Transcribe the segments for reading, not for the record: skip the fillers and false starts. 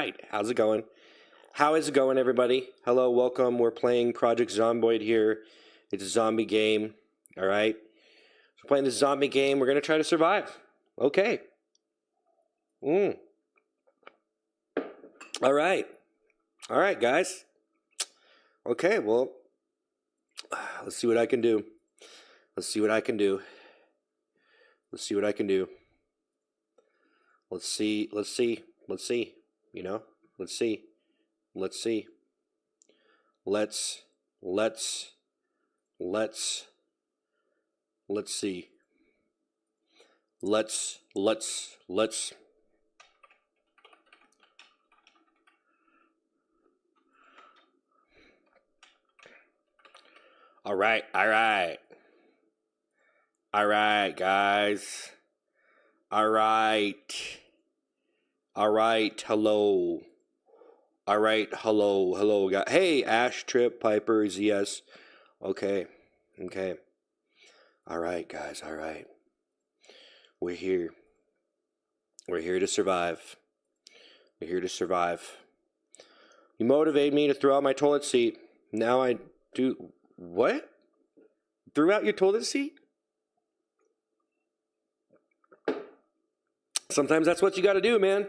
right, how's it going? How is it going, everybody? Hello, welcome. We're playing Project Zomboid here. It's a zombie game, all right? So playing this zombie game, we're going to try to survive. Okay. All right. All right, guys. Okay, well, let's see what I can do. Let's see what I can do. Let's see what I can do. Let's see, you know? Let's see. Let's see. Let's see. Let's. All right, guys. All right, hello. All right, hello, guys. Hey, Ash, Trip, Piper, ZS. Okay. All right, guys, all right. We're here. We're here to survive. We're here to survive. You motivated me to throw out my toilet seat. Now I do... What? Threw out your toilet seat? Sometimes that's what you gotta do, man.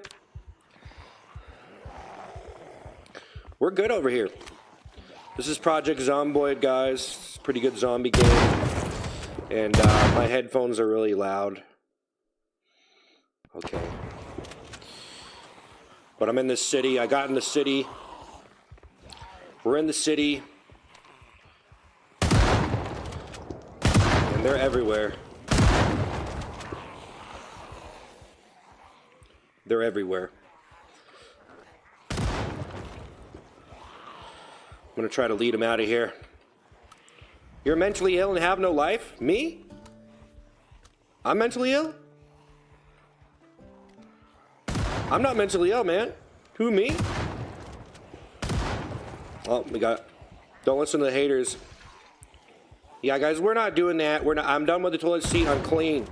We're good over here. This is Project Zomboid, guys. It's a pretty good zombie game. And my headphones are really loud. Okay. But I'm in this city. I got in the city. We're in the city. And they're everywhere. They're everywhere. I'm going to try to lead him out of here. You're mentally ill and have no life? Me? I'm mentally ill? I'm not mentally ill, man. Who, me? Oh, we got... Don't listen to the haters. Yeah, guys, we're not doing that. I'm done with the toilet seat. I'm clean.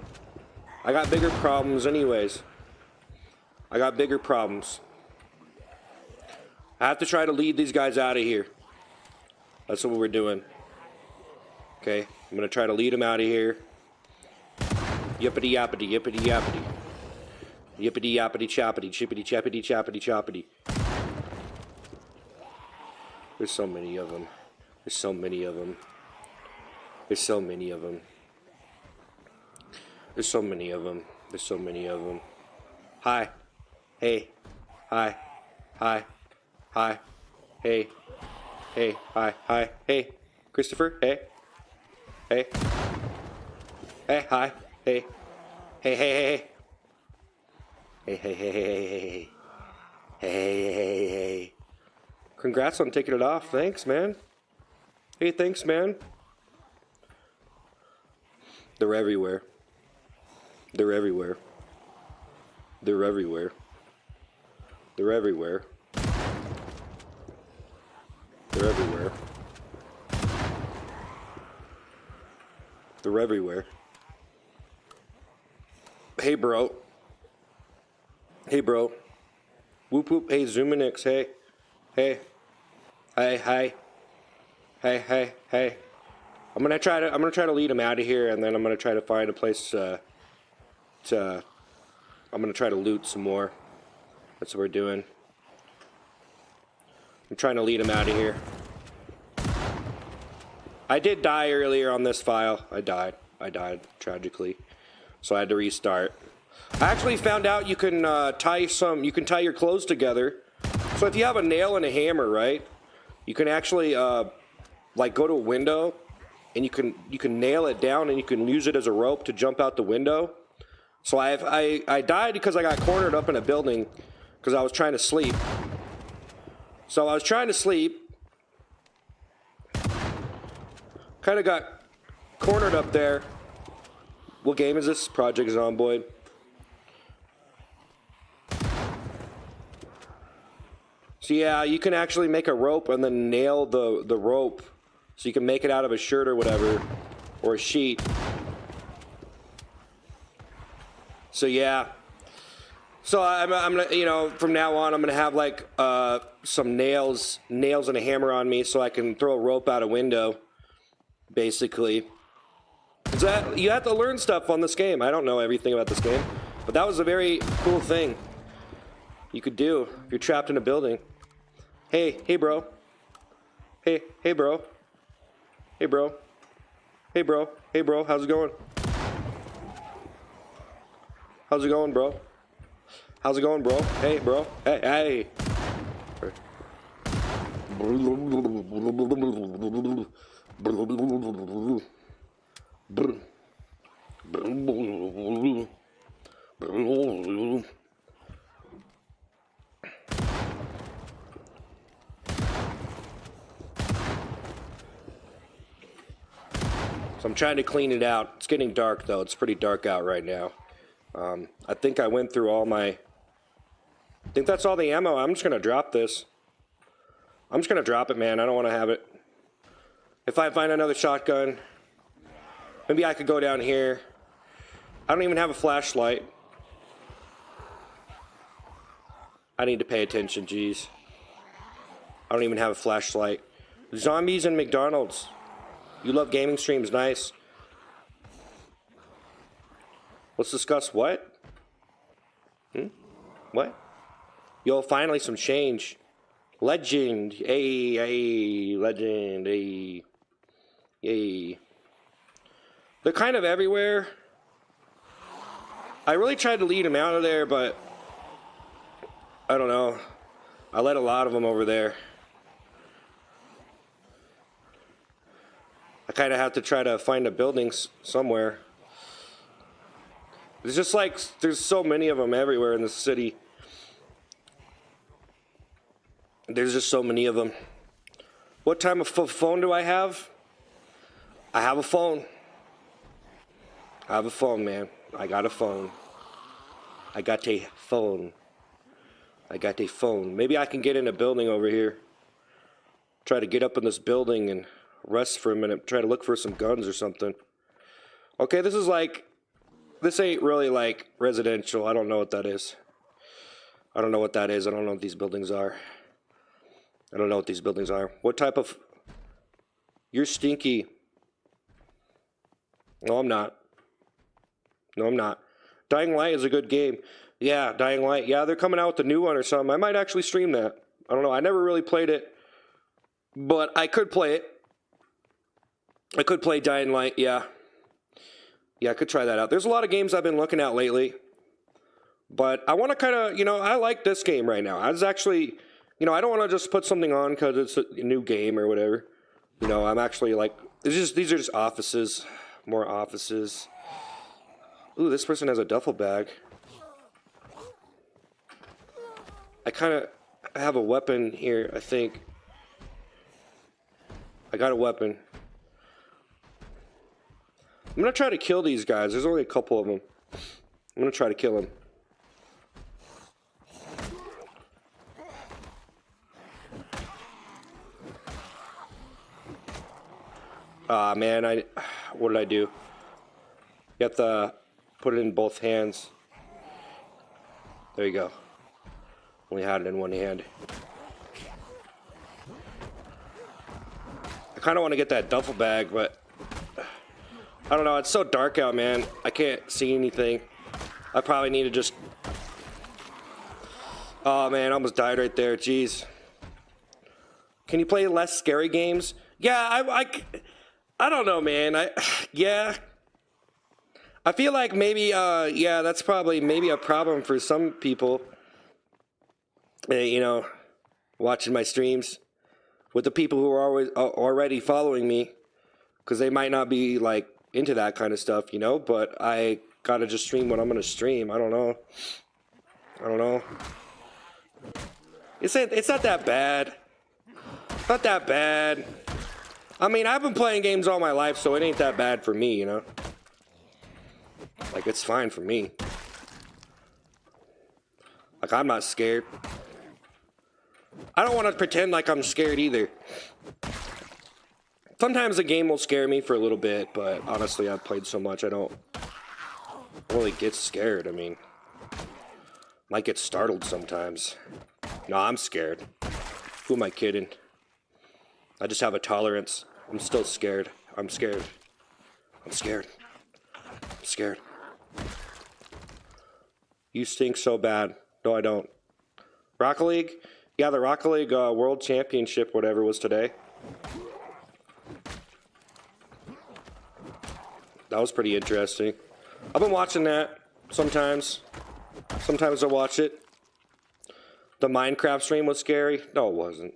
I got bigger problems anyways. I got bigger problems. I have to try to lead these guys out of here. That's what we're doing. Okay, I'm gonna try to lead them out of here. Yippity yappity, yippity yappity. Yippity yappity choppity, chippity chappity choppity choppity. There's so many of them. There's so many of them. There's so many of them. There's so many of them. There's so many of them. Hi. Hey. Hi. Hi. Hi. Hey. Hey, hi, hey, Christopher, hey, hey, hi, hey, hey, hey. Congrats on taking it off. Thanks, man. Hey, thanks, man. They're everywhere. They're everywhere. They're everywhere. They're everywhere. They're everywhere. They're everywhere. Hey, bro. Hey, bro. Whoop, whoop. Hey, Zoominix. Hey. Hey. Hi. Hey. I'm gonna try to lead him out of here, and then I'm gonna try to find a place I'm gonna try to loot some more. That's what we're doing. I'm trying to lead him out of here. I did die earlier on this file. I died tragically. So I had to restart. I actually found out you can tie your clothes together. So if you have a nail and a hammer, right? You can actually like go to a window and you can nail it down and you can use it as a rope to jump out the window. So I died because I got cornered up in a building because I was trying to sleep. So I was trying to sleep, kind of got cornered up there. What game is this? Project Zomboid. So yeah, you can actually make a rope and then nail the rope. So you can make it out of a shirt or whatever, or a sheet. So yeah, So I'm gonna, you know, from now on, I'm gonna have like some nails and a hammer on me, so I can throw a rope out a window. Basically, is that you have to learn stuff on this game. I don't know everything about this game, but that was a very cool thing you could do if you're trapped in a building. Hey, bro. Hey, bro. Hey, bro. Hey, bro. Hey, bro. How's it going? How's it going, bro? How's it going, bro? Hey, bro. Hey. So I'm trying to clean it out. It's getting dark, though. It's pretty dark out right now. I think I went through all my... I think that's all the ammo. I'm just going to drop this. I'm just going to drop it, man. I don't want to have it. If I find another shotgun, maybe I could go down here. I don't even have a flashlight. I need to pay attention, jeez. I don't even have a flashlight. Zombies and McDonald's. You love gaming streams, nice. Let's discuss what? What? Yo, finally some change. Legend. Hey, legend. Hey. Yay. They're kind of everywhere. I really tried to lead them out of there, but I don't know. I let a lot of them over there. I kind of have to try to find a building somewhere. It's just like there's so many of them everywhere in the city. There's just so many of them. What type of phone do I have? I have a phone. I have a phone, man. I got a phone. I got a phone. I got a phone. Maybe I can get in a building over here. Try to get up in this building and rest for a minute. Try to look for some guns or something. Okay, this is like... This ain't really like residential. I don't know what that is. I don't know what that is. I don't know what these buildings are. I don't know what these buildings are. What type of... You're stinky. No, I'm not. No, I'm not. Dying Light is a good game. Yeah, Dying Light. Yeah, they're coming out with a new one or something. I might actually stream that. I don't know. I never really played it. But I could play it. I could play Dying Light, yeah. Yeah, I could try that out. There's a lot of games I've been looking at lately. But I want to kind of, you know, I like this game right now. I was actually, you know, I don't want to just put something on because it's a new game or whatever. You know, I'm actually like, these are just offices. More offices. Ooh, this person has a duffel bag. I kind of have a weapon here, I think. I got a weapon. I'm going to try to kill these guys. There's only a couple of them. I'm going to try to kill them. Ah, man, what did I do? You have to put it in both hands. There you go. Only had it in one hand. I kind of want to get that duffel bag, but I don't know. It's so dark out, man. I can't see anything. I probably need to just... Oh, man, I almost died right there. Jeez. Can you play less scary games? Yeah, I don't know, man. Yeah. I feel like maybe, yeah, that's probably maybe a problem for some people. You know, watching my streams with the people who are already following me, because they might not be like into that kind of stuff, you know. But I gotta just stream what I'm gonna stream. I don't know. It's not that bad. Not that bad. I mean, I've been playing games all my life, so it ain't that bad for me, you know. Like, it's fine for me. Like, I'm not scared. I don't want to pretend like I'm scared either. Sometimes a game will scare me for a little bit, but honestly, I've played so much, I don't really get scared. I mean, Might get startled sometimes. No, I'm scared. Who am I kidding? I just have a tolerance. I'm still scared. I'm scared. I'm scared. I'm scared. You stink so bad. No, I don't. Rocket League? Yeah, the Rocket League World Championship, whatever, was today. That was pretty interesting. I've been watching that sometimes. Sometimes I watch it. The Minecraft stream was scary. No, it wasn't.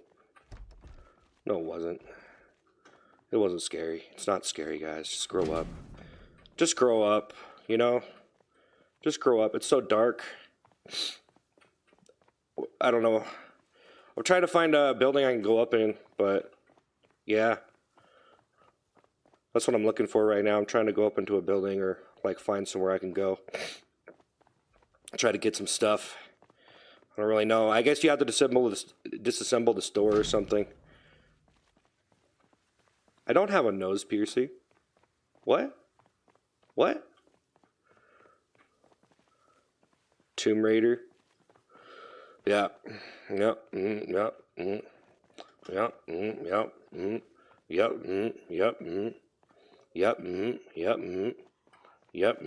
No, it wasn't. It wasn't scary. It's not scary, guys. Just grow up. Just grow up, you know? Just grow up. It's so dark. I don't know. I'm trying to find a building I can go up in, but yeah. That's what I'm looking for right now. I'm trying to go up into a building or like find somewhere I can go. Try to get some stuff. I don't really know. I guess you have to disassemble the store or something. I don't have a nose piercing. What? What? Tomb Raider? Yeah. Yep. Yep. Yep. Yep. Yep. Yep. Yep. Yep. Yep. Yep.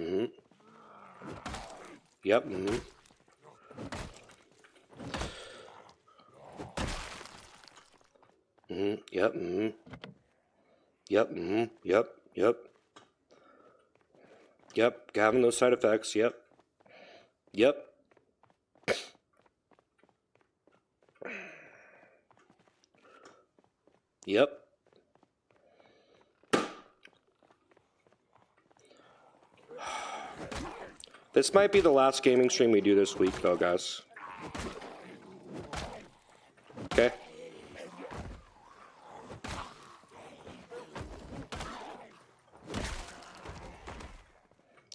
Yep. Yep. Yep. Yep. Yep. Yep. Having those side effects. Yep. Yep. Yep. This might be the last gaming stream we do this week, though, guys. Okay?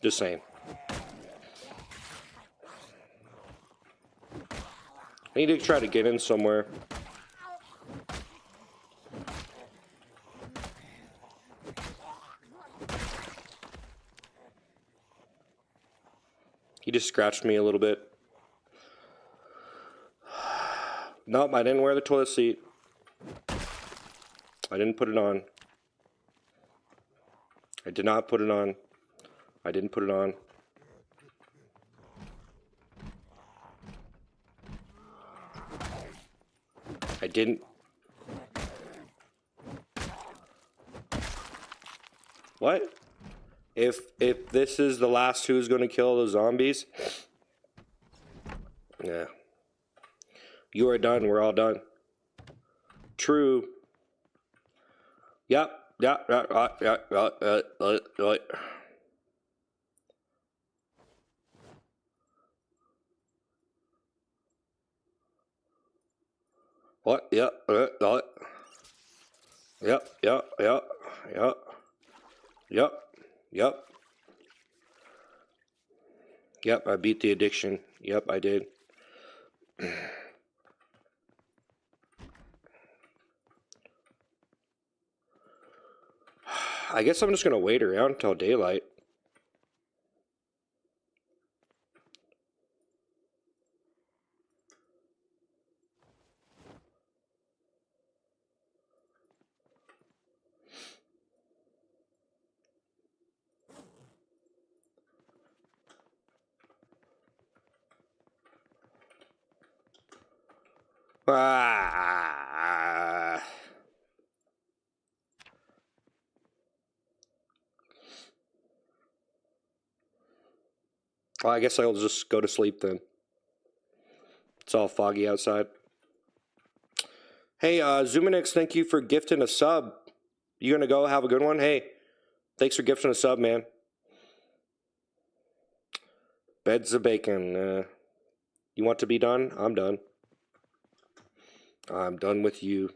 Just saying. I need to try to get in somewhere. He just scratched me a little bit. Nope, I didn't wear the toilet seat. I didn't put it on. I did not put it on. I didn't put it on. I didn't. What? If this is the last who's gonna kill the zombies, yeah. You are done. We're all done. True. Yep. Yep. What? Yep. Yep. Yep. Yep. Yep. Yep. Yep. Yep. I beat the addiction. Yep, I did. I guess I'm just gonna wait around until daylight. Ah. Well, I guess I'll just go to sleep then. It's all foggy outside. Hey, Zoominix, thank you for gifting a sub. You gonna go have a good one? Hey, thanks for gifting a sub, man. Beds of bacon. You want to be done? I'm done. I'm done with you.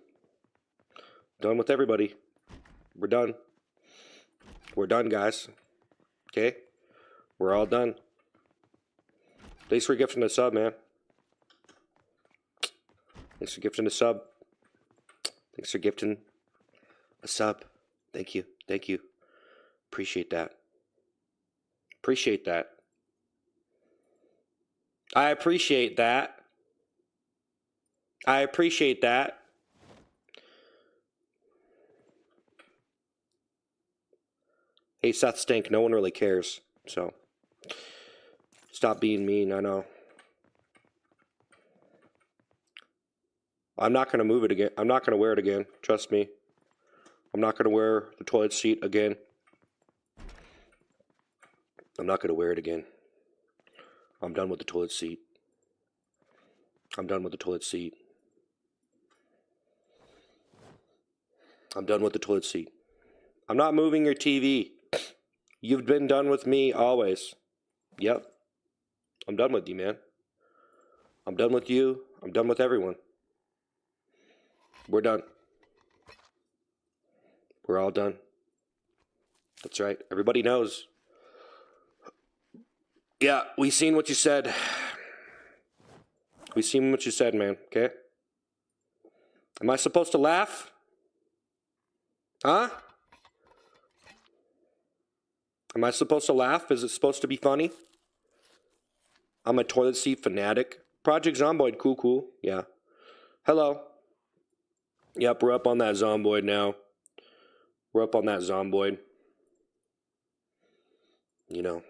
Done with everybody. We're done. We're done, guys. Okay? We're all done. Thanks for gifting a sub, man. Thanks for gifting a sub. Thanks for gifting a sub. Thank you. Thank you. Appreciate that. Appreciate that. I appreciate that. I appreciate that. Hey, Seth Stink, no one really cares, so stop being mean, I know. I'm not going to move it again. I'm not going to wear it again, trust me. I'm not going to wear the toilet seat again. I'm not going to wear it again. I'm done with the toilet seat. I'm done with the toilet seat. I'm done with the toilet seat. I'm not moving your TV. You've been done with me always. Yep. I'm done with you, man. I'm done with you. I'm done with everyone. We're done. We're all done. That's right. Everybody knows. Yeah, we seen what you said. We seen what you said, man, okay? Am I supposed to laugh? Huh? Am I supposed to laugh? Is it supposed to be funny? I'm a toilet seat fanatic. Project Zomboid, cool. Yeah. Hello. Yep, we're up on that Zomboid now. We're up on that Zomboid. You know.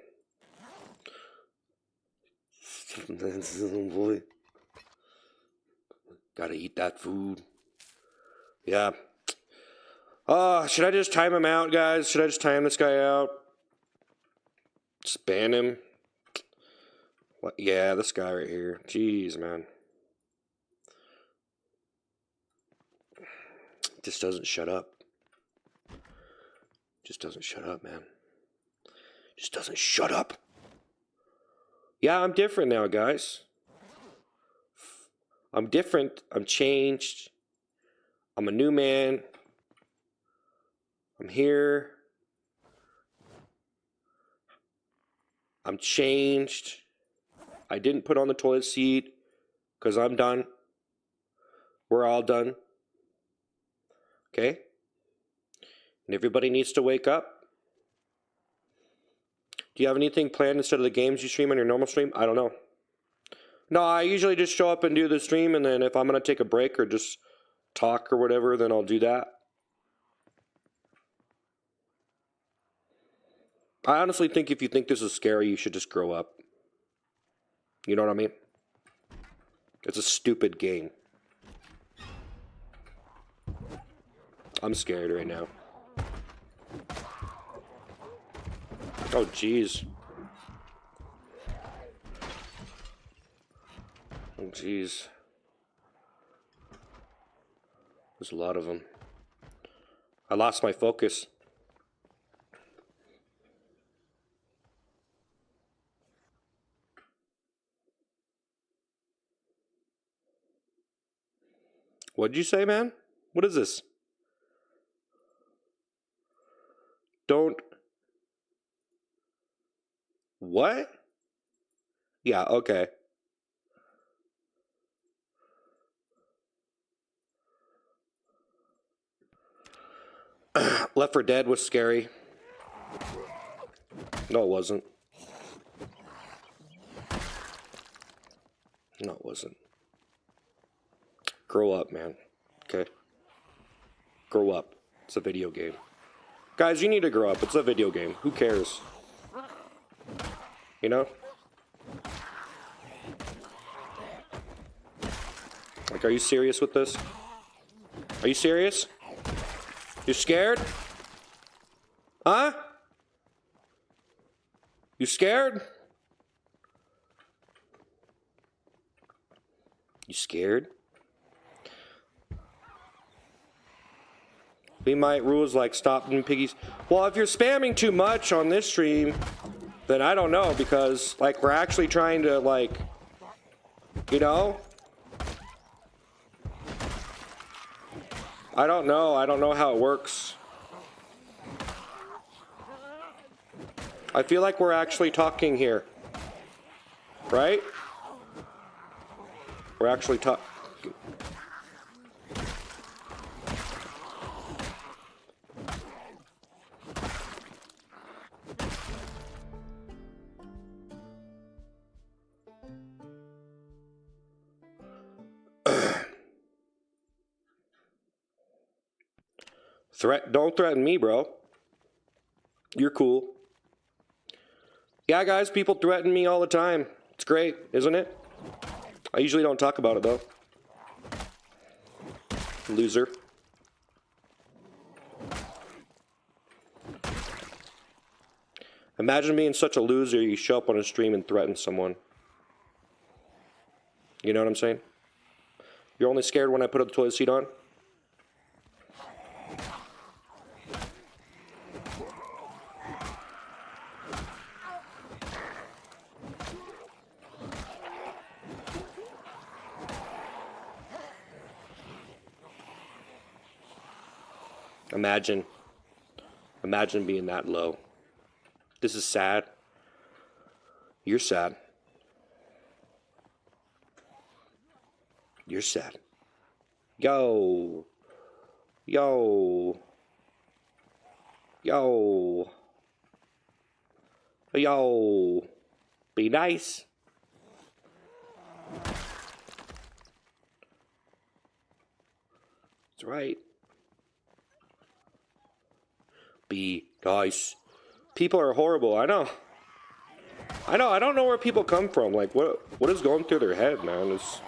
Boy. Gotta eat that food. Yeah. Should I just time him out, guys? Should I just time this guy out? Just ban him? What? Yeah, this guy right here. Jeez, man. Just doesn't shut up. Just doesn't shut up, man. Just doesn't shut up. Yeah, I'm different now, guys. I'm different. I'm changed. I'm a new man. I'm here. I'm changed. I didn't put on the toilet seat because I'm done. We're all done. Okay? And everybody needs to wake up. Do you have anything planned instead of the games you stream on your normal stream? I don't know. No, I usually just show up and do the stream, and then if I'm going to take a break or just talk or whatever, then I'll do that. I honestly think if you think this is scary, you should just grow up. You know what I mean? It's a stupid game. I'm scared right now. Oh, jeez. Oh, jeez. There's a lot of them. I lost my focus. What'd you say, man? What is this? Don't... What? Yeah, okay. Left 4 Dead was scary. No, it wasn't. No, it wasn't. Grow up, man. Okay? Grow up. It's a video game. Guys, you need to grow up. It's a video game. Who cares? You know? Like, are you serious with this? Are you serious? You scared? Huh? You scared? You scared? We might rules like stopping piggies. Well, if you're spamming too much on this stream, then I don't know, because like we're actually trying to like, you know? I don't know how it works. I feel like we're actually talking here. Right? We're actually talking. Don't threaten me, bro. You're cool. Yeah, guys, people threaten me all the time. It's great, isn't it? I usually don't talk about it, though. Loser. Imagine being such a loser, you show up on a stream and threaten someone. You know what I'm saying? You're only scared when I put the toilet seat on? Imagine being that low. This is sad. You're sad. You're sad. Yo. Yo. Yo. Yo. Be nice. That's right. Be nice. People are horrible. I know. I don't know where people come from. Like, what is going through their head, man? It's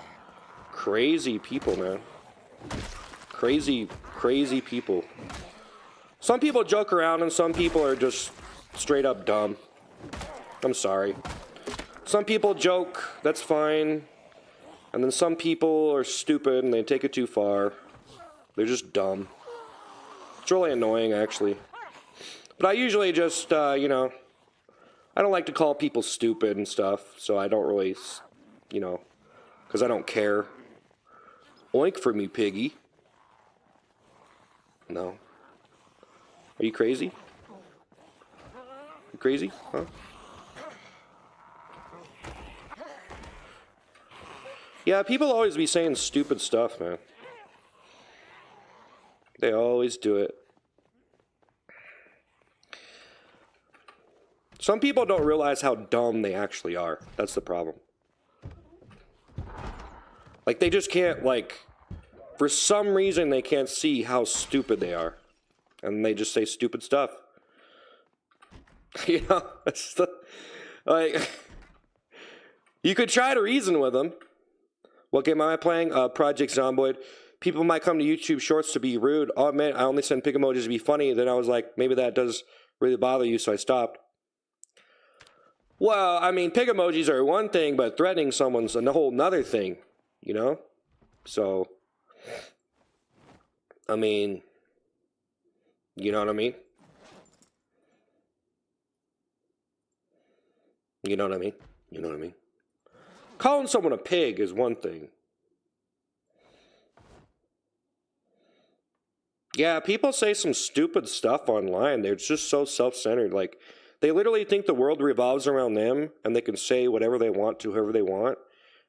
crazy people, man. Crazy people. Some people joke around and some people are just straight up dumb. I'm sorry. Some people joke, that's fine. And then some people are stupid and they take it too far. They're just dumb. It's really annoying, actually. But I usually just, you know, I don't like to call people stupid and stuff, so I don't really, you know, because I don't care. Oink for me, piggy. No. Are you crazy? You crazy? Huh? Yeah, people always be saying stupid stuff, man. They always do it. Some people don't realize how dumb they actually are. That's the problem. Like, they just can't, like, for some reason, they can't see how stupid they are. And they just say stupid stuff. You know? Like, you could try to reason with them. What game am I playing? Project Zomboid. People might come to YouTube Shorts to be rude. Oh, man, I only send pig emojis to be funny. Then I was like, maybe that does really bother you, so I stopped. Well, I mean, pig emojis are one thing, but threatening someone's a whole nother thing, you know? So, I mean, you know what I mean? You know what I mean? You know what I mean? Calling someone a pig is one thing. Yeah, people say some stupid stuff online. They're just so self-centered. Like, they literally think the world revolves around them and they can say whatever they want to whoever they want.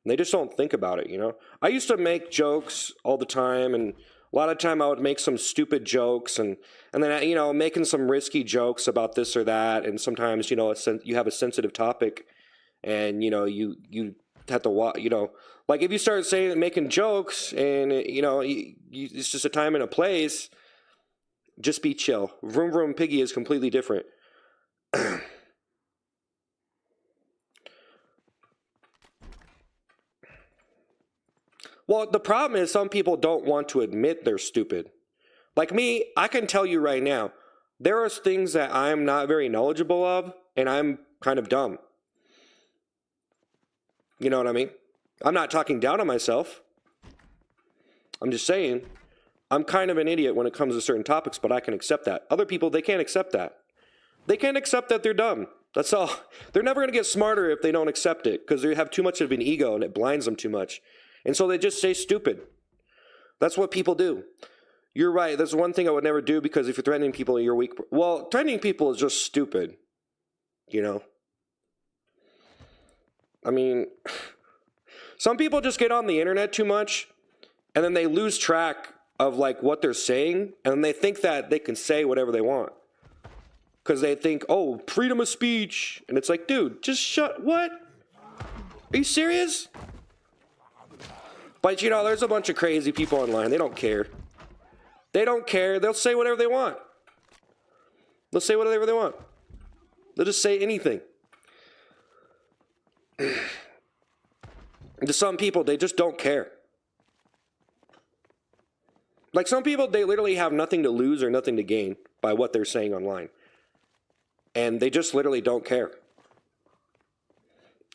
And they just don't think about it, you know? I used to make jokes all the time, and a lot of time I would make some stupid jokes and then, you know, making some risky jokes about this or that. And sometimes, you know, you have a sensitive topic and, you know, you have to, you know, like if you start saying, making jokes and, you know, it's just a time and a place, just be chill. Vroom Vroom Piggy is completely different. Well, the problem is some people don't want to admit they're stupid. Like me, I can tell you right now, there are things that I'm not very knowledgeable of, and I'm kind of dumb. You know what I mean? I'm not talking down on myself. I'm just saying, I'm kind of an idiot when it comes to certain topics, but I can accept that. Other people, they can't accept that. They can't accept that they're dumb. That's all. They're never going to get smarter if they don't accept it, because they have too much of an ego and it blinds them too much. And so they just say stupid. That's what people do. You're right. That's one thing I would never do, because if you're threatening people, you're weak. Well, threatening people is just stupid. You know? I mean, some people just get on the internet too much, and then they lose track of like what they're saying, and they think that they can say whatever they want. Because they think, oh, freedom of speech. And it's like, dude, just what? Are you serious? But, you know, there's a bunch of crazy people online. They don't care. They don't care. They'll say whatever they want. They'll say whatever they want. They'll just say anything. To some people, they just don't care. Like some people, they literally have nothing to lose or nothing to gain by what they're saying online. And they just literally don't care.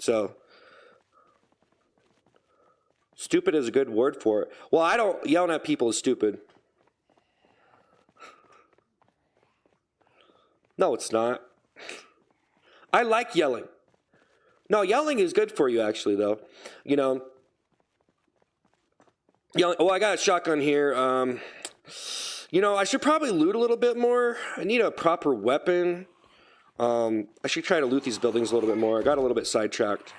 So, stupid is a good word for it. Well, I don't, yelling at people is stupid. No, it's not. I like yelling. No, yelling is good for you, actually, though. You know, yelling. Oh, I got a shotgun here. You know, I should probably loot a little bit more. I need a proper weapon. I should try to loot these buildings a little bit more. I got a little bit sidetracked.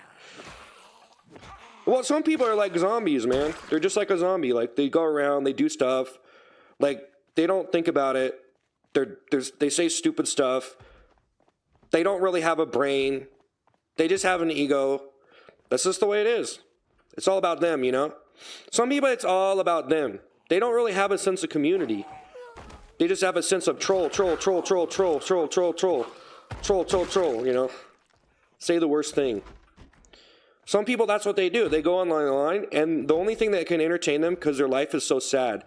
Well, some people are like zombies, man. They're just like a zombie. Like, they go around, they do stuff. Like, they don't think about it. They say stupid stuff. They don't really have a brain. They just have an ego. That's just the way it is. It's all about them, you know? Some people, it's all about them. They don't really have a sense of community. They just have a sense of troll, you know? Say the worst thing. Some people, that's what they do. They go online, and the only thing that can entertain them, because their life is so sad,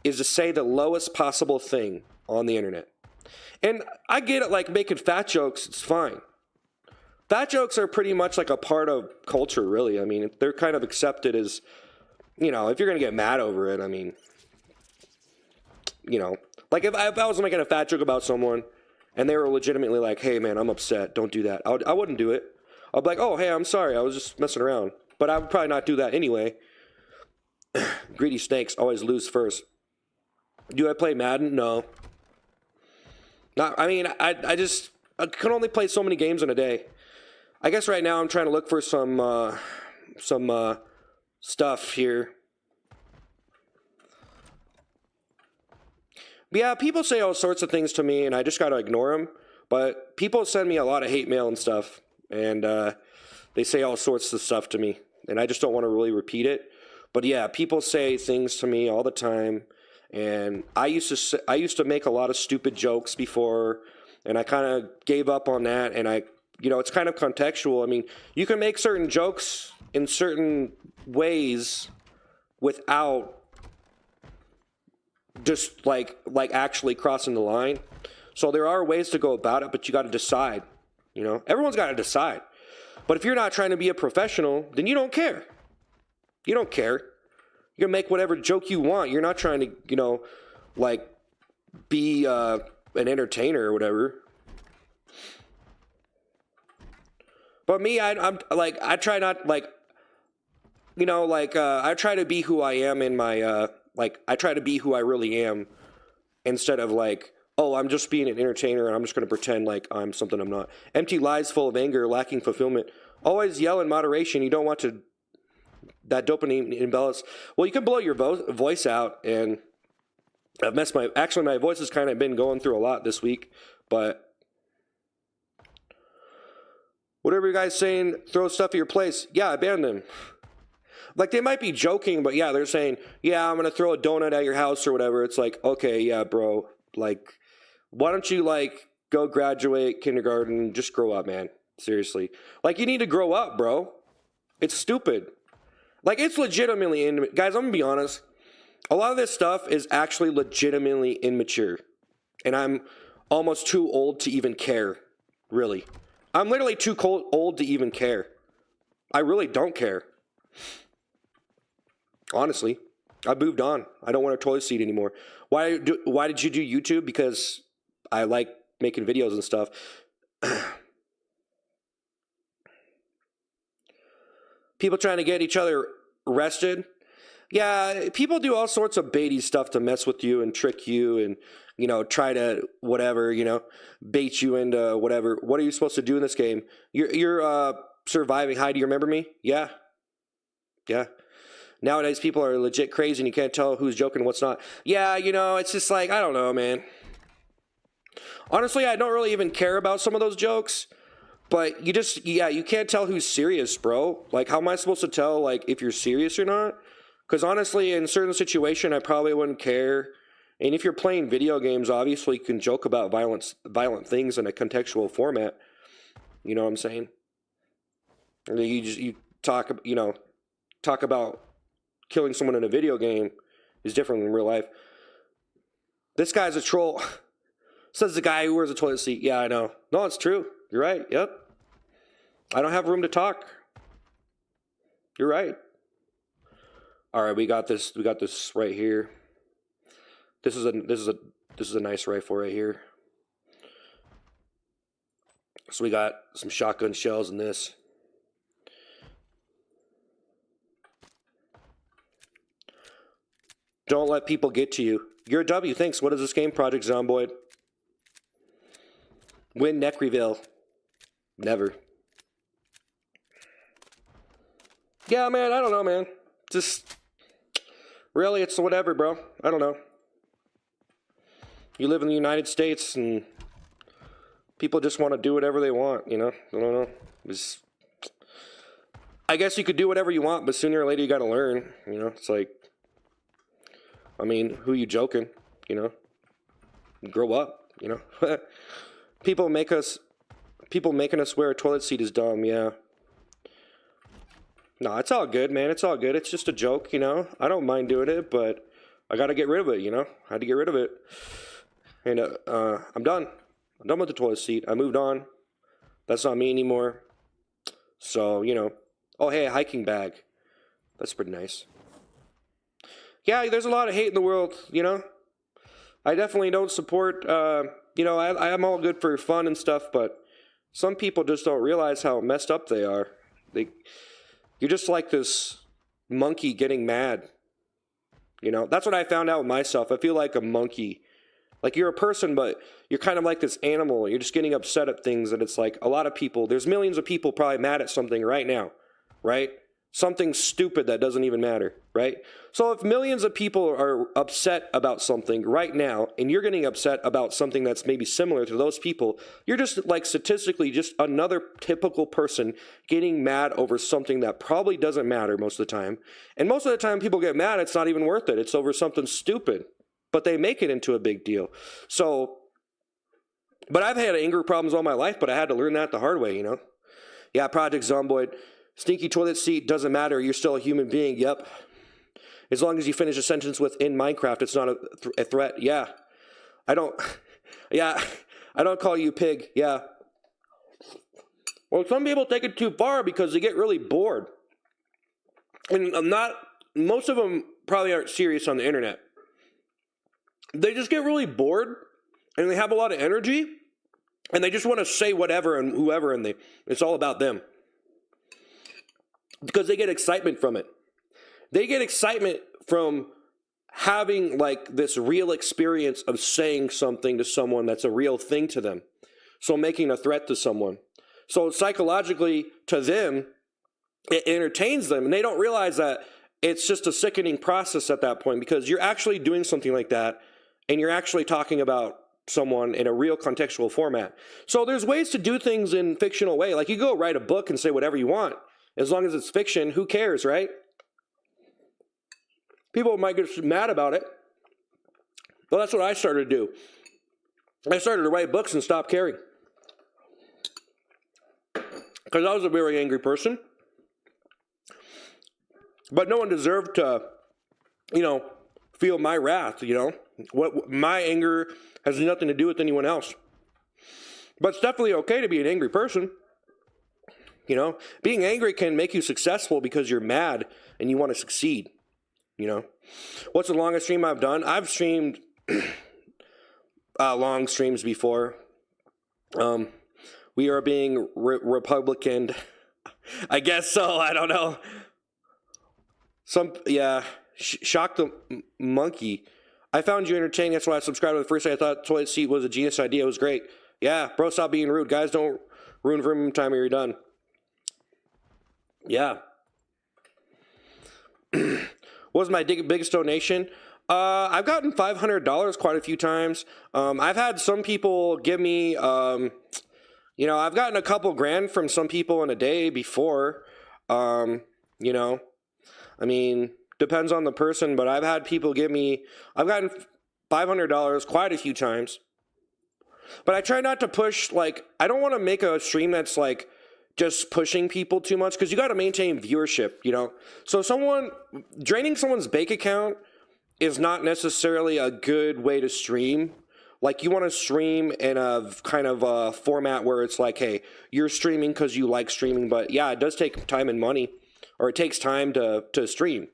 is to say the lowest possible thing on the internet. And I get it, like making fat jokes, it's fine. Fat jokes are pretty much like a part of culture, really. I mean, they're kind of accepted as, you know, if you're going to get mad over it, I mean, you know. Like if I was making a fat joke about someone, and they were legitimately like, hey, man, I'm upset, don't do that. I wouldn't do it. I'd be like, oh, hey, I'm sorry, I was just messing around. But I would probably not do that anyway. Greedy snakes always lose first. Do I play Madden? No. Not. I mean, I can only play so many games in a day. I guess right now I'm trying to look for some stuff here. But yeah, people say all sorts of things to me, and I just gotta ignore them. But people send me a lot of hate mail and stuff, and they say all sorts of stuff to me, and I just don't want to really repeat it. But yeah, people say things to me all the time. And I used to make a lot of stupid jokes before, and I kind of gave up on that. And you know, it's kind of contextual. I mean, you can make certain jokes in certain ways without just like actually crossing the line. So there are ways to go about it, but you got to decide. You know, everyone's got to decide. But if you're not trying to be a professional, then you don't care. You don't care. You can make whatever joke you want. You're not trying to, you know, like, be an entertainer or whatever. But me, I'm like, I try not, like, you know, like, I try to be who I am in my, like, I try to be who I really am instead of, like, oh, I'm just being an entertainer and I'm just going to pretend like I'm something I'm not. Empty lies full of anger, lacking fulfillment. Always yell in moderation. You don't want to... that dopamine imbalance. Well, you can blow your voice out, and I've messed my voice has kind of been going through a lot this week, but whatever you guys saying, throw stuff at your place. Yeah, I banned them. Like, they might be joking, but yeah, they're saying, yeah, I'm going to throw a donut at your house or whatever. It's like, okay, yeah, bro, like, why don't you, like, go graduate kindergarten, just grow up, man. Seriously. Like, you need to grow up, bro. It's stupid. Like, it's legitimately, guys, I'm going to be honest. A lot of this stuff is actually legitimately immature. And I'm almost too old to even care, really. I'm literally too old to even care. I really don't care. Honestly, I moved on. I don't want a toilet seat anymore. Why did you do YouTube? Because I like making videos and stuff. People trying to get each other arrested. Yeah, people do all sorts of baity stuff to mess with you and trick you and, you know, try to whatever, you know, bait you into whatever. What are you supposed to do in this game? You're surviving. Hi, do you remember me? Yeah. Yeah. Nowadays, people are legit crazy and you can't tell who's joking and what's not. Yeah, you know, it's just like, I don't know, man. Honestly, I don't really even care about some of those jokes. But you just, yeah, you can't tell who's serious, bro. Like, how am I supposed to tell, like, if you're serious or not? Because honestly, in a certain situation, I probably wouldn't care. And if you're playing video games, obviously you can joke about violent things in a contextual format. You know what I'm saying? You talk about killing someone in a video game is different than real life. This guy's a troll. Says the guy who wears a toilet seat. Yeah, I know. No, it's true. You're right. Yep. I don't have room to talk. You're right. All right, we got this. We got this right here. This is a nice rifle right here. So we got some shotgun shells in this. Don't let people get to you. You're a W. Thanks. What is this game, Project Zomboid? Win neck reveal. Never. Yeah, man. I don't know, man. Just really, it's whatever, bro. I don't know. You live in the United States, and people just want to do whatever they want. You know. I don't know. I guess you could do whatever you want, but sooner or later you got to learn. You know. It's like. I mean, who you joking, you know? Grow up, you know? People making us wear a toilet seat is dumb, yeah. No, it's all good, man. It's all good. It's just a joke, you know? I don't mind doing it, but I got to get rid of it, you know? I had to get rid of it. And I'm done. I'm done with the toilet seat. I moved on. That's not me anymore. So, you know. Oh, hey, a hiking bag. That's pretty nice. Yeah, there's a lot of hate in the world, you know. I definitely don't support, you know, I'm all good for fun and stuff, but some people just don't realize how messed up they are. You're just like this monkey getting mad, you know. That's what I found out with myself. I feel like a monkey. Like you're a person, but you're kind of like this animal. You're just getting upset at things, and it's like a lot of people, there's millions of people probably mad at something right now, right? Something stupid that doesn't even matter, right? So if millions of people are upset about something right now, and you're getting upset about something that's maybe similar to those people, you're just like statistically just another typical person getting mad over something that probably doesn't matter most of the time. And most of the time people get mad, it's not even worth it. It's over something stupid, but they make it into a big deal. So, but I've had anger problems all my life, but I had to learn that the hard way, you know? Yeah, Project Zomboid. Stinky toilet seat doesn't matter. You're still a human being. Yep. As long as you finish a sentence with "in Minecraft," it's not a threat. Yeah. I don't call you pig. Yeah. Well, some people take it too far because they get really bored. And most of them probably aren't serious on the internet. They just get really bored and they have a lot of energy and they just want to say whatever and whoever and it's all about them. Because they get excitement from it. They get excitement from having like this real experience of saying something to someone that's a real thing to them. So making a threat to someone. So psychologically to them, it entertains them. And they don't realize that it's just a sickening process at that point because you're actually doing something like that and you're actually talking about someone in a real contextual format. So there's ways to do things in fictional way. Like you go write a book and say whatever you want. As long as it's fiction, who cares, right? People might get mad about it. Well, that's what I started to do. I started to write books and stop caring. Because I was a very angry person. But no one deserved to, you know, feel my wrath, you know. My anger has nothing to do with anyone else. But it's definitely okay to be an angry person. You know, being angry can make you successful because you're mad and you want to succeed. You know, what's the longest stream I've done? I've streamed long streams before. We are being Republican. I guess so. I don't know. Shock the monkey. I found you entertaining. That's why I subscribed to the first day. I thought toilet seat was a genius idea. It was great. Yeah, bro, stop being rude. Guys, don't ruin room time or you're done. Yeah. What was my biggest donation? I've gotten $500 quite a few times. I've had some people give me, you know, I've gotten a couple grand from some people in a day before. You know, I mean, depends on the person, but I've had people give me, I've gotten $500 quite a few times. But I try not to push, like, I don't want to make a stream that's, like, just pushing people too much, because you got to maintain viewership, you know? So draining someone's bank account is not necessarily a good way to stream. Like, you want to stream in a kind of a format where it's like, hey, you're streaming because you like streaming, but yeah, it does take time and money, or it takes time to stream.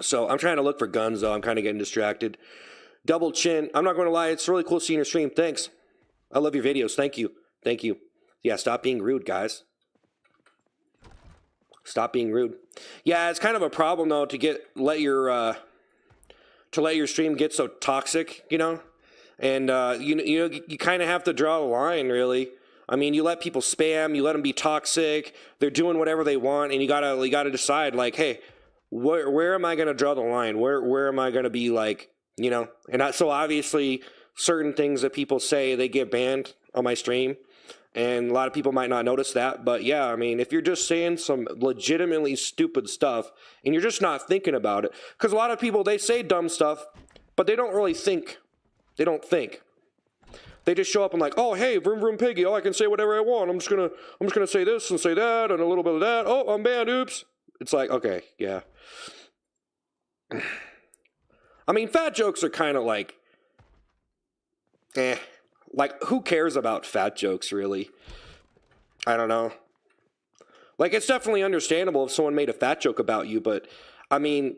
So I'm trying to look for guns, though. I'm kind of getting distracted. Double chin. I'm not going to lie. It's really cool seeing your stream. Thanks. I love your videos. Thank you. Thank you. Yeah, stop being rude, guys. Stop being rude. Yeah, it's kind of a problem, though, to let your stream get so toxic, you know? And, you kind of have to draw the line, really. I mean, you let people spam, you let them be toxic, they're doing whatever they want, and you gotta decide, like, hey, where am I going to draw the line? Where am I going to be, like, you know? And so obviously certain things that people say, they get banned on my stream, and a lot of people might not notice that. But yeah, I mean, if you're just saying some legitimately stupid stuff and you're just not thinking about it, because a lot of people, they say dumb stuff, but they don't really think. They don't think. They just show up and like, oh, hey, vroom vroom piggy, oh, I can say whatever I want. I'm just gonna say this and say that and a little bit of that. Oh, I'm banned, oops. It's like, okay, yeah. I mean, fat jokes are kind of like, like, who cares about fat jokes, really? I don't know. Like, it's definitely understandable if someone made a fat joke about you, but, I mean,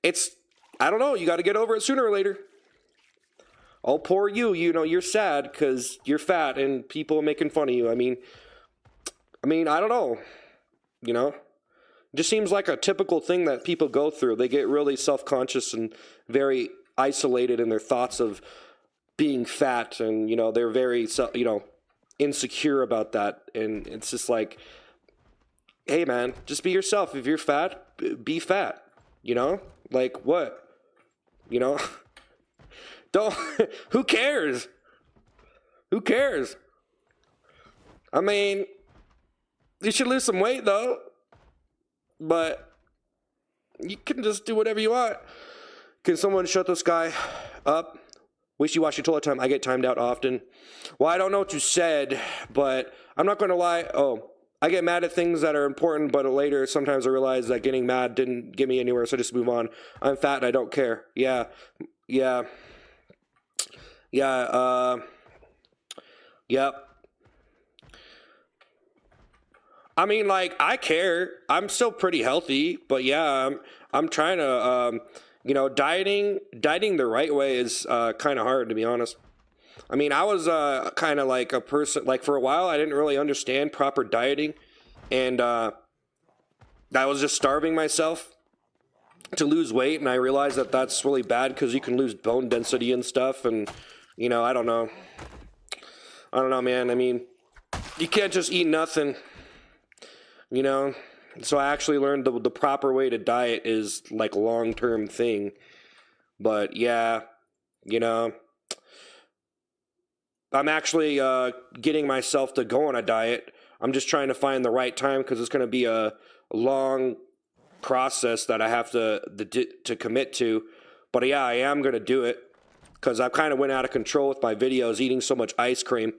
I don't know, you got to get over it sooner or later. Oh, poor you, you know, you're sad because you're fat and people are making fun of you. I mean, I don't know, you know? It just seems like a typical thing that people go through. They get really self-conscious and very isolated in their thoughts of being fat, and, you know, they're very, you know, insecure about that. And it's just like, hey, man, just be yourself. If you're fat, be fat, you know? Like, what? You know? Don't, who cares? Who cares? I mean, you should lose some weight, though. But you can just do whatever you want. Can someone shut this guy up? Wishy-washy toilet time. I get timed out often. Well, I don't know what you said, but I'm not going to lie. Oh, I get mad at things that are important, but later sometimes I realize that getting mad didn't get me anywhere, so I just move on. I'm fat and I don't care. Yeah. Yep. I mean, like, I care. I'm still pretty healthy, but yeah, I'm trying to, you know, dieting the right way is kind of hard, to be honest. I mean, I was kind of like a person, like, for a while, I didn't really understand proper dieting, and I was just starving myself to lose weight, and I realized that that's really bad because you can lose bone density and stuff, and, you know, I don't know, man. I mean, you can't just eat nothing. You know, so I actually learned the proper way to diet is like a long-term thing. But yeah, you know, I'm actually getting myself to go on a diet. I'm just trying to find the right time because it's going to be a long process that I have to commit to. But yeah, I am going to do it because I kind of went out of control with my videos, eating so much ice cream.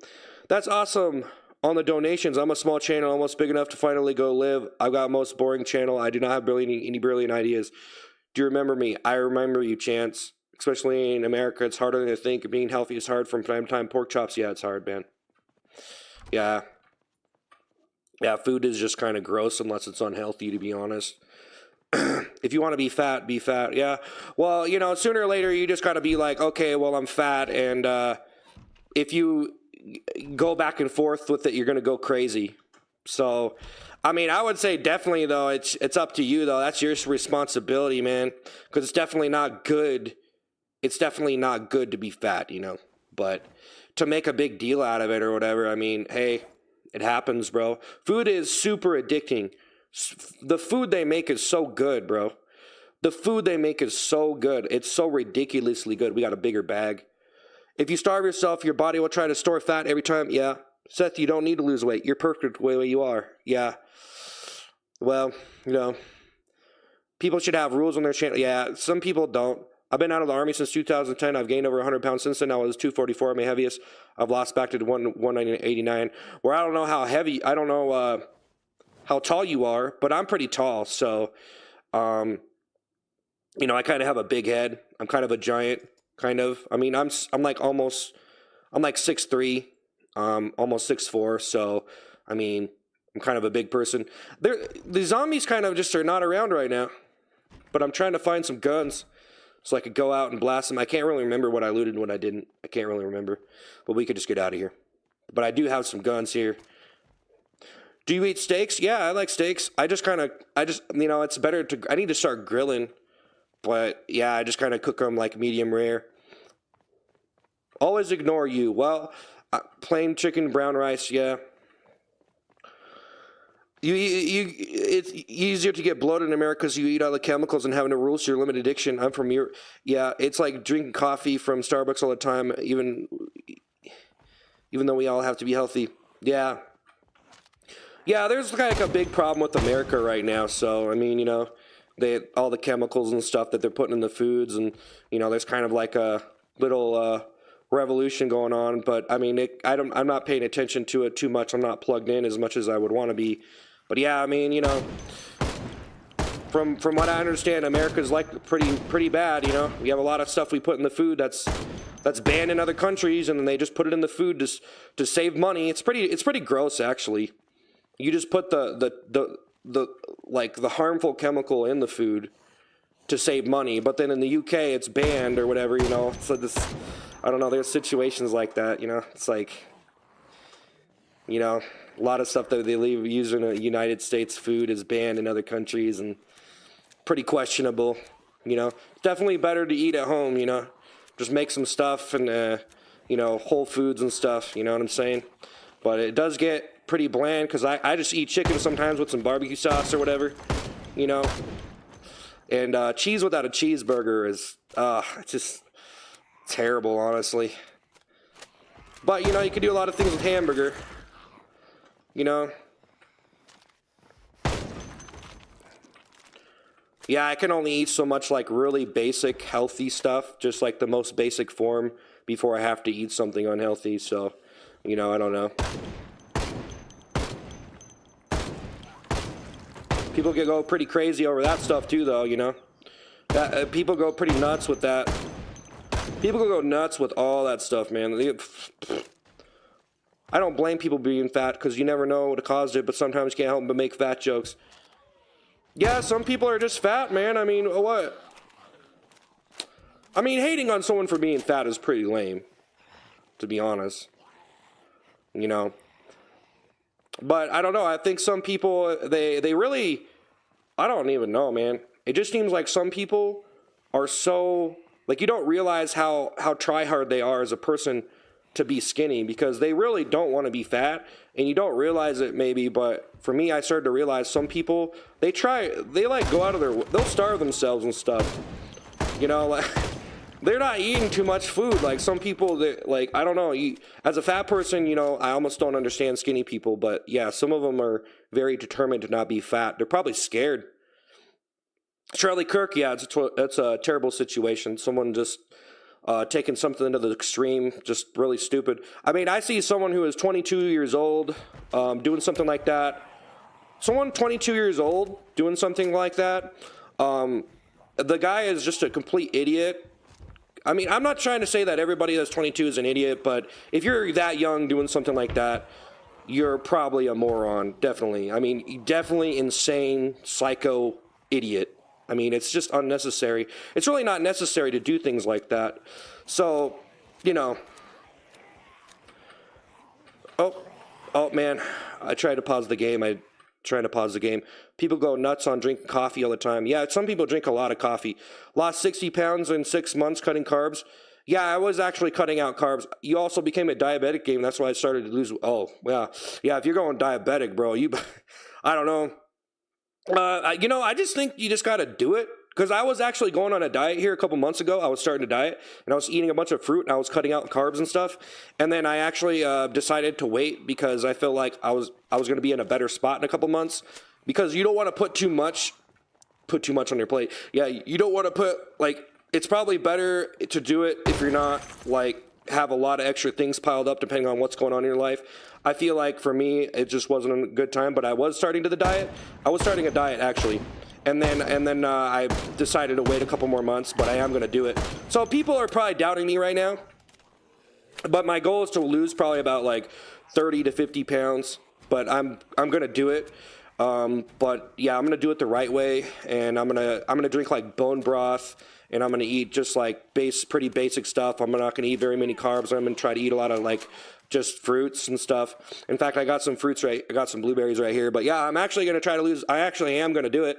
That's awesome. On the donations, I'm a small channel, almost big enough to finally go live. I've got most boring channel. I do not have any brilliant ideas. Do you remember me? I remember you, Chance. Especially in America, it's harder than you think. Being healthy is hard from time to time. Pork chops, yeah, it's hard, man. Yeah. Yeah, food is just kind of gross unless it's unhealthy, to be honest. If you want to be fat, be fat. Yeah. Well, you know, sooner or later, you just got to be like, okay, well, I'm fat, and if you go back and forth with it, you're going to go crazy. So, I mean, I would say definitely, though, it's up to you, though. That's your responsibility, man, because it's definitely not good. It's definitely not good to be fat, you know, but to make a big deal out of it or whatever, I mean, hey, it happens, bro. Food is super addicting. The food they make is so good, bro. The food they make is so good. It's so ridiculously good. We got a bigger bag. If you starve yourself, your body will try to store fat every time. Yeah. Seth, you don't need to lose weight. You're perfect the way you are. Yeah. Well, you know, people should have rules on their channel. Yeah, some people don't. I've been out of the Army since 2010. I've gained over 100 pounds since then. I was 244 at my heaviest. I've lost back to 189. Where I don't know how heavy, I don't know how tall you are, but I'm pretty tall. So, you know, I kind of have a big head. I'm kind of a giant, kind of. I mean, I'm like 6'3", almost 6'4". So, I mean, I'm kind of a big person. The zombies kind of just are not around right now. But I'm trying to find some guns so I could go out and blast them. I can't really remember what I looted and what I didn't. I can't really remember. But we could just get out of here. But I do have some guns here. Do you eat steaks? Yeah, I like steaks. You know, it's better to, I need to start grilling. But yeah, I just kind of cook them like medium rare. Always ignore you. Well, plain chicken, brown rice, yeah. It's easier to get bloated in America because you eat all the chemicals and having to rules your limit addiction. I'm from Europe. Yeah, it's like drinking coffee from Starbucks all the time, even though we all have to be healthy. Yeah. Yeah, there's like a big problem with America right now. So, I mean, you know, all the chemicals and stuff that they're putting in the foods, and, you know, there's kind of like a little revolution going on. But, I mean, I'm not paying attention to it too much. I'm not plugged in as much as I would want to be. But yeah, I mean, you know, from what I understand, America's like pretty bad. You know, we have a lot of stuff we put in the food that's banned in other countries, and then they just put it in the food to save money. It's pretty gross, actually. You just put the harmful chemical in the food to save money, but then in the UK it's banned or whatever. You know, so I don't know. There's situations like that. You know, it's like, you know, a lot of stuff that they leave using a United States food is banned in other countries, and pretty questionable. You know, definitely better to eat at home. You know, just make some stuff and you know, Whole Foods and stuff. You know what I'm saying? But it does get pretty bland because I just eat chicken sometimes with some barbecue sauce or whatever. You know, and cheese without a cheeseburger is it's just terrible, honestly. But you know, you can do a lot of things with hamburger. You know? Yeah, I can only eat so much like really basic healthy stuff, just like the most basic form before I have to eat something unhealthy. So, you know, I don't know. People can go pretty crazy over that stuff too, though, you know? People go pretty nuts with that. People can go nuts with all that stuff, man. I don't blame people being fat because you never know what caused it, but sometimes you can't help but make fat jokes. Yeah, some people are just fat, man. I mean, what? I mean, hating on someone for being fat is pretty lame, to be honest. You know? But I don't know. I think some people, they really, I don't even know, man. It just seems like some people are so, like, you don't realize how try-hard they are as a person to be skinny, because they really don't want to be fat, and you don't realize it maybe, but for me, I started to realize some people, they like go out of they'll starve themselves and stuff, you know, like, they're not eating too much food. Like some people that, like, I don't know, as a fat person, you know, I almost don't understand skinny people, but yeah, some of them are very determined to not be fat. They're probably scared. Charlie Kirk, yeah, that's a terrible situation. Someone just taking something to the extreme, just really stupid. I mean, I see someone who is 22 years old doing something like that. Someone 22 years old doing something like that. The guy is just a complete idiot. I mean, I'm not trying to say that everybody that's 22 is an idiot, but if you're that young doing something like that, you're probably a moron, definitely. I mean, definitely insane, psycho idiot. I mean, it's just unnecessary. It's really not necessary to do things like that. So, you know. Oh man, I tried to pause the game. People go nuts on drinking coffee all the time. Yeah, some people drink a lot of coffee. Lost 60 pounds in 6 months cutting carbs. Yeah, I was actually cutting out carbs. You also became a diabetic game. That's why I started to lose. Oh, yeah. Yeah, if you're going diabetic, bro, I don't know. You know, I just think you just got to do it. Because I was actually going on a diet here a couple months ago. I was starting to diet, and I was eating a bunch of fruit, and I was cutting out carbs and stuff. And then I actually decided to wait because I felt like I was going to be in a better spot in a couple months. Because you don't want to put too much on your plate. Yeah, you don't want to put, like, it's probably better to do it if you're not like have a lot of extra things piled up depending on what's going on in your life. I feel like for me, it just wasn't a good time, but I was starting to the diet. I was starting a diet actually. And then I decided to wait a couple more months, but I am going to do it. So people are probably doubting me right now, but my goal is to lose probably about like 30 to 50 pounds, but I'm going to do it. But yeah, I'm going to do it the right way. And I'm going to drink like bone broth, and I'm going to eat just like pretty basic stuff. I'm not going to eat very many carbs. I'm going to try to eat a lot of like just fruits and stuff. In fact, I got some I got some blueberries right here, but yeah, I'm actually going to try to lose. I actually am going to do it.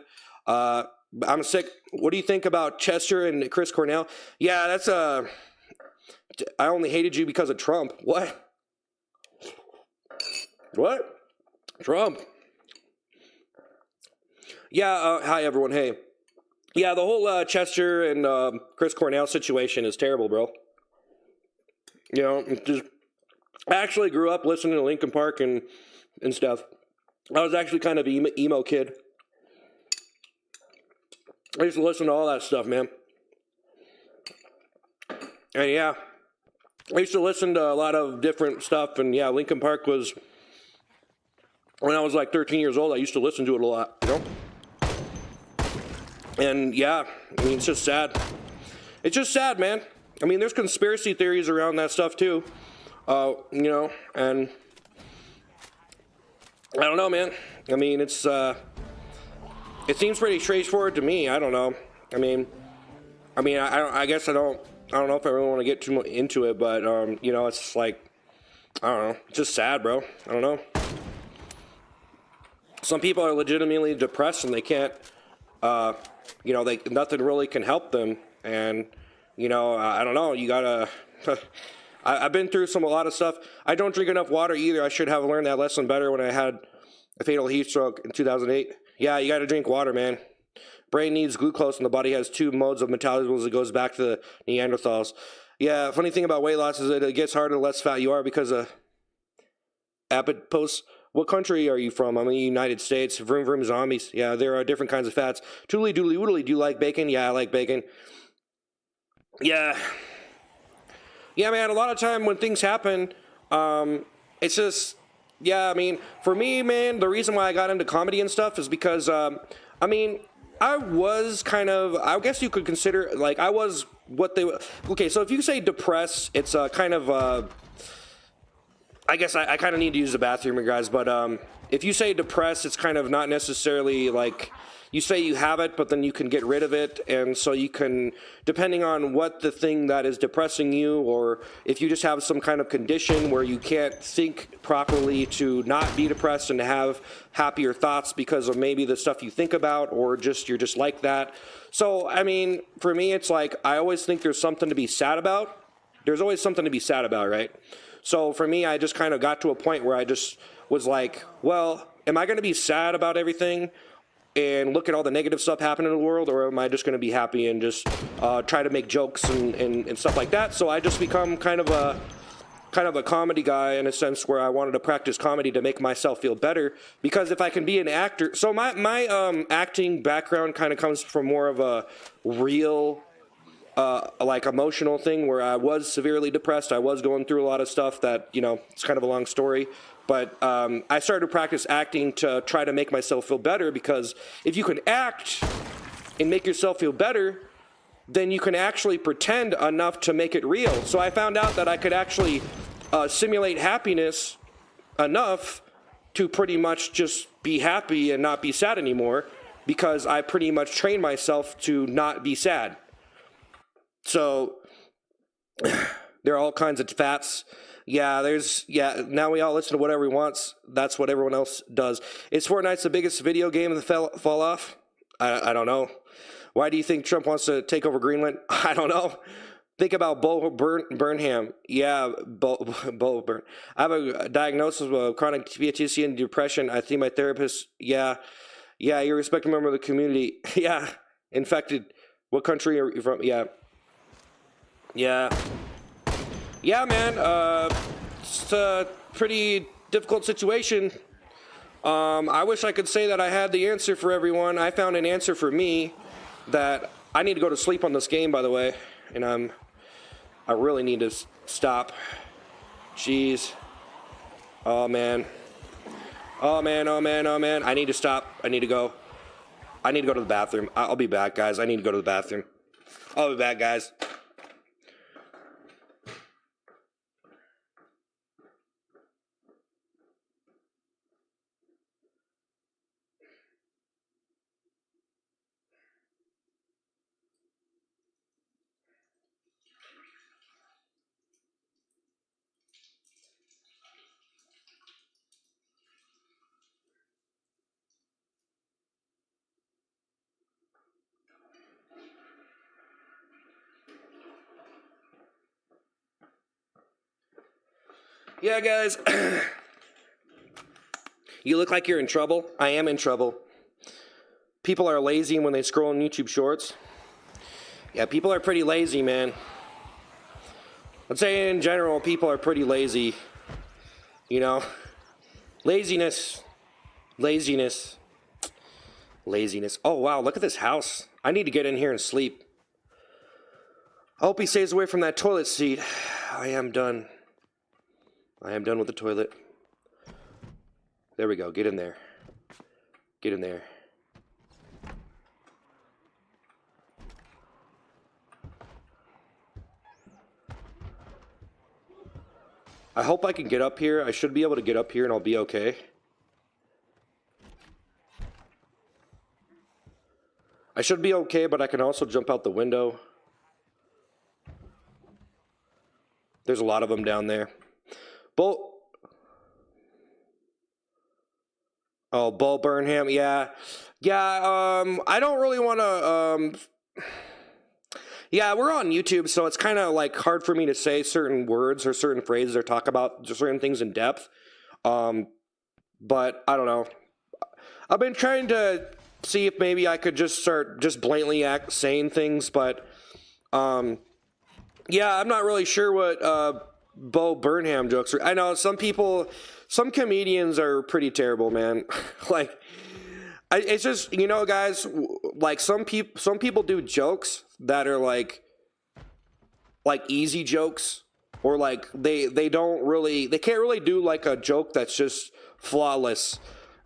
I'm sick. What do you think about Chester and Chris Cornell? Yeah, that's I only hated you because of Trump. What? Trump. Yeah, hi everyone. Hey. Yeah, the whole Chester and Chris Cornell situation is terrible, bro. You know, I actually grew up listening to Linkin Park and stuff. I was actually kind of an emo kid. I used to listen to all that stuff, man. And yeah, I used to listen to a lot of different stuff. And yeah, Linkin Park was, when I was like 13 years old, I used to listen to it a lot, you know? And yeah, I mean, it's just sad. It's just sad, man. I mean, there's conspiracy theories around that stuff too, you know, and I don't know, man. I mean, it seems pretty straightforward to me. I don't know. I mean, I guess I don't know if I really want to get too much into it, but you know, it's like, I don't know. It's just sad, bro. I don't know. Some people are legitimately depressed and they can't, you know, nothing really can help them. And, you know, I don't know. You gotta. I've been through a lot of stuff. I don't drink enough water either. I should have learned that lesson better when I had a fatal heat stroke in 2008. Yeah, you got to drink water, man. Brain needs glucose, and the body has two modes of metabolism. It goes back to the Neanderthals. Yeah, funny thing about weight loss is that it gets harder the less fat you are because of adipose. What country are you from? I'm in the United States. Vroom vroom zombies. Yeah, there are different kinds of fats. Toodly doodly woodly. Do you like bacon? Yeah, I like bacon. Yeah. Yeah, man, a lot of time when things happen, it's just... Yeah, I mean, for me, man, the reason why I got into comedy and stuff is because, I mean, I was kind of, I guess you could consider, like, I was what they, okay, so if you say depressed, it's kind of, I guess I kind of need to use the bathroom, you guys, but if you say depressed, it's kind of not necessarily like, you say you have it, but then you can get rid of it, and so you can, depending on what the thing that is depressing you, or if you just have some kind of condition where you can't think properly to not be depressed and to have happier thoughts because of maybe the stuff you think about, or just you're just like that. So, I mean, for me, it's like, I always think there's something to be sad about. There's always something to be sad about, right? So for me, I just kind of got to a point where I just was like, well, am I going to be sad about everything and look at all the negative stuff happening in the world, or am I just going to be happy and just try to make jokes and stuff like that? So I just become kind of a comedy guy in a sense, where I wanted to practice comedy to make myself feel better, because if I can be an actor, so my acting background kind of comes from more of a real like emotional thing, where I was severely depressed. I was going through a lot of stuff that, you know, it's kind of a long story. But I started to practice acting to try to make myself feel better, because if you can act and make yourself feel better, then you can actually pretend enough to make it real. So I found out that I could actually simulate happiness enough to pretty much just be happy and not be sad anymore, because I pretty much trained myself to not be sad. So there are all kinds of fats. Yeah, now we all listen to whatever we want. That's what everyone else does. Is Fortnite the biggest video game that fall off? I don't know. Why do you think Trump wants to take over Greenland? I don't know. Think about Burnham. Yeah, Bo Burn. I have a diagnosis of chronic PTSD and depression. I think my therapist, yeah, you're a respected member of the community. Yeah, infected. What country are you from? Yeah, man, it's a pretty difficult situation. I wish I could say that I had the answer for everyone. I found an answer for me that I need to go to sleep on this game, by the way, and I really need to stop. Jeez. Oh man. Oh man, oh man, oh man. I need to stop. I need to go. I need to go to the bathroom. I'll be back, guys. I need to go to the bathroom. I'll be back, guys. Yeah, guys. You look like you're in trouble. I am in trouble. People are lazy when they scroll on YouTube Shorts. Yeah, people are pretty lazy, man. I'd say in general, people are pretty lazy. You know? Laziness. Laziness. Laziness. Oh, wow, look at this house. I need to get in here and sleep. I hope he stays away from that toilet seat. I am done. I am done with the toilet. There we go. Get in there. Get in there. I hope I can get up here. I should be able to get up here and I'll be okay. I should be okay, but I can also jump out the window. There's a lot of them down there. Bo Burnham, yeah. Yeah, I don't really want to, yeah, we're on YouTube, so it's kind of like hard for me to say certain words or certain phrases or talk about certain things in depth. But I don't know. I've been trying to see if maybe I could just start just blatantly saying things, but yeah, I'm not really sure what Bo Burnham jokes are. I know some comedians are pretty terrible, man. Like, it's just, you know, guys, like some people do jokes that are like easy jokes, or like they can't really do like a joke that's just flawless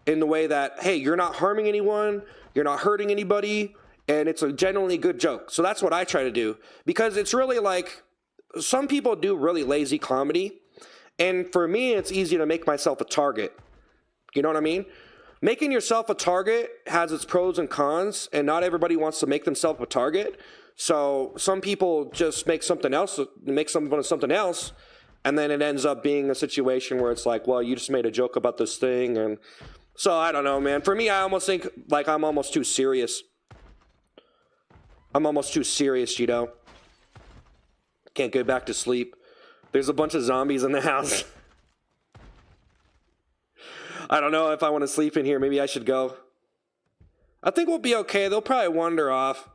in the way that, hey, you're not harming anyone, you're not hurting anybody, and it's a genuinely good joke. So that's what I try to do, because it's really like, some people do really lazy comedy, and for me, it's easy to make myself a target. You know what I mean? Making yourself a target has its pros and cons, and not everybody wants to make themselves a target. So some people just make something else, and then it ends up being a situation where it's like, well, you just made a joke about this thing, and so I don't know, man. For me, I almost think like I'm almost too serious. You know? Can't get back to sleep. There's a bunch of zombies in the house. I don't know if I want to sleep in here. Maybe I should go. I think we'll be okay. They'll probably wander off.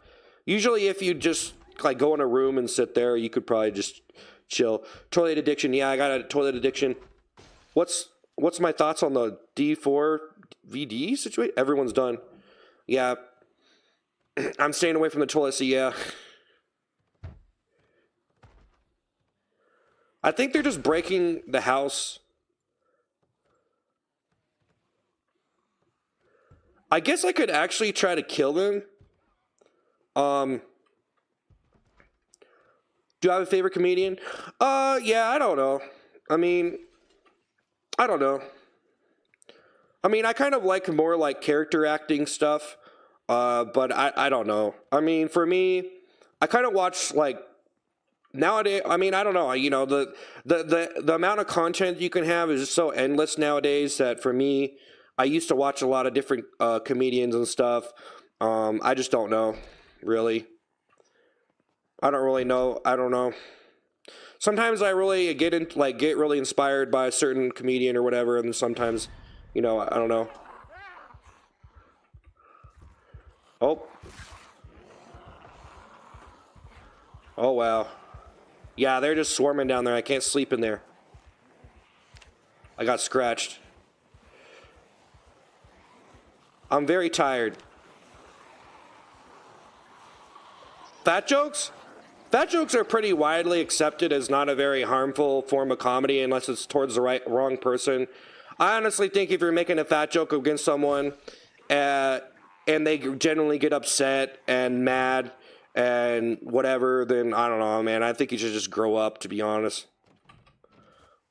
Usually if you just like go in a room and sit there, you could probably just chill. Toilet addiction. Yeah, I got a toilet addiction. What's my thoughts on the D4 VD situation? Everyone's done. Yeah. I'm staying away from the toilet seat, yeah. I think they're just breaking the house. I guess I could actually try to kill them. Do I have a favorite comedian? Yeah, I don't know. I mean, I don't know. I mean, I kind of like more like character acting stuff. But I don't know. I mean, for me, I kind of watch like nowadays. I mean, I don't know. You know, the amount of content you can have is just so endless nowadays that for me, I used to watch a lot of different comedians and stuff. I just don't know, really. I don't really know. I don't know. Sometimes I really get really inspired by a certain comedian or whatever, and sometimes, you know, I don't know. Oh. Oh, wow. Yeah, they're just swarming down there. I can't sleep in there. I got scratched. I'm very tired. Fat jokes? Fat jokes are pretty widely accepted as not a very harmful form of comedy unless it's towards the wrong person. I honestly think if you're making a fat joke against someone and they generally get upset and mad and whatever, then I don't know, man. I think you should just grow up, to be honest.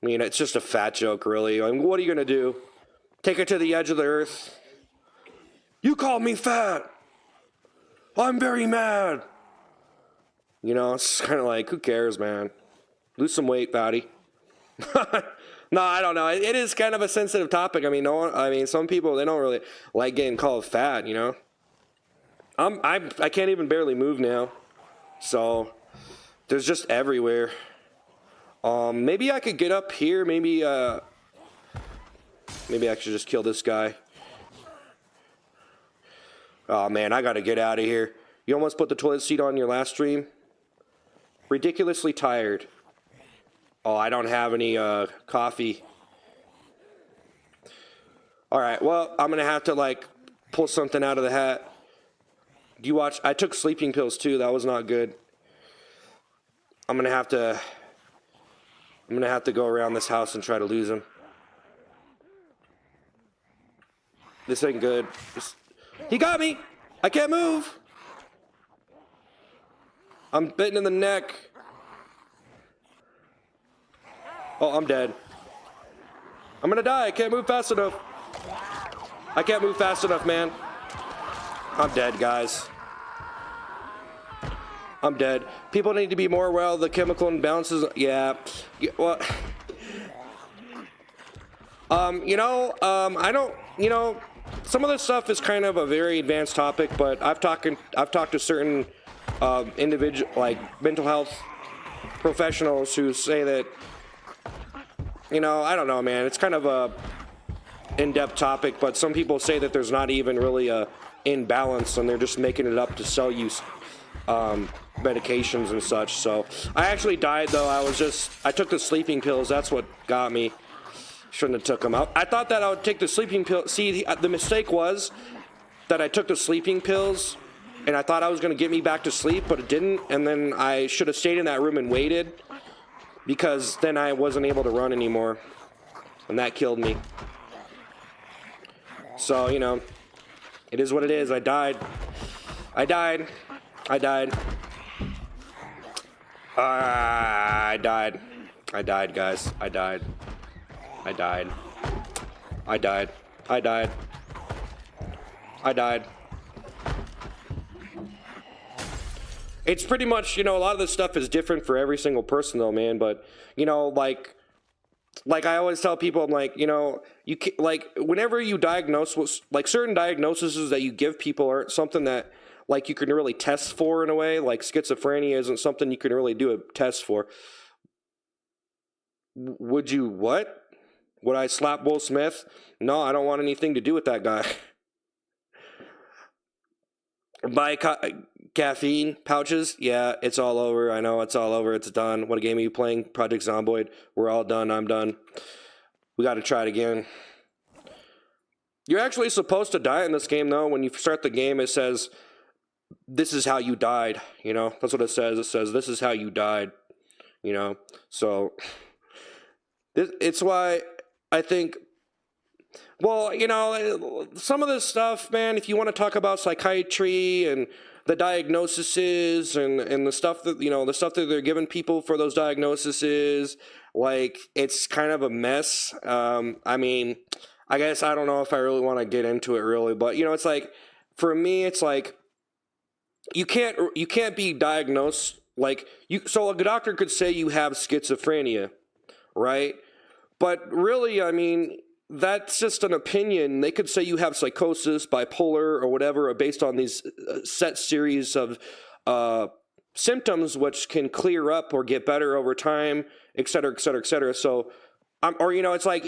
I mean, it's just a fat joke, really. I mean, what are you going to do? Take it to the edge of the earth? You called me fat. I'm very mad. You know, it's kind of like, who cares, man? Lose some weight, fatty. No, I don't know. It is kind of a sensitive topic. I mean, some people, they don't really like getting called fat, you know? I can't even barely move now. So, there's just everywhere. Maybe I could get up here. Maybe I should just kill this guy. Oh, man, I gotta get out of here. You almost put the toilet seat on your last stream? Ridiculously tired. Oh, I don't have any coffee. Alright, well, I'm gonna have to, like, pull something out of the hat. Do you watch? I took sleeping pills, too. That was not good. I'm gonna have to go around this house and try to lose him. This ain't good. He got me! I can't move! I'm bitten in the neck. Oh, I'm dead. I'm gonna die. I can't move fast enough. I can't move fast enough, man. I'm dead, guys. I'm dead. People need to be more aware of the chemical imbalances. Yeah. Well, I don't, some of this stuff is kind of a very advanced topic, but I've talked to certain individual, like, mental health professionals who say that, I don't know, man, it's kind of a in-depth topic, but some people say that there's not even really a imbalance and they're just making it up to sell you medications and such. So I actually died, though. I took the sleeping pills. That's what got me. Shouldn't have took them out. I thought that I would take the sleeping pill. See, the mistake was that I took the sleeping pills and I thought I was going to get me back to sleep, but it didn't. And then I should have stayed in that room and waited, because then I wasn't able to run anymore. And that killed me. So, it is what it is. I died. I died. I died. I died. I died, guys. I died. I died. I died. I died. I died. It's pretty much, a lot of this stuff is different for every single person, though, man. But, like I always tell people, I'm like, you can, like, whenever you diagnose, like, certain diagnoses that you give people aren't something that, like, you can really test for in a way. Like, schizophrenia isn't something you can really do a test for. Would you what? Would I slap Will Smith? No, I don't want anything to do with that guy. Buy caffeine pouches? Yeah, it's all over. I know it's all over. It's done. What game are you playing? Project Zomboid. We're all done. I'm done. We got to try it again. You're actually supposed to die in this game, though. When you start the game, it says, this is how you died. That's what it says. It says, this is how you died. So it's why I think, well, some of this stuff, man, if you want to talk about psychiatry and the diagnoses and the stuff that, the stuff that they're giving people for those diagnoses, like, it's kind of a mess. I mean, I guess I don't know if I really want to get into it really, but, it's like, for me, it's like, you can't be diagnosed, like, so a doctor could say you have schizophrenia, right? But really, I mean, that's just an opinion. They could say you have psychosis, bipolar, or whatever, based on these set series of symptoms, which can clear up or get better over time, et cetera, et cetera, et cetera. So, it's like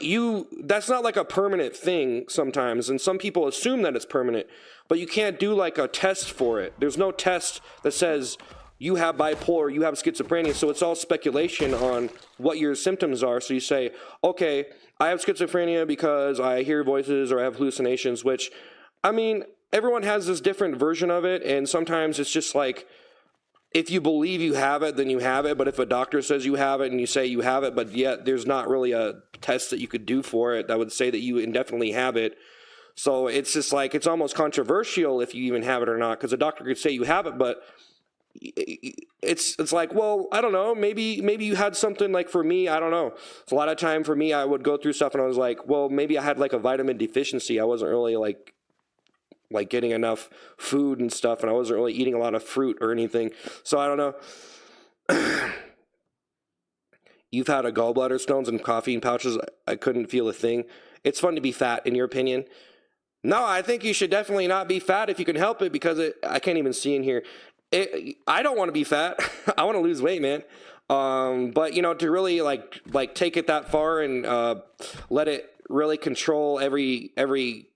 that's not like a permanent thing sometimes, and some people assume that it's permanent, but you can't do like a test for it. There's no test that says you have bipolar, you have schizophrenia, so it's all speculation on what your symptoms are. So you say, okay, I have schizophrenia because I hear voices or I have hallucinations, which, I mean, everyone has this different version of it, and sometimes it's just like, if you believe you have it, then you have it. But if a doctor says you have it and you say you have it, but yet there's not really a test that you could do for it that would say that you indefinitely have it. So it's just like, it's almost controversial if you even have it or not, because a doctor could say you have it, but it's like, well, I don't know, maybe you had something. Like for me, I don't know. So a lot of time for me, I would go through stuff and I was like, well, maybe I had like a vitamin deficiency. I wasn't really like getting enough food and stuff, and I wasn't really eating a lot of fruit or anything. So I don't know. You've had a gallbladder stones and caffeine pouches. I couldn't feel a thing. It's fun to be fat, in your opinion? No, I think you should definitely not be fat if you can help it, because I can't even see in here. I don't want to be fat. I want to lose weight, man. But you know, to really like take it that far and let it really control every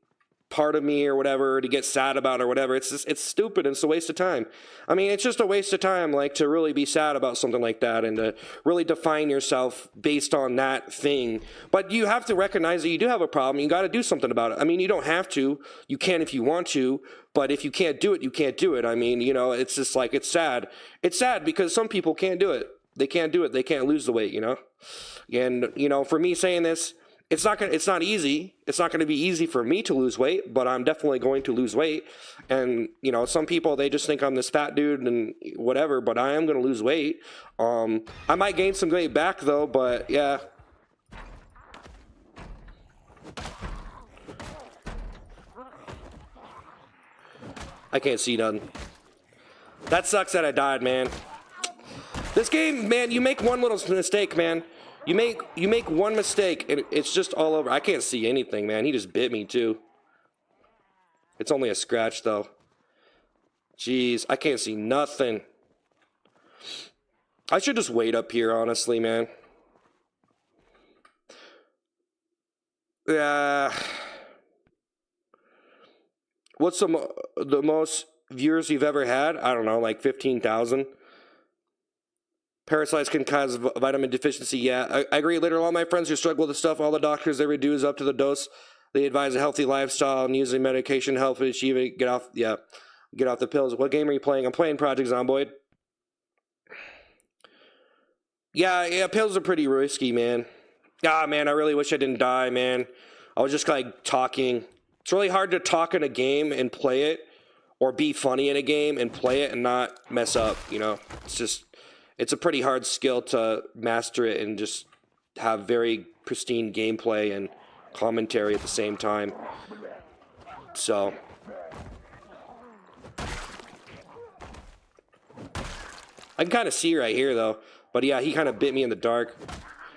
part of me or whatever, to get sad about or whatever, it's stupid and it's a waste of time. I mean, it's just a waste of time, like, to really be sad about something like that and to really define yourself based on that thing. But you have to recognize that you do have a problem. You got to do something about it. I mean, you don't have to. You can if you want to, but if you can't do it, you can't do it. I mean, you know, it's just like, it's sad. It's sad because some people can't do it. They can't do it. They can't lose the weight, you know? And, you know, for me saying this, it's not easy. It's not going to be easy for me to lose weight, but I'm definitely going to lose weight. And, you know, some people, they just think I'm this fat dude and whatever, but I am going to lose weight. I might gain some weight back though, but yeah. I can't see none. That sucks that I died, man. This game, man, you make one little mistake, man. You make one mistake and it's just all over. I can't see anything, man. He just bit me too. It's only a scratch though. Jeez, I can't see nothing. I should just wait up here, honestly, man. Yeah. What's the most viewers you've ever had? I don't know, like 15,000. Parasites can cause vitamin deficiency. Yeah, I agree. Literally, all my friends who struggle with this stuff, all the doctors ever do is up to the dose. They advise a healthy lifestyle and using medication to help achieve it. Get off the pills. What game are you playing? I'm playing Project Zomboid. Yeah, pills are pretty risky, man. Ah, man, I really wish I didn't die, man. I was just like talking. It's really hard to talk in a game and play it, or be funny in a game and play it and not mess up, you know? It's a pretty hard skill to master it and just have very pristine gameplay and commentary at the same time. So I can kind of see right here though. But yeah, he kind of bit me in the dark.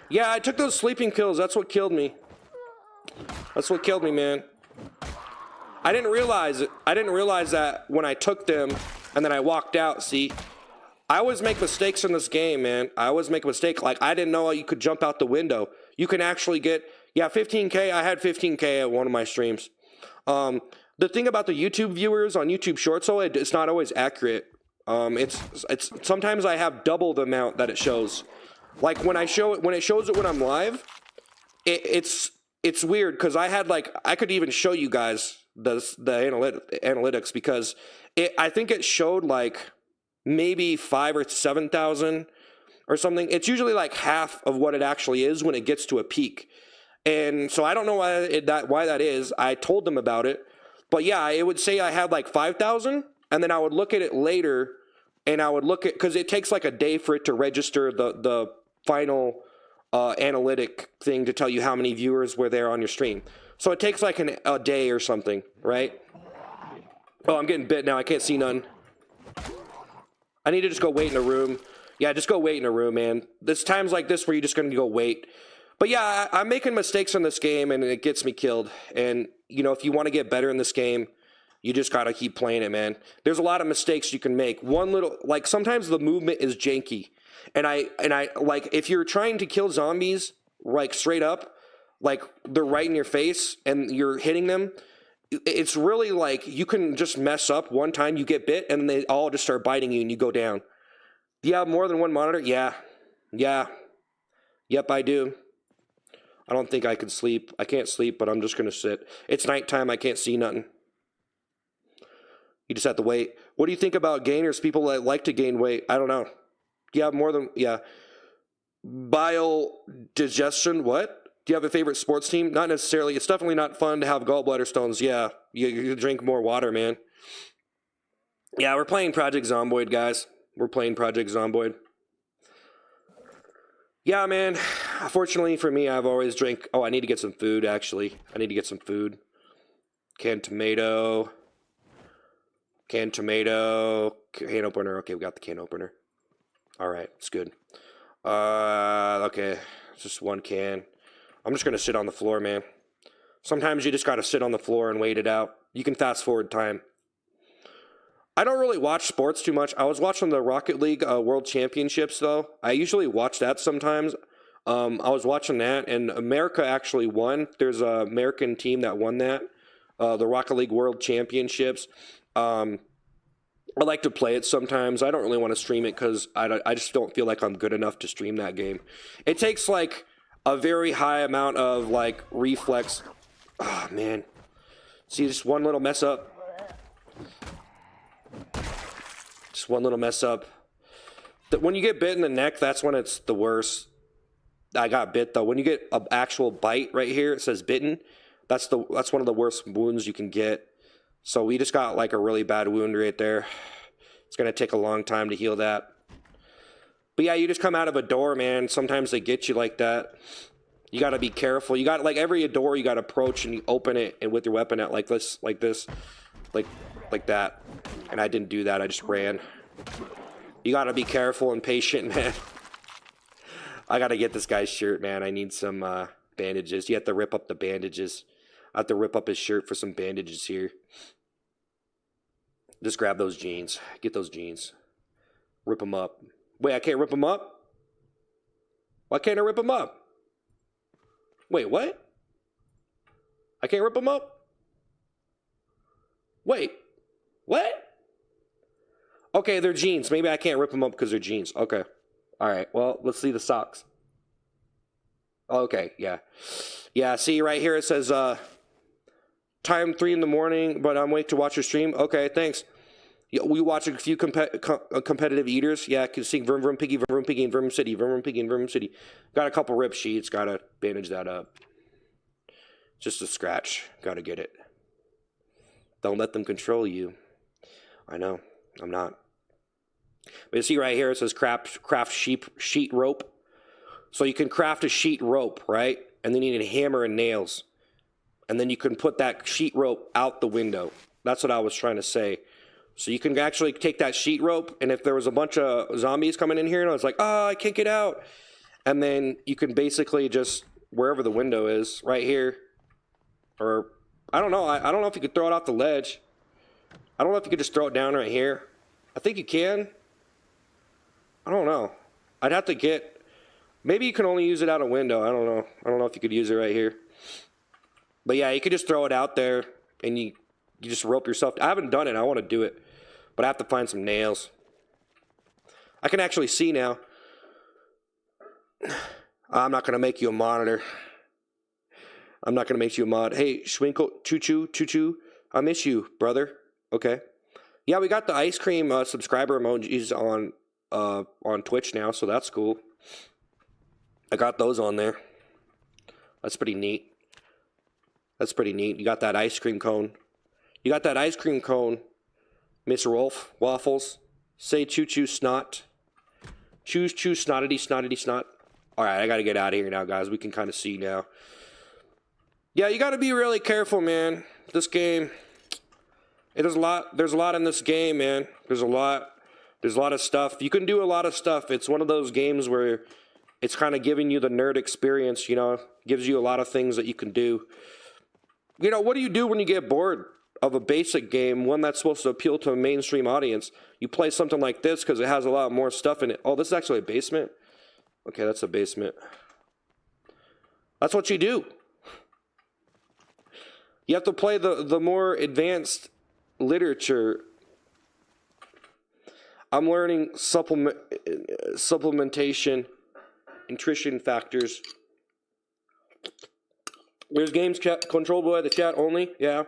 Yeah, I took those sleeping pills. That's what killed me. That's what killed me, man. I didn't realize it. I didn't realize that when I took them and then I walked out, see? I always make mistakes in this game, man. I always make a mistake. Like, I didn't know you could jump out the window. You can actually get, yeah, 15K. I had 15K at one of my streams. The thing about the YouTube viewers on YouTube Shorts, though, it's not always accurate. It's sometimes I have double the amount that it shows. Like when it shows it when I'm live, it's weird because I could even show you guys the analytics because I think it showed like maybe 5,000 or 7,000 or something. It's usually like half of what it actually is when it gets to a peak. And so I don't know why that is. I told them about it. But yeah, it would say I had like 5,000, and then I would look at it later, and I would look at, because it takes like a day for it to register the final analytic thing to tell you how many viewers were there on your stream. So it takes like a day or something, right? Oh, I'm getting bit now. I can't see none. I need to just go wait in a room. Yeah, just go wait in a room, man. There's times like this where you're just going to go wait. But yeah, I'm making mistakes in this game, and it gets me killed. And, you know, if you want to get better in this game, you just got to keep playing it, man. There's a lot of mistakes you can make. One little, like, sometimes the movement is janky. And I like, if you're trying to kill zombies, like, straight up, like, they're right in your face, and you're hitting them, it's really like you can just mess up one time, you get bit, and they all just start biting you, and you go down. Do you have more than one monitor? Yeah. Yep, I do. I don't think I can sleep. I can't sleep, but I'm just going to sit. It's nighttime. I can't see nothing. You just have to wait. What do you think about gainers? People that like to gain weight. I don't know. Yeah, more than bile digestion. What? Do you have a favorite sports team? Not necessarily. It's definitely not fun to have gallbladder stones. Yeah, you drink more water, man. Yeah, we're playing Project Zomboid, guys. We're playing Project Zomboid. Yeah, man. Fortunately for me, I've always drank. Oh, I need to get some food, actually. I need to get some food. Canned tomato. Canned tomato. Can opener. Okay, we got the can opener. All right, it's good. Okay. It's just one can. I'm just going to sit on the floor, man. Sometimes you just got to sit on the floor and wait it out. You can fast forward time. I don't really watch sports too much. I was watching the Rocket League World Championships, though. I usually watch that sometimes. I was watching that, and America actually won. There's an American team that won that, the Rocket League World Championships. I like to play it sometimes. I don't really want to stream it because I just don't feel like I'm good enough to stream that game. It takes, like, a very high amount of, like, reflex. Oh, man. See, just one little mess up. Just one little mess up. When you get bit in the neck, that's when it's the worst. I got bit, though. When you get an actual bite right here, it says bitten. That's one of the worst wounds you can get. So we just got, like, a really bad wound right there. It's going to take a long time to heal that. But yeah, you just come out of a door, man. Sometimes they get you like that. You got to be careful. You got, like, every door you got to approach and you open it and with your weapon at like this, like that. And I didn't do that. I just ran. You got to be careful and patient, man. I got to get this guy's shirt, man. I need some bandages. You have to rip up the bandages. I have to rip up his shirt for some bandages here. Just grab those jeans. Get those jeans. Rip them up. Wait, I can't rip them up? Why can't I rip them up? Wait, what? I can't rip them up? Wait, what? Okay, they're jeans. Maybe I can't rip them up because they're jeans. Okay. All right, well, let's see the socks. Okay, yeah. Yeah, see right here it says, time 3 in the morning, but I'm waiting to watch your stream. Okay, thanks. Yeah, we watch a few competitive eaters. Yeah, I can see Vroom Vroom Piggy, Vroom Vroom Piggy, and Vroom City, Vroom Vroom Piggy, and Vroom City. Got a couple rip sheets. Got to bandage that up. Just a scratch. Got to get it. Don't let them control you. I know. I'm not. But you see right here, it says craft sheet rope. So you can craft a sheet rope, right? And then you need a hammer and nails. And then you can put that sheet rope out the window. That's what I was trying to say. So you can actually take that sheet rope, and if there was a bunch of zombies coming in here, and I was like, oh, I can't get out. And then you can basically just, wherever the window is, right here, or, I don't know. I don't know if you could throw it off the ledge. I don't know if you could just throw it down right here. I think you can. I don't know. I'd have to get, maybe you can only use it out a window. I don't know. I don't know if you could use it right here. But yeah, you could just throw it out there, and you just rope yourself. I haven't done it. I want to do it. But I have to find some nails. I can actually see now. I'm not going to make you a monitor. I'm not going to make you a mod. Hey, Schwinkle, Choo-Choo, I miss you, brother. Okay. Yeah, we got the ice cream subscriber emojis on Twitch now, so that's cool. I got those on there. That's pretty neat. That's pretty neat. You got that ice cream cone. You got that ice cream cone, Miss Rolf Waffles. Say choo-choo snot. Choo-choo snottity snot. All right, I got to get out of here now, guys. We can kind of see now. Yeah, you got to be really careful, man. This game, there's a lot in this game, man. There's a lot of stuff. You can do a lot of stuff. It's one of those games where it's kind of giving you the nerd experience, you know, gives you a lot of things that you can do. You know, what do you do when you get bored of a basic game, one that's supposed to appeal to a mainstream audience? You play something like this because it has a lot more stuff in it. Oh, this is actually a basement? Okay, that's a basement. That's what you do. You have to play the more advanced literature. I'm learning supplementation, nutrition factors. There's games controlled by the chat only. Yeah.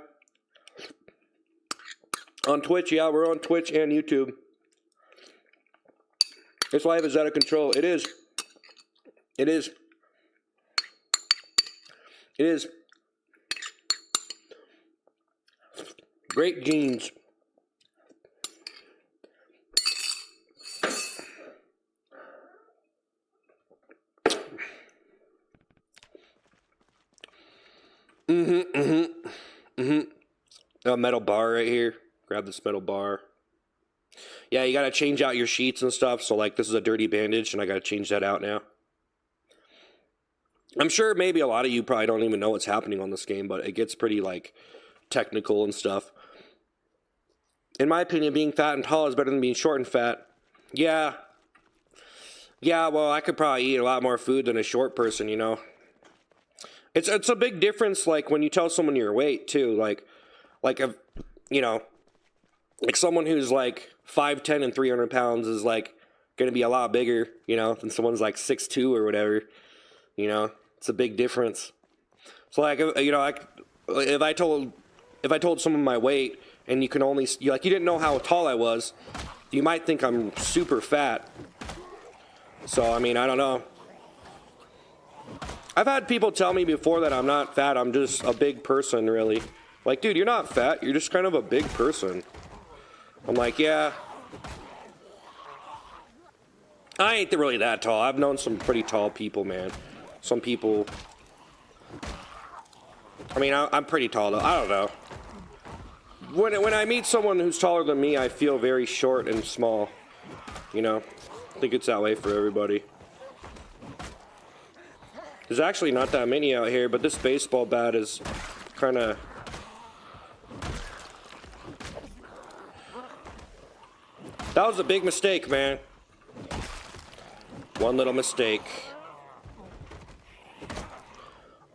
On Twitch, yeah, we're on Twitch and YouTube. This life is out of control. It is. It is. It is. Great genes. A metal bar right here. Grab this metal bar. Yeah, you gotta change out your sheets and stuff. So, like, this is a dirty bandage, and I gotta change that out now. I'm sure maybe a lot of you probably don't even know what's happening on this game, but it gets pretty, like, technical and stuff. In my opinion, being fat and tall is better than being short and fat. Yeah. Yeah, well, I could probably eat a lot more food than a short person, you know. It's a big difference, like, when you tell someone your weight, too. Like, you know, like someone who's, like, 5'10" and 300 pounds is, like, going to be a lot bigger, you know, than someone's, like, 6'2" or whatever. You know, it's a big difference. So, like, you know, if I told someone my weight and you can only, you didn't know how tall I was, you might think I'm super fat. So, I mean, I don't know. I've had people tell me before that I'm not fat, I'm just a big person, really. Like, dude, you're not fat, you're just kind of a big person. I'm like, yeah. I ain't really that tall. I've known some pretty tall people, man. Some people... I mean, I'm pretty tall, though. I don't know. When I meet someone who's taller than me, I feel very short and small. You know? I think it's that way for everybody. There's actually not that many out here, but this baseball bat is kind of... That was a big mistake, man. One little mistake.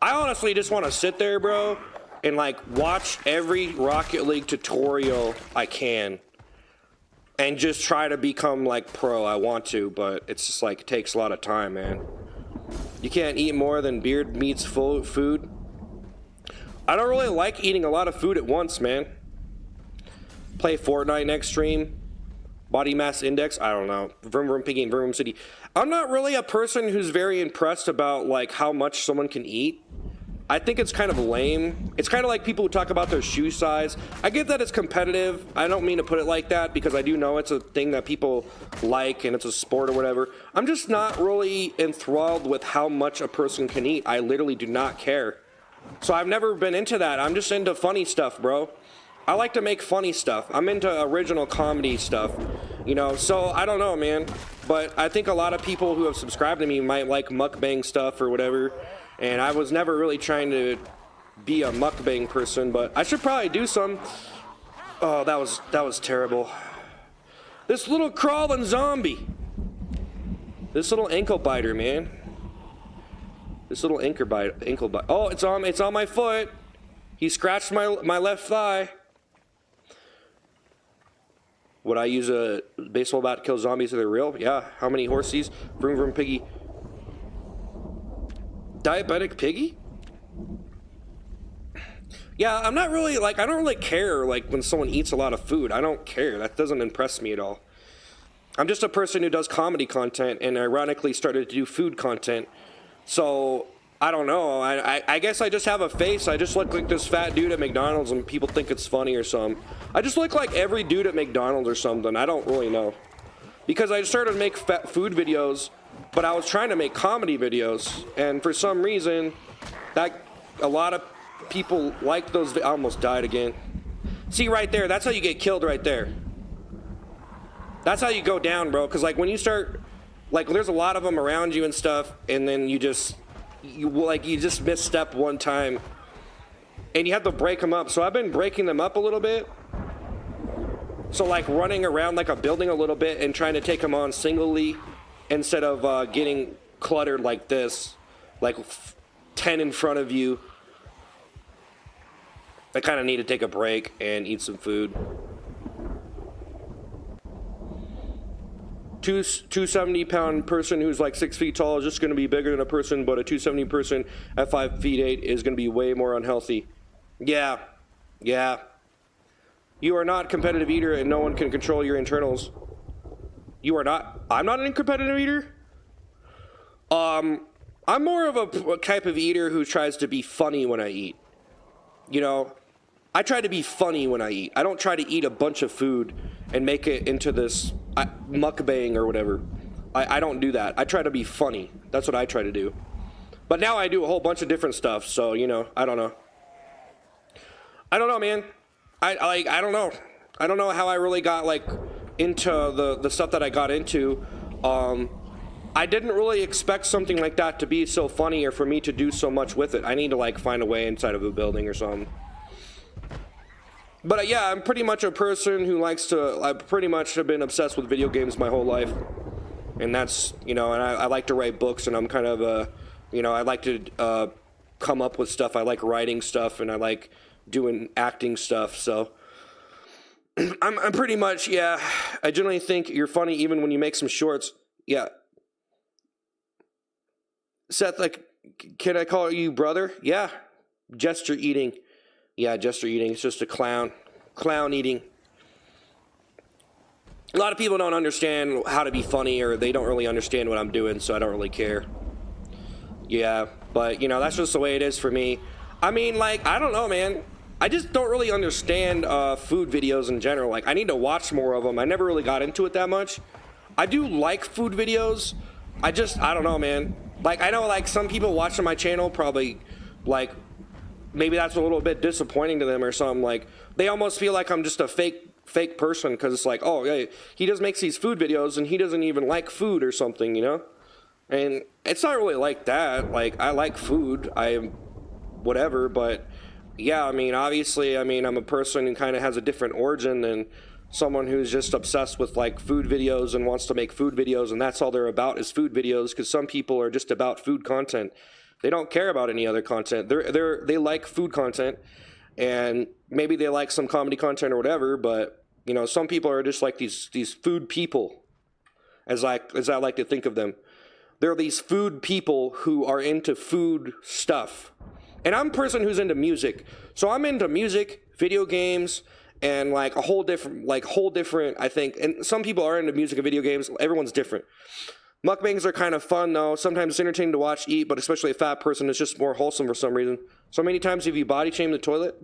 I honestly just want to sit there, bro, and, like, watch every Rocket League tutorial I can. And just try to become, like, pro. I want to, but it's just, like, it takes a lot of time, man. You can't eat more than beard meats full food. I don't really like eating a lot of food at once, man. Play Fortnite next stream. Body mass index, I don't know. Vroom Vroom Piggy and Vroom Vroom City. I'm not really a person who's very impressed about, like, how much someone can eat. I think it's kind of lame. It's kind of like people who talk about their shoe size. I get that it's competitive. I don't mean to put it like that because I do know it's a thing that people like and it's a sport or whatever. I'm just not really enthralled with how much a person can eat. I literally do not care. So I've never been into that. I'm just into funny stuff, bro. I like to make funny stuff. I'm into original comedy stuff, you know, so I don't know, man. But I think a lot of people who have subscribed to me might like mukbang stuff or whatever. And I was never really trying to be a mukbang person, but I should probably do some. Oh, that was terrible. This little crawling zombie. This little ankle biter, man. This little ankle bite. Oh, it's on my foot. He scratched my left thigh. Would I use a baseball bat to kill zombies if they're real? Yeah. How many horses? Vroom Vroom Piggy. Diabetic Piggy? Yeah, I'm not really, like, I don't really care, like, when someone eats a lot of food. I don't care. That doesn't impress me at all. I'm just a person who does comedy content and ironically started to do food content. So, I don't know. I guess I just have a face. I just look like this fat dude at McDonald's and people think it's funny or something. I just look like every dude at McDonald's or something. I don't really know. Because I started to make food videos, but I was trying to make comedy videos. And for some reason, a lot of people like those. I almost died again. See right there, that's how you get killed right there. That's how you go down, bro. Because, like, when you start, like, there's a lot of them around you and stuff, and then you just misstep one time, and you have to break them up. So I've been breaking them up a little bit. So, like, running around like a building a little bit and trying to take them on singly instead of getting cluttered like this, like 10 in front of you. I kind of need to take a break and eat some food. 270-pound person who's like 6 feet tall is just going to be bigger than a person, but a 270 person at 5 feet 8 is going to be way more unhealthy. Yeah. You are not a competitive eater, and no one can control your internals. You are not. I'm not a competitive eater. I'm more of a type of eater who tries to be funny when I eat. You know, I try to be funny when I eat. I don't try to eat a bunch of food and make it into this mukbang or whatever. I don't do that. I try to be funny. That's what I try to do. But now I do a whole bunch of different stuff, so, you know, I don't know. I don't know, man. I don't know. I don't know how I really got, like, into the stuff that I got into. I didn't really expect something like that to be so funny or for me to do so much with it. I need to, like, find a way inside of a building or something. But, yeah, I'm pretty much a person who likes to... I pretty much have been obsessed with video games my whole life. And that's, you know, and I like to write books, and I'm kind of, you know, I like to come up with stuff. I like writing stuff, and I like doing acting stuff, so... I'm pretty much, yeah, I generally think you're funny even when you make some shorts. Yeah. Seth, like, can I call you brother? Yeah. Gesture eating. Yeah, gesture eating. It's just a clown. Clown eating. A lot of people don't understand how to be funny, or they don't really understand what I'm doing, so I don't really care. Yeah, but, you know, that's just the way it is for me. I mean, like, I don't know, man. I just don't really understand food videos in general. Like, I need to watch more of them. I never really got into it that much. I do like food videos. I don't know, man. Like, I know, like, some people watching my channel probably, like, maybe that's a little bit disappointing to them or something. Like, they almost feel like I'm just a fake person because it's like, oh, yeah, he just makes these food videos and he doesn't even like food or something, you know? And it's not really like that. Like, I like food. Whatever, but... Yeah, I mean, obviously, I mean, I'm a person who kind of has a different origin than someone who's just obsessed with, like, food videos and wants to make food videos, and that's all they're about is food videos, because some people are just about food content. They don't care about any other content. They like food content, and maybe they like some comedy content or whatever, but, you know, some people are just like these food people, as I like to think of them. They're these food people who are into food stuff. And I'm a person who's into music. So I'm into music, video games, and like a whole different, I think. And some people are into music and video games. Everyone's different. Mukbangs are kind of fun, though. Sometimes it's entertaining to watch eat, but especially a fat person, it's just more wholesome for some reason. So many times have you body slam the toilet?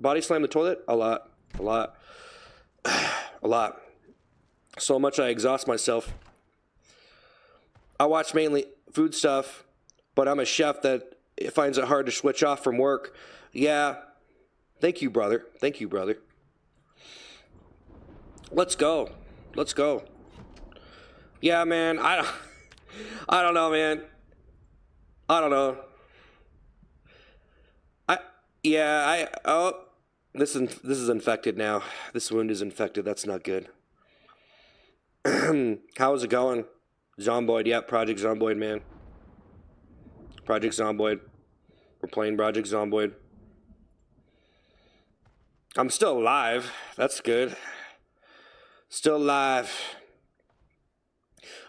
A lot. A lot. So much I exhaust myself. I watch mainly food stuff, but I'm a chef that it finds it hard to switch off from work. Yeah. Thank you, brother. Thank you, brother. Let's go. Let's go. Yeah, man. I don't know, man. I don't know. Oh, this is infected now. This wound is infected. That's not good. How's it going? Zomboid. Yeah, Project Zomboid, man. Project Zomboid. We're playing Project Zomboid. I'm still alive. That's good. Still alive.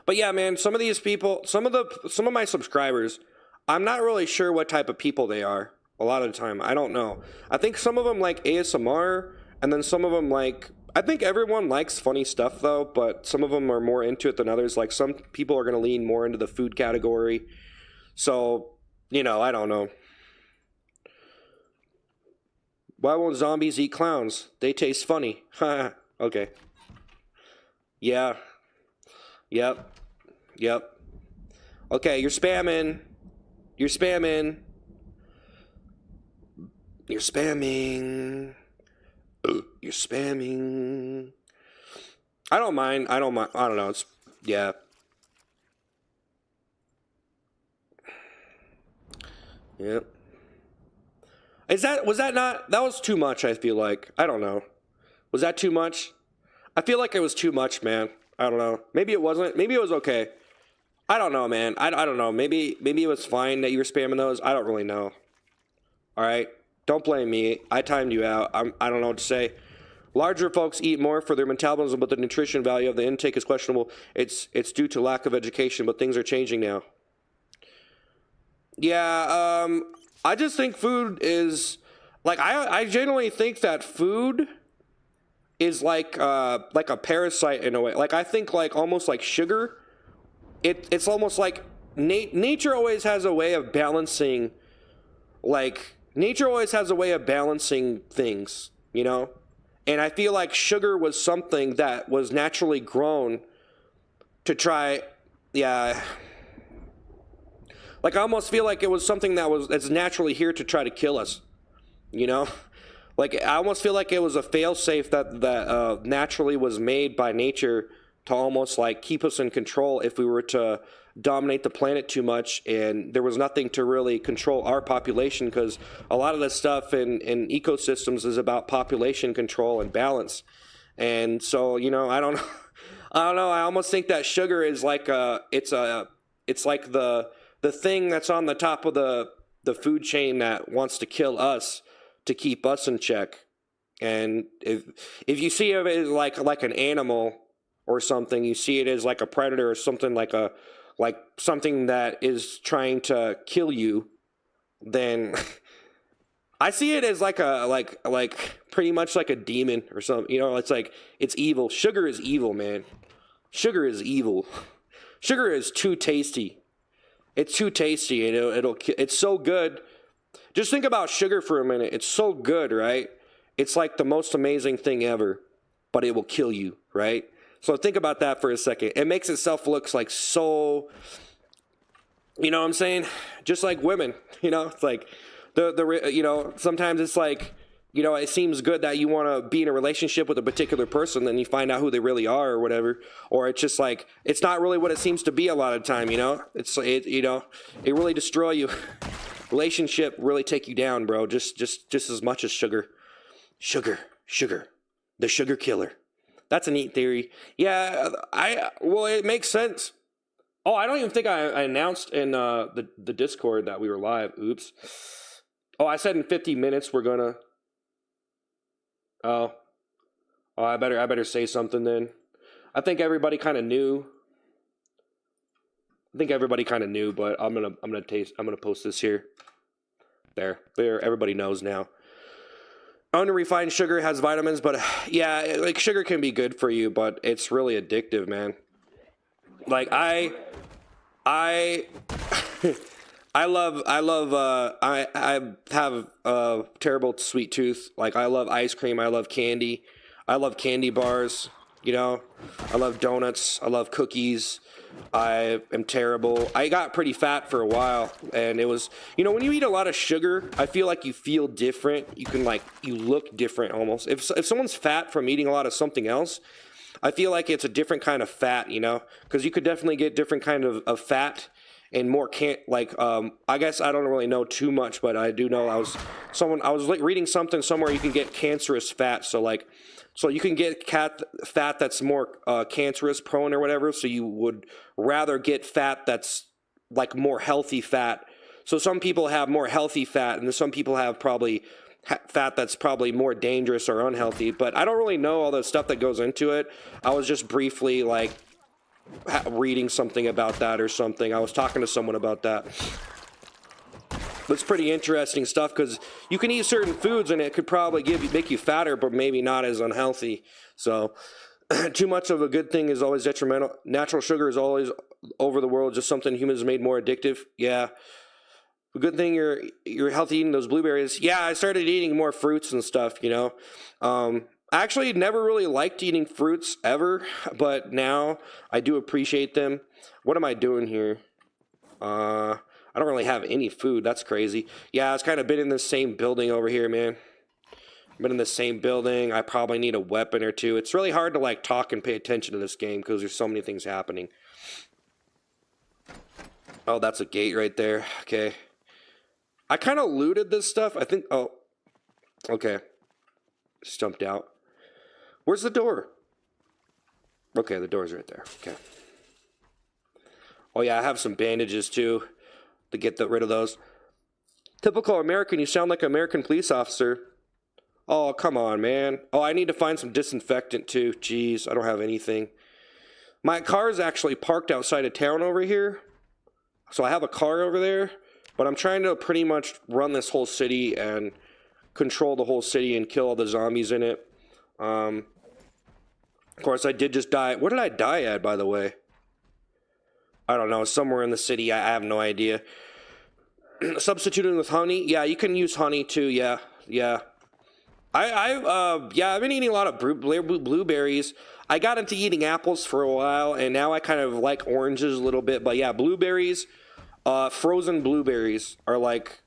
But yeah, man, some of these people, some of my subscribers, I'm not really sure what type of people they are. A lot of the time, I don't know. I think some of them like ASMR, and then some of them like, I think everyone likes funny stuff though, but some of them are more into it than others. Like some people are going to lean more into the food category. So, you know, I don't know. Why won't zombies eat clowns? They taste funny. Okay. Yeah. Yep. Okay, you're spamming. You're spamming. You're spamming. You're spamming. I don't mind. I don't know. It's, yeah. Yep. Was that not, that was too much, I feel like. I don't know. Was that too much? I feel like it was too much, man. I don't know. Maybe it wasn't. Maybe it was okay. I don't know, man. I don't know. Maybe it was fine that you were spamming those. I don't really know. All right? Don't blame me. I timed you out. I don't know what to say. Larger folks eat more for their metabolism, but the nutrition value of the intake is questionable. It's due to lack of education, but things are changing now. Yeah, I just think food is, like, I generally think that food is like a parasite in a way. Like I think like almost like sugar. It's almost like nature always has a way of balancing. Like nature always has a way of balancing things, you know. And I feel like sugar was something that was naturally grown to try. Yeah. Like I almost feel like it was something that's naturally here to try to kill us, you know. Like I almost feel like it was a failsafe that naturally was made by nature to almost like keep us in control if we were to dominate the planet too much, and there was nothing to really control our population, because a lot of this stuff in ecosystems is about population control and balance. And so, you know, I don't know. I almost think that sugar is like it's like the thing that's on the top of the food chain that wants to kill us to keep us in check. And if you see it as like an animal or something, you see it as like a predator or something, like something that is trying to kill you, then I see it as like pretty much like a demon or something. You know, it's like it's evil. Sugar is evil, man. Sugar is evil. Sugar is too tasty. It's too tasty. It's so good. Just think about sugar for a minute. It's so good, right? It's like the most amazing thing ever, but it will kill you, right? So think about that for a second. It makes itself look like so, you know what I'm saying? Just like women, you know, it's like you know, sometimes it's like, you know, it seems good that you want to be in a relationship with a particular person, then you find out who they really are or whatever. Or it's just like, it's not really what it seems to be a lot of the time, you know? You know, it really destroy you. Relationship really take you down, bro. Just as much as sugar. Sugar. The sugar killer. That's a neat theory. Yeah, well, it makes sense. Oh, I don't even think I announced in the Discord that we were live. Oops. Oh, I said in 50 minutes we're gonna. Oh, I better say something then. I think everybody kind of knew. But I'm gonna post this here. There. Everybody knows now. Unrefined sugar has vitamins, but yeah, like sugar can be good for you, but it's really addictive, man. Like I have a terrible sweet tooth. Like I love ice cream, I love candy. I love candy bars, you know. I love donuts, I love cookies. I am terrible. I got pretty fat for a while, and it was, you know, when you eat a lot of sugar, I feel like you feel different. You look different almost. If someone's fat from eating a lot of something else, I feel like it's a different kind of fat, you know, because you could definitely get different kind of fat and more I guess I don't really know too much, but I do know I was reading something somewhere you can get cancerous fat. So you can get fat that's more cancerous prone or whatever. So you would rather get fat that's like more healthy fat. So some people have more healthy fat, and some people have probably fat that's probably more dangerous or unhealthy. But I don't really know all the stuff that goes into it. I was just briefly like reading something about that or something. I was talking to someone about that. It's pretty interesting stuff, because you can eat certain foods and it could probably make you fatter, but maybe not as unhealthy. So too much of a good thing is always detrimental. Natural sugar is always over the world just something humans made more addictive. Yeah. A good thing you're healthy eating those blueberries. Yeah, I started eating more fruits and stuff, you know. I actually never really liked eating fruits ever, but now I do appreciate them. What am I doing here? I don't really have any food. That's crazy. Yeah, I've kind of been in the same building over here, man. I've been in the same building. I probably need a weapon or two. It's really hard to like talk and pay attention to this game because there's so many things happening. Oh, that's a gate right there. Okay. I kind of looted this stuff. I think. Oh, okay. Just jumped out. Where's the door? Okay, the door's right there. Okay. Oh yeah, I have some bandages too to get rid of those. Typical American, you sound like an American police officer. Oh, come on, man. Oh, I need to find some disinfectant too. Jeez, I don't have anything. My car is actually parked outside of town over here. So I have a car over there, but I'm trying to pretty much run this whole city and control the whole city and kill all the zombies in it. Of course, I did just die. Where did I die at, by the way? I don't know. Somewhere in the city. I have no idea. Substituting with honey? Yeah, you can use honey too. Yeah, yeah. I've been eating a lot of blueberries. I got into eating apples for a while, and now I kind of like oranges a little bit. But yeah, blueberries, frozen blueberries are like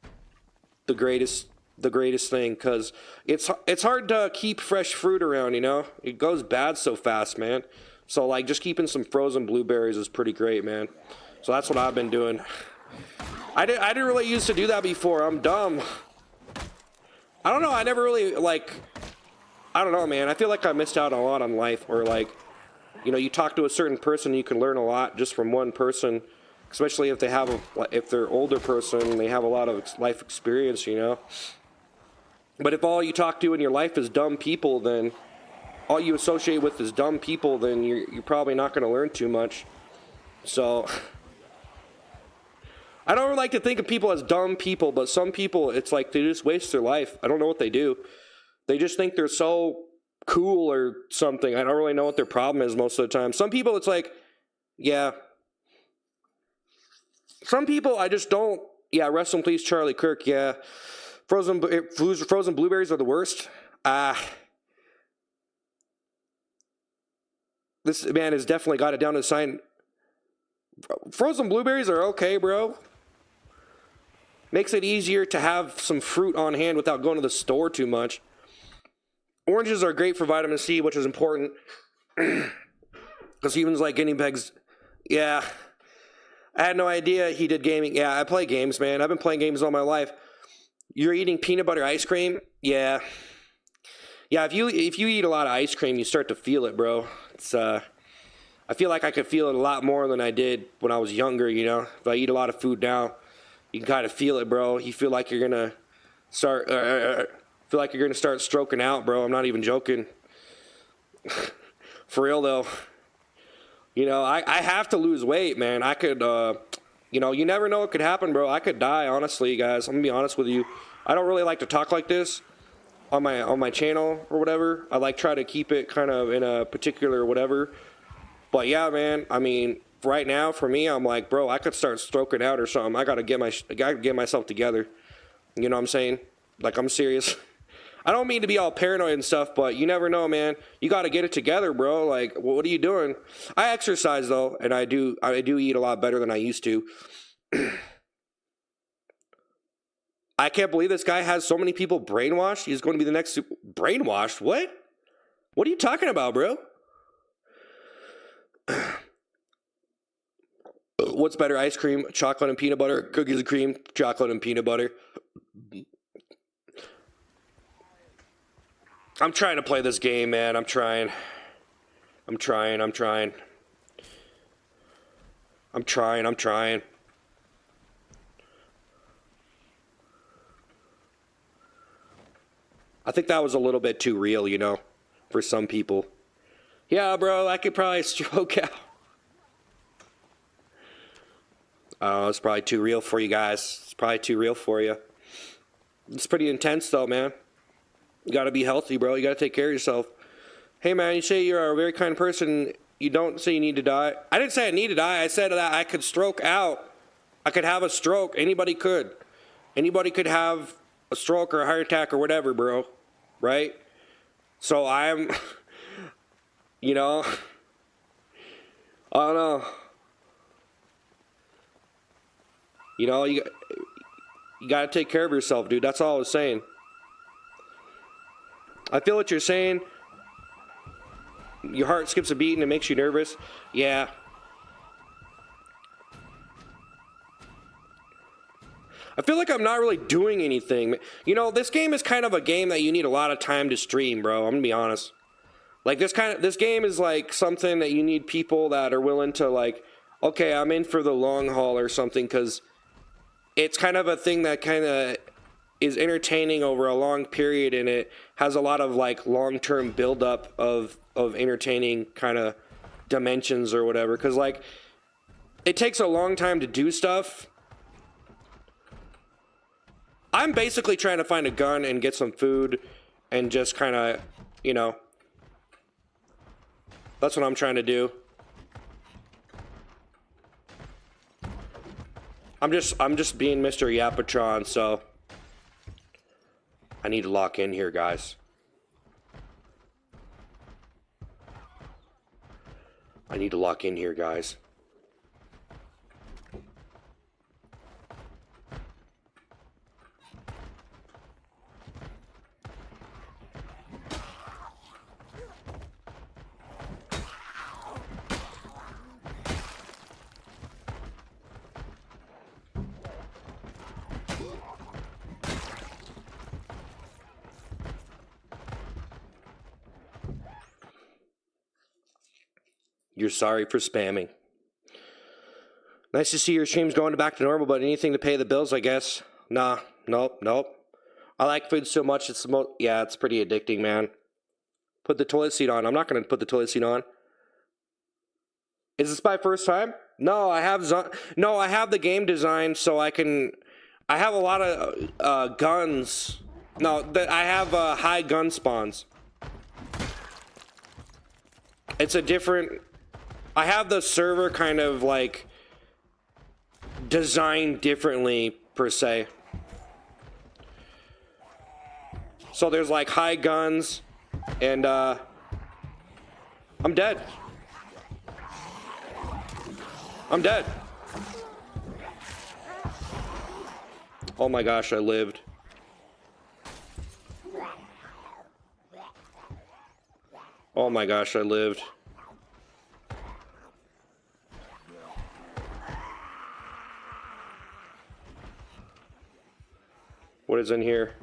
the greatest thing, because it's hard to keep fresh fruit around, you know? It goes bad so fast, man. So like just keeping some frozen blueberries is pretty great, man. So that's what I've been doing. I didn't really used to do that before. I'm dumb. I don't know. I never really like. I don't know, man. I feel like I missed out a lot on life. Where like, you know, you talk to a certain person, you can learn a lot just from one person. Especially if if they're older person, and they have a lot of life experience, you know. But if all you talk to in your life is dumb people, then all you associate with is dumb people, then you're probably not going to learn too much. So. I don't like to think of people as dumb people, but some people, it's like they just waste their life. I don't know what they do. They just think they're so cool or something. I don't really know what their problem is most of the time. Some people, it's like, yeah. Some people, I just don't. Yeah, rest in peace, Charlie Kirk. Yeah. Frozen blueberries are the worst. This man has definitely got it down to the sign. Frozen blueberries are okay, bro. Makes it easier to have some fruit on hand without going to the store too much. Oranges are great for vitamin C, which is important. Because humans like guinea pigs. Yeah. I had no idea he did gaming. Yeah, I play games, man. I've been playing games all my life. You're eating peanut butter ice cream? Yeah. Yeah, if you eat a lot of ice cream, you start to feel it, bro. It's I feel like I could feel it a lot more than I did when I was younger, you know? If I eat a lot of food now, you can kind of feel it, bro. You feel like you're gonna start stroking out, bro. I'm not even joking. For real though. You know, I have to lose weight, man. I could, you know, you never know what could happen, bro. I could die, honestly, guys. I'm gonna be honest with you. I don't really like to talk like this on my channel or whatever. I like try to keep it kind of in a particular whatever. But yeah, man. I mean, right now for me, I'm like, bro, I could start stroking out or something. I gotta get myself together. You know what I'm saying? Like, I'm serious. I don't mean to be all paranoid and stuff, but you never know, man. You gotta get it together, bro. Like, what are you doing? I exercise though, and I do eat a lot better than I used to. I can't believe this guy has so many people brainwashed. He's going to be the next brainwashed. What? What are you talking about, bro? What's better, ice cream, chocolate and peanut butter, cookies and cream, chocolate and peanut butter? I'm trying to play this game, man. I'm trying. I think that was a little bit too real, you know, for some people. Yeah, bro, I could probably stroke out. It's probably too real for you guys. It's probably too real for you. It's pretty intense, though, man. You gotta be healthy, bro. You gotta take care of yourself. Hey, man, you say you're a very kind person. You don't say you need to die. I didn't say I need to die. I said that I could stroke out. I could have a stroke. Anybody could. Anybody could have a stroke or a heart attack or whatever, bro. Right? So I'm, you know, I don't know. You know, you got to take care of yourself, dude. That's all I was saying. I feel what you're saying. Your heart skips a beat and it makes you nervous. Yeah. I feel like I'm not really doing anything. You know, this game is kind of a game that you need a lot of time to stream, bro. I'm gonna be honest. Like, this game is like something that you need people that are willing to, like, okay, I'm in for the long haul or something, because it's kind of a thing that kind of is entertaining over a long period, and it has a lot of like long-term build-up of entertaining kind of dimensions or whatever. Because like, it takes a long time to do stuff. I'm basically trying to find a gun and get some food and just kind of, you know, That's what I'm trying to do. I'm just being Mr. Yapatron, so I need to lock in here, guys. I need to lock in here, guys. You're sorry for spamming. Nice to see your streams going back to normal, but anything to pay the bills, I guess. Nah, nope. I like food so much, it's yeah, it's pretty addicting, man. Put the toilet seat on. I'm not gonna put the toilet seat on. Is this my first time? No, I have the game designed so I have a lot of guns. No, I have high gun spawns. It's a different. I have the server kind of like designed differently per se. So there's like high guns and I'm dead. I'm dead. Oh my gosh, I lived. Oh my gosh, I lived. What is in here?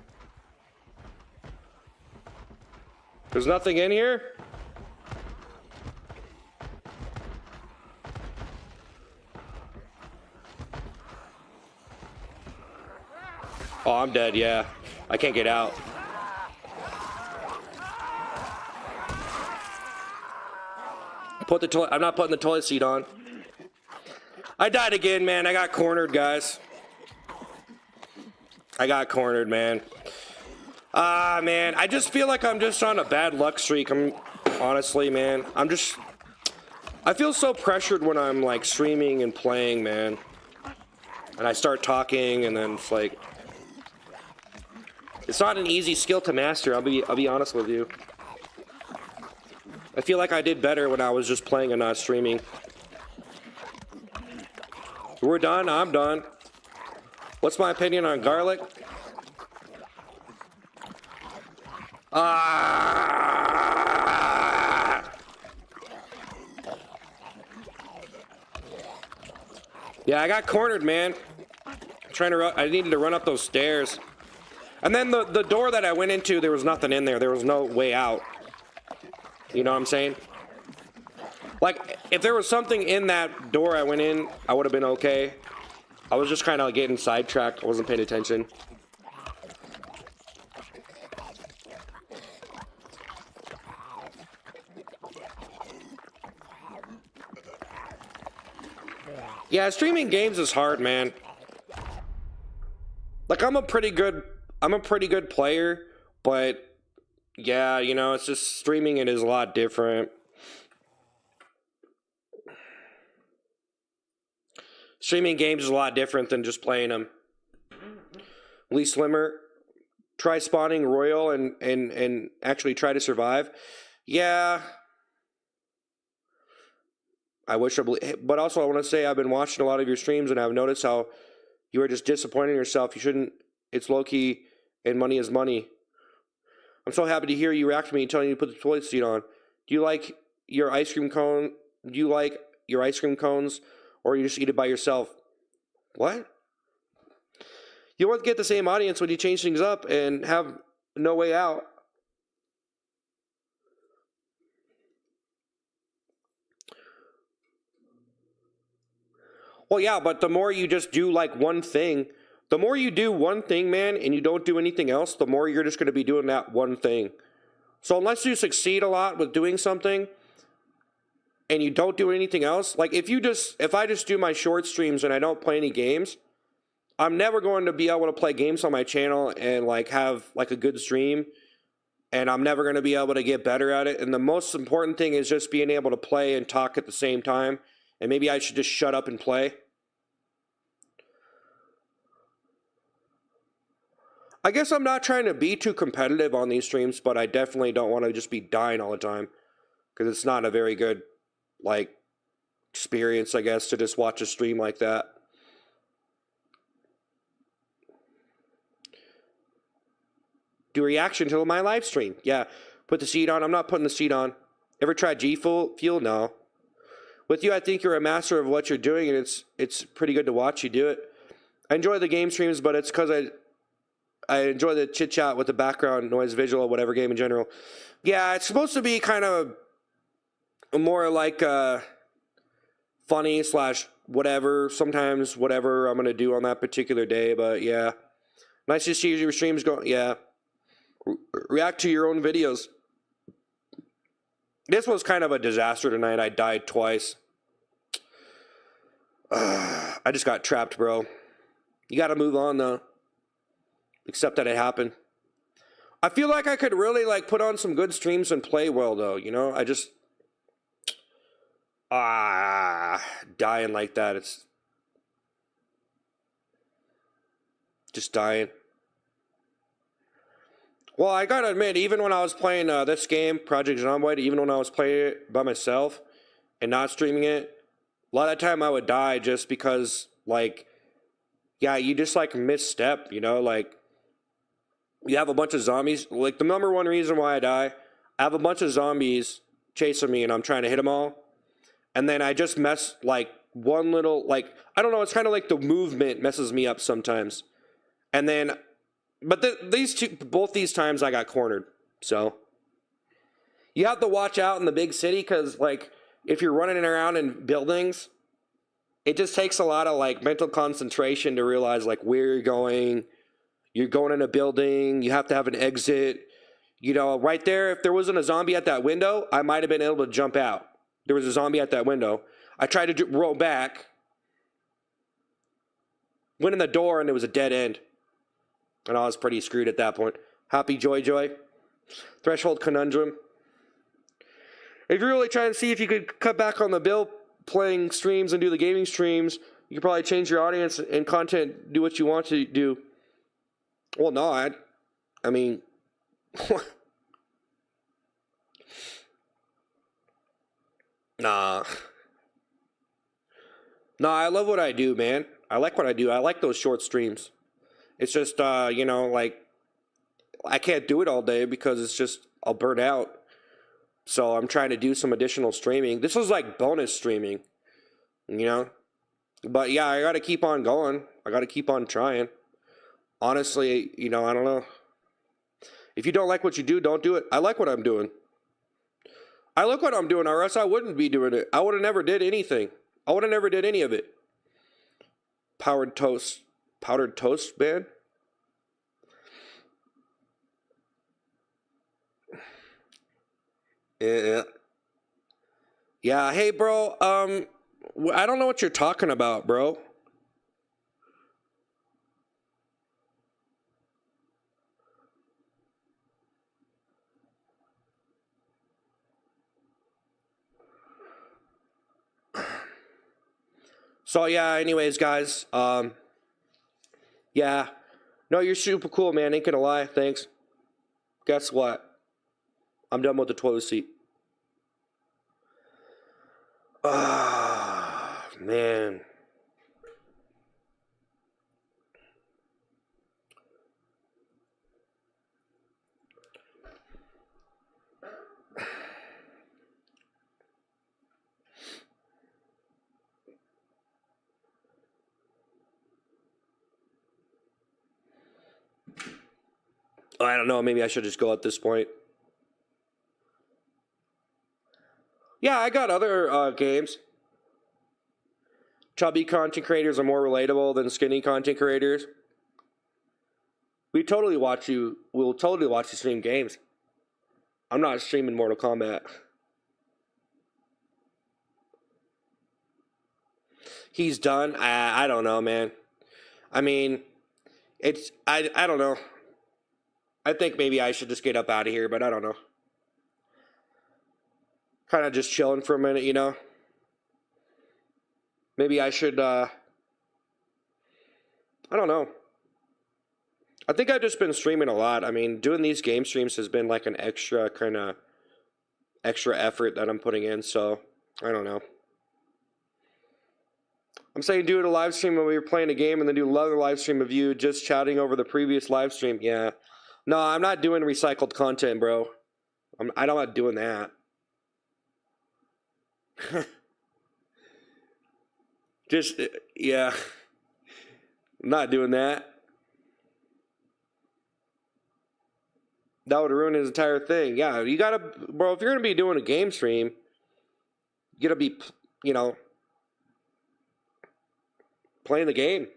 There's nothing in here? Oh, I'm dead, yeah. I can't get out. I'm not putting the toilet seat on. I died again, man. I got cornered, guys. I got cornered, man. Man, I just feel like I'm just on a bad luck streak. Honestly, man. I feel so pressured when I'm like streaming and playing, man. And I start talking and then it's like, it's not an easy skill to master. I'll be honest with you. I feel like I did better when I was just playing and not streaming. We're done. I'm done. What's my opinion on garlic? Yeah, I got cornered, man. I needed to run up those stairs. And then the door that I went into, there was nothing in there. There was no way out. You know what I'm saying? Like, if there was something in that door I went in, I would have been okay. I was just kind of getting sidetracked. I wasn't paying attention. Yeah, streaming games is hard, man. Like, I'm a pretty good player, but yeah, you know, it's just streaming it is a lot different. Streaming games is a lot different than just playing them. Lee Slimmer, try spawning Royal and actually try to survive. Yeah. I wish I believe, but also I want to say I've been watching a lot of your streams and I've noticed how you are just disappointing yourself. You shouldn't, it's low key and money is money. I'm so happy to hear you react to me telling you to put the toilet seat on. Do you like your ice cream cone? Do you like your ice cream cones? Or you just eat it by yourself? What? You won't get the same audience when you change things up and have no way out. Well, yeah, but the more you just do like one thing, the more you do one thing, man, and you don't do anything else, the more you're just going to be doing that one thing. So unless you succeed a lot with doing something, and you don't do anything else, like if I just do my short streams and I don't play any games, I'm never going to be able to play games on my channel and like have like a good stream and I'm never going to be able to get better at it. And the most important thing is just being able to play and talk at the same time. And maybe I should just shut up and play. I guess I'm not trying to be too competitive on these streams, but I definitely don't want to just be dying all the time, because it's not a very good, like, experience, I guess, to just watch a stream like that. Do a reaction to my live stream. Yeah. Put the seat on. I'm not putting the seat on. Ever tried G Fuel? No. With you, I think you're a master of what you're doing, and it's pretty good to watch you do it. I enjoy the game streams, but it's because I enjoy the chit chat with the background noise, visual, whatever game in general. Yeah, it's supposed to be kind of more like funny / whatever. Sometimes whatever I'm gonna do on that particular day. But yeah, nice to see your streams go. Yeah, react to your own videos. This was kind of a disaster tonight. I died twice. I just got trapped, bro. You got to move on though. Accept that it happened. I feel like I could really like put on some good streams and play well though, you know? I just dying like that. It's just dying. Well, I gotta admit, even when I was playing this game, Project Zomboid, even when I was playing it by myself and not streaming it, a lot of the time I would die just because, like, yeah, you just like misstep, you know? Like, you have a bunch of zombies. Like, the number one reason why I die, I have a bunch of zombies chasing me and I'm trying to hit them all. And then I just mess, like, one little, like, I don't know, it's kind of like the movement messes me up sometimes. And then, but both these times I got cornered. So, you have to watch out in the big city because, like, if you're running around in buildings, it just takes a lot of, like, mental concentration to realize, like, where you're going. You're going in a building. You have to have an exit. You know, right there, if there wasn't a zombie at that window, I might have been able to jump out. There was a zombie at that window. I tried to roll back, went in the door, and it was a dead end. And I was pretty screwed at that point. Happy Joy. Threshold Conundrum. If you're really trying to see if you could cut back on the bill playing streams and do the gaming streams, you could probably change your audience and content, do what you want to do. Well, no, I mean, nah. Nah, I love what I do, man. I like what I do. I like those short streams. It's just, you know, like, I can't do it all day because it's just, I'll burn out. So I'm trying to do some additional streaming. This was like bonus streaming, you know? But yeah, I got to keep on going. I got to keep on trying. Honestly, you know, I don't know. If you don't like what you do, don't do it. I like what I'm doing. I like what I'm doing, or else I wouldn't be doing it. I would have never did anything. I would have never did any of it. Powdered toast, man. Yeah. Yeah. Hey, bro. I don't know what you're talking about, bro. So yeah, anyways, guys, yeah, no, you're super cool, man, ain't gonna lie, thanks. Guess what? I'm done with the toilet seat. Ah, man. I don't know, maybe I should just go at this point. Yeah, I got other games. Chubby content creators are more relatable than skinny content creators. We'll totally watch you stream games. I'm not streaming Mortal Kombat. He's done? I don't know, man. I mean, I don't know. I think maybe I should just get up out of here, but I don't know. Kind of just chilling for a minute, you know? Maybe I should, I don't know. I think I've just been streaming a lot. I mean, doing these game streams has been like an extra effort that I'm putting in, so I don't know. I'm saying do it a live stream when we were playing a game and then do another live stream of you just chatting over the previous live stream. Yeah. No, I'm not doing recycled content, bro. I'm not doing that. Just, yeah. I'm not doing that. That would ruin his entire thing. Yeah, you gotta, bro, if you're gonna be doing a game stream, you gotta be, you know, playing the game.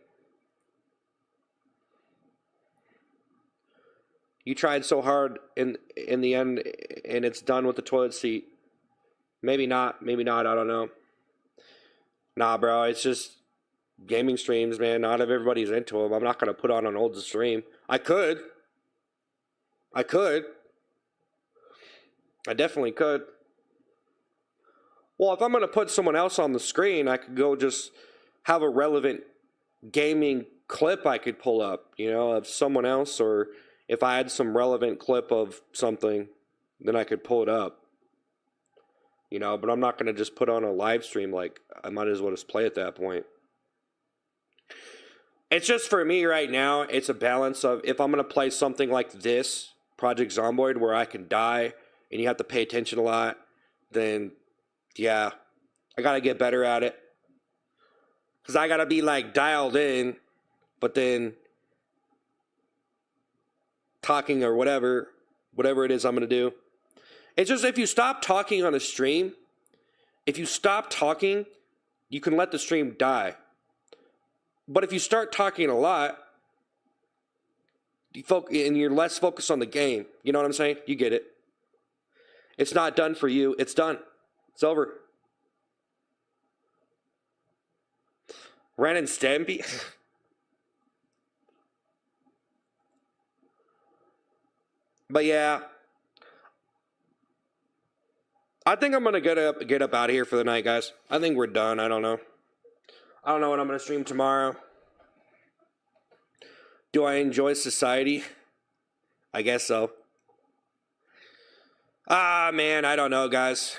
You tried so hard in the end, and it's done with the toilet seat. Maybe not, I don't know. Nah, bro, it's just gaming streams, man. Not everybody's into them. I'm not gonna put on an old stream. I could. I definitely could. Well, if I'm going to put someone else on the screen, I could go just have a relevant gaming clip I could pull up, you know, of someone else. Or if I had some relevant clip of something, then I could pull it up. You know, but I'm not going to just put on a live stream. Like, I might as well just play at that point. It's just for me right now, it's a balance of if I'm going to play something like this, Project Zomboid, where I can die and you have to pay attention a lot, then yeah, I got to get better at it. Because I got to be like dialed in, but then talking or whatever it is I'm going to do. It's just if you stop talking on a stream, if you stop talking, you can let the stream die. But if you start talking a lot, and you're less focused on the game, you know what I'm saying? You get it. It's not done for you. It's done. It's over. Ren and Stampy. But yeah, I think I'm gonna get up out of here for the night, guys. I think we're done. I don't know what I'm gonna stream tomorrow. Do I enjoy society? I guess so. Ah, man, I don't know, guys.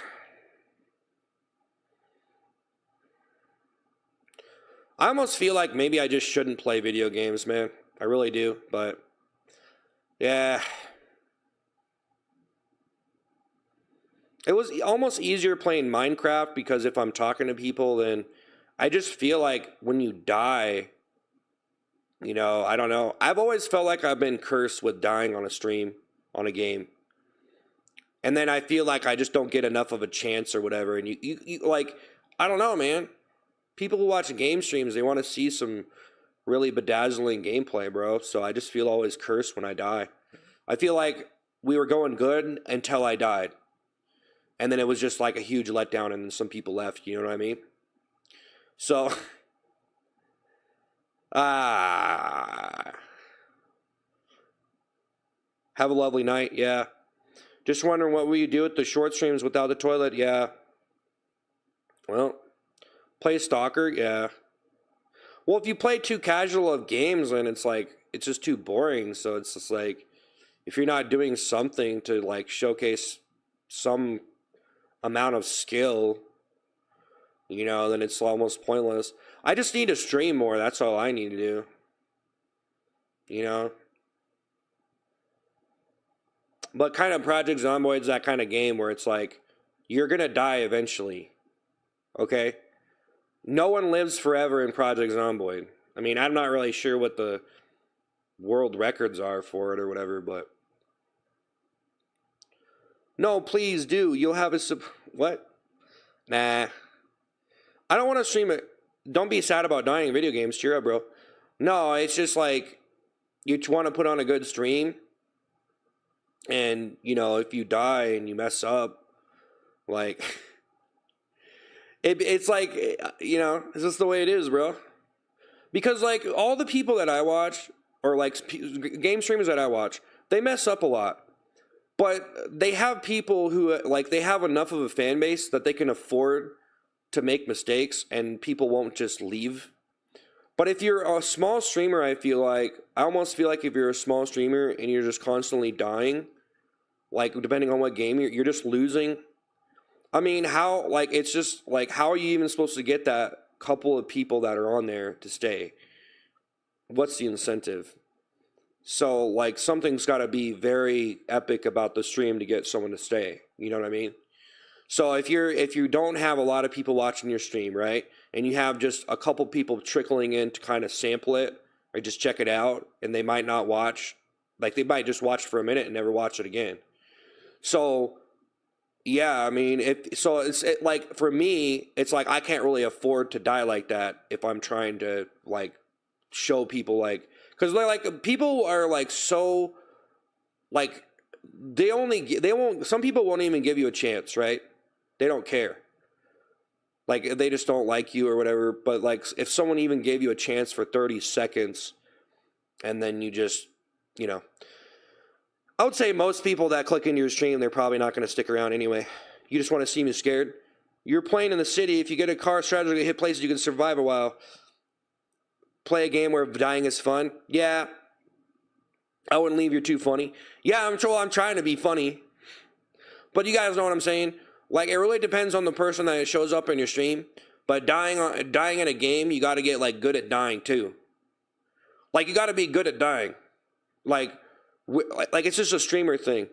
I almost feel like maybe I just shouldn't play video games, man. I really do, but yeah. It was almost easier playing Minecraft because if I'm talking to people, then I just feel like when you die, you know, I don't know. I've always felt like I've been cursed with dying on a stream, on a game. And then I feel like I just don't get enough of a chance or whatever. And you like, I don't know, man. People who watch game streams, they want to see some really bedazzling gameplay, bro. So I just feel always cursed when I die. I feel like we were going good until I died. And then it was just like a huge letdown and some people left, you know what I mean? So, have a lovely night, yeah. Just wondering what will you do with the short streams without the toilet, yeah. Well, play Stalker, yeah. Well, if you play too casual of games, then it's like, it's just too boring. So it's just like, if you're not doing something to like showcase some amount of skill, you know, then it's almost pointless. I just need to stream more. That's all I need to do. You know? But kind of Project Zomboid's that kind of game where it's like, you're going to die eventually. Okay? No one lives forever in Project Zomboid. I mean, I'm not really sure what the world records are for it or whatever, but... No, please do. You'll have a... What? Nah. I don't want to stream it. Don't be sad about dying in video games. Cheer up, bro. No, it's just like, you want to put on a good stream. And, you know, if you die and you mess up, like... It's like, you know, it's just the way it is, bro. Because, like, all the people that I watch, or, like, game streamers that I watch, they mess up a lot. But they have people who, like, they have enough of a fan base that they can afford to make mistakes and people won't just leave. But if you're a small streamer, I almost feel like if you're a small streamer and you're just constantly dying, like, depending on what game you're just losing. I mean, how, like, it's just, like, how are you even supposed to get that couple of people that are on there to stay? What's the incentive? So, like, something's got to be very epic about the stream to get someone to stay. You know what I mean? So if you don't have a lot of people watching your stream, right, and you have just a couple people trickling in to kind of sample it or just check it out, and they might not watch, like, they might just watch for a minute and never watch it again. So, yeah, I mean, like, for me, it's like I can't really afford to die like that if I'm trying to, like, show people, like, because they're like, people are like so, like, some people won't even give you a chance, right? They don't care. Like, they just don't like you or whatever. But, like, if someone even gave you a chance for 30 seconds and then you just, you know, I would say most people that click into your stream, they're probably not going to stick around anyway. You just want to see me scared. You're playing in the city. If you get a car strategy, hit places, you can survive a while. Play a game where dying is fun. Yeah. I wouldn't leave you're too funny. Yeah, I'm trying to be funny. But you guys know what I'm saying? Like, it really depends on the person that shows up in your stream. But dying in a game, you got to get, like, good at dying too. Like, you got to be good at dying. Like, it's just a streamer thing.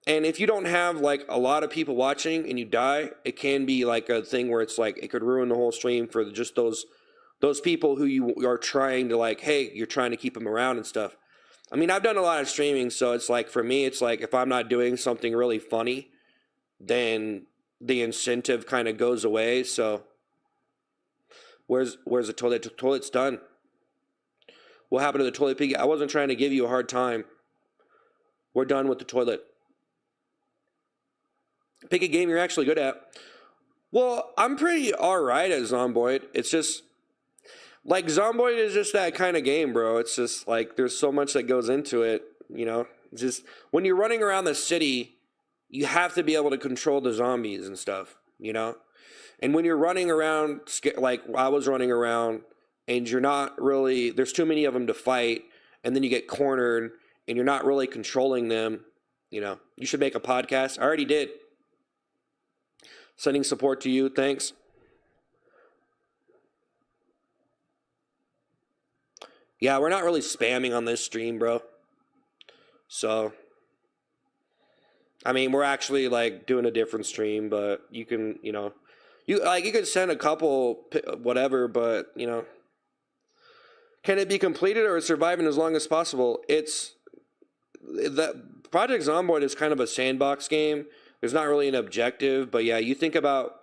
And if you don't have, like, a lot of people watching and you die, it can be, like, a thing where it's, like, it could ruin the whole stream for just those people who you are trying to, like, hey, you're trying to keep them around and stuff. I mean, I've done a lot of streaming, so it's like, for me, it's like, if I'm not doing something really funny, then the incentive kind of goes away. So where's the toilet? The toilet's done. What happened to the toilet piggy? I wasn't trying to give you a hard time. We're done with the toilet. Pick a game you're actually good at. Well, I'm pretty alright at Zomboid. It's just, like, Zomboid is just that kind of game, bro. It's just, like, there's so much that goes into it, you know? It's just, when you're running around the city, you have to be able to control the zombies and stuff, you know? And when you're running around, like, I was running around, and you're not really, there's too many of them to fight, and then you get cornered, and you're not really controlling them, you know? You should make a podcast. I already did. Sending support to you, thanks. Yeah, we're not really spamming on this stream, bro. So, I mean, we're actually, like, doing a different stream, but you can, you know, you can send a couple, whatever, but, you know, can it be completed or surviving as long as possible? It's, that Project Zomboid is kind of a sandbox game. There's not really an objective, but yeah, you think about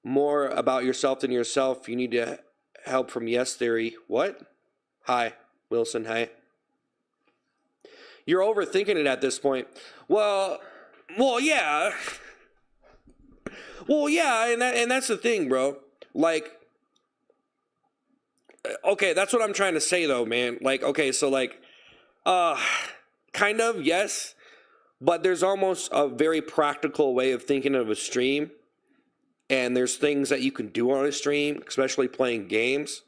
more about yourself than yourself. You need to help from Yes Theory. What? Hi, Wilson, hi. You're overthinking it at this point. Well, yeah. Well, yeah, and that's the thing, bro. Like, okay, that's what I'm trying to say, though, man. Like, okay, so, like, kind of, yes, but there's almost a very practical way of thinking of a stream, and there's things that you can do on a stream, especially playing games,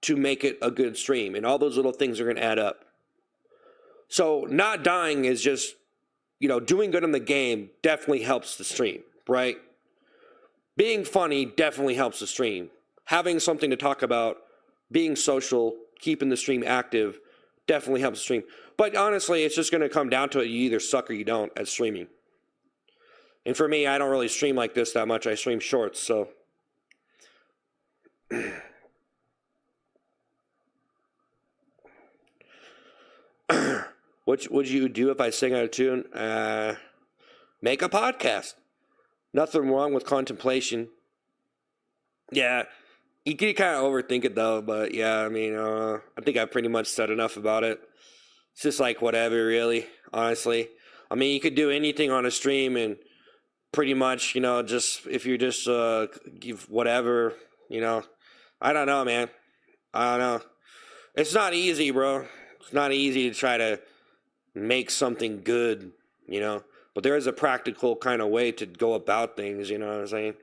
to make it a good stream, and all those little things are going to add up. So not dying is just, you know, doing good in the game definitely helps the stream, right? Being funny definitely helps the stream. Having something to talk about, being social, keeping the stream active, definitely helps the stream. But honestly, it's just going to come down to it. You either suck or you don't at streaming. And for me, I don't really stream like this that much. I stream shorts, so. What would you do if I sing out of tune? Make a podcast. Nothing wrong with contemplation. Yeah, you can kind of overthink it though, but yeah, I mean, I think I pretty much said enough about it. It's just like whatever, really, honestly. I mean, you could do anything on a stream and pretty much, you know, just, if you just give whatever, you know. I don't know, man. I don't know. It's not easy, bro. It's not easy to try to make something good, you know. But there is a practical kind of way to go about things, you know what I'm saying?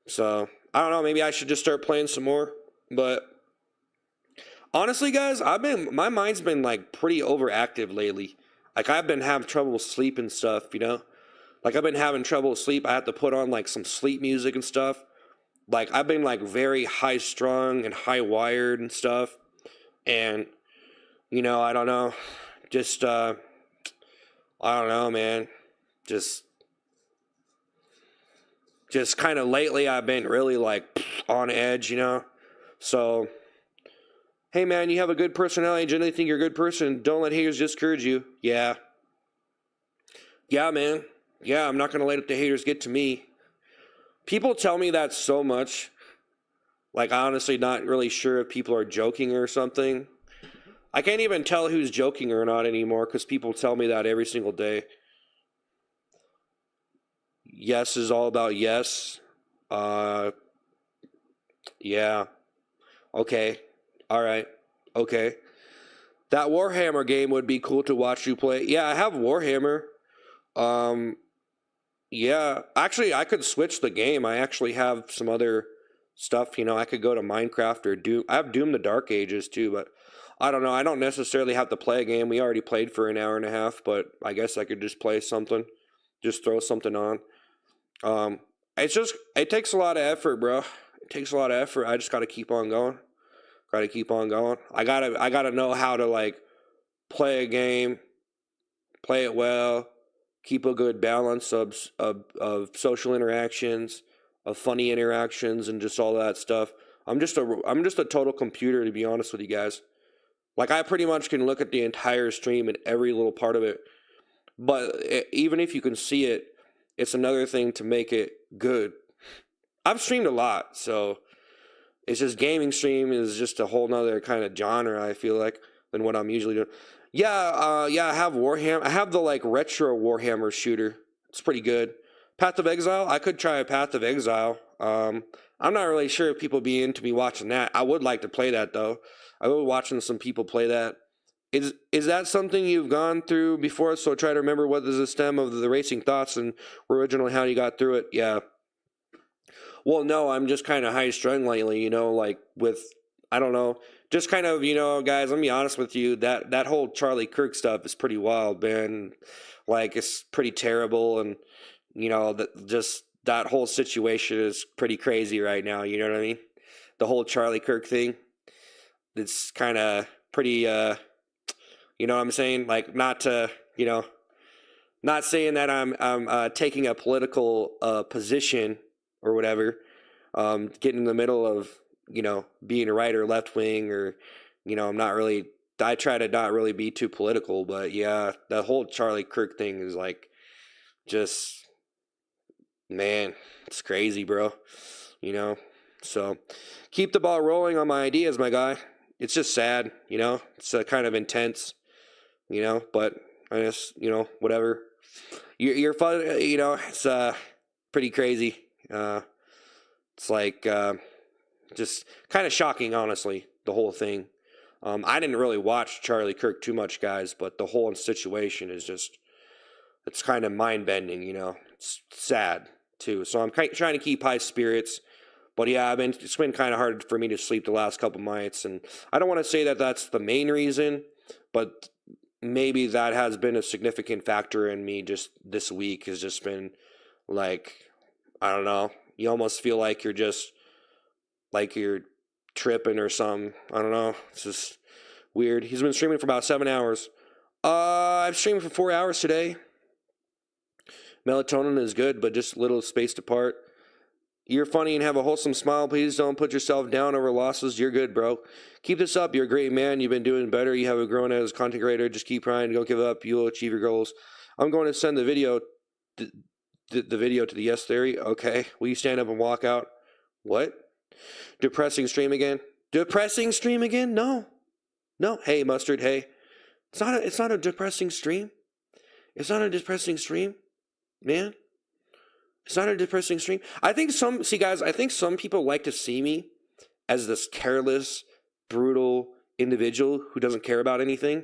So, I don't know, maybe I should just start playing some more. But honestly, guys, my mind's been like pretty overactive lately. Like I've been having trouble sleeping stuff, you know? Like I've been having trouble sleep. I have to put on like some sleep music and stuff. Like I've been like very high strung and high wired and stuff. And you know, I don't know. Just I don't know, man. Just kind of lately I've been really like on edge, you know? So, hey man, you have a good personality, generally think you're a good person. Don't let haters discourage you. Yeah. Yeah, man. Yeah, I'm not going to let the haters get to me. People tell me that so much. Like, I honestly not really sure if people are joking or something. I can't even tell who's joking or not anymore because people tell me that every single day. Yes is all about yes. Yeah. Okay. All right. Okay. That Warhammer game would be cool to watch you play. Yeah, I have Warhammer. Um, yeah. Actually, I could switch the game. I actually have some other stuff. You know, I could go to Minecraft or Doom. I have Doom the Dark Ages too, but I don't know. I don't necessarily have to play a game. We already played for an hour and a half, but I guess I could just play something. Just throw something on. It's just, it takes a lot of effort, bro. It takes a lot of effort. I just got to keep on going. Got to keep on going. I gotta know how to like play a game, play it well, keep a good balance of social interactions, of funny interactions, and just all that stuff. I'm just a total computer, to be honest with you guys. Like I pretty much can look at the entire stream and every little part of it. But even if you can see it, it's another thing to make it good. I've streamed a lot, so it's just gaming stream is just a whole nother kind of genre, I feel like, than what I'm usually doing. Yeah, I have Warhammer. I have the like retro Warhammer shooter. It's pretty good. Path of Exile. I could try a Path of Exile. I'm not really sure if people be into me watching that. I would like to play that though. I was watching some people play that. Is that something you've gone through before? So try to remember what is the stem of the racing thoughts and originally how you got through it. Yeah. Well, no, I'm just kind of high strung lately, you know, like with, I don't know, just kind of, you know, guys, let me be honest with you, that whole Charlie Kirk stuff is pretty wild, man. Like, it's pretty terrible, and, you know, that whole situation is pretty crazy right now, you know what I mean? The whole Charlie Kirk thing, it's kind of pretty, you know what I'm saying? Like, not to, you know, not saying that I'm taking a political position or whatever, getting in the middle of, you know, being a right or left wing, or, you know, I try to not really be too political, but yeah, the whole Charlie Kirk thing is like, just, man, it's crazy, bro, you know, so keep the ball rolling on my ideas, my guy. It's just sad, you know, it's kind of intense, you know, but I guess, you know, whatever. You're fun, you know, it's pretty crazy. It's like just kind of shocking, honestly, the whole thing. I didn't really watch Charlie Kirk too much, guys, but the whole situation is just, it's kind of mind-bending, you know. It's sad, too. So I'm trying to keep high spirits. But yeah, it's been kind of hard for me to sleep the last couple nights. And I don't want to say that that's the main reason, but maybe that has been a significant factor in me just this week, has just been like, I don't know, you almost feel like you're just, like you're tripping or something. I don't know. It's just weird. He's been streaming for about 7 hours. I've streamed for 4 hours today. Melatonin is good, but just a little spaced apart. You're funny and have a wholesome smile. Please don't put yourself down over losses. You're good, bro. Keep this up. You're a great man. You've been doing better. You have grown as a content creator. Just keep trying. Don't give up. You'll achieve your goals. I'm going to send the video to the Yes Theory. Okay. Will you stand up and walk out? What? Depressing stream again? Depressing stream again? No. No. Hey, Mustard. Hey. It's not a depressing stream. It's not a depressing stream, man. It's not a depressing stream. I think some people like to see me as this careless, brutal individual who doesn't care about anything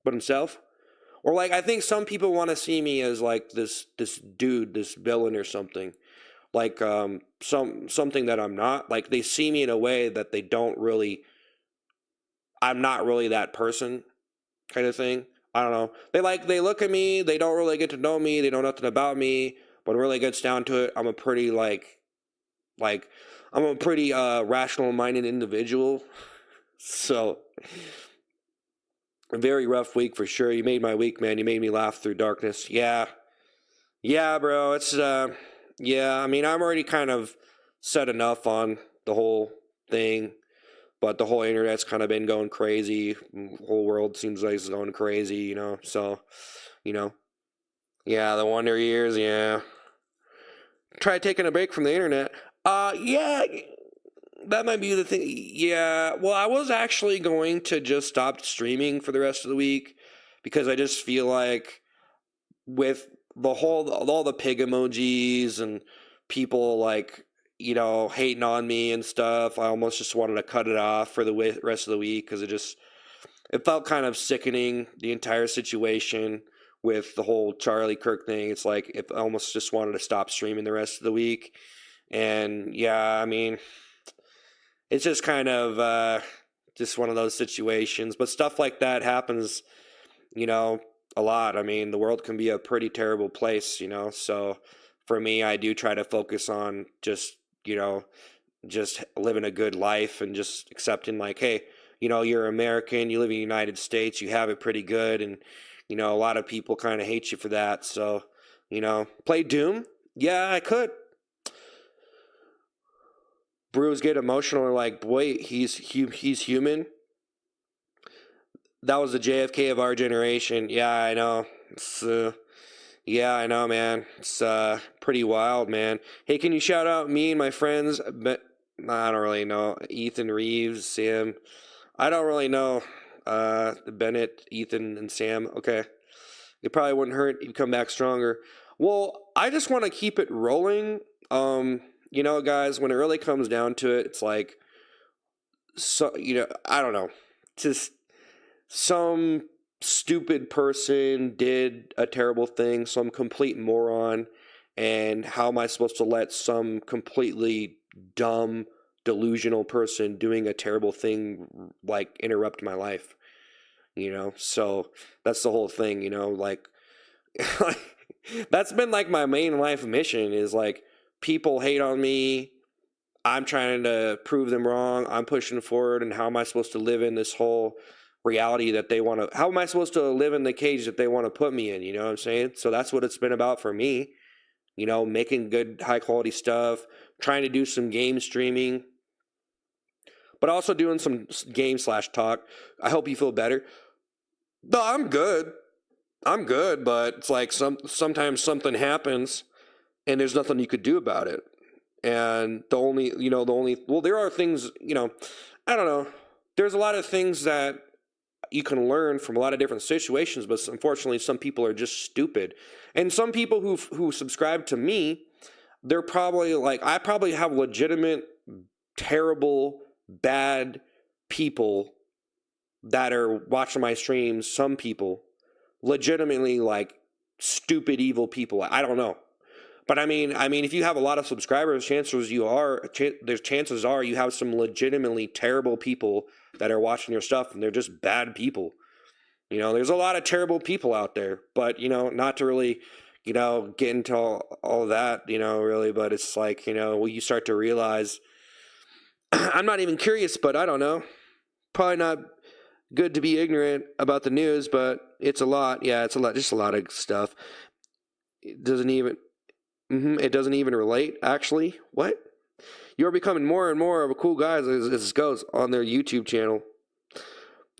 but himself. Or like I think some people want to see me as like this dude, this villain or something. Like something that I'm not. Like they see me in a way that they don't really I'm not really that person kind of thing. I don't know. They look at me, they don't really get to know me, they know nothing about me. When it really gets down to it, I'm a pretty like I'm a pretty rational minded individual. So a very rough week for sure. You made my week, man. You made me laugh through darkness. Yeah. Yeah, bro. It's yeah, I mean, I'm already kind of said enough on the whole thing, but the whole internet's kind of been going crazy. The whole world seems like it's going crazy, you know. So, you know, yeah, the Wonder Years, yeah. Try taking a break from the internet. Yeah, that might be the thing. Yeah, well, I was actually going to just stop streaming for the rest of the week because I just feel like with all the pig emojis and people like hating on me and stuff, I almost just wanted to cut it off for the rest of the week because it felt kind of sickening, the entire situation with the whole Charlie Kirk thing. It's like I almost just wanted to stop streaming the rest of the week. And yeah, I mean, it's just kind of just one of those situations. But stuff like that happens, a lot. I mean, the world can be a pretty terrible place, So for me, I do try to focus on just living a good life and just accepting like, hey, you're American, you live in the United States, you have it pretty good. And, a lot of people kind of hate you for that. So, play Doom. Yeah, I could. Brews get emotional like, boy, he's human. That was the JFK of our generation. Yeah, I know. Yeah, I know, man. It's pretty wild, man. Hey, can you shout out me and my friends? I don't really know. Ethan Reeves, Sam. I don't really know. Bennett, Ethan, and Sam. Okay. It probably wouldn't hurt. You'd come back stronger. Well, I just want to keep it rolling. Guys, when it really comes down to it, it's like, so, I don't know. Just some stupid person did a terrible thing, some complete moron, and how am I supposed to let some completely dumb, delusional person doing a terrible thing like interrupt my life? So that's the whole thing, like that's been like my main life mission is like people hate on me. I'm trying to prove them wrong. I'm pushing forward, and how am I supposed to live in this whole reality that they want to, how am I supposed to live in the cage that they want to put me in, you know what I'm saying? So that's what it's been about for me, making good high quality stuff, trying to do some game streaming, but also doing some game/talk. I hope you feel better. No, I'm good, but it's like sometimes something happens and there's nothing you could do about it. And well, there are things, I don't know, there's a lot of things that you can learn from a lot of different situations, but unfortunately some people are just stupid. And some people who subscribe to me, they're probably like, I probably have legitimate, terrible, bad people that are watching my streams. Some people legitimately like stupid, evil people. I don't know. But I mean, if you have a lot of subscribers, chances are you have some legitimately terrible people that are watching your stuff, and they're just bad people. There's a lot of terrible people out there, but not to really, get into all that, really. But it's like, you start to realize, I'm not even curious, but I don't know. Probably not good to be ignorant about the news, but it's a lot. Yeah, it's a lot, just a lot of stuff. It doesn't even relate, actually. What? You're becoming more and more of a cool guy as this goes on their YouTube channel.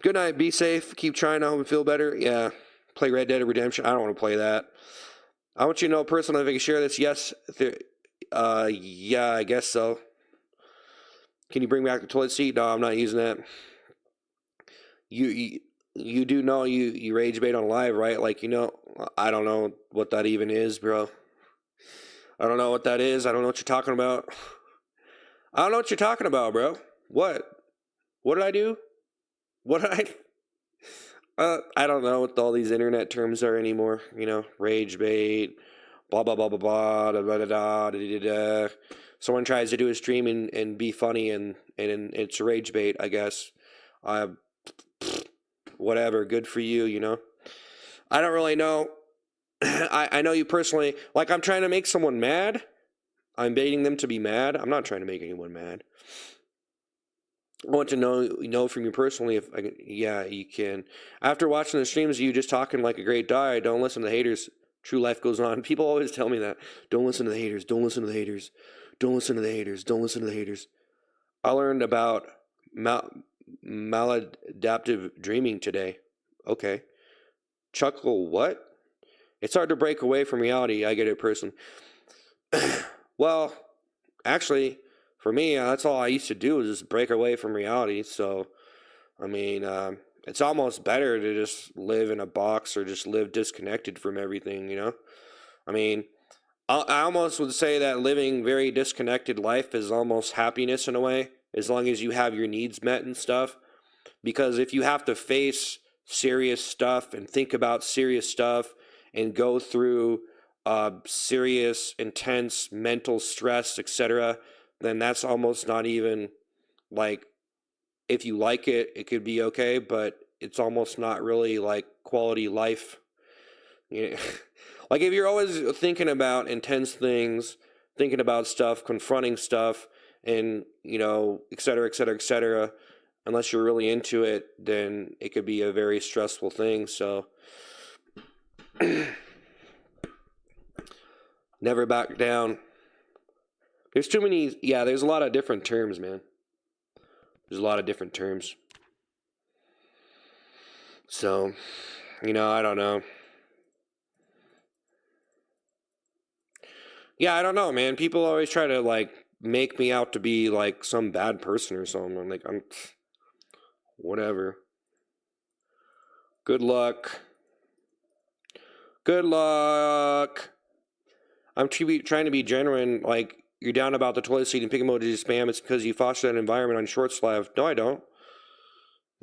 Good night. Be safe. Keep trying. I hope you feel better. Yeah. Play Red Dead Redemption. I don't want to play that. I want you to know personally if I can share this. Yes. Yeah, I guess so. Can you bring back the toilet seat? No, I'm not using that. You do know you rage bait on live, right? Like, I don't know what that even is, bro. I don't know what that is. I don't know what you're talking about. I don't know what you're talking about, bro. What? What did I do? What did I... I don't know what all these internet terms are anymore. You know, rage bait, blah blah blah blah blah, da da da da da da. Someone tries to do a stream and be funny, and it's rage bait, I guess. Uh, Whatever, good for you, you know. I don't really know. I know you personally. Like, I'm trying to make someone mad. I'm baiting them to be mad. I'm not trying to make anyone mad. I want to know from you personally if I can. Yeah, you can. After watching the streams, you just talking like a great guy. Don't listen to the haters. True life goes on. People always tell me that. Don't listen to the haters. Don't listen to the haters. Don't listen to the haters. Don't listen to the haters. I learned about maladaptive dreaming today. Okay. Chuckle what? It's hard to break away from reality. I get it, person. Well, actually, for me, that's all I used to do was just break away from reality. So, I mean, it's almost better to just live in a box or just live disconnected from everything, you know? I mean, I almost would say that living very disconnected life is almost happiness in a way, as long as you have your needs met and stuff. Because if you have to face serious stuff and think about serious stuff and go through serious, intense mental stress, etc., then that's almost not even like, if you like it, it could be okay, but it's almost not really like quality life. You know? Like, if you're always thinking about intense things, thinking about stuff, confronting stuff, and, you know, et cetera, et cetera, et cetera, unless you're really into it, then it could be a very stressful thing. So never back down. There's too many. Yeah, there's a lot of different terms, man. There's a lot of different terms. So, you know, I don't know. Yeah, I don't know, man. People always try to, like, make me out to be, like, some bad person or something. I'm like, whatever. Good luck. Good luck. I'm trying to be genuine. Like, you're down about the toilet seat and pick emoji spam. It's because you foster that environment on short slav. No, I don't.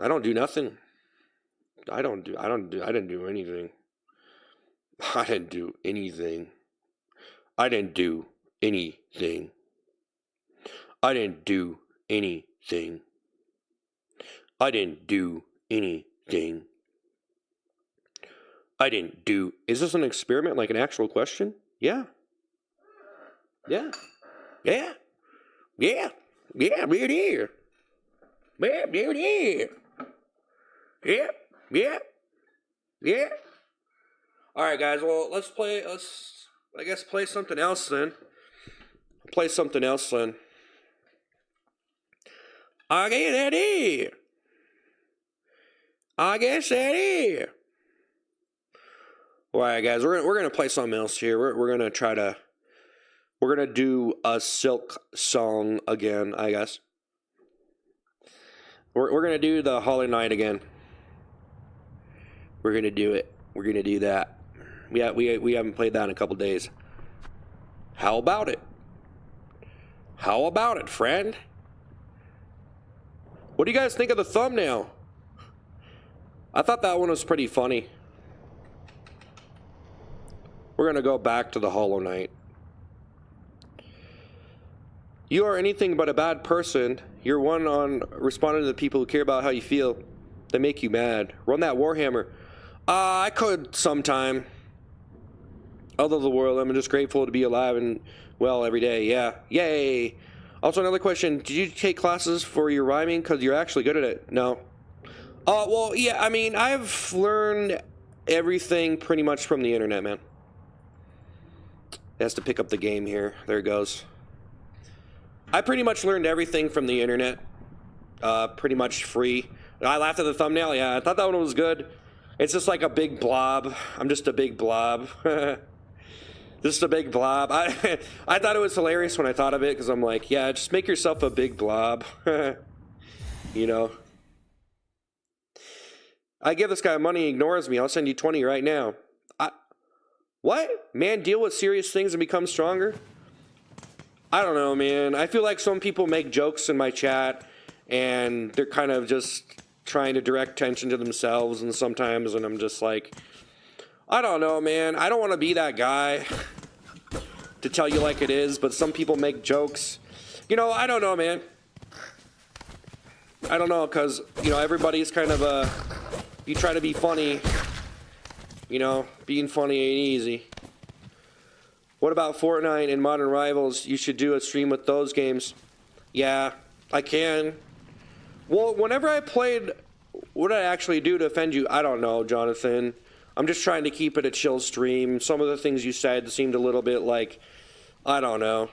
I don't do nothing. I didn't do anything. I didn't do anything. I didn't do anything. I didn't do anything. I didn't do anything. I didn't do anything. I didn't do. Is this an experiment, like an actual question? Yeah. Yeah. Yeah. Yeah. Yeah, it is. Yeah, it is. Yeah. Yeah. Yeah. All right, guys. Well, let's, I guess, play something else then. Play something else then. I guess that is. I guess that is. All right, guys. We're gonna play something else here. We're gonna do a Silk song again, I guess. We're gonna do the Hollow Knight again. We're gonna do it. We're gonna do that. We haven't played that in a couple days. How about it? How about it, friend? What do you guys think of the thumbnail? I thought that one was pretty funny. We're gonna go back to the Hollow Knight. You are anything but a bad person. You're one on responding to the people who care about how you feel. They make you mad. Run that Warhammer. I could sometime. Other the world, I'm just grateful to be alive and well every day. Yeah. Yay. Also, another question. Did you take classes for your rhyming? Because you're actually good at it. No. Well, yeah, I mean, I've learned everything pretty much from the internet, man. It has to pick up the game here. There it goes. I pretty much learned everything from the internet. Pretty much free. I laughed at the thumbnail. Yeah, I thought that one was good. It's just like a big blob. I'm just a big blob. Just a big blob. I thought it was hilarious when I thought of it, because I'm like, yeah, just make yourself a big blob. You know. I give this guy money, he ignores me. I'll send you 20 right now. What? Man, deal with serious things and become stronger? I don't know, man. I feel like some people make jokes in my chat, and they're kind of just trying to direct attention to themselves, and sometimes, and I'm just like, I don't know, man. I don't want to be that guy to tell you like it is, but some people make jokes. You know, I don't know, man. I don't know, because, you know, everybody's kind of you try to be funny, you know, being funny ain't easy. What about Fortnite and Modern Rivals? You should do a stream with those games. Yeah, I can. Well, whenever I played, what did I actually do to offend you? I don't know, Jonathan. I'm just trying to keep it a chill stream. Some of the things you said seemed a little bit like, I don't know,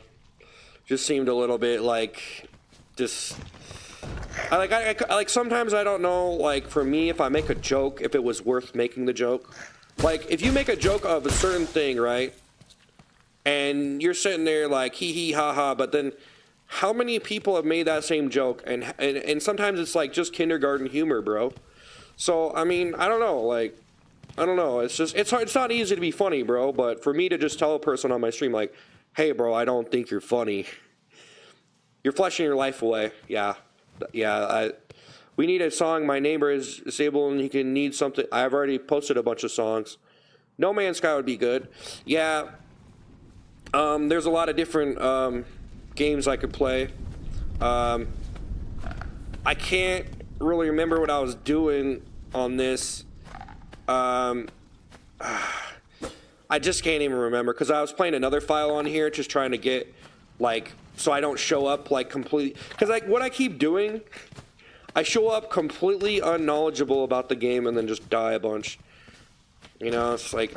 just seemed a little bit like, just, I like sometimes I don't know, like for me, if I make a joke, if it was worth making the joke. Like if you make a joke of a certain thing, right? And you're sitting there like hee hee ha ha, but then how many people have made that same joke? And sometimes it's like just kindergarten humor, bro. So I mean, I don't know, like, I don't know. It's just, it's hard. It's not easy to be funny, bro. But for me to just tell a person on my stream, like, hey, bro, I don't think you're funny. You're fleshing your life away. Yeah. We need a song. My neighbor is disabled and he can need something. I've already posted a bunch of songs. No Man's Sky would be good. Yeah. There's a lot of different games I could play. I can't really remember what I was doing on this. I just can't even remember because I was playing another file on here, just trying to get, like, so I don't show up like completely. Because like what I keep doing, I show up completely unknowledgeable about the game and then just die a bunch. You know, it's like,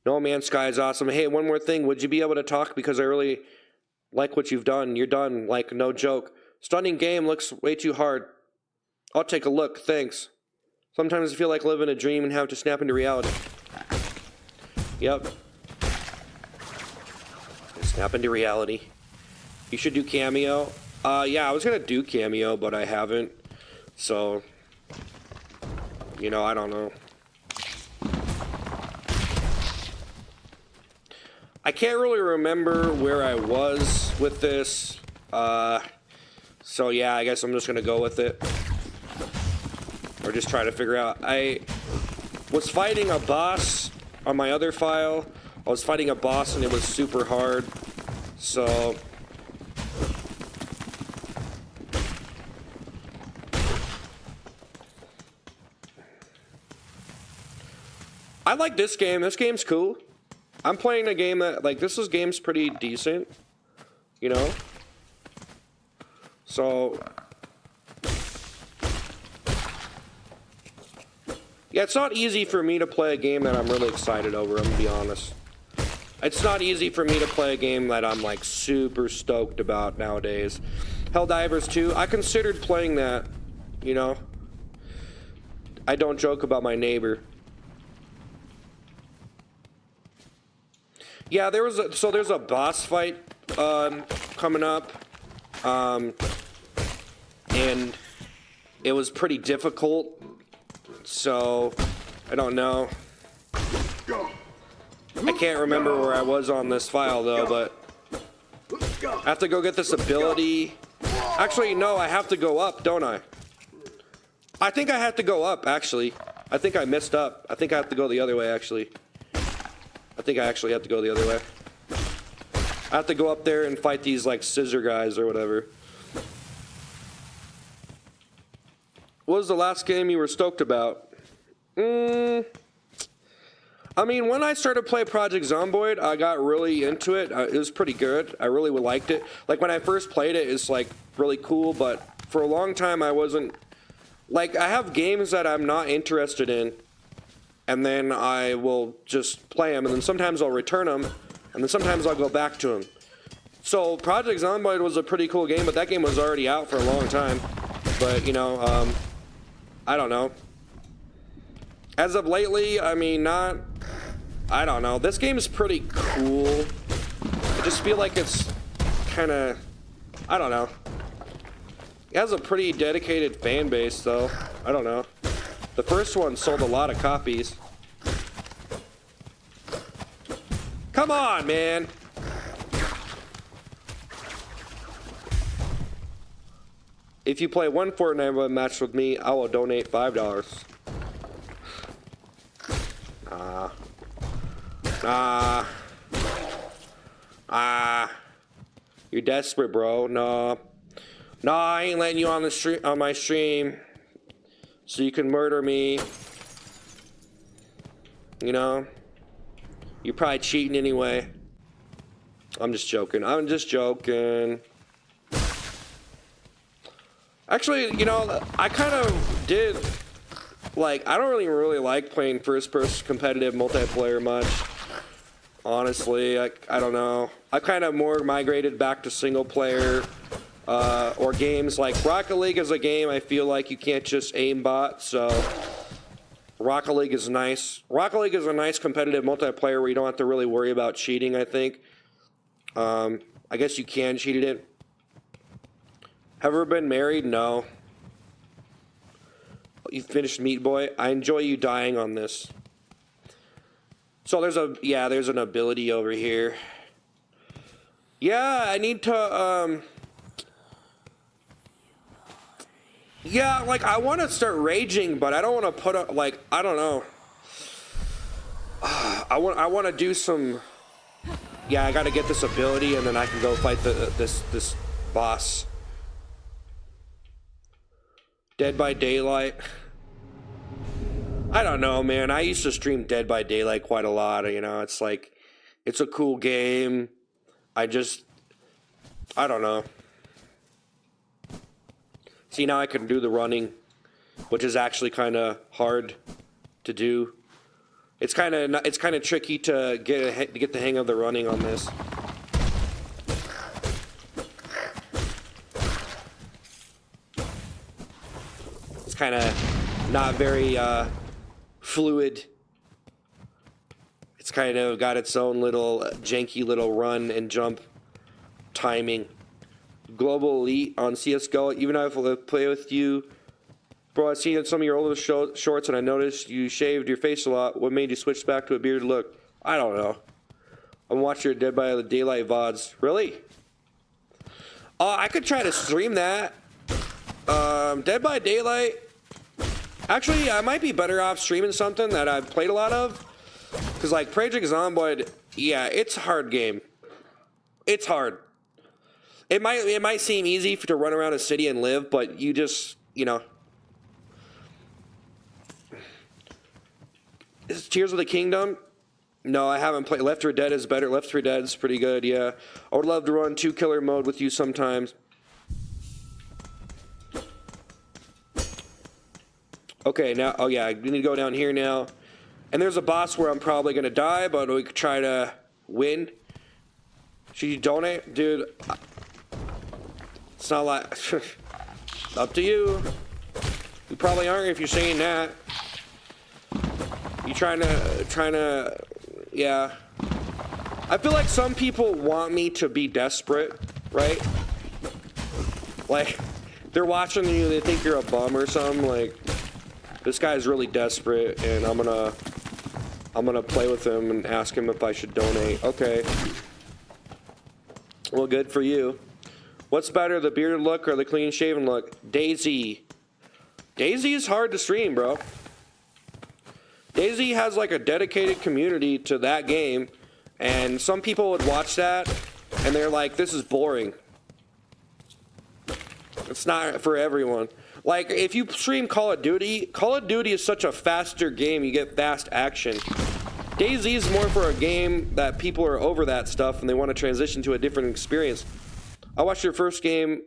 No Man's Sky is awesome. Hey, one more thing. Would you be able to talk? Because I really like what you've done. You're done. Like, no joke. Stunning game. Looks way too hard. I'll take a look. Thanks. Sometimes I feel like living a dream and have to snap into reality. Yep. Snap into reality. You should do Cameo. Yeah, I was going to do Cameo, but I haven't. So, you know, I don't know. I can't really remember where I was with this, so yeah, I guess I'm just gonna go with it, or just try to figure out. I was fighting a boss on my other file. I was fighting a boss and it was super hard, so I like this game. This game's cool. I'm playing a game that, like, game's pretty decent, you know? So, yeah, it's not easy for me to play a game that I'm really excited over, I'm gonna be honest. It's not easy for me to play a game that I'm, like, super stoked about nowadays. Helldivers 2, I considered playing that, you know? I don't joke about my neighbor. Yeah, there's a boss fight coming up, and it was pretty difficult, so I don't know. I can't remember where I was on this file though, but I have to go get this ability. Actually, no, I have to go up, don't I? I think I have to go up, actually. I think I messed up. I think I have to go the other way, actually. I think I actually have to go the other way. I have to go up there and fight these, like, scissor guys or whatever. What was the last game you were stoked about? I mean, when I started playing Project Zomboid, I got really into it. It was pretty good. I really liked it. Like, when I first played it, it's, like, really cool, but for a long time I wasn't... Like, I have games that I'm not interested in, and then I will just play them, and then sometimes I'll return them, and then sometimes I'll go back to them. So Project Zomboid was a pretty cool game, but that game was already out for a long time. But, you know, I don't know. As of lately, I mean, I don't know. This game is pretty cool. I just feel like it's kind of, I don't know. It has a pretty dedicated fan base, though. I don't know. The first one sold a lot of copies. Come on, man. If you play one Fortnite match with me, I will donate $5. You're desperate, bro. No, I ain't letting you on the stream, on my stream, so you can murder me. You know, you're probably cheating anyway. I'm just joking. Actually, you know, I kind of did, like, I don't really like playing first-person competitive multiplayer much. Honestly, I don't know. I kind of more migrated back to single-player or games. Like, Rocket League is a game I feel like you can't just aimbot, so Rocket League is nice. Rocket League is a nice competitive multiplayer where you don't have to really worry about cheating, I think. I guess you can cheat it. Have ever been married? No. You finished Meat Boy? I enjoy you dying on this. So there's an ability over here. Yeah, I need to, yeah, like, I want to start raging, but I don't want to put up, like, I don't know. I want to do some, yeah, I got to get this ability, and then I can go fight this boss. Dead by Daylight. I don't know, man. I used to stream Dead by Daylight quite a lot. You know, it's like, it's a cool game. I don't know. See, now I can do the running, which is actually kind of hard to do. It's kind of tricky to get the hang of the running on this. It's kind of not very fluid. It's kind of got its own little janky little run and jump timing. Global Elite on CSGO. Even if I play with you, bro, I've seen some of your older shorts and I noticed you shaved your face a lot. What made you switch back to a bearded look? I don't know. I'm watching your Dead by the Daylight VODs. Really? I could try to stream that. Dead by Daylight. Actually, I might be better off streaming something that I've played a lot of. Because, like, Project Zomboid, yeah, it's a hard game. It's hard. It might seem easy to run around a city and live, but you just, you know. Is Tears of the Kingdom? No, I haven't played. Left 4 Dead is better. Left 4 Dead is pretty good, yeah. I would love to run 2 killer mode with you sometimes. Okay, now, oh yeah, we need to go down here now. And there's a boss where I'm probably going to die, but we could try to win. Should you donate? Dude, it's not like, up to you. You probably aren't if you're saying that. You trying to, yeah. I feel like some people want me to be desperate, right? Like, they're watching you, they think you're a bum or something, like, this guy's really desperate, and I'm gonna play with him and ask him if I should donate. Okay. Well, good for you. What's better, the bearded look or the clean shaven look? Daisy. Daisy is hard to stream, bro. Daisy has like a dedicated community to that game, and some people would watch that and they're like, this is boring. It's not for everyone. Like, if you stream Call of Duty is such a faster game, you get fast action. DayZ is more for a game that people are over that stuff and they want to transition to a different experience. I watched your first game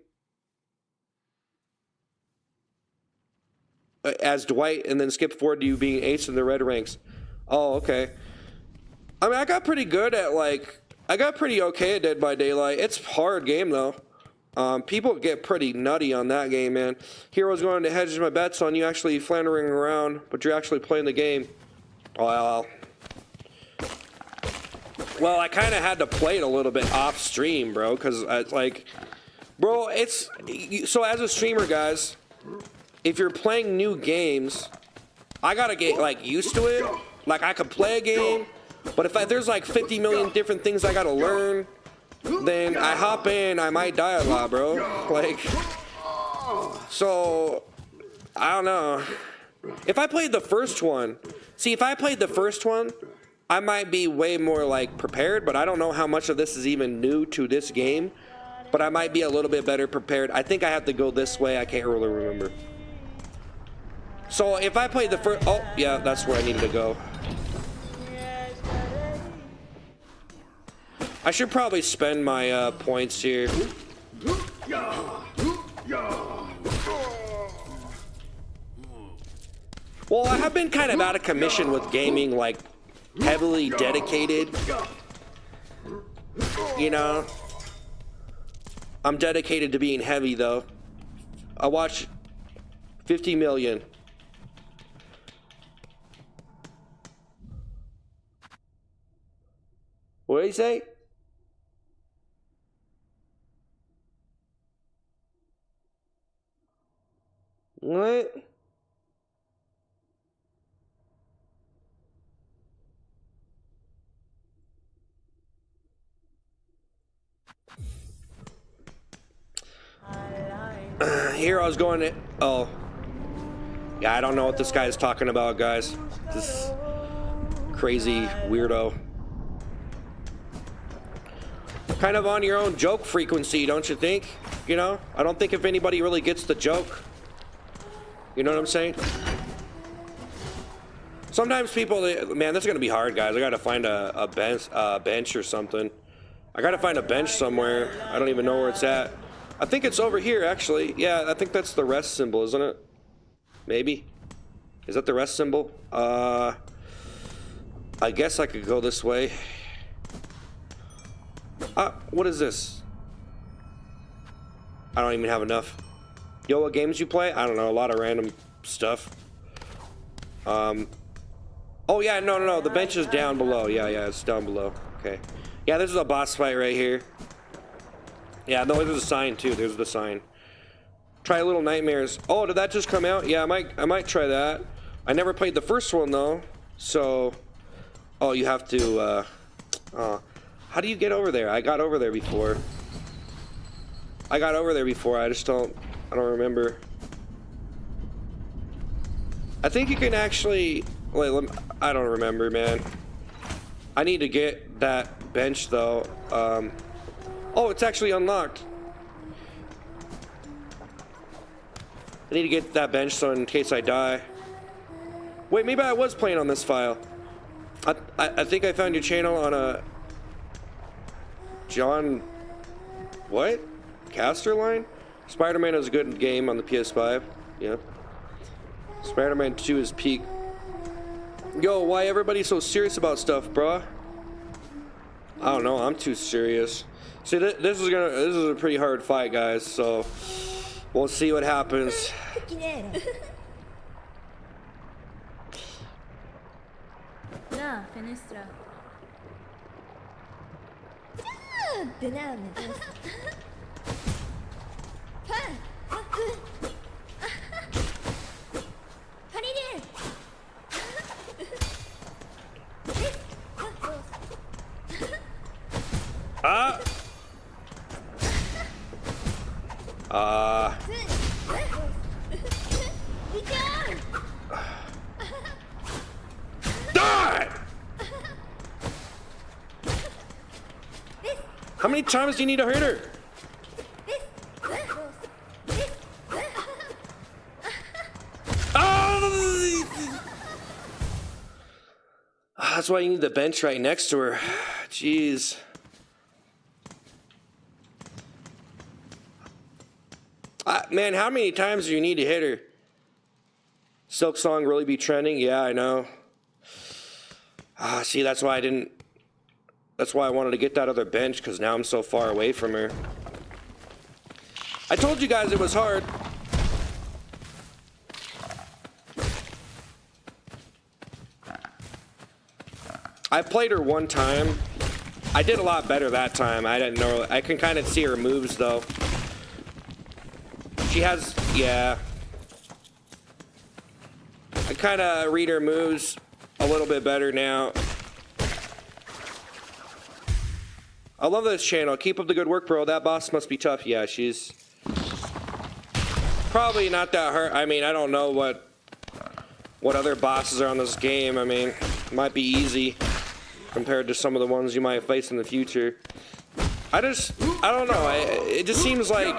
as Dwight and then skipped forward to you being ace in the red ranks. Oh, okay. I mean, I got pretty good at, like, I got pretty okay at Dead by Daylight. It's a hard game, though. People get pretty nutty on that game, man. Heroes going to hedge my bets on you actually flandering around, but you're actually playing the game. Well, I kind of had to play it a little bit off stream, bro, because it's like, bro, it's, so as a streamer, guys, if you're playing new games, I gotta get, like, used to it. Like, I could play a game, But if there's like 50 million different things I gotta learn, then I hop in, I might die a lot, bro. Like, so, I don't know. If I played the first one, see, if I played the first one, I might be way more like prepared, but I don't know how much of this is even new to this game. But I might be a little bit better prepared. I think I have to go this way. I can't really remember. So if I played the first, oh yeah, that's where I needed to go. I should probably spend my points here. Well, I have been kind of out of commission with gaming, like heavily dedicated. You know, I'm dedicated to being heavy though. I watch 50 million. What did he say? What? Here I was going to, oh. Yeah, I don't know what this guy is talking about, guys. This crazy weirdo. Kind of on your own joke frequency, don't you think? You know? I don't think if anybody really gets the joke. You know what I'm saying? Sometimes people, man, this is gonna be hard, guys. I gotta find a bench or something. I gotta find a bench somewhere. I don't even know where it's at. I think it's over here, actually. Yeah, I think that's the rest symbol, isn't it? Maybe. Is that the rest symbol? I guess I could go this way. What is this? I don't even have enough. Yo, what games you play? I don't know, a lot of random stuff. Oh yeah, no, the bench is down below. Yeah, it's down below. Okay. Yeah, this is a boss fight right here. Yeah, no, there's a sign too. There's the sign. Try Little Nightmares. Oh, did that just come out? Yeah, I might try that. I never played the first one though. So, oh, you have to, how do you get over there? I got over there before. I just don't, I don't remember. I think you can actually, wait, I don't remember, man. I need to get that bench though. Oh, it's actually unlocked. I need to get that bench so in case I die. Wait, maybe I was playing on this file. I think I found your channel on a John, what? Casterline? Spider-Man is a good game on the PS5. Yeah. Spider-Man 2 is peak. Yo, why everybody so serious about stuff, bruh? I don't know, I'm too serious. See, this is a pretty hard fight, guys, so we'll see what happens. Die! How many times do you need to hit her? That's why you need the bench right next to her. Jeez. Man, how many times do you need to hit her? Silk Song really be trending? Yeah, I know. See, that's why I wanted to get that other bench, because now I'm so far away from her. I told you guys it was hard. I played her one time. I did a lot better that time. I didn't know. I can kind of see her moves, though. She has, yeah. I kind of read her moves a little bit better now. I love this channel. Keep up the good work, bro. That boss must be tough. Yeah, she's probably not that hard. I mean, I don't know what other bosses are on this game. I mean, it might be easy compared to some of the ones you might face in the future. I don't know. It just seems like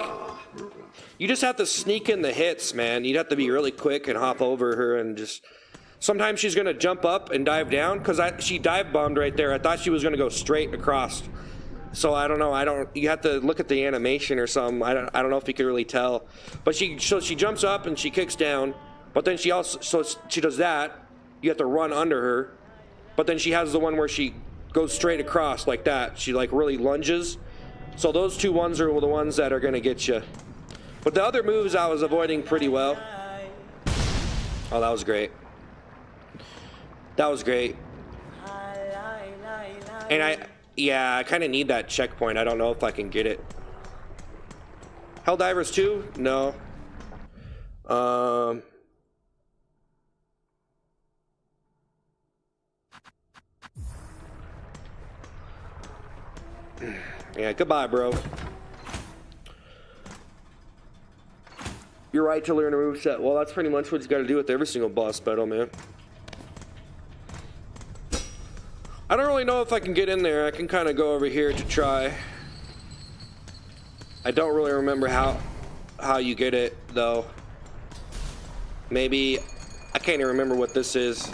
you just have to sneak in the hits, man. You'd have to be really quick and hop over her and just... Sometimes she's gonna jump up and dive down because she dive bombed right there. I thought she was gonna go straight across. So I don't know. You have to look at the animation or something. I don't know if you can really tell. But she jumps up and she kicks down. But then she does that. You have to run under her. But then she has the one where she goes straight across like that. She like really lunges. So those two ones are the ones that are gonna get you. But the other moves I was avoiding pretty well. Oh, that was great. That was great. And I kind of need that checkpoint. I don't know if I can get it. Helldivers 2? No. Yeah, goodbye, bro. You're right to learn a moveset. Well, that's pretty much what you got to do with every single boss battle, man. I don't really know if I can get in there. I can kind of go over here to try. I don't really remember how you get it, though. Maybe... I can't even remember what this is.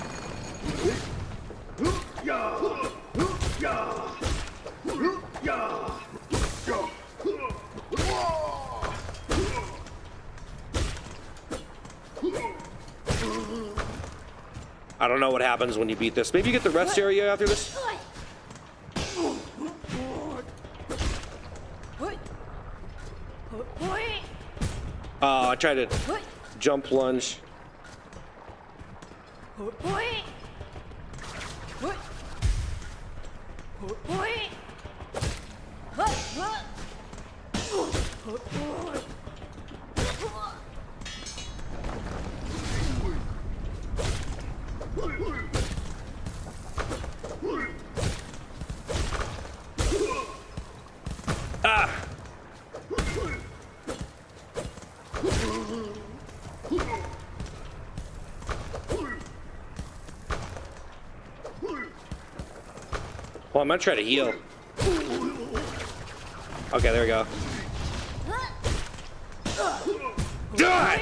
I don't know what happens when you beat this. Maybe you get the rest area after this? Oh, I tried to jump lunge. Ah! Well, I'm gonna try to heal. Okay, there we go. Die!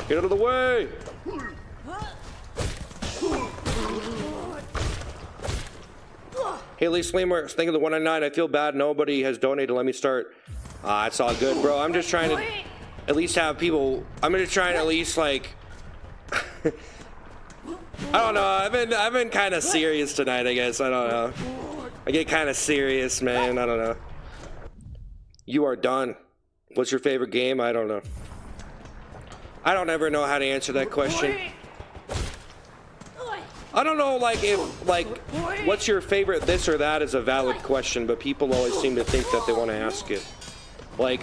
Get out of the way! Haley Slimer, thank you for the 199. I feel bad nobody has donated. Let me start. It's all good, bro. I'm just trying to at least have people. I'm gonna try and at least like. I don't know. I've been kind of serious tonight. I guess I don't know. I get kind of serious, man. I don't know. You are done. What's your favorite game? I don't know. I don't ever know how to answer that question. I don't know, like, if, like, what's your favorite this or that is a valid question, but people always seem to think that they want to ask it. Like,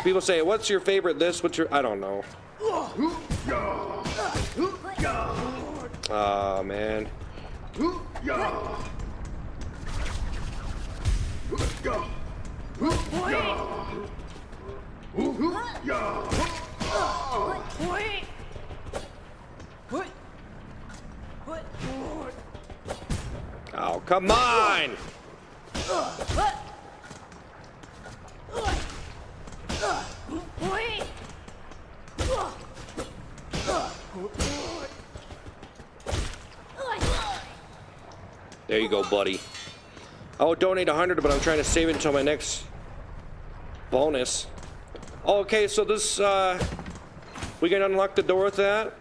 people say, what's your favorite this, what's your, I don't know. Oh, man. Oh, come on! There you go, buddy. I would donate 100, but I'm trying to save it until my next bonus. Okay, so this, we can unlock the door with that?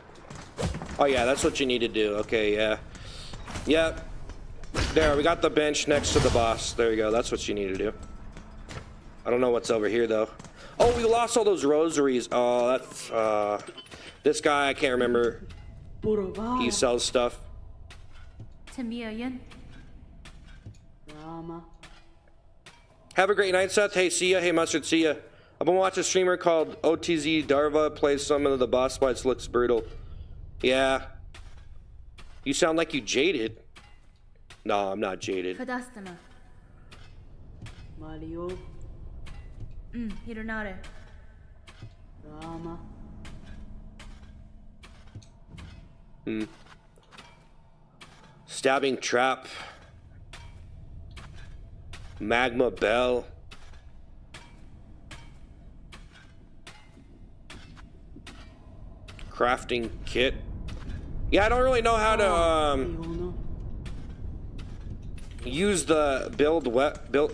Oh yeah, that's what you need to do. Okay, yeah. Yep. There, we got the bench next to the boss. There you go, that's what you need to do. I don't know what's over here, though. Oh, we lost all those rosaries. Oh, that's, this guy, I can't remember. He sells stuff. Have a great night, Seth. Hey, see ya. Hey, Mustard, see ya. I've been watching a streamer called OTZ Darva play some of the boss fights. Looks brutal. Yeah. You sound like you jaded. No, I'm not jaded. Mario. Hironare. Rama. Stabbing trap. Magma bell. Crafting kit. Yeah, I don't really know how to use the build.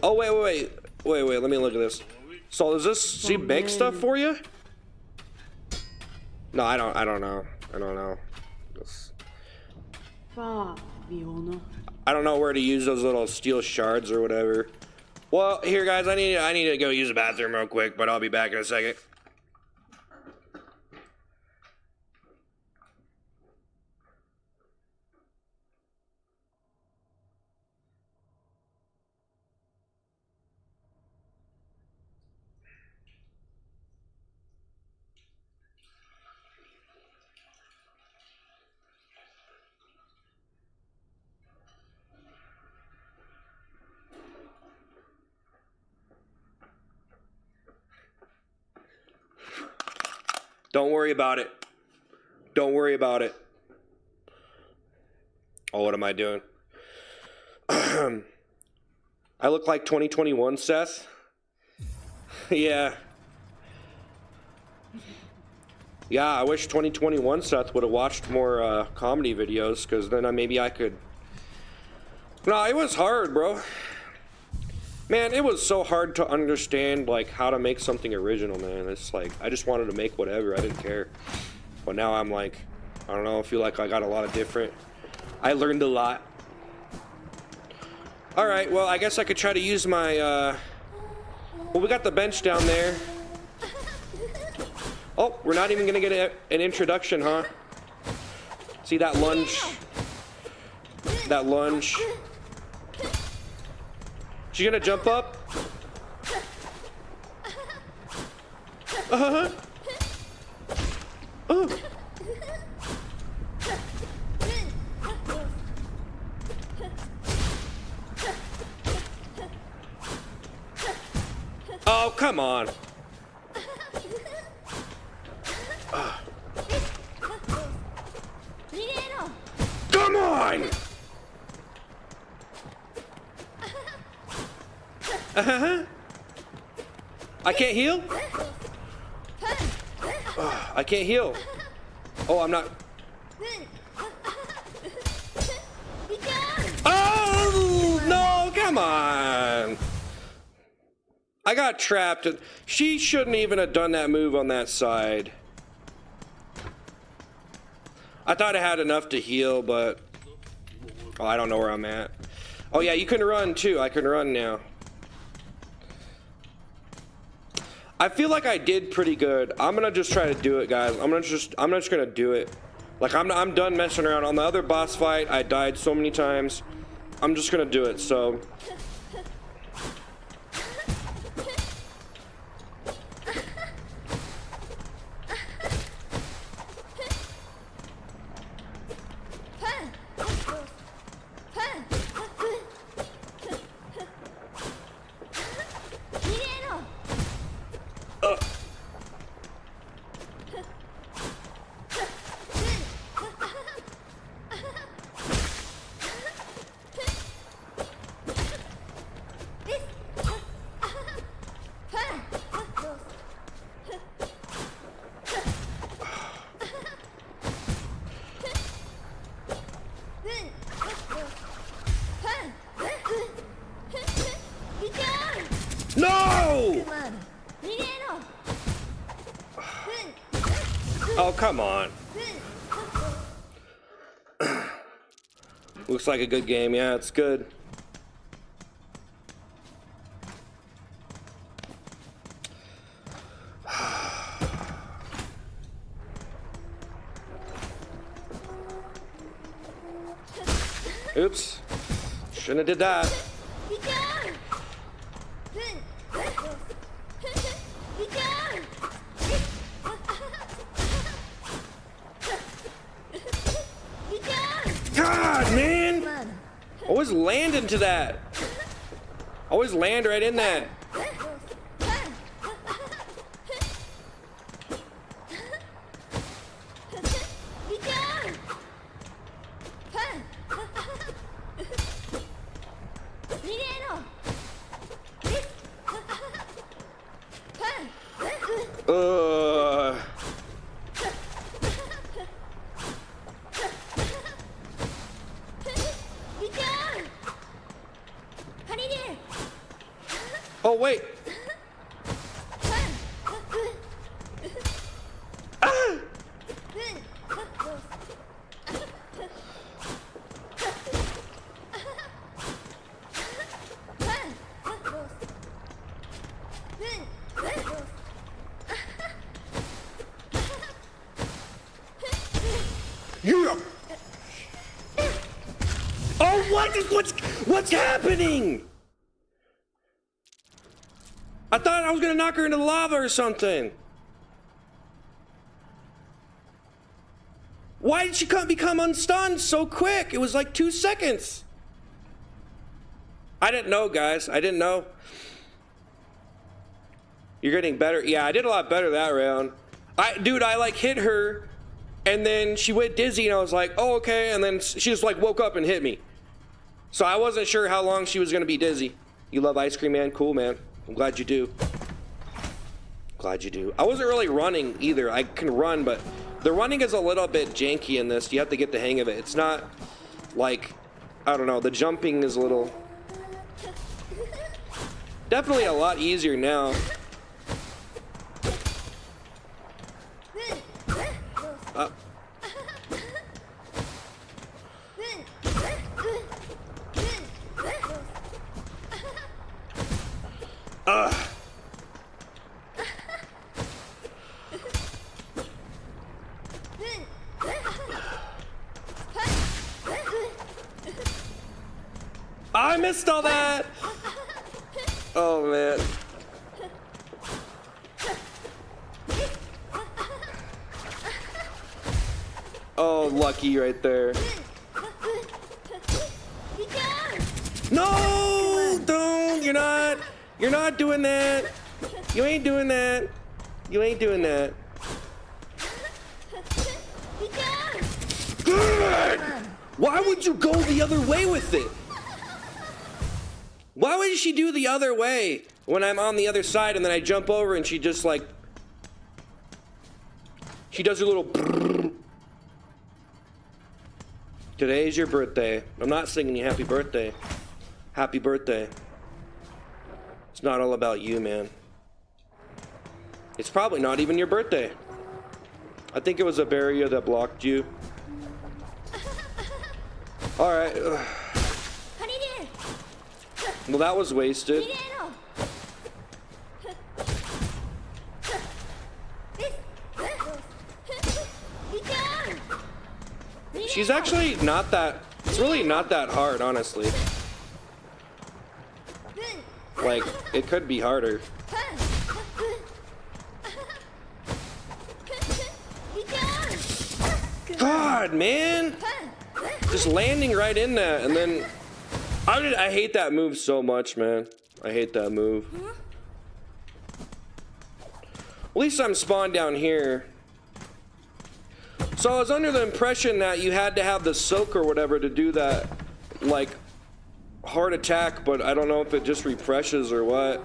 Oh wait. Let me look at this. So does this see big stuff for you? No, I don't know. I don't know. I don't know where to use those little steel shards or whatever. Well, here guys, I need to go use the bathroom real quick, but I'll be back in a second. Don't worry about it. Don't worry about it. Oh, what am I doing? I look like 2021 Seth. Yeah. Yeah, I wish 2021 Seth would have watched more comedy videos, because then maybe I could... No, it was hard, bro. Man, it was so hard to understand, like, how to make something original, man. It's like, I just wanted to make whatever. I didn't care. But now I'm like, I don't know, I feel like I got a lot of different... I learned a lot. Alright, well, I guess I could try to use my, Well, we got the bench down there. Oh, we're not even gonna get an introduction, huh? See that lunge? That lunge. She gonna jump up? Oh. Oh, come on. Come on! I can't heal? I can't heal. Oh, I'm not. Oh, no, come on. I got trapped. She shouldn't even have done that move on that side. I thought I had enough to heal, but... Oh, I don't know where I'm at. Oh, yeah, you can run, too. I can run now. I feel like I did pretty good. I'm gonna just try to do it, guys. I'm just gonna do it. Like, I'm done messing around. On the other boss fight, I died so many times. I'm just gonna do it, so... No! Oh, come on. Looks like a good game. Yeah, it's good. Oops. Shouldn't have did that. Always land into that. Always land right in that. Oh, wait. Ah! Yeah. Oh, what's happening? I thought I was gonna knock her into the lava or something. Why did she become unstunned so quick? It was like 2 seconds. I didn't know, guys. I didn't know. You're getting better. Yeah, I did a lot better that round. Dude, I like hit her, and then she went dizzy, and I was like, oh, okay. And then she just like woke up and hit me. So I wasn't sure how long she was gonna be dizzy. You love ice cream, man? Cool, man. I'm glad you do. Glad you do. I wasn't really running either. I can run, but the running is a little bit janky in this. You have to get the hang of it. It's not like, I don't know, the jumping is a little... Definitely a lot easier now. I missed all that. Oh man. Oh, lucky right there. No, don't. You're not doing that. You ain't doing that. You ain't doing that. Good. Why would you go the other way with it? Why would she do the other way when I'm on the other side and then I jump over and she just like... She does her little... Today's your birthday. I'm not singing you happy birthday. Happy birthday. It's not all about you, man. It's probably not even your birthday. I think it was a barrier that blocked you. Alright. Well, that was wasted. She's actually not that... It's really not that hard, honestly. Like, it could be harder. God, man! Just landing right in that, and then... I hate that move so much, man. I hate that move. At least I'm spawned down here. So I was under the impression that you had to have the soak or whatever to do that, like, hard attack, but I don't know if it just refreshes or what.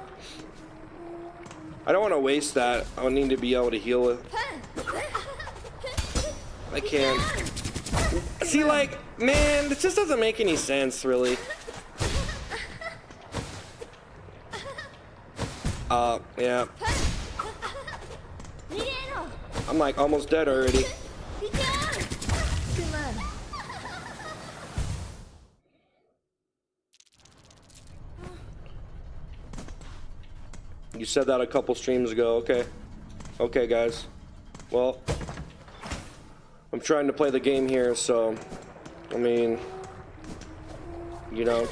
I don't want to waste that. I need to be able to heal it. I can't. See, like, man, this just doesn't make any sense, really. Yeah. I'm like almost dead already. You said that a couple streams ago. Okay. Okay, guys. Well, I'm trying to play the game here, so, I mean, you know.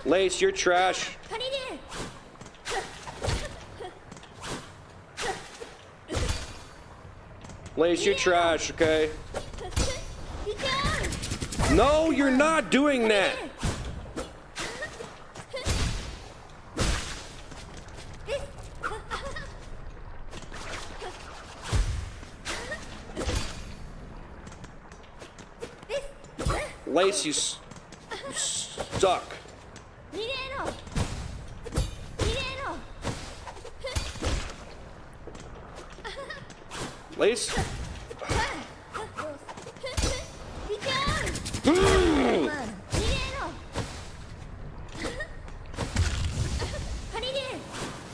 Lace, you're trash. Lace, you're trash, okay? No, you're not doing that. Lace, you suck. Lace?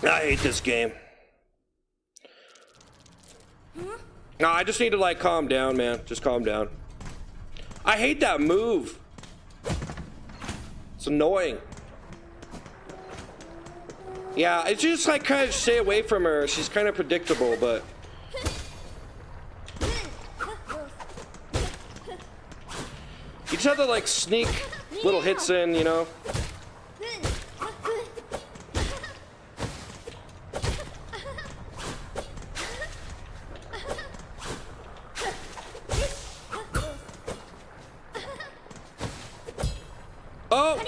I hate this game. No, I just need to like calm down, man. Just calm down. I hate that move. It's annoying. Yeah, it's just like kind of stay away from her. She's kind of predictable, but you just have to like sneak little hits in, you know? Oh!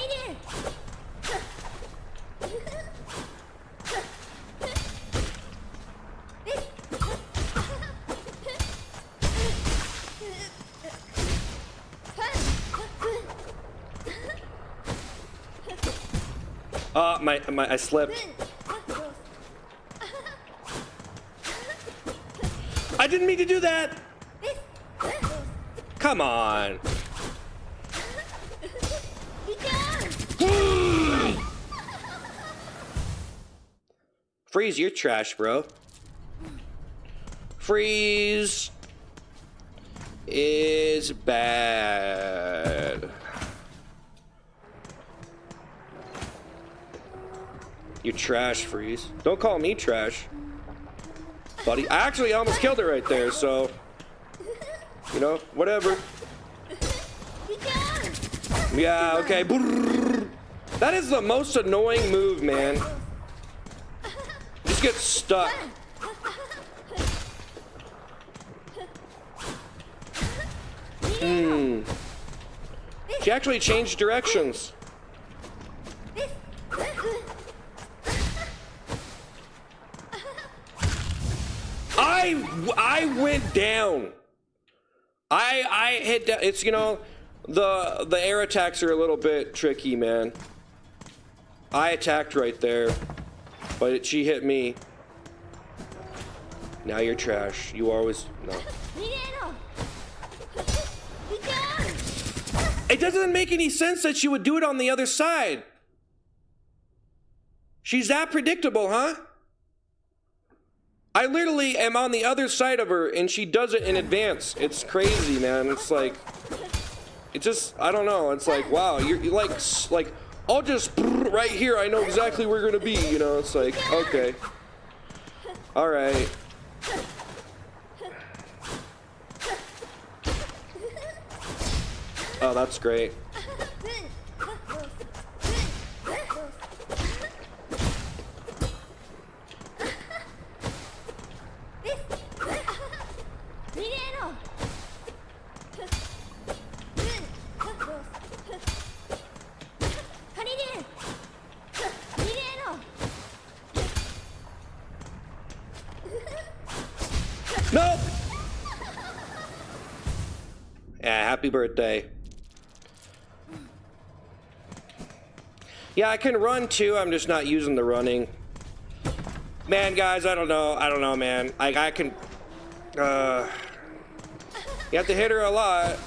I slipped. I didn't mean to do that. Come on. Freeze, you're trash, bro. Freeze is bad. You're trash, Freeze. Don't call me trash, buddy. I actually almost killed her right there, so you know, whatever. Yeah, okay. That is the most annoying move, man. Just get stuck. She actually changed directions. I went down. I hit down. It's, you know, the air attacks are a little bit tricky, man. I attacked right there, but she hit me. Now you're trash. You always no. It doesn't make any sense that she would do it on the other side. She's that predictable, huh? I literally am on the other side of her and she does it in advance. It's crazy, man. It's like, it just, I don't know. It's like, wow, you're like, I'll just right here. I know exactly where we're gonna be, you know? It's like, okay. All right. Oh, that's great. Nope. Yeah, happy birthday. Yeah, I can run too. I'm just not using the running. Man, guys, I don't know, man. I can. You have to hit her a lot.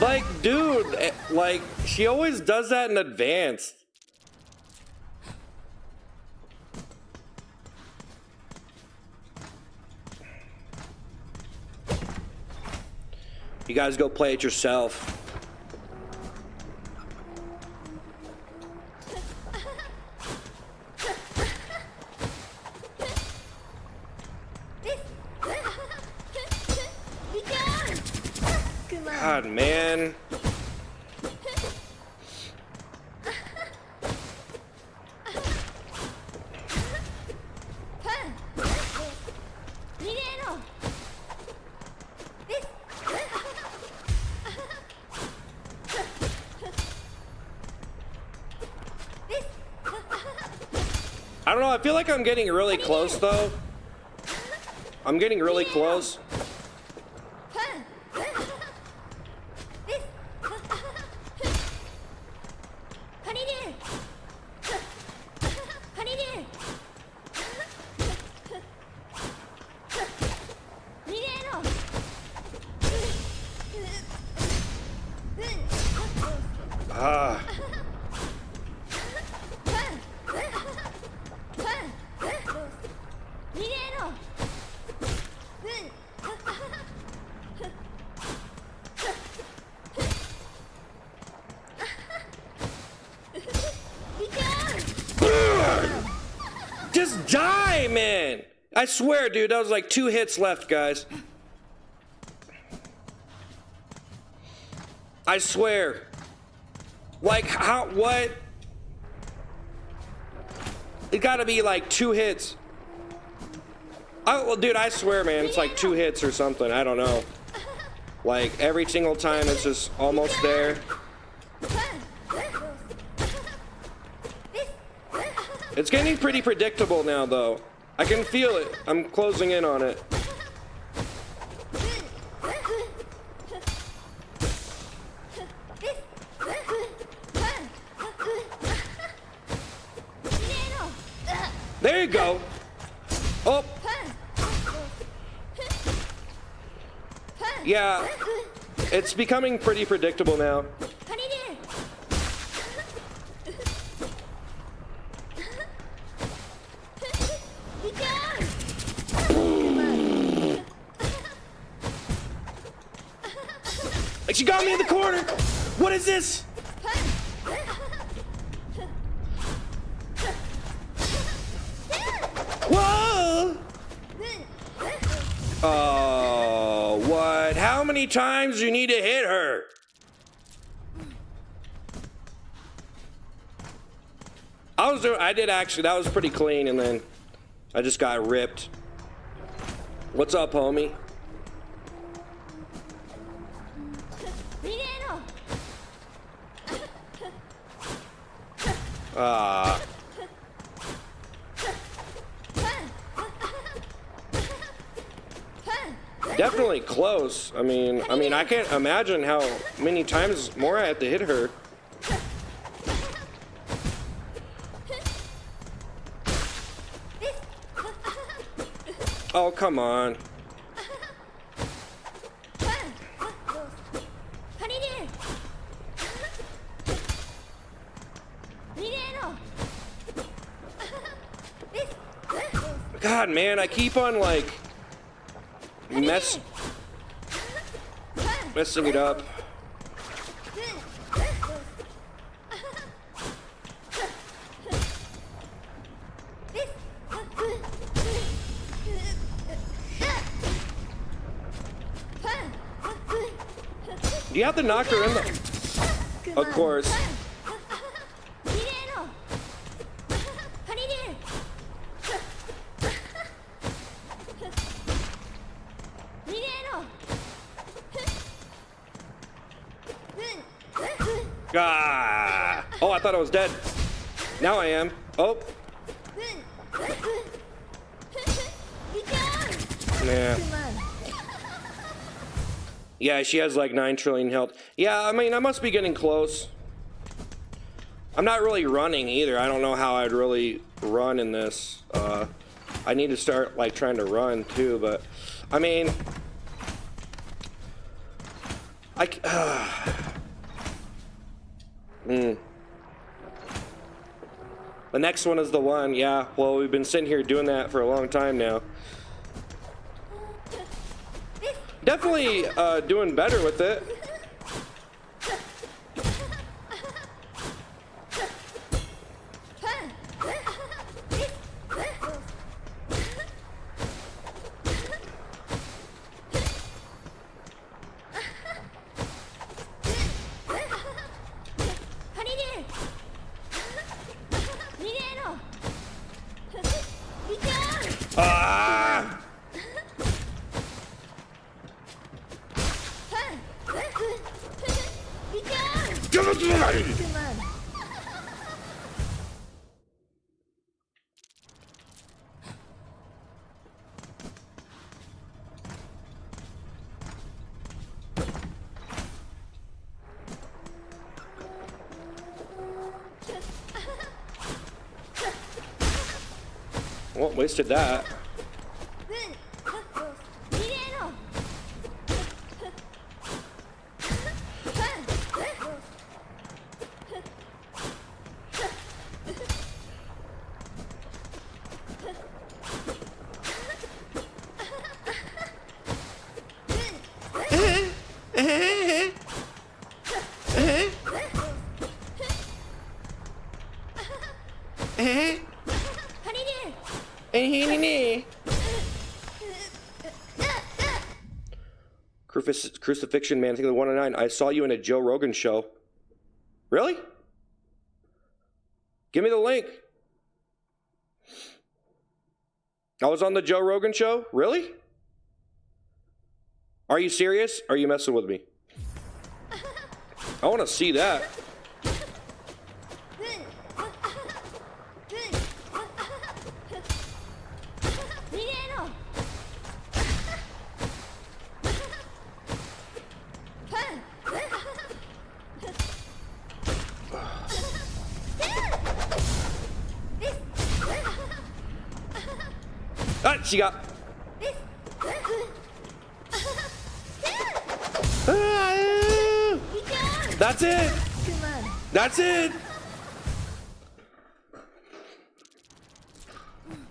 Like, dude, like, she always does that in advance. You guys go play it yourself. God, man. I don't know, I feel like I'm getting really close though. I'm getting really close. Ah. Just die, man! I swear, dude, that was like 2 hits left, guys. I swear. Like, how, what? It gotta be like 2 hits. Oh, well, dude, I swear, man, it's like 2 hits or something. I don't know. Like, every single time it's just almost there. It's getting pretty predictable now, though. I can feel it. I'm closing in on it. There you go. Oh. Yeah. It's becoming pretty predictable now. Like, she got me in the corner. What is this? Whoa! Oh, what? How many times do you need to hit her? I did actually, that was pretty clean, and then I just got ripped. What's up, homie? Definitely close. I mean, I can't imagine how many times more I have to hit her. Oh, come on. God, man, I keep on, like, messing it up. You have to knock her in the... Of course. Ah! Oh, I thought I was dead. Now I am. Oh. Yeah. Yeah, she has like 9 trillion health. Yeah, I mean, I must be getting close. I'm not really running either. I don't know how I'd really run in this. I need to start like trying to run too, but I mean, The next one is the one, yeah. Well, we've been sitting here doing that for a long time now. Definitely doing better with it. Ah! Give it to me! Well, wasted that. Crucifixion man, I think the 109. I saw you in a Joe Rogan show. Really? Give me the link. I was on the Joe Rogan show? Really? Are you serious? Are you messing with me? I want to see that. Ah, she got. That's it. That's it.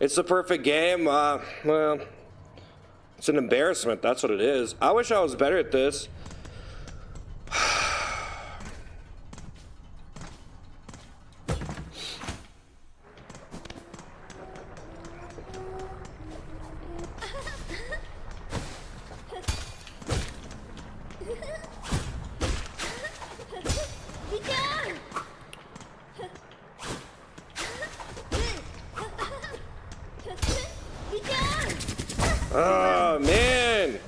It's the perfect game. Well, it's an embarrassment. That's what it is. I wish I was better at this. Oh, man.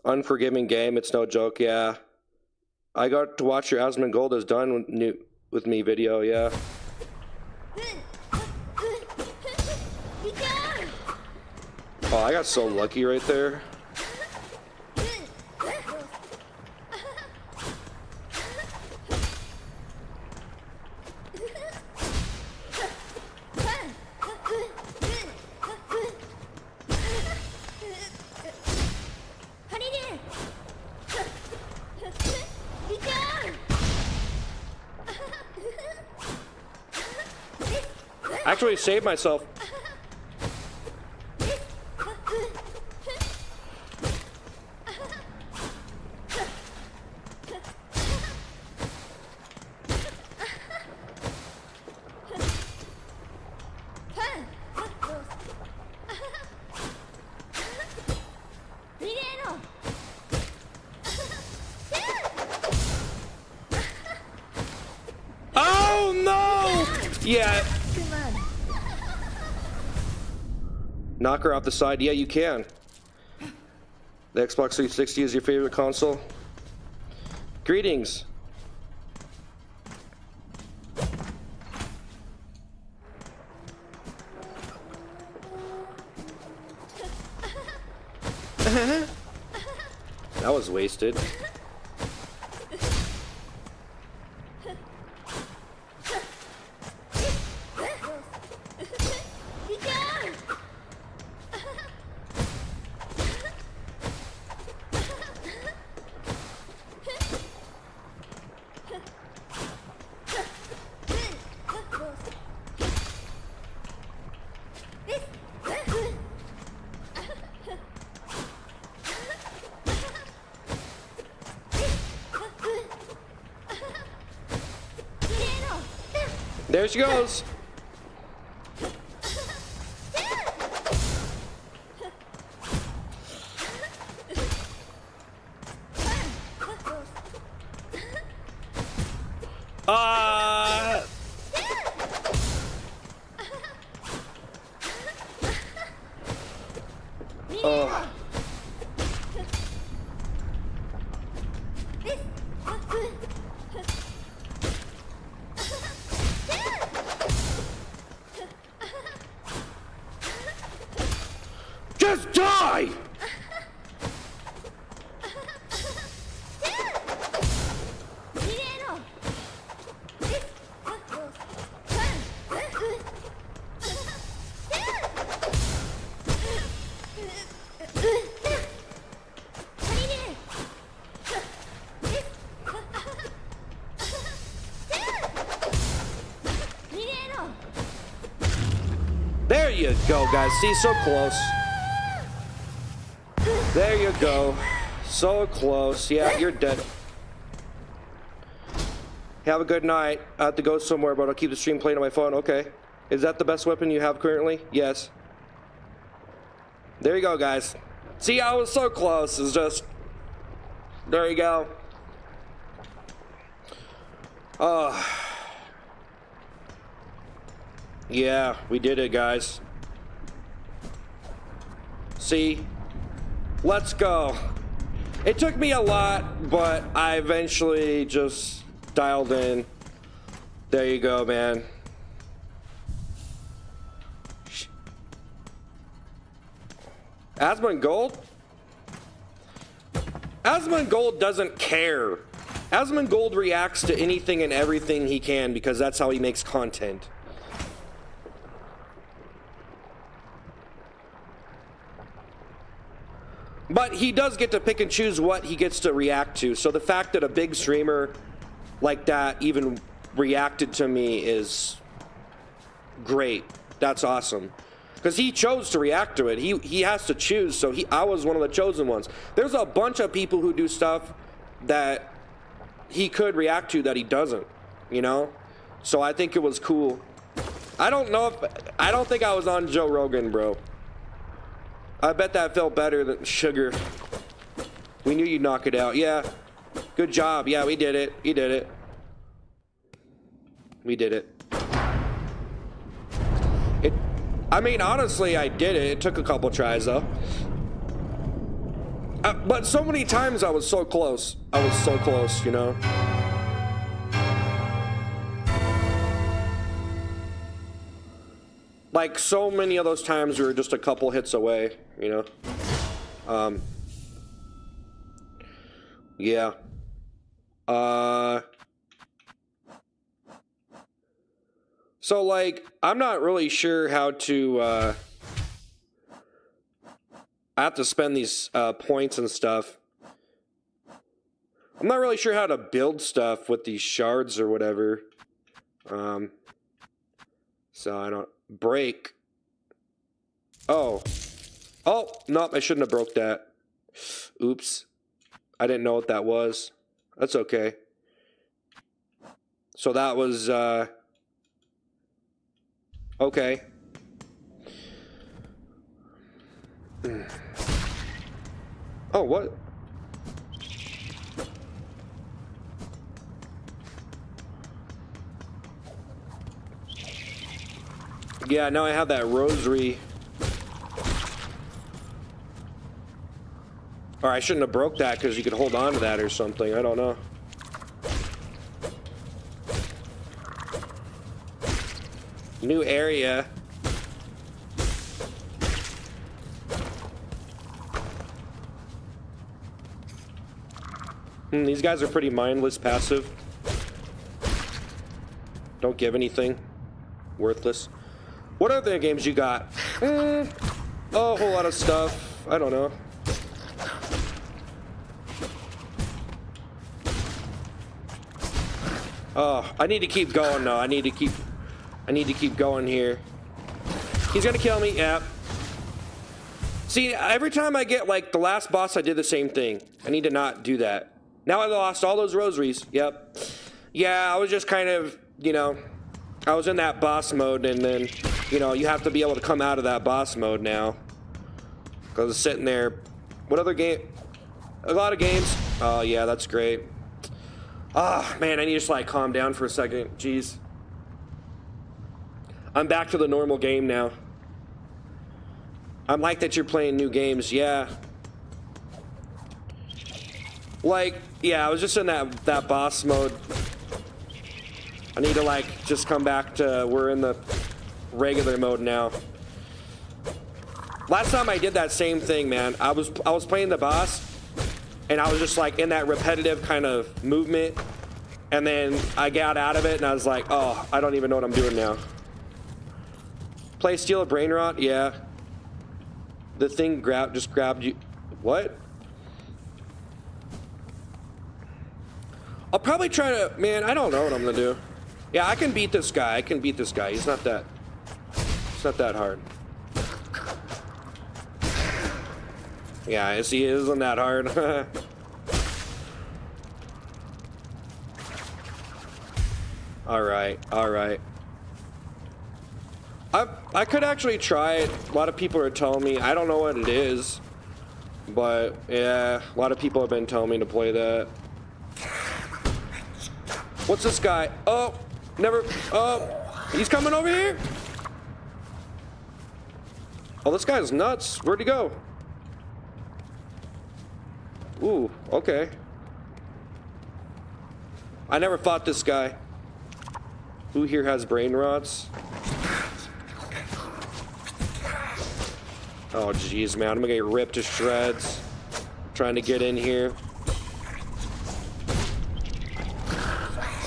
Unforgiving game. It's no joke. Yeah. I got to watch your Asmund Gold is done with me video. Yeah. Oh, I got so lucky right there. Actually saved myself. Oh no! Yeah. Knock her off the side. Yeah, you can. The Xbox 360 is your favorite console? Greetings. That was wasted. There she goes. Oh. Just die! There you go, guys. See, so close. There you go. So close. Yeah, you're dead. Have a good night. I have to go somewhere, but I'll keep the stream playing on my phone. Okay. Is that the best weapon you have currently? Yes. There you go, guys. See, I was so close. It's just... There you go. Yeah, we did it, guys. See? Let's go. It took me a lot, but I eventually just dialed in. There you go, man. Asmongold? Asmongold doesn't care. Asmongold reacts to anything and everything he can because that's how he makes content. But he does get to pick and choose what he gets to react to. So the fact that a big streamer like that even reacted to me is great. That's awesome. Because he chose to react to it. He has to choose. So I was one of the chosen ones. There's a bunch of people who do stuff that he could react to that he doesn't, you know? So I think it was cool. I don't think I was on Joe Rogan, bro. I bet that felt better than sugar. We knew you'd knock it out. Yeah. Good job. Yeah, we did it. We did it. We did it. I mean, honestly, I did it. It took a couple tries, though. But so many times I was so close. I was so close, you know? Like, so many of those times we were just a couple hits away, you know? Yeah. So, like, I'm not really sure how to, I have to spend these, points and stuff. I'm not really sure how to build stuff with these shards or whatever. So I don't... Break. Oh. Oh, nope, I shouldn't have broke that. Oops. I didn't know what that was. That's okay. So that was, okay. Oh, what? Yeah, now I have that rosary. Or I shouldn't have broke that because you could hold on to that or something. I don't know. New area. These guys are pretty mindless, passive. Don't give anything. Worthless. What other games you got? A whole lot of stuff. I don't know. Oh, I need to keep going though. I need to keep going here. He's gonna kill me. Yep. See, every time I get like the last boss, I did the same thing. I need to not do that. Now I lost all those rosaries. Yep. Yeah, I was just kind of, you know, I was in that boss mode, and then, you know, you have to be able to come out of that boss mode now. Because it's sitting there. What other game? A lot of games. Oh, yeah, that's great. Ah, oh, man, I need to just, like, calm down for a second. Jeez. I'm back to the normal game now. I'm like that you're playing new games. Yeah. Like, yeah, I was just in that boss mode. I need to, like, just come back to, we're in the regular mode now. Last time I did that same thing, man, I was playing the boss, and I was just, like, in that repetitive kind of movement, and then I got out of it, and I was like, oh, I don't even know what I'm doing now. Play Steal a Brain Rot? Yeah. The thing just grabbed you. What? I'll probably try to, man, I don't know what I'm gonna do. Yeah, I can beat this guy. I can beat this guy. It's not that hard. Yeah, I see it isn't that hard. Alright, alright. I could actually try it. A lot of people are telling me, I don't know what it is. But, yeah, a lot of people have been telling me to play that. What's this guy? Oh, never. Oh, he's coming over here. Oh, this guy's nuts. Where'd he go? Ooh, okay. I never fought this guy. Who here has brain rots? Oh, jeez, man. I'm gonna get ripped to shreds. Trying to get in here.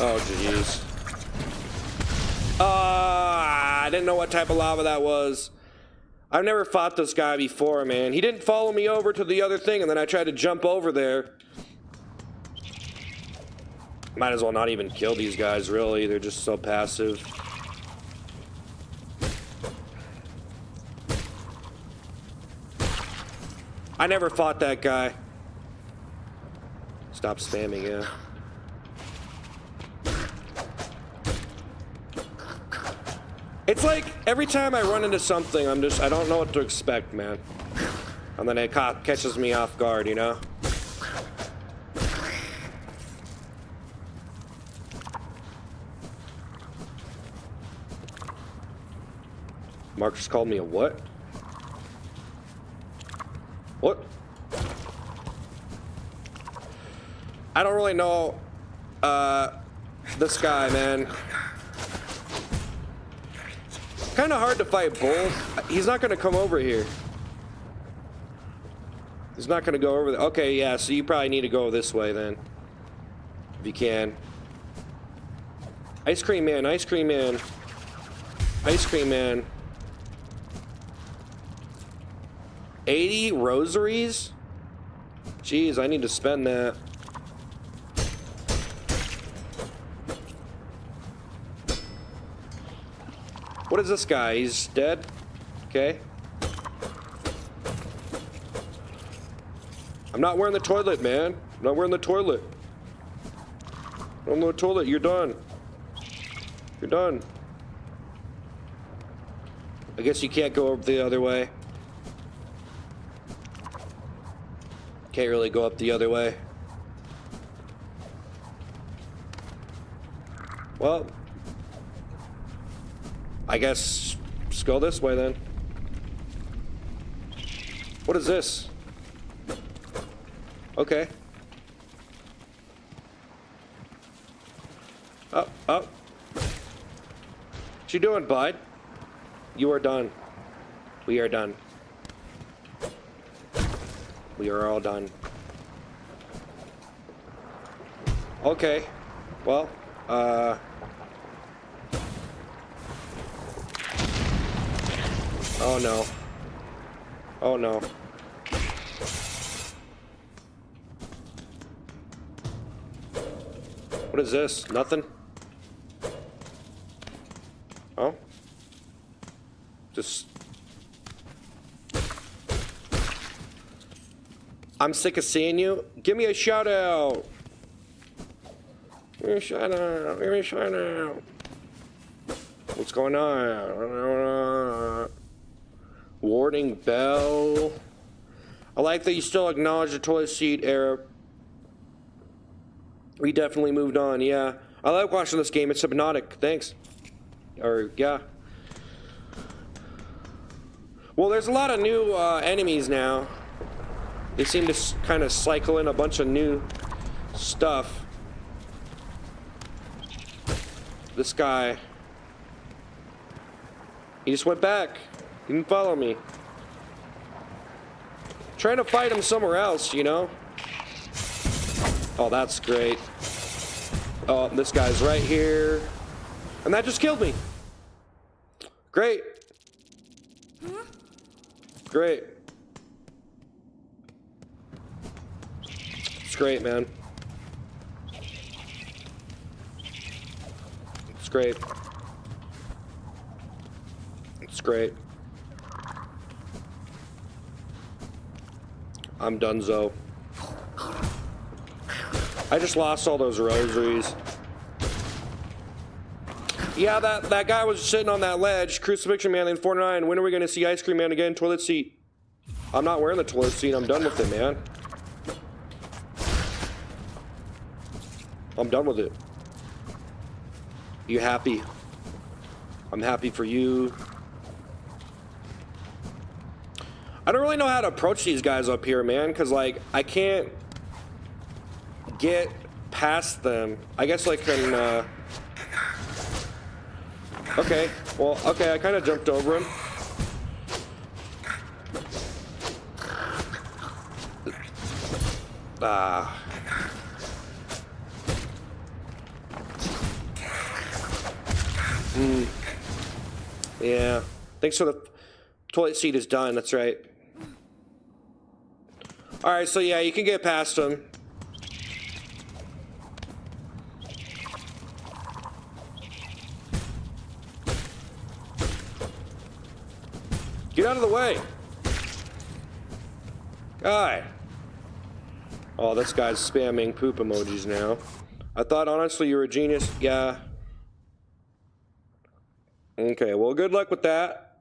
Oh, jeez. I didn't know what type of lava that was. I've never fought this guy before, man. He didn't follow me over to the other thing, and then I tried to jump over there. Might as well not even kill these guys, really. They're just so passive. I never fought that guy. Stop spamming, yeah. It's like every time I run into something, I don't know what to expect, man. And then it catches me off guard, you know? Mark just called me a what? What? I don't really know, this guy, man. Kind of hard to fight both. He's not going to come over here. He's not going to go over there. Okay, yeah, so you probably need to go this way then. If you can. Ice cream man, ice cream man. Ice cream man. 80 rosaries? Jeez, I need to spend that. What is this guy? He's dead? Okay. I'm not wearing the toilet, man. I'm not wearing the toilet. I'm the toilet. You're done. You're done. I guess you can't go up the other way. Can't really go up the other way. Well, I guess just go this way then. What is this? Okay. Up, up. What you doing, bud? You are done. We are done. We are all done. Okay. Well, oh no. Oh no. What is this? Nothing? Oh? Just... I'm sick of seeing you. Give me a shout out. Give me a shout out. Give me a shout out. What's going on? Warning bell. I like that you still acknowledge the toilet seat era. We definitely moved on, yeah. I like watching this game. It's hypnotic. Thanks. Or, yeah. Well, there's a lot of new enemies now. They seem to kind of cycle in a bunch of new stuff. This guy. He just went back. He didn't follow me. Trying to fight him somewhere else, you know? Oh, that's great. Oh, this guy's right here. And that just killed me. Great. Great. It's great, man. It's great. It's great. I'm donezo. I just lost all those rosaries. Yeah, that guy was sitting on that ledge. Crucifixion Man in 49. When are we going to see Ice Cream Man again? Toilet seat. I'm not wearing the toilet seat. I'm done with it, man. I'm done with it. You happy? I'm happy for you. I don't really know how to approach these guys up here, man, because, like, I can't get past them. I guess I can, okay, well, okay, I kind of jumped over him. Ah. Yeah. Thanks for the toilet seat is done, that's right. Alright, so yeah, you can get past him. Get out of the way. Guy. Oh, this guy's spamming poop emojis now. I thought honestly you were a genius. Yeah. Okay, well, good luck with that.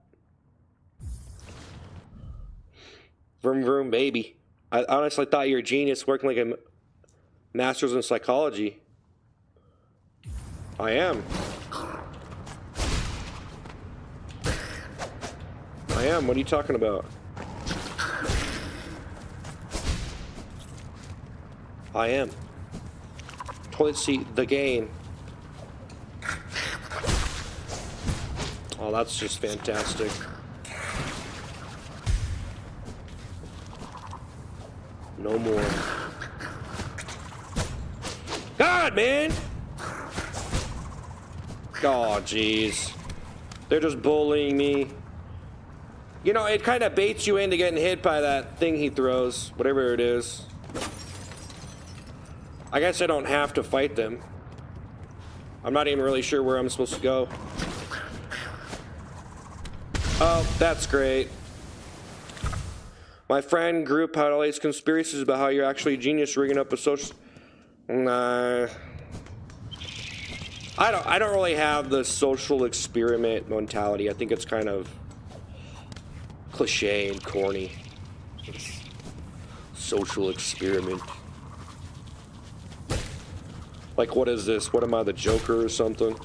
Vroom vroom, baby. I honestly thought you were a genius working like a master's in psychology. I am. I am. What are you talking about? I am. Toilet seat, the game. Oh, that's just fantastic. No more. God, man! Oh, jeez. They're just bullying me. You know, it kind of baits you into getting hit by that thing he throws, whatever it is. I guess I don't have to fight them. I'm not even really sure where I'm supposed to go. Oh, that's great. My friend group had all these conspiracies about how you're actually a genius rigging up a social... Nah. I don't really have the social experiment mentality. I think it's kind of cliche and corny. Social experiment. Like, what is this? What am I, the Joker or something?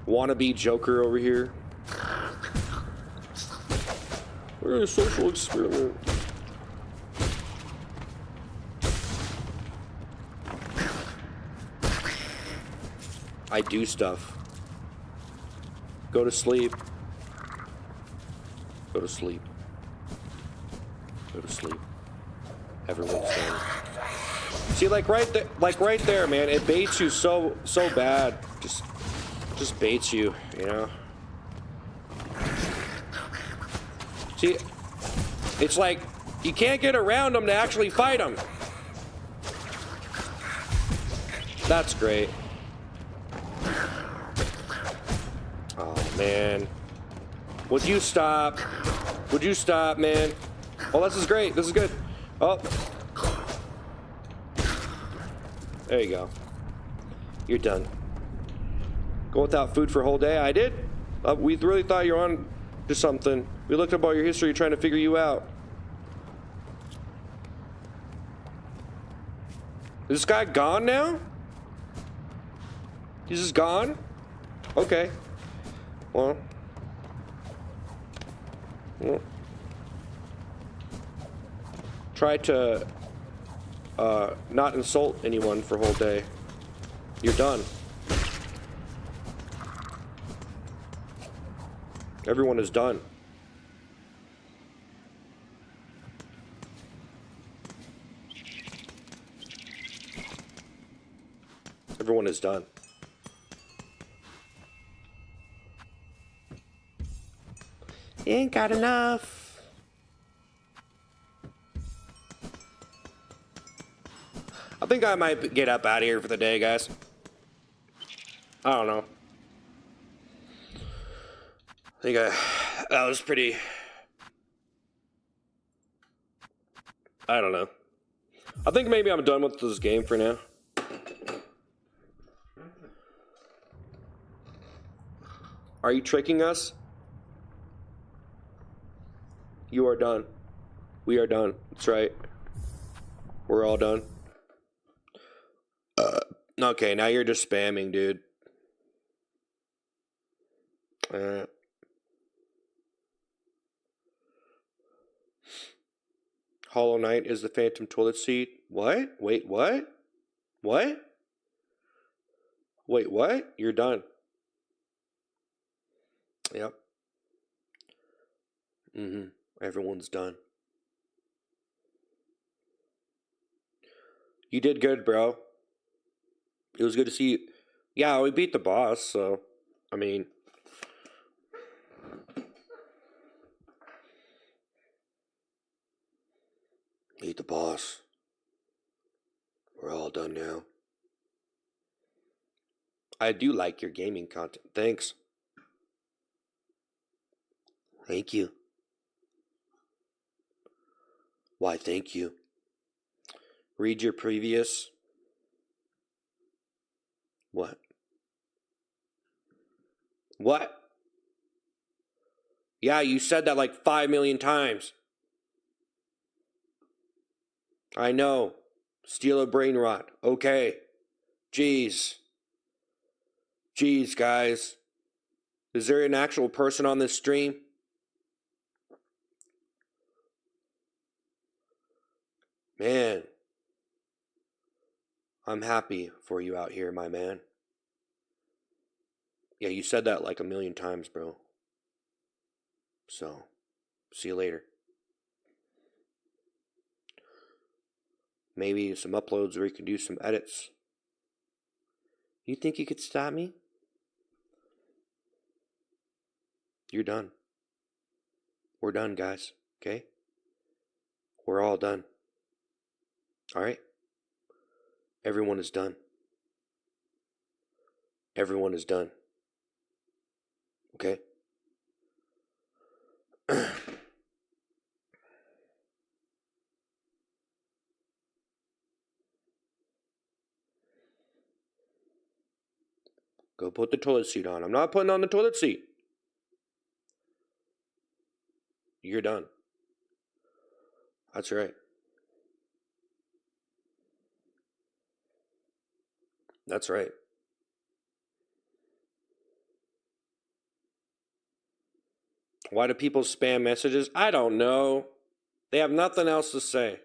Wannabe Joker over here. We're in a social experiment. I do stuff. Go to sleep. Go to sleep. Go to sleep. Everyone's done. See, like right there, man, it baits you so bad. Just baits you, you know? See, it's like you can't get around them to actually fight them. That's great. Oh, man. Would you stop? Would you stop, man? Oh, this is great. This is good. Oh. There you go. You're done. Go without food for a whole day? I did. We really thought you were on to something. We looked up all your history trying to figure you out. Is this guy gone now? He's just gone? Okay. Well. Try to not insult anyone for a whole day. You're done. Everyone is done. Everyone is done. Ain't got enough. I think I might get up out of here for the day, guys. I don't know. I think that was pretty... I don't know. I think maybe I'm done with this game for now. Are you tricking us? You are done. We are done. That's right. We're all done. Okay, now you're just spamming, dude. Hollow Knight is the Phantom toilet seat. What? Wait, what? What? Wait, what? You're done. Yep. Everyone's done. You did good, bro. It was good to see you. Yeah, we beat the boss, so, I mean... Beat the boss. We're all done now. I do like your gaming content. Thanks. Thank you. Why, thank you. Read your previous... What? What? Yeah, you said that like 5 million times. I know. Steal a brain rot. Okay. Jeez. Jeez, guys. Is there an actual person on this stream? Man. I'm happy for you out here, my man. Yeah, you said that like a million times, bro. So, see you later. Maybe some uploads where you can do some edits. You think you could stop me? You're done. We're done, guys. Okay? We're all done. Alright? Everyone is done. Everyone is done. Okay? Go put the toilet seat on. I'm not putting on the toilet seat. You're done. That's right. That's right. Why do people spam messages? I don't know. They have nothing else to say.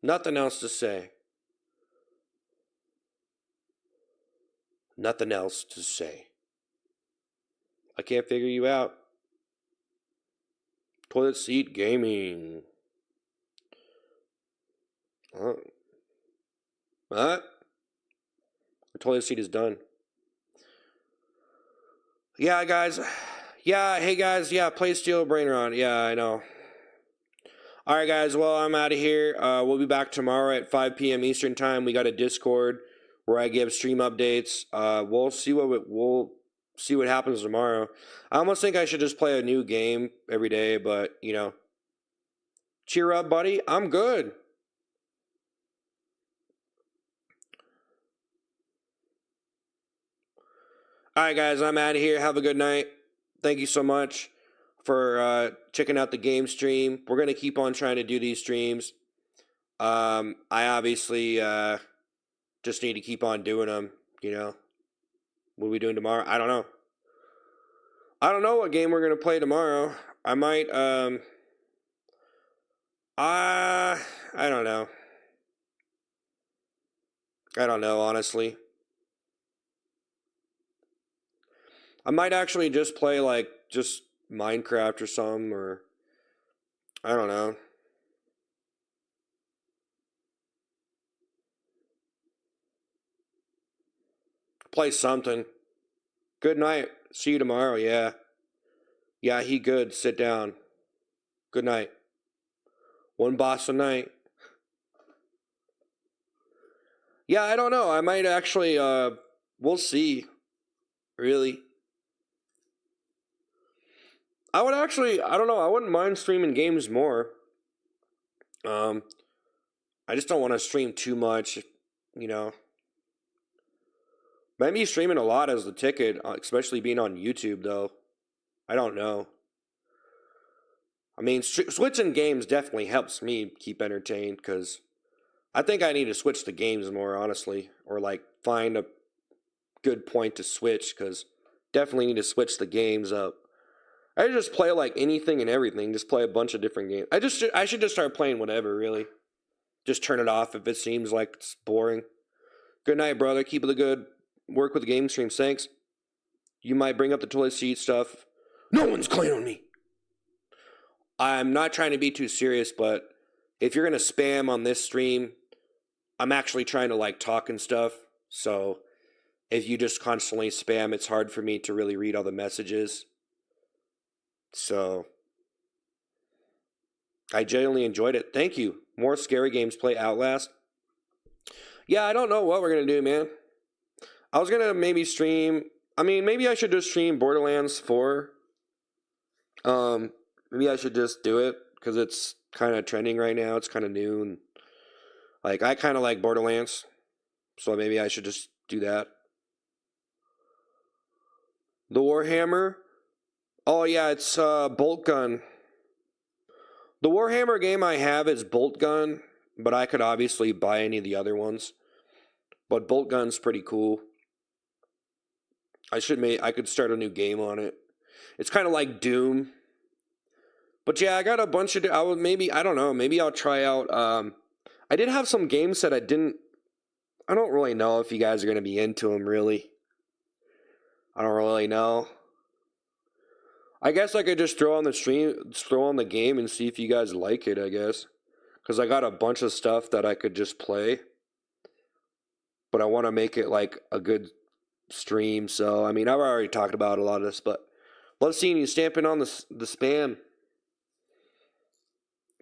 Nothing else to say. Nothing else to say. I can't figure you out. Toilet seat gaming. What? The toilet seat is done. Yeah, guys. Yeah, hey guys. Yeah, play Steel Brain Rot. Yeah, I know. Alright, guys. Well, I'm out of here. We'll be back tomorrow at 5 p.m. Eastern Time. We got a Discord where I give stream updates. We'll see what happens tomorrow. I almost think I should just play a new game every day, but, you know. Cheer up, buddy. I'm good. All right, guys, I'm out of here. Have a good night. Thank you so much for checking out the game stream. We're going to keep on trying to do these streams. I obviously just need to keep on doing them, you know. What are we doing tomorrow? I don't know. I don't know what game we're going to play tomorrow. I might, I don't know. I don't know, honestly. I might actually just play, like, just Minecraft or something, or I don't know. Play something. Good night. See you tomorrow, yeah. Yeah, he good. Sit down. Good night. One boss a night. Yeah, I don't know. I might actually, we'll see. Really. I would actually, I don't know, I wouldn't mind streaming games more. I just don't want to stream too much, you know. Maybe streaming a lot is the ticket, especially being on YouTube, though. I don't know. I mean, switching games definitely helps me keep entertained, because I think I need to switch the games more, honestly. Or, like, find a good point to switch, because definitely need to switch the games up. I just play, like, anything and everything. Just play a bunch of different games. I should just start playing whatever, really. Just turn it off if it seems like it's boring. Good night, brother. Keep it good. Work with the game streams. Thanks. You might bring up the toilet seat stuff. No one's cleaning me. I'm not trying to be too serious, but if you're going to spam on this stream, I'm actually trying to, like, talk and stuff. So if you just constantly spam, it's hard for me to really read all the messages. So I genuinely enjoyed it. Thank you. More scary games. Play Outlast. Yeah, I don't know what we're going to do, man. I was going to maybe stream. I mean, maybe I should just stream Borderlands 4. Maybe I should just do it because it's kind of trending right now. It's kind of new. And, like, I kind of like Borderlands. So maybe I should just do that. The Warhammer. Oh, yeah, it's Bolt Gun. The Warhammer game I have is Bolt Gun, but I could obviously buy any of the other ones. But Bolt Gun's pretty cool. I could start a new game on it. It's kind of like Doom. But yeah, I got a bunch of, I don't know, maybe I'll try out, I did have some games that I don't really know if you guys are going to be into them, really. I don't really know. I guess I could just throw on the game and see if you guys like it, I guess. Because I got a bunch of stuff that I could just play. But I want to make it like a good stream. So, I mean, I've already talked about a lot of this, but love seeing you stamping on the spam.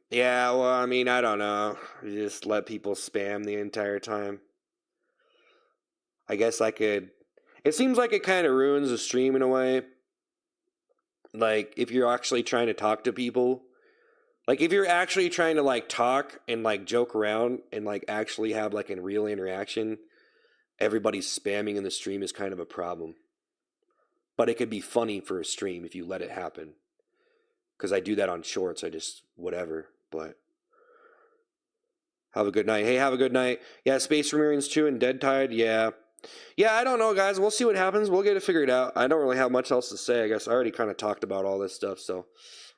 Yeah, well, I mean, I don't know. You just let people spam the entire time. I guess I could. It seems like it kind of ruins the stream in a way. Like, if you're actually trying to talk to people. Like, if you're actually trying to, like, talk and, like, joke around and, like, actually have, like, a real interaction, everybody's spamming in the stream is kind of a problem. But it could be funny for a stream if you let it happen. Because I do that on shorts. I just, whatever. But have a good night. Hey, have a good night. Yeah, Space Marines 2 and Dead Tide, yeah. Yeah, I don't know, guys. We'll see what happens. We'll get it figured out. I don't really have much else to say, I guess. I already kind of talked about all this stuff, so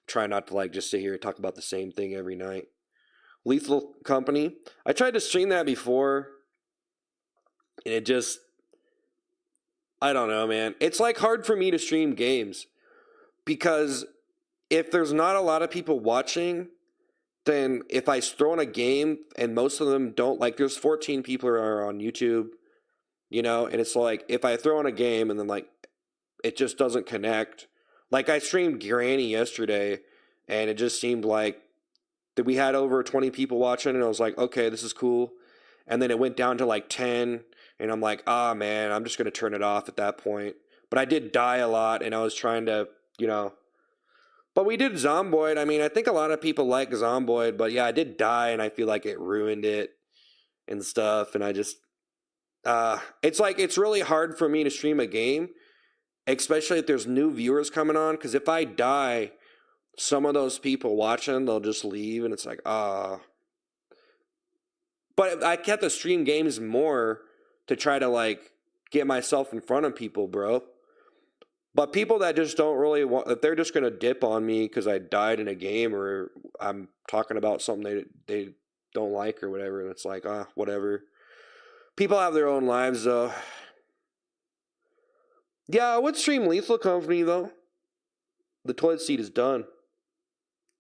try not to, like, just sit here and talk about the same thing every night. Lethal Company. I tried to stream that before, and it just, I don't know, man. It's, like, hard for me to stream games, because if there's not a lot of people watching, then if I throw in a game, and most of them don't, like, there's 14 people who are on YouTube, you know, and it's like, if I throw in a game and then, like, it just doesn't connect. Like, I streamed Granny yesterday, and it just seemed like that we had over 20 people watching, and I was like, okay, this is cool. And then it went down to, like, 10, and I'm like, man, I'm just going to turn it off at that point. But I did die a lot, and I was trying to, you know. But we did Zomboid. I mean, I think a lot of people like Zomboid, but yeah, I did die, and I feel like it ruined it and stuff, and I just... it's like, it's really hard for me to stream a game especially if there's new viewers coming on. Because if I die, some of those people watching, they'll just leave, and it's like, ah. But I kept to stream games more to try to like get myself in front of people, bro. But people that just don't really want, if they're just gonna dip on me because I died in a game or I'm talking about something they don't like or whatever, and it's like, whatever. People have their own lives, though. Yeah, I would stream Lethal Company though. The toilet seat is done.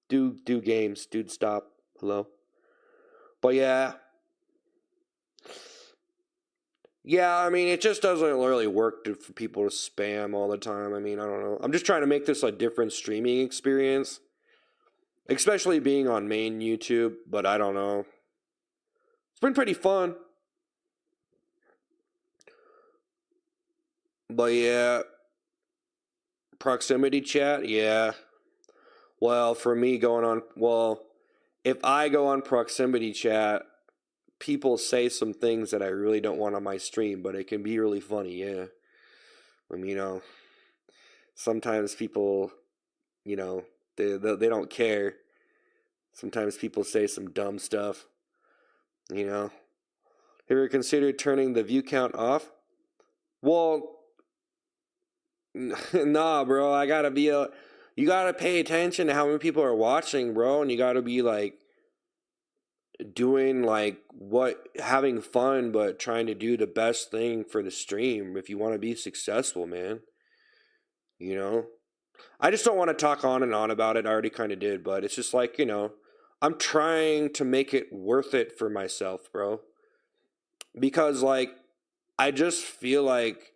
Do games, dude. Stop. Hello. But yeah. Yeah, I mean, it just doesn't really work for people to spam all the time. I mean, I don't know. I'm just trying to make this a different streaming experience, especially being on main YouTube, but I don't know. It's been pretty fun. But yeah, proximity chat, yeah. Well, for me if I go on proximity chat, people say some things that I really don't want on my stream, but it can be really funny, yeah. I mean, sometimes people, they don't care. Sometimes people say some dumb stuff, Have you ever considered turning the view count off? Well, nah, bro, you gotta pay attention to how many people are watching, bro, and you gotta be like, doing like having fun but trying to do the best thing for the stream if you want to be successful, man. I just don't want to talk on and on about it. I already kind of did, but it's just like, I'm trying to make it worth it for myself, bro, because like I just feel like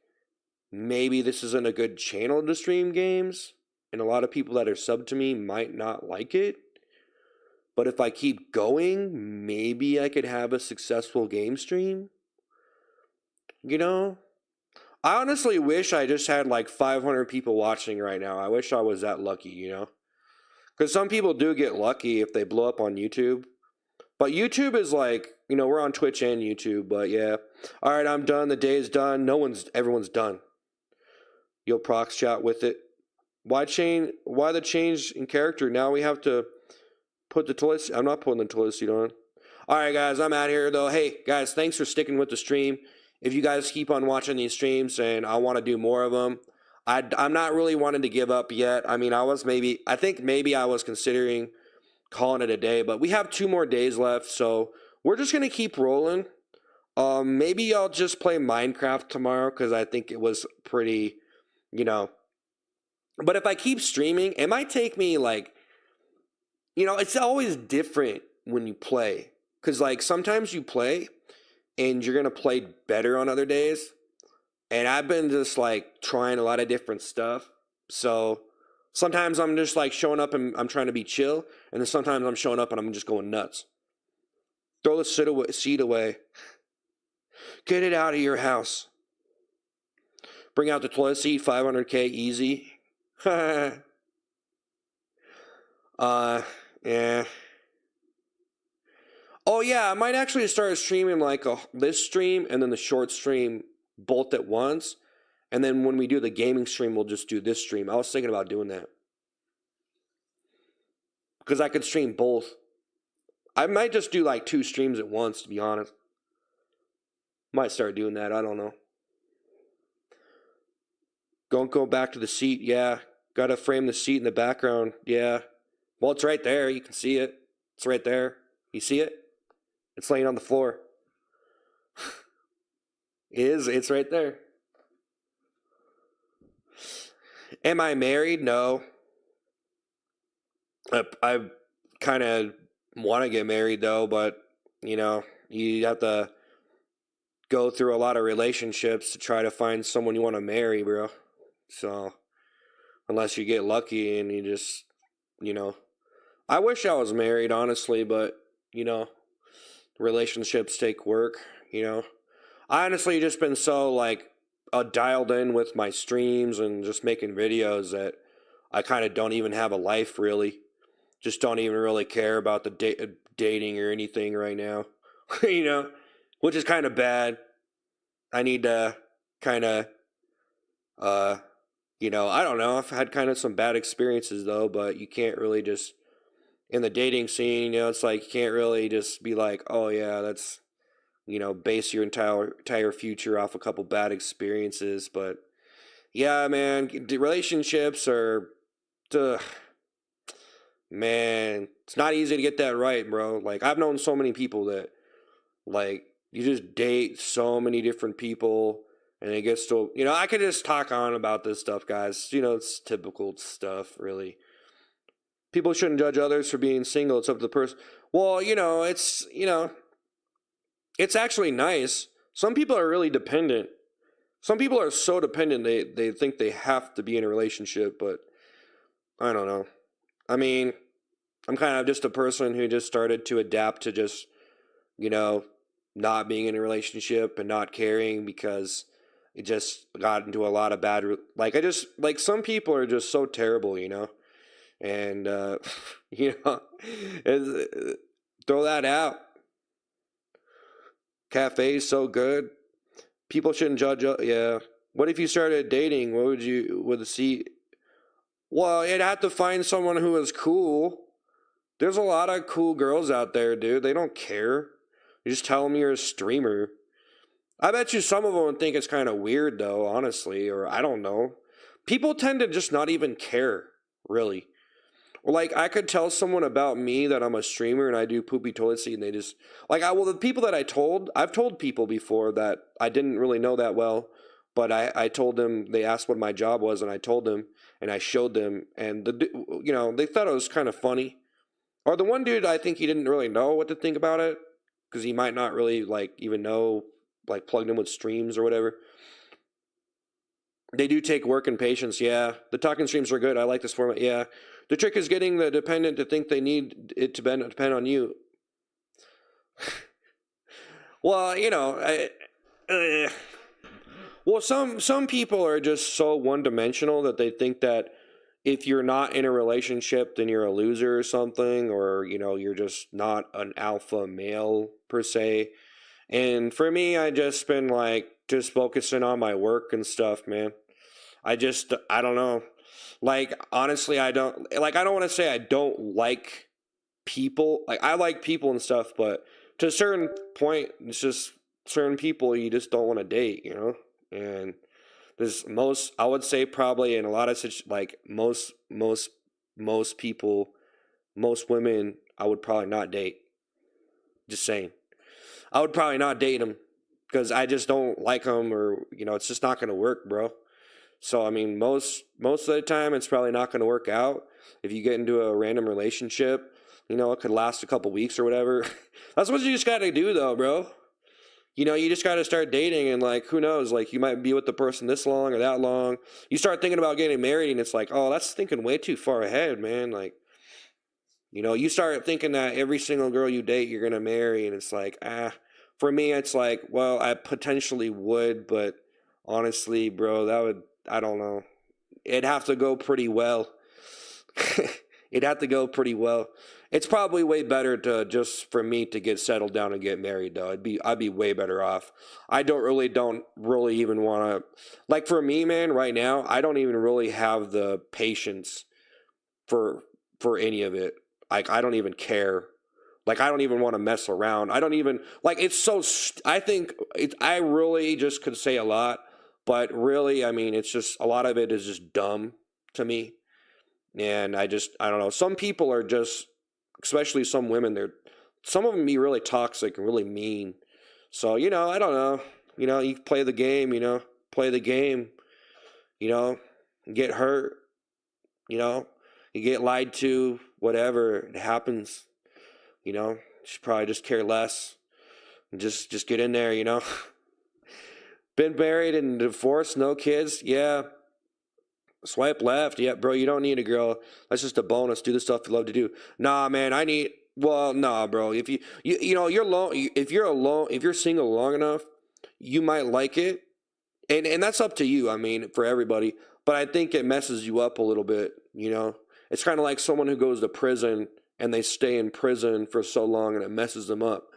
maybe this isn't a good channel to stream games, and a lot of people that are subbed to me might not like it. But if I keep going, maybe I could have a successful game stream. I honestly wish I just had like 500 people watching right now. I wish I was that lucky, Because some people do get lucky if they blow up on YouTube. But YouTube is like, we're on Twitch and YouTube, but yeah. All right, I'm done. The day is done. Everyone's done. You'll prox chat with it. Why the change in character? Now we have to put the toilet seat. I'm not putting the toilet seat on. All right, guys, I'm out here, though. Hey, guys, thanks for sticking with the stream. If you guys keep on watching these streams and I want to do more of them, I'm not really wanting to give up yet. I mean, I think maybe I was considering calling it a day, but we have 2 more days left, so we're just going to keep rolling. Maybe I'll just play Minecraft tomorrow because I think it was pretty, But if I keep streaming, it might take me like, it's always different when you play. Because, like, sometimes you play and you're going to play better on other days. And I've been just, like, trying a lot of different stuff. So sometimes I'm just, like, showing up and I'm trying to be chill. And then sometimes I'm showing up and I'm just going nuts. Throw the seat away. Get it out of your house. Bring out the toilet seat, 500K, easy. Yeah. Oh yeah, I might actually start streaming like this stream and then the short stream both at once. And then when we do the gaming stream, we'll just do this stream. I was thinking about doing that. Because I could stream both. I might just do like 2 streams at once, to be honest. Might start doing that, I don't know. Don't go back to the seat, yeah. Gotta frame the seat in the background, yeah. Well, it's right there, you can see it. It's right there. You see it? It's laying on the floor. It's right there. Am I married? No. I kind of want to get married though, but you have to go through a lot of relationships to try to find someone you want to marry, bro. So unless you get lucky and you just, I wish I was married, honestly, but relationships take work, I honestly just been so like dialed in with my streams and just making videos that I kind of don't even have a life, really. Just don't even really care about the dating or anything right now, which is kind of bad. I need to kind of I don't know. I've had kind of some bad experiences though, but you can't really just in the dating scene, it's like you can't really just be like, oh yeah, that's base your entire future off a couple bad experiences. But yeah, man, the relationships are, ugh, man, it's not easy to get that right, bro. Like I've known so many people that like you just date so many different people. And it gets to, I could just talk on about this stuff, guys. It's typical stuff, really. People shouldn't judge others for being single. It's up to the person. Well, it's actually nice. Some people are really dependent. Some people are so dependent they think they have to be in a relationship, but I don't know. I mean, I'm kind of just a person who just started to adapt to just, you know, not being in a relationship and not caring because it just got into a lot of bad, like some people are just so terrible, and, you know, throw that out. Cafe's so good. People shouldn't judge. Yeah. What if you started dating? What would see? Well, you'd have to find someone who is cool. There's a lot of cool girls out there, dude. They don't care. You just tell them you're a streamer. I bet you some of them would think it's kind of weird, though, honestly, or I don't know. People tend to just not even care, really. Like, I could tell someone about me that I'm a streamer and I do poopy toilet seat, and they just, the people that I've told people before that I didn't really know that well, but I told them, they asked what my job was, and I told them, and I showed them, and, they thought it was kind of funny. Or the one dude, I think he didn't really know what to think about it, because he might not really, even know, plugged in with streams or whatever. They do take work and patience, yeah. The talking streams are good. I like this format, yeah. The trick is getting the dependent to think they need it to depend on you. Well, some people are just so one-dimensional that they think that if you're not in a relationship, then you're a loser or something, or, you're just not an alpha male, per se. And for me, I just been, just focusing on my work and stuff, man. I don't know. Honestly, I don't want to say I don't like people. I like people and stuff, but to a certain point, it's just certain people you just don't want to date, And there's I would say probably in a lot of most people, most women, I would probably not date. Just saying. I would probably not date them because I just don't like them, or, it's just not going to work, bro. So, I mean, most of the time, it's probably not going to work out. If you get into a random relationship, it could last a couple weeks or whatever. That's what you just got to do, though, bro. You just got to start dating, and, who knows? You might be with the person this long or that long. You start thinking about getting married, and it's oh, that's thinking way too far ahead, man. You start thinking that every single girl you date, you're going to marry, and it's for me, it's well, I potentially would, but honestly, bro, I don't know. It'd have to go pretty well. It'd have to go pretty well. It's probably way better for me to get settled down and get married, though. I'd be way better off. I don't really even want to, for me, man, right now, I don't even really have the patience for any of it. I don't even care. I don't even want to mess around. I don't even, it's so, I really just could say a lot, but really, I mean, it's just, a lot of it is just dumb to me. And I don't know. Some people are just, especially some women, some of them be really toxic and really mean. So, I don't know. You play the game, get hurt, you get lied to, whatever, it happens. You should probably just care less and just get in there, Been married and divorced, no kids, yeah. Swipe left, yeah, bro, you don't need a girl. That's just a bonus. Do the stuff you love to do. Nah, man, nah, bro. If you're alone, if you're single long enough, you might like it. And that's up to you, I mean, for everybody. But I think it messes you up a little bit, It's kind of like someone who goes to prison and they stay in prison for so long and it messes them up.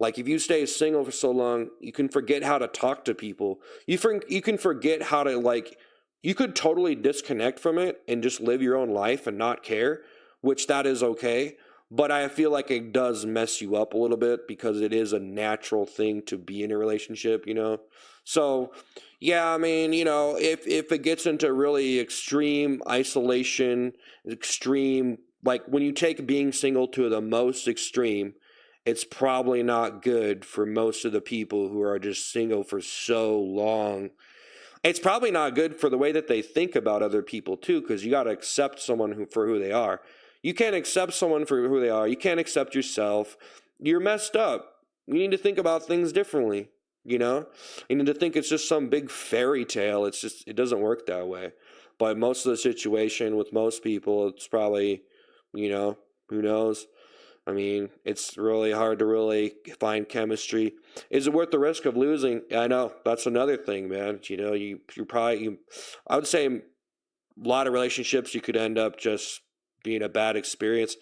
If you stay single for so long, you can forget how to talk to people. You can forget how to, you could totally disconnect from it and just live your own life and not care, which that is okay. But I feel like it does mess you up a little bit because it is a natural thing to be in a relationship, you know? So, yeah, I mean, you know, if it gets into really extreme isolation, extreme, like when you take being single to the most extreme, it's probably not good for most of the people who are just single for so long. It's probably not good for the way that they think about other people too, because you got to accept someone for who they are. You can't accept someone for who they are. You can't accept yourself. You're messed up. You need to think about things differently. You know, you need to think it's just some big fairy tale. It's just it doesn't work that way. But most of the situation with most people, it's probably, you know, who knows. I mean, it's really hard to really find chemistry. Is it worth the risk of losing? I know that's another thing, man. You know, I would say a lot of relationships you could end up just being a bad experience.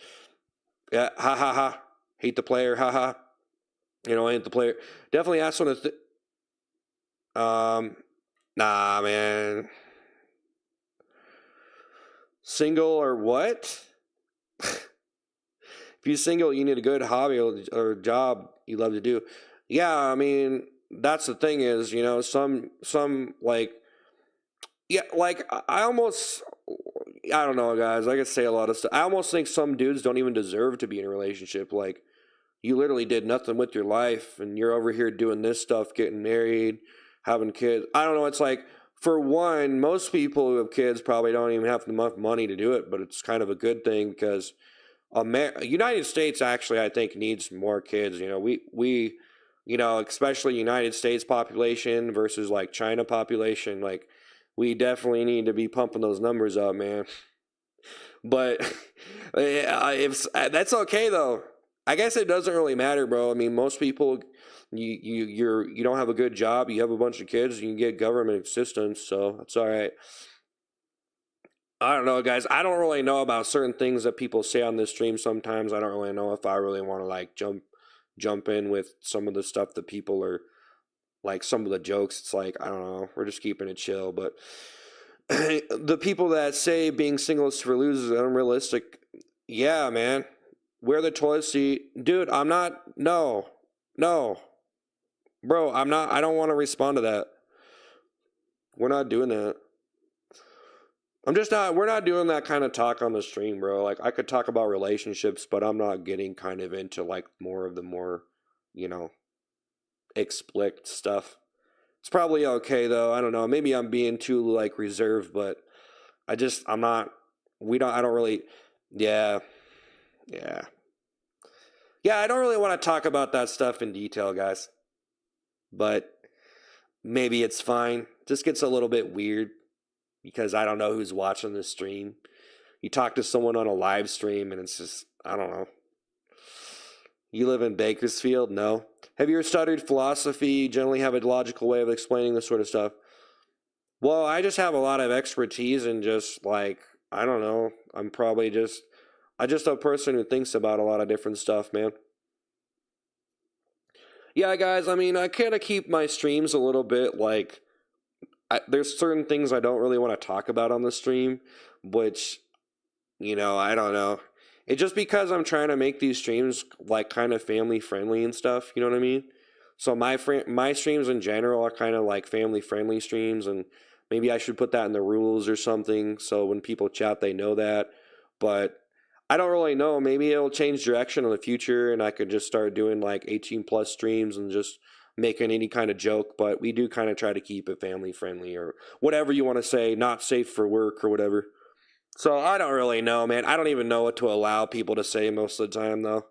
Yeah, ha ha ha. Hate the player, ha ha. You know, I hate the player. Definitely ask someone to. Nah, man. Single or what? If you're single, you need a good hobby or job you love to do. Yeah, I mean, that's the thing is, you know, some like, yeah, like I almost, I don't know, guys. I could say a lot of stuff. I almost think some dudes don't even deserve to be in a relationship. Like, you literally did nothing with your life, and you're over here doing this stuff, getting married, having kids. I don't know. It's like, for one, most people who have kids probably don't even have enough money to do it, but it's kind of a good thing because United States actually, I think, needs more kids. You know, you know, especially United States population versus like China population. Like, we definitely need to be pumping those numbers up, man. But if that's okay though, I guess it doesn't really matter, bro. I mean, most people, you don't have a good job, you have a bunch of kids, you can get government assistance, so that's all right. I don't know, guys. I don't really know about certain things that people say on this stream. Sometimes I don't really know if I really want to like jump in with some of the stuff that people are like some of the jokes. It's like I don't know. We're just keeping it chill. But the people that say being single is for losers is unrealistic. Yeah, man. Wear the toilet seat, dude. I'm not. No, no, bro. I'm not. I don't want to respond to that. We're not doing that. I'm just not, we're not doing that kind of talk on the stream, bro. Like, I could talk about relationships, but I'm not getting kind of into, like, more of the more, you know, explicit stuff. It's probably okay, though. I don't know. Maybe I'm being too, like, reserved, but I'm not, I don't really, yeah, yeah. Yeah, I don't really want to talk about that stuff in detail, guys. But maybe it's fine. Just gets a little bit weird because I don't know who's watching this stream. You talk to someone on a live stream and it's just, I don't know. You live in Bakersfield? No. Have you ever studied philosophy? You generally have a logical way of explaining this sort of stuff. Well, I just have a lot of expertise in just like, I don't know. I'm just a person who thinks about a lot of different stuff, man. Yeah, guys, I mean, I kind of keep my streams a little bit like, there's certain things I don't really want to talk about on the stream, which, you know, I don't know. It's just because I'm trying to make these streams like kind of family friendly and stuff. You know what I mean? So my streams in general are kind of like family friendly streams, and maybe I should put that in the rules or something. So when people chat, they know that. But I don't really know. Maybe it'll change direction in the future, and I could just start doing like 18 plus streams and just making any kind of joke. But we do kind of try to keep it family friendly or whatever you want to say, not safe for work or whatever. So I don't really know, man. I don't even know what to allow people to say most of the time, though.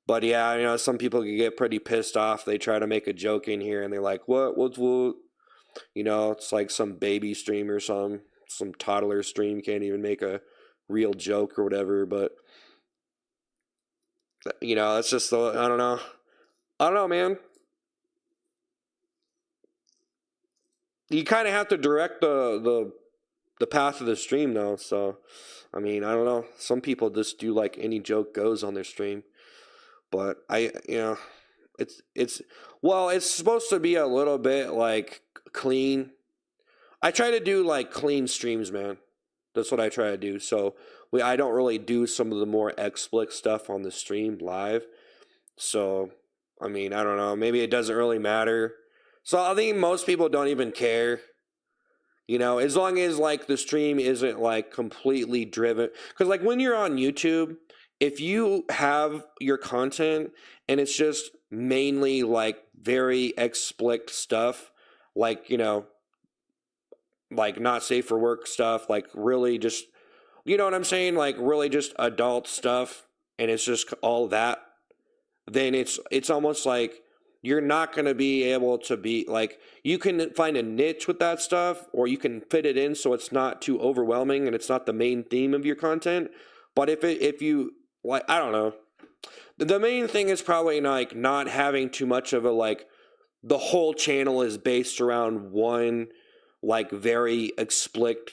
But yeah, you know, some people can get pretty pissed off. They try to make a joke in here, and they're like, what? You know, it's like some baby stream or some toddler stream can't even make a real joke or whatever. But you know, that's just the I don't know. I don't know, man. You kind of have to direct the path of the stream, though. So, I mean, I don't know. Some people just do like any joke goes on their stream. But you know, it's well, it's supposed to be a little bit like clean. I try to do like clean streams, man. That's what I try to do. So I don't really do some of the more explicit stuff on the stream live. So I mean, I don't know. Maybe it doesn't really matter. So I think most people don't even care. You know, as long as like the stream isn't like completely driven. Because like when you're on YouTube, if you have your content and it's just mainly like very explicit stuff, like, you know, like not safe for work stuff, like really just, you know what I'm saying? Like really just adult stuff, and it's just all that, then it's almost like you're not going to be able to be like, you can find a niche with that stuff, or you can fit it in so it's not too overwhelming and it's not the main theme of your content. But if you like, I don't know, the main thing is probably like not having too much of a like, the whole channel is based around one like very explicit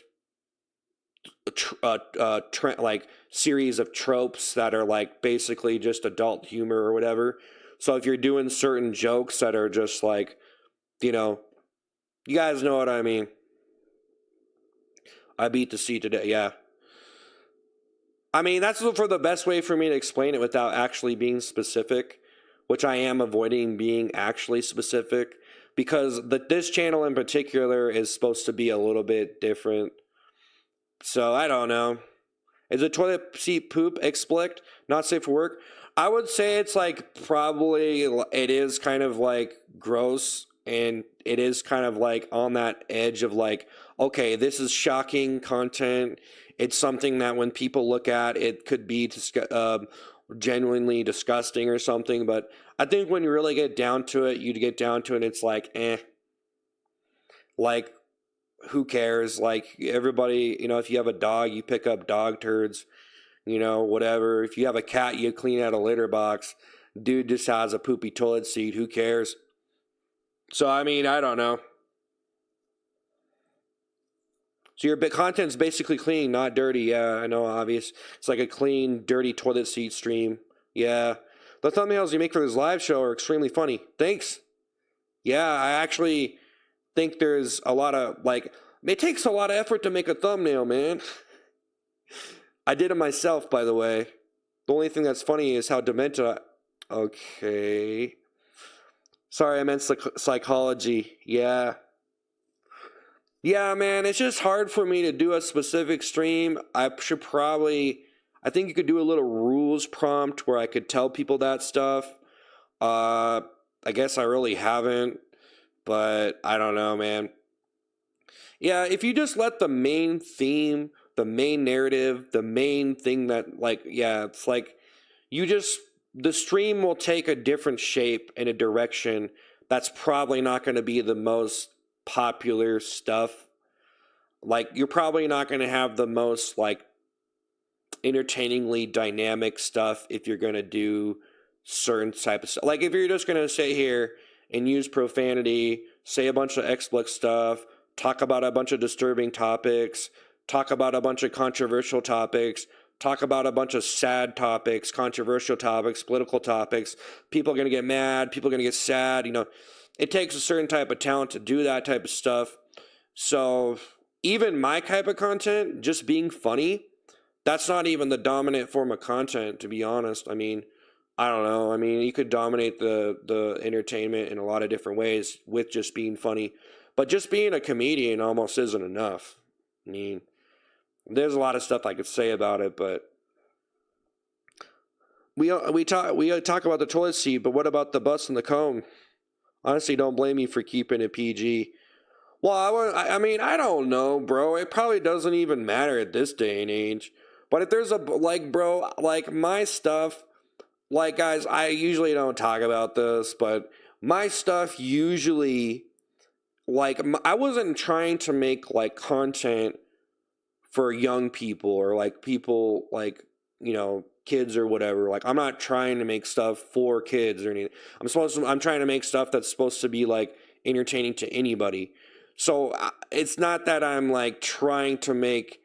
like series of tropes that are like basically just adult humor or whatever. So if you're doing certain jokes that are just like, you know, you guys know what I mean. I beat the seat today, yeah. I mean, that's for the best way for me to explain it without actually being specific, which I am avoiding being actually specific, because this channel in particular is supposed to be a little bit different. So I don't know. Is a toilet seat poop explicit, not safe for work? I would say it's like probably it is kind of like gross, and it is kind of like on that edge of like, okay, this is shocking content. It's something that when people look at it could be genuinely disgusting or something. But I think when you really get down to it, and it's like, like, who cares? Like, everybody, you know, if you have a dog, you pick up dog turds, you know, whatever. If you have a cat, you clean out a litter box. Dude just has a poopy toilet seat. Who cares? So, I mean, I don't know. So your content's basically clean, not dirty. Yeah, I know, obvious. It's like a clean, dirty toilet seat stream. Yeah. The thumbnails you make for this live show are extremely funny. Thanks. Yeah, I actually think there's a lot of, like, it takes a lot of effort to make a thumbnail, man. I did it myself, by the way. The only thing that's funny is how demented Okay. Sorry, I meant psychology. Yeah. Yeah, man, it's just hard for me to do a specific stream. I think you could do a little rules prompt where I could tell people that stuff. I guess I really haven't, but I don't know, man. Yeah, if you just let the main theme, the main narrative, the main thing that, like, yeah, it's like, the stream will take a different shape and a direction that's probably not going to be the most popular stuff. Like, you're probably not going to have the most, like, entertainingly dynamic stuff if you're going to do certain type of stuff. Like, if you're just going to sit here and use profanity, say a bunch of explicit stuff, talk about a bunch of disturbing topics, talk about a bunch of controversial topics, talk about a bunch of sad topics, controversial topics, political topics, people are going to get mad, people are going to get sad, you know. It takes a certain type of talent to do that type of stuff. So even my type of content, just being funny, that's not even the dominant form of content, to be honest. I mean, I don't know. I mean, you could dominate the entertainment in a lot of different ways with just being funny. But just being a comedian almost isn't enough. I mean, there's a lot of stuff I could say about it, but we talk about the toilet seat, but what about the bus and the comb? Honestly, don't blame me for keeping it PG. Well, I mean, I don't know, bro. It probably doesn't even matter at this day and age. But if there's bro, like my stuff, like, guys, I usually don't talk about this, but my stuff usually, like, I wasn't trying to make, like, content for young people or, like, people, like, you know, kids or whatever. Like, I'm not trying to make stuff for kids or anything. I'm trying to make stuff that's supposed to be, like, entertaining to anybody. So it's not that I'm, like, trying to make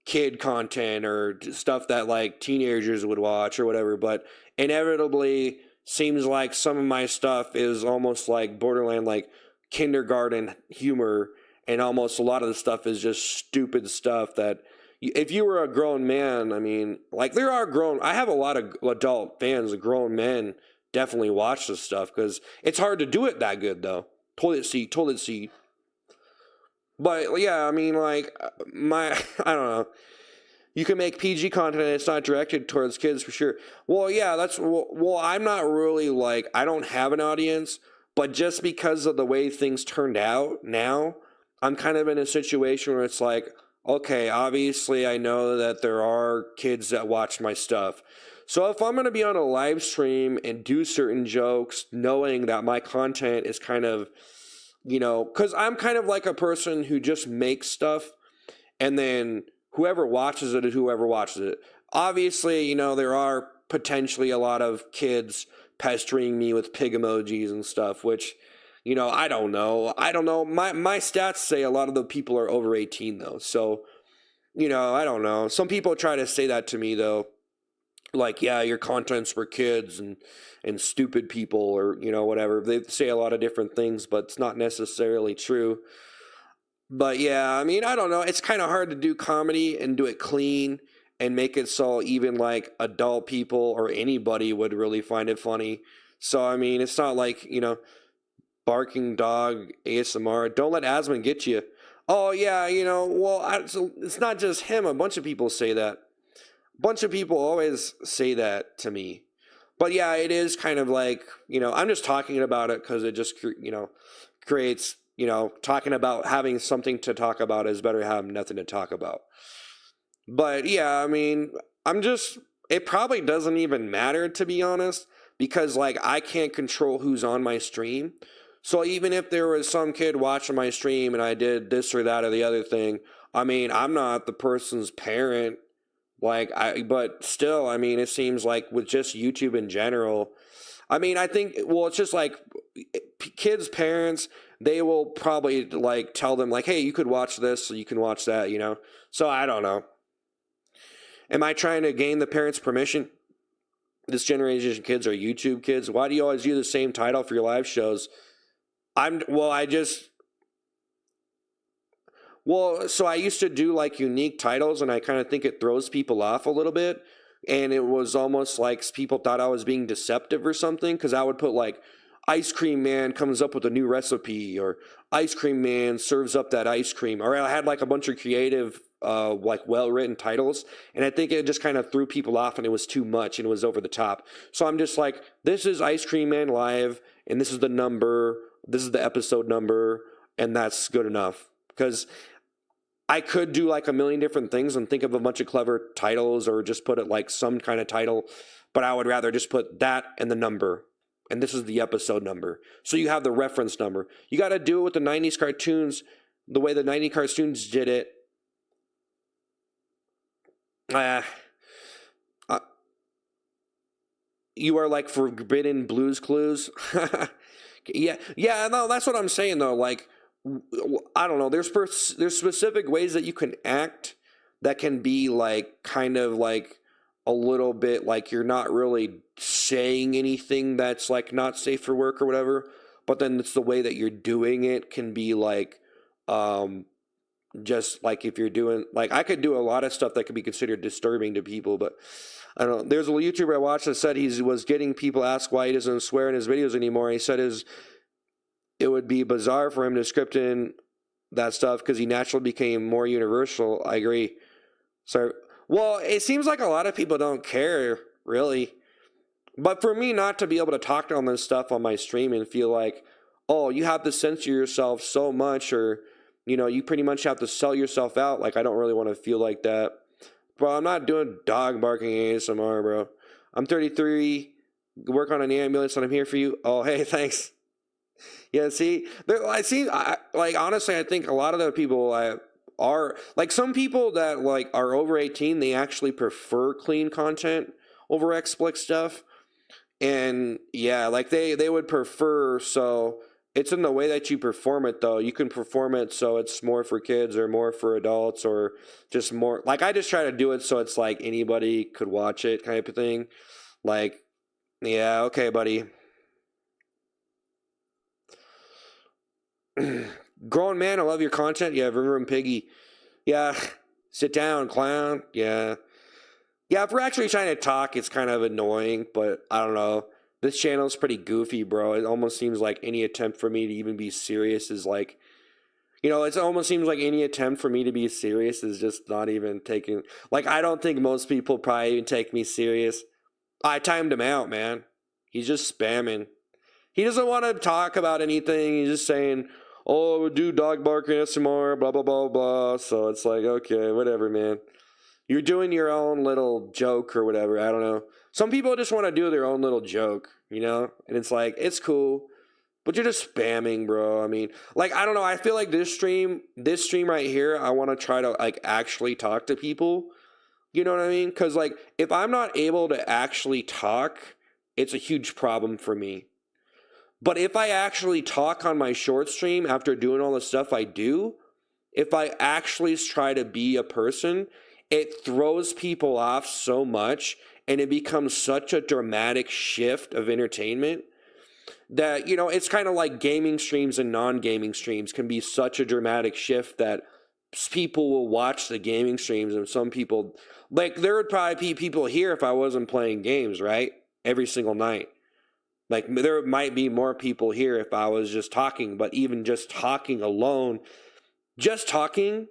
kid content or stuff that, like, teenagers would watch or whatever, but inevitably seems like some of my stuff is almost like borderline, like, kindergarten humor, and almost a lot of the stuff is just stupid stuff that if you were a grown man, I mean, like there are I have a lot of adult fans, grown men definitely watch this stuff because it's hard to do it that good though. Toilet seat. But yeah, I mean, like I don't know. You can make PG content and it's not directed towards kids for sure. Well, yeah, well, I'm not really like, I don't have an audience, but just because of the way things turned out now, I'm kind of in a situation where it's like, okay, obviously I know that there are kids that watch my stuff. So if I'm going to be on a live stream and do certain jokes, knowing that my content is kind of, because I'm kind of like a person who just makes stuff and then whoever watches it is whoever watches it. Obviously, there are potentially a lot of kids pestering me with pig emojis and stuff, which, I don't know. My stats say a lot of the people are over 18 though. So, I don't know. Some people try to say that to me though. Like, yeah, your content's for kids and stupid people or, whatever. They say a lot of different things, but it's not necessarily true. But yeah, I mean, I don't know. It's kind of hard to do comedy and do it clean and make it so even like adult people or anybody would really find it funny. So, I mean, it's not like, barking dog ASMR. Don't let Asmund get you. Oh, yeah, so it's not just him. A bunch of people say that. A bunch of people always say that to me. But yeah, it is kind of like, I'm just talking about it because it just, creates, talking about having something to talk about is better than having nothing to talk about. But yeah, I mean, it probably doesn't even matter to be honest, because like I can't control who's on my stream. So even if there was some kid watching my stream and I did this or that or the other thing, I mean, I'm not the person's parent. But still, I mean, it seems like with just YouTube in general, I mean, I think, well, it's just like kids' parents, they will probably like tell them like, hey, you could watch this, so you can watch that, So I don't know. Am I trying to gain the parents' permission? This generation kids are YouTube kids. Why do you always use the same title for your live shows? So I used to do like unique titles and I kind of think it throws people off a little bit. And it was almost like people thought I was being deceptive or something because I would put like ice cream man comes up with a new recipe or ice cream man serves up that ice cream. Or I had like a bunch of creative, like well-written titles. And I think it just kind of threw people off and it was too much and it was over the top. So I'm just like, this is Ice Cream Man Live and this is the number. This is the episode number. And that's good enough. Because I could do like a million different things and think of a bunch of clever titles or just put it like some kind of title, but I would rather just put that and the number. And this is the episode number. So you have the reference number. You got to do it with the 90s cartoons, the way the 90s cartoons did it. You are like forbidden Blues Clues. Yeah, no, that's what I'm saying though. Like, I don't know. There's specific ways that you can act that can be like kind of like a little bit like you're not really saying anything that's like not safe for work or whatever. But then it's the way that you're doing it can be like, just like if you're doing like I could do a lot of stuff that could be considered disturbing to people, but I don't know. There's a YouTuber I watched that said he was getting people asked why he doesn't swear in his videos anymore. He said it would be bizarre for him to script in that stuff because he naturally became more universal. I agree. So, well, it seems like a lot of people don't care, really. But for me not to be able to talk on this stuff on my stream and feel like, oh, you have to censor yourself so much or, you pretty much have to sell yourself out. Like, I don't really want to feel like that. Bro, I'm not doing dog barking ASMR, bro. I'm 33, work on an ambulance, and I'm here for you. Oh, hey, thanks. Yeah, see, honestly, I think a lot of the people are like some people that like are over 18. They actually prefer clean content over explicit stuff, and yeah, like they would prefer. So it's in the way that you perform it, though. You can perform it so it's more for kids or more for adults or just more. Like I just try to do it so it's like anybody could watch it, kind of thing. Like, yeah, okay, buddy. Grown man, I love your content. Yeah, River and Piggy. Yeah, sit down, clown. Yeah. Yeah, if we're actually trying to talk, it's kind of annoying, but I don't know. This channel's pretty goofy, bro. It almost seems like any attempt for me to even be serious is like, it almost seems like any attempt for me to be serious is just not even taking, like, I don't think most people probably even take me serious. I timed him out, man. He's just spamming. He doesn't want to talk about anything. He's just saying, oh, do dog barking ASMR, blah, blah, blah, blah. So it's like, okay, whatever, man. You're doing your own little joke or whatever. I don't know. Some people just want to do their own little joke, And it's like, it's cool. But you're just spamming, bro. I mean, like, I don't know. I feel like this stream right here, I want to try to, like, actually talk to people. You know what I mean? Because, like, if I'm not able to actually talk, it's a huge problem for me. But if I actually talk on my short stream after doing all the stuff I do, if I actually try to be a person, it throws people off so much and it becomes such a dramatic shift of entertainment that, it's kind of like gaming streams and non-gaming streams can be such a dramatic shift that people will watch the gaming streams and some people, like, there would probably be people here if I wasn't playing games, right? Every single night. Like, there might be more people here if I was just talking, but even just talking alone, just talking,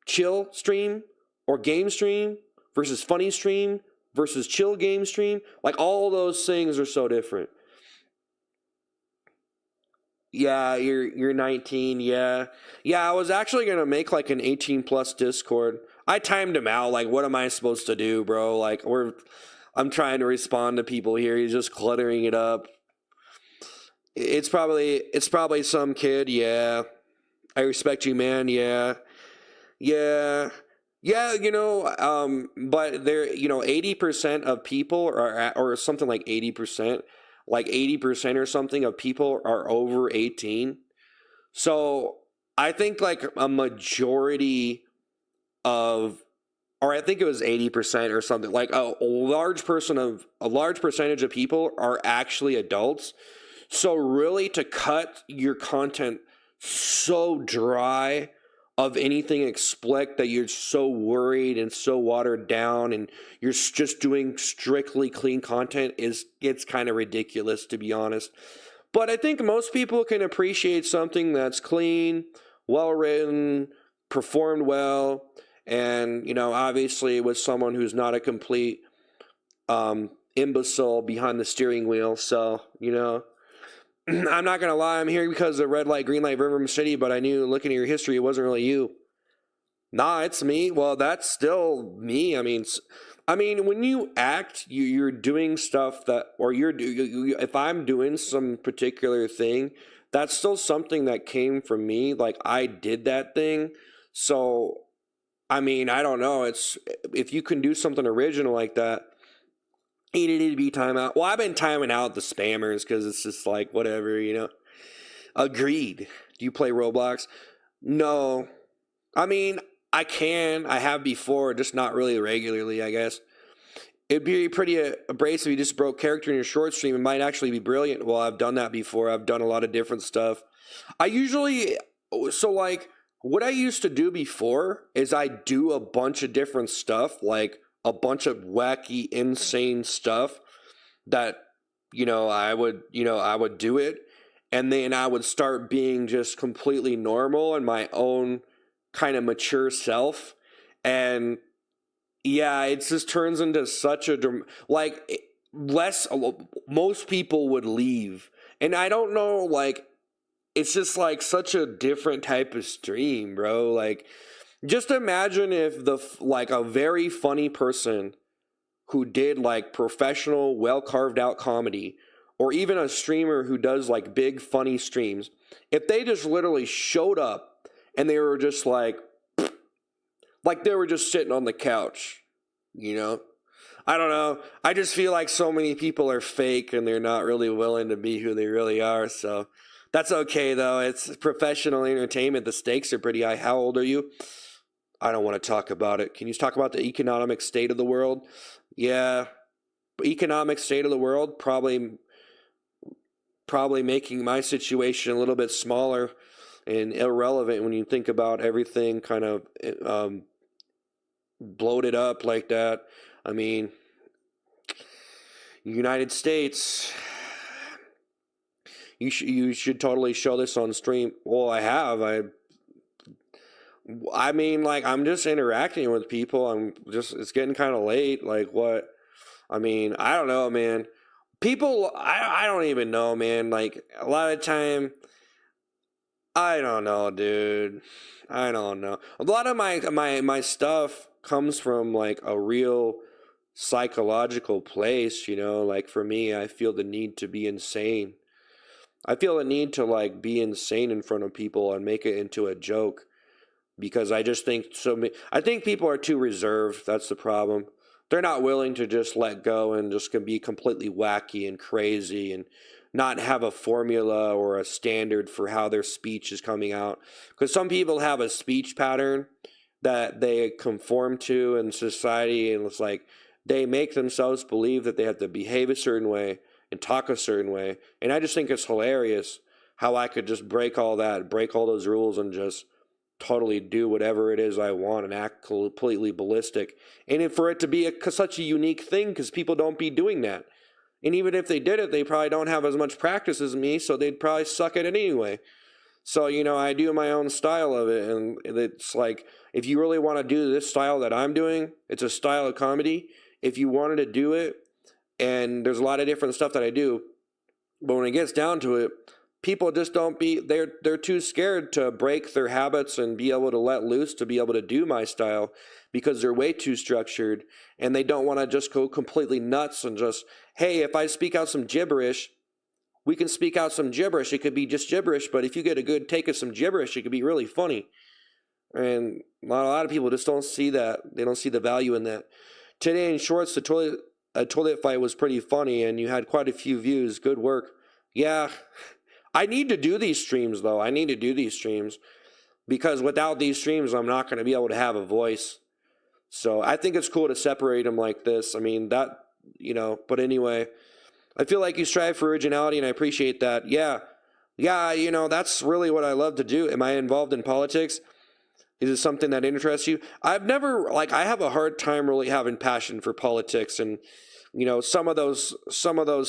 chill stream or game stream versus funny stream versus chill game stream, like, all those things are so different. Yeah, you're 19. Yeah, I was actually gonna make like an 18 plus Discord. I timed him out. Like, what am I supposed to do, bro? Like, I'm trying to respond to people here. He's just cluttering it up. It's probably some kid. Yeah, I respect you, man. Yeah. But there, 80% of people or something like 80%. Like 80% or something of people are over 18. So I think like a majority of, or I think it was 80% or something, like a large percentage of people are actually adults. So really to cut your content so dry of anything explicit that you're so worried and so watered down and you're just doing strictly clean content it's kind of ridiculous, to be honest. But I think most people can appreciate something that's clean, well written, performed well, and obviously with someone who's not a complete imbecile behind the steering wheel. So I'm not gonna lie, I'm here because of red light, green light, River City, but I knew looking at your history, it wasn't really you. Nah, it's me. Well, that's still me. I mean, when you act, you're doing stuff that, or if I'm doing some particular thing, that's still something that came from me. Like, I did that thing. So, I mean, I don't know. If you can do something original like that, you need to be time out. Well, I've been timing out the spammers because it's just like, whatever, Agreed. Do you play Roblox? No. I mean, I have before, just not really regularly, I guess. It'd be pretty abrasive if you just broke character in your short stream. It might actually be brilliant. Well, I've done that before. I've done a lot of different stuff. What I used to do before is I do a bunch of different stuff, like a bunch of wacky, insane stuff that, I would do it. And then I would start being just completely normal and my own kind of mature self. And yeah, it just turns into such a, most people would leave. And I don't know, like, it's just like such a different type of stream, bro. Like, just imagine if a very funny person who did like professional, well carved out comedy, or even a streamer who does like big funny streams, if they just literally showed up and they were just like they were just sitting on the couch, I don't know. I just feel like so many people are fake and they're not really willing to be who they really are. So that's okay though. It's professional entertainment. The stakes are pretty high. How old are you? I don't want to talk about it. Can you talk about the economic state of the world? Yeah. Economic state of the world, probably making my situation a little bit smaller. and irrelevant when you think about everything kind of bloated up like that. I mean, United States, you should totally show this on stream. Well, I have. I mean, like, I'm just interacting with people. It's getting kind of late. Like, what? I mean, I don't know, man. People, I don't even know, man. Like, a lot of time, I don't know, dude. I don't know. A lot of my stuff comes from, like, a real psychological place, you know? Like, for me, I feel the need to be insane. I feel a need to, like, be insane in front of people and make it into a joke. Because I just think I think people are too reserved. That's the problem. They're not willing to just let go and just can be completely wacky and crazy and not have a formula or a standard for how their speech is coming out. Because some people have a speech pattern that they conform to in society, and it's like they make themselves believe that they have to behave a certain way and talk a certain way. And I just think it's hilarious how I could just break all that, break all those rules, and just totally do whatever it is I want and act completely ballistic. And for it to be such a unique thing, because people don't be doing that. And even if they did it, they probably don't have as much practice as me, so they'd probably suck at it anyway. So, you know, I do my own style of it, and it's like, if you really want to do this style that I'm doing, it's a style of comedy. If you wanted to do it, and there's a lot of different stuff that I do, but when it gets down to it, people just they're too scared to break their habits and be able to let loose to be able to do my style, because they're way too structured, and they don't want to just go completely nuts and just, hey, if I speak out some gibberish, we can speak out some gibberish. It could be just gibberish, but if you get a good take of some gibberish, it could be really funny. And a lot of people just don't see that. They don't see the value in that. Today in shorts, a toilet fight was pretty funny, and you had quite a few views. Good work. Yeah. I need to do these streams, though. I need to do these streams, because without these streams, I'm not going to be able to have a voice. So I think it's cool to separate them like this. I mean, that, you know, but anyway, I feel like you strive for originality, and I appreciate that. Yeah, you know, that's really what I love to do. Am I involved in politics? Is it something that interests you? I have a hard time really having passion for politics, and you know, some of those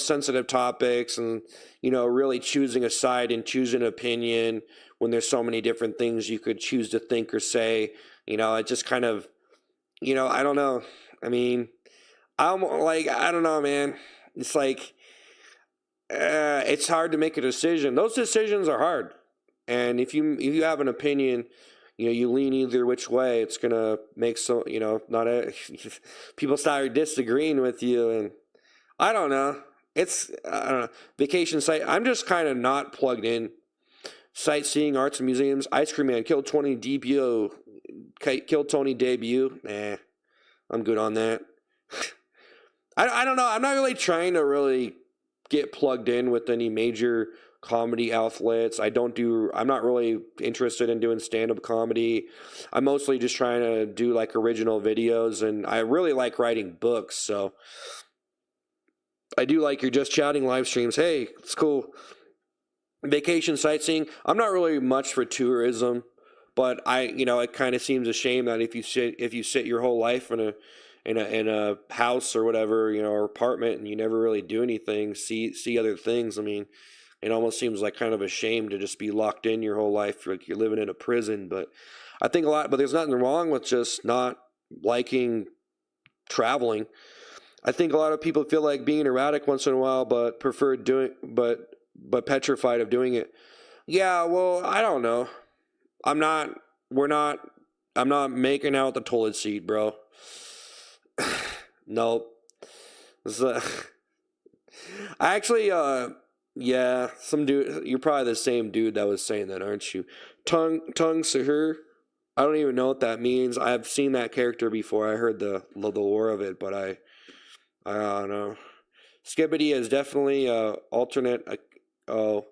sensitive topics, and you know, really choosing a side and choosing an opinion when there's so many different things you could choose to think or say. You know, it just kind of, you know, I don't know. I mean, I'm like, I don't know, man. It's like, it's hard to make a decision. Those decisions are hard, and if you have an opinion, you know, you lean either which way, it's gonna make you know, people start disagreeing with you, and I don't know. I don't know. Vacation site. I'm just kind of not plugged in. Sightseeing, arts and museums. Ice Cream Man. Kill Tony debut. Kill Tony debut. Nah, I'm good on that. I don't know. I'm not really trying to really get plugged in with any major comedy outlets. I'm not really interested in doing stand-up comedy. I'm mostly just trying to do like original videos, and I really like writing books, so I do like your Just Chatting live streams. Hey, it's cool. Vacation sightseeing. I'm not really much for tourism, but it kind of seems a shame that if you sit your whole life in a house or whatever, you know, or apartment, and you never really do anything, see other things. I mean, it almost seems like kind of a shame to just be locked in your whole life, like you're living in a prison. But I think but there's nothing wrong with just not liking traveling. I think a lot of people feel like being erratic once in a while, but prefer but petrified of doing it. Yeah, well, I don't know. I'm not making out the toilet seat, bro. Nope. I actually, yeah, some dude, you're probably the same dude that was saying that, aren't you? Tung Sahur. I don't even know what that means. I've seen that character before. I heard the lore of it, but I don't know. Skibbity is definitely alternate. Oh,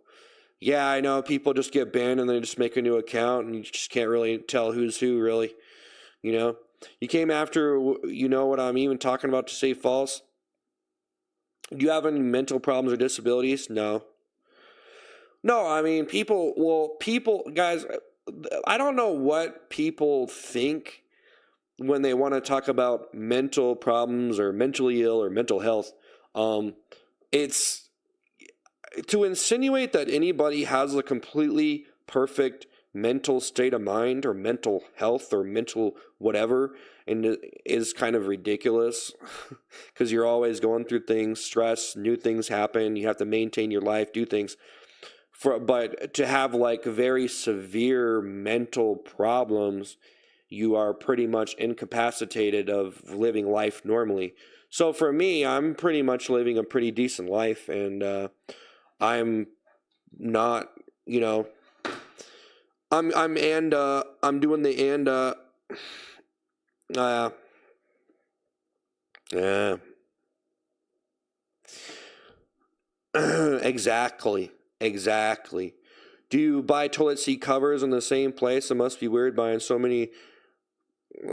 yeah, I know. People just get banned and they just make a new account, and you just can't really tell who's who, really. You know, you came after. You know what I'm even talking about to say false. Do you have any mental problems or disabilities? No. No, I mean, people, guys, I don't know what people think when they want to talk about mental problems or mentally ill or mental health. It's to insinuate that anybody has a completely perfect mental state of mind or mental health or mental whatever and is kind of ridiculous because you're always going through things, stress, new things happen, you have to maintain your life, do things. But to have like very severe mental problems, you are pretty much incapacitated of living life normally. So for me, I'm pretty much living a pretty decent life, and I'm not, you know, I'm doing the yeah. Exactly. Do you buy toilet seat covers in the same place? It must be weird buying so many.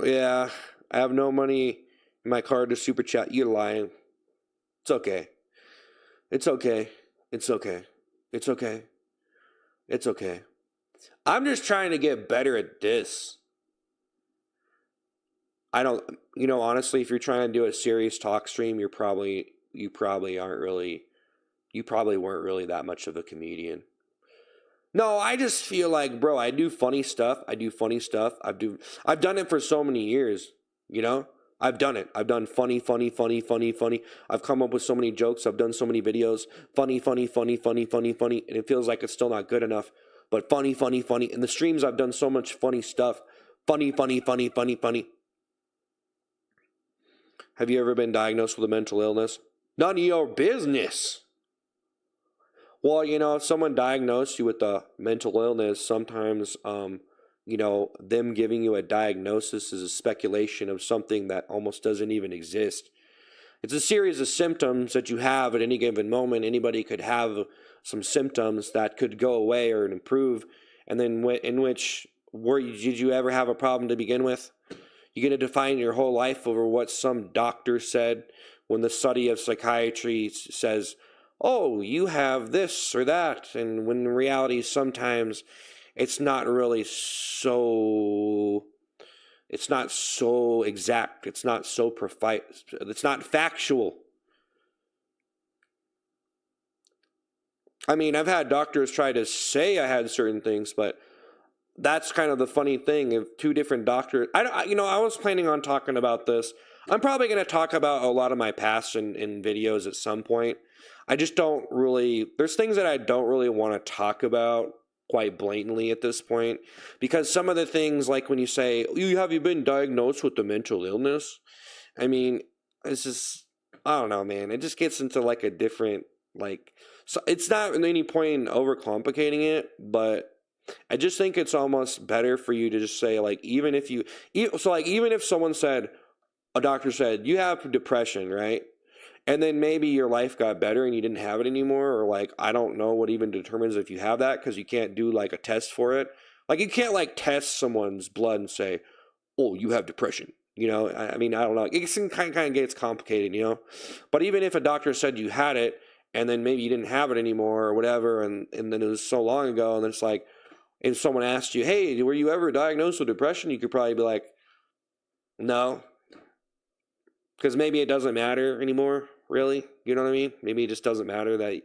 Yeah, I have no money in my card to super chat. You're lying. It's okay. It's okay. It's okay. It's okay. It's okay. I'm just trying to get better at this. I don't, honestly, if you're trying to do a serious talk stream, you probably aren't really, you probably weren't really that much of a comedian. No, I just feel like, bro, I do funny stuff. I've done it for so many years, you know? I've done it. I've done funny. I've come up with so many jokes. I've done so many videos. Funny. And it feels like it's still not good enough. But funny. In the streams, I've done so much funny stuff. Funny. Have you ever been diagnosed with a mental illness? None of your business. Well, if someone diagnosed you with a mental illness, sometimes, them giving you a diagnosis is a speculation of something that almost doesn't even exist. It's a series of symptoms that you have at any given moment. Anybody could have some symptoms that could go away or improve. And then did you ever have a problem to begin with? You're going to define your whole life over what some doctor said when the study of psychiatry says, oh, you have this or that, and when in reality sometimes it's not really so, it's not so exact, it's not so precise, it's not factual. I mean, I've had doctors try to say I had certain things, but that's kind of the funny thing. If two different doctors, I was planning on talking about this. I'm probably going to talk about a lot of my past in videos at some point. I just don't really, there's things that I don't really want to talk about quite blatantly at this point, because some of the things, like when you say, have you been diagnosed with a mental illness? I mean, it's just, I don't know, man. It just gets into like a different, like, so it's not any point in overcomplicating it, but I just think it's almost better for you to just say, like, even if someone said, a doctor said, you have depression, right? And then maybe your life got better and you didn't have it anymore, or like, I don't know what even determines if you have that, because you can't do like a test for it. Like, you can't like test someone's blood and say, oh, you have depression. I mean, I don't know. It kind of gets complicated, But even if a doctor said you had it and then maybe you didn't have it anymore or whatever, and then it was so long ago, and then it's like, if someone asked you, hey, were you ever diagnosed with depression? You could probably be like, no. Because maybe it doesn't matter anymore, really. You know what I mean? Maybe it just doesn't matter that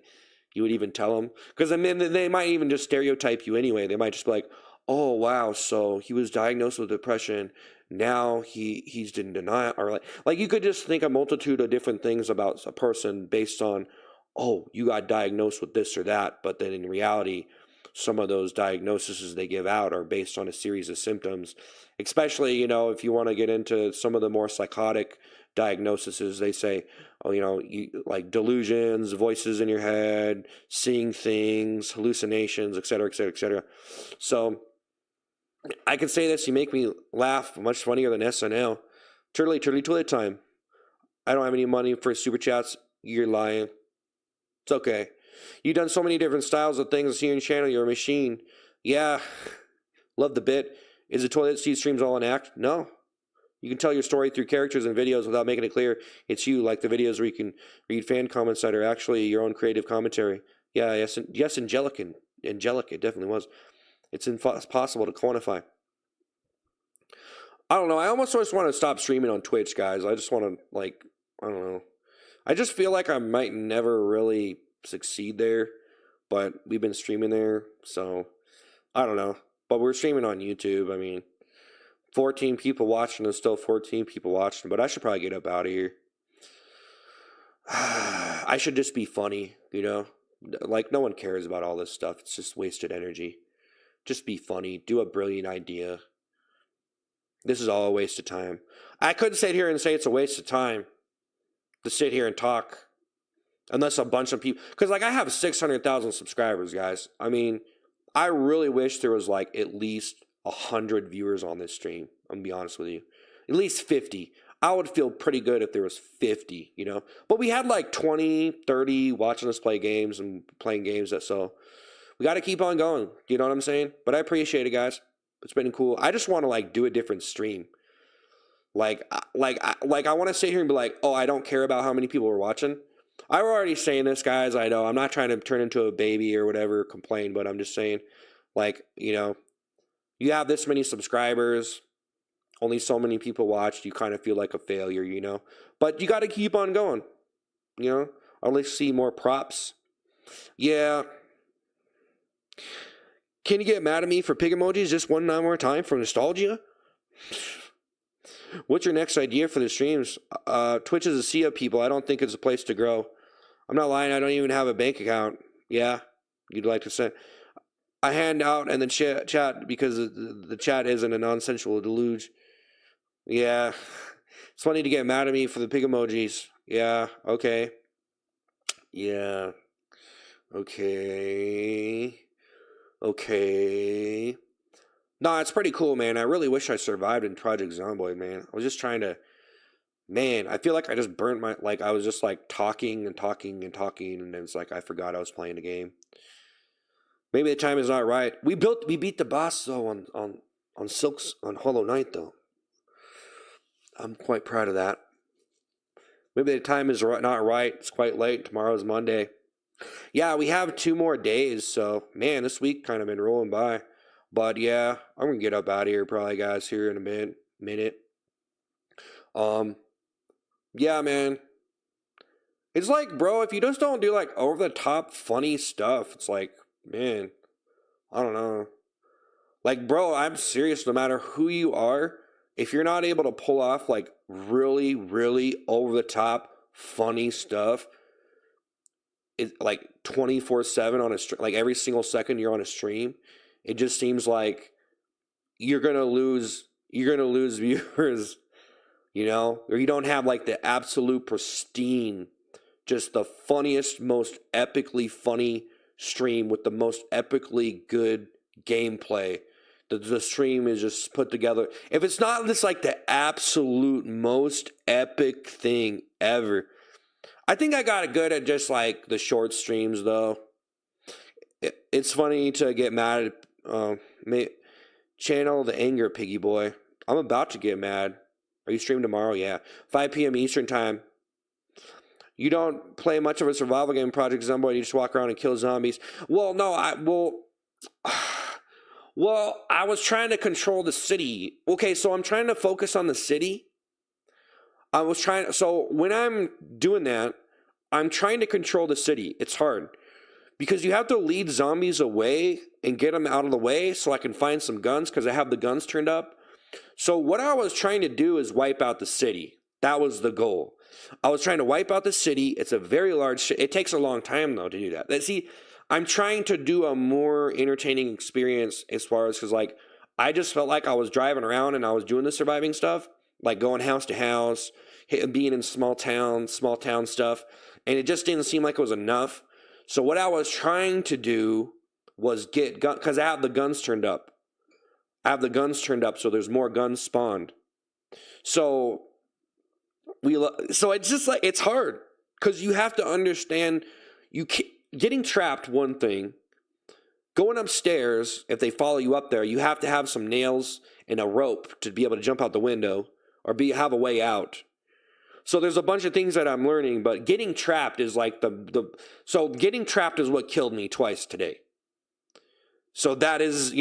you would even tell them. Because I mean, they might even just stereotype you anyway. They might just be like, oh, wow, so he was diagnosed with depression. Now he's in denial. Or like you could just think a multitude of different things about a person based on, oh, you got diagnosed with this or that. But then in reality, some of those diagnoses they give out are based on a series of symptoms, especially, if you want to get into some of the more psychotic diagnoses. They say, oh, you like delusions, voices in your head, seeing things, hallucinations, etc. So I can say this, you make me laugh much funnier than SNL. Turtley toilet time. I don't have any money for super chats. You're lying. It's okay. You've done so many different styles of things here on your channel. You're a machine. Yeah. Love the bit. Is the toilet seat streams all an act? No. You can tell your story through characters and videos without making it clear it's you, like the videos where you can read fan comments that are actually your own creative commentary. Yeah, yes, Angelican. angelic. It definitely was. It's impossible to quantify. I don't know. I almost just want to stop streaming on Twitch, guys. I just want to, like, I don't know. I just feel like I might never really succeed there, but we've been streaming there, so I don't know. But we're streaming on YouTube. I mean, 14 people watching is still 14 people watching, but I should probably get up out of here. I should just be funny, you know? Like, no one cares about all this stuff. It's just wasted energy. Just be funny. Do a brilliant idea. This is all a waste of time. I couldn't sit here and say it's a waste of time to sit here and talk. Unless a bunch of people... Because, like, I have 600,000 subscribers, guys. I mean, I really wish there was, like, at least 100 viewers on this stream. I'm going to be honest with you. At least 50. I would feel pretty good if there was 50, you know? But we had, like, 20, 30 watching us play games and playing games. So we got to keep on going. You know what I'm saying? But I appreciate it, guys. It's been cool. I just want to, like, do a different stream. I want to sit here and be like, oh, I don't care about how many people are watching. I'm already saying this, guys. I know I'm not trying to turn into a baby or whatever, complain, but I'm just saying, like, you know, you have this many subscribers, only so many people watched. You kind of feel like a failure, you know, but you got to keep on going, you know. I'll at least see more props. Yeah. Can you get mad at me for pig emojis just one more time for nostalgia? What's your next idea for the streams? Twitch is a sea of people. I don't think it's a place to grow. I'm not lying. I don't even have a bank account. Yeah, you'd like to say. I hand out and then chat because the chat isn't a nonsensical deluge. Yeah, it's funny to get mad at me for the pig emojis. Yeah, okay. Yeah, okay. Okay. No, it's pretty cool, man. I really wish I survived in Project Zomboid, man. I was just trying to... Man, I feel like I just burnt my... Like, I was just, like, talking and talking and talking, and it's like I forgot I was playing the game. Maybe the time is not right. We beat the boss, though, on Silks, on Hollow Knight, though. I'm quite proud of that. Maybe the time is not right. It's quite late. Tomorrow's Monday. Yeah, we have 2 more days, so, man, this week kind of been rolling by. But, yeah, I'm going to get up out of here probably, guys, here in a minute. Yeah, man. It's like, bro, if you just don't do, like, over-the-top funny stuff, it's like, man, I don't know. Like, bro, I'm serious, no matter who you are, if you're not able to pull off, like, really, really over-the-top funny stuff, it, like 24/7 on a stream, like every single second you're on a stream, it just seems like you're gonna lose viewers, you know, or you don't have like the absolute pristine, just the funniest, most epically funny stream with the most epically good gameplay. The stream is just put together. If it's not this like the absolute most epic thing ever. I think I got good at just like the short streams though. It's funny to get mad at channel the anger, piggy boy. I'm about to get mad. Are you streaming tomorrow? Yeah. 5 p.m. Eastern time. You don't play much of a survival game, Project Zomboid. You just walk around and kill zombies. Well, no, well, I was trying to control the city. Okay, so I'm trying to focus on the city. So when I'm doing that, I'm trying to control the city. It's hard because you have to lead zombies away and get them out of the way so I can find some guns because I have the guns turned up. So what I was trying to do is wipe out the city. That was the goal. I was trying to wipe out the city. It's a very large... It takes a long time, though, to do that. See, I'm trying to do a more entertaining experience as far as... Because, like, I just felt like I was driving around and I was doing the surviving stuff. Like, going house to house, being in small town stuff. And it just didn't seem like it was enough. So what I was trying to do was get... Because I have the guns turned up. So there's more guns spawned. So it's just like, it's hard because you have to understand getting trapped, one thing, going upstairs, if they follow you up there, you have to have some nails and a rope to be able to jump out the window or have a way out. So there's a bunch of things that I'm learning, but getting trapped is like so getting trapped is what killed me twice today. So that is,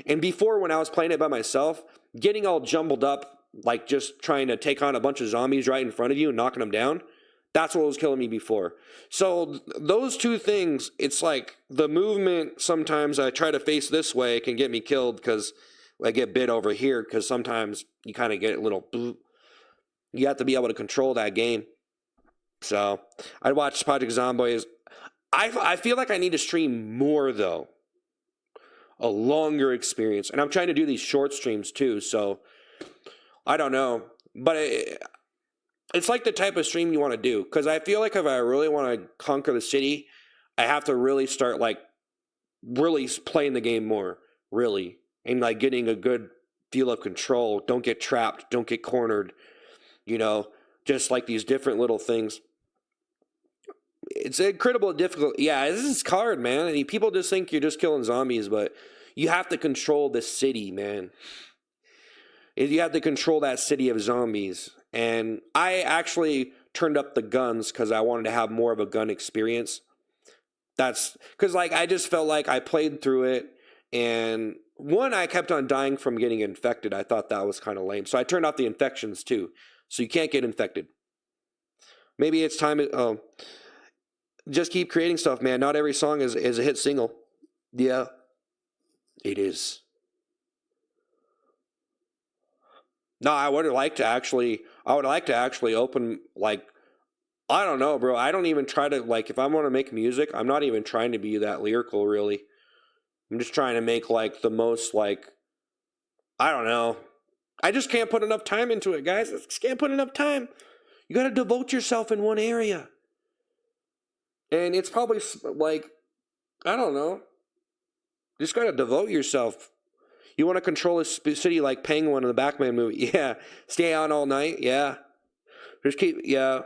and before when I was playing it by myself, getting all jumbled up, like just trying to take on a bunch of zombies right in front of you and knocking them down, that's what was killing me before. So those two things, it's like the movement, sometimes I try to face this way, it can get me killed because I get bit over here, because sometimes you kind of get a little, you have to be able to control that game. So I watched Project Zomboid. I feel like I need to stream more though. A longer experience. And I'm trying to do these short streams too, so I don't know. But it's like the type of stream you want to do, because I feel like if I really want to conquer the city, I have to really start like really playing the game more, really, and like getting a good feel of control. Don't get trapped, don't get cornered, just like these different little things. It's incredible difficult. Yeah, this is hard, man. I mean, people just think you're just killing zombies, but you have to control the city, man. You have to control that city of zombies. And I actually turned up the guns because I wanted to have more of a gun experience. That's because, like, I just felt like I played through it, and one, I kept on dying from getting infected. I thought that was kind of lame. So I turned off the infections too. So you can't get infected. Maybe it's time. Just keep creating stuff, man. Not every song is a hit single. Yeah, it is. No, I would like to actually open, like, I don't know, bro. I don't even try to, like, if I want to make music, I'm not even trying to be that lyrical, really. I'm just trying to make, like, the most, like, I don't know. I just can't put enough time into it, guys. I just can't put enough time. You got to devote yourself in one area. And it's probably like, I don't know. You just got to devote yourself. You want to control a city like Penguin in the Batman movie? Yeah. Stay on all night? Yeah. Just keep, yeah.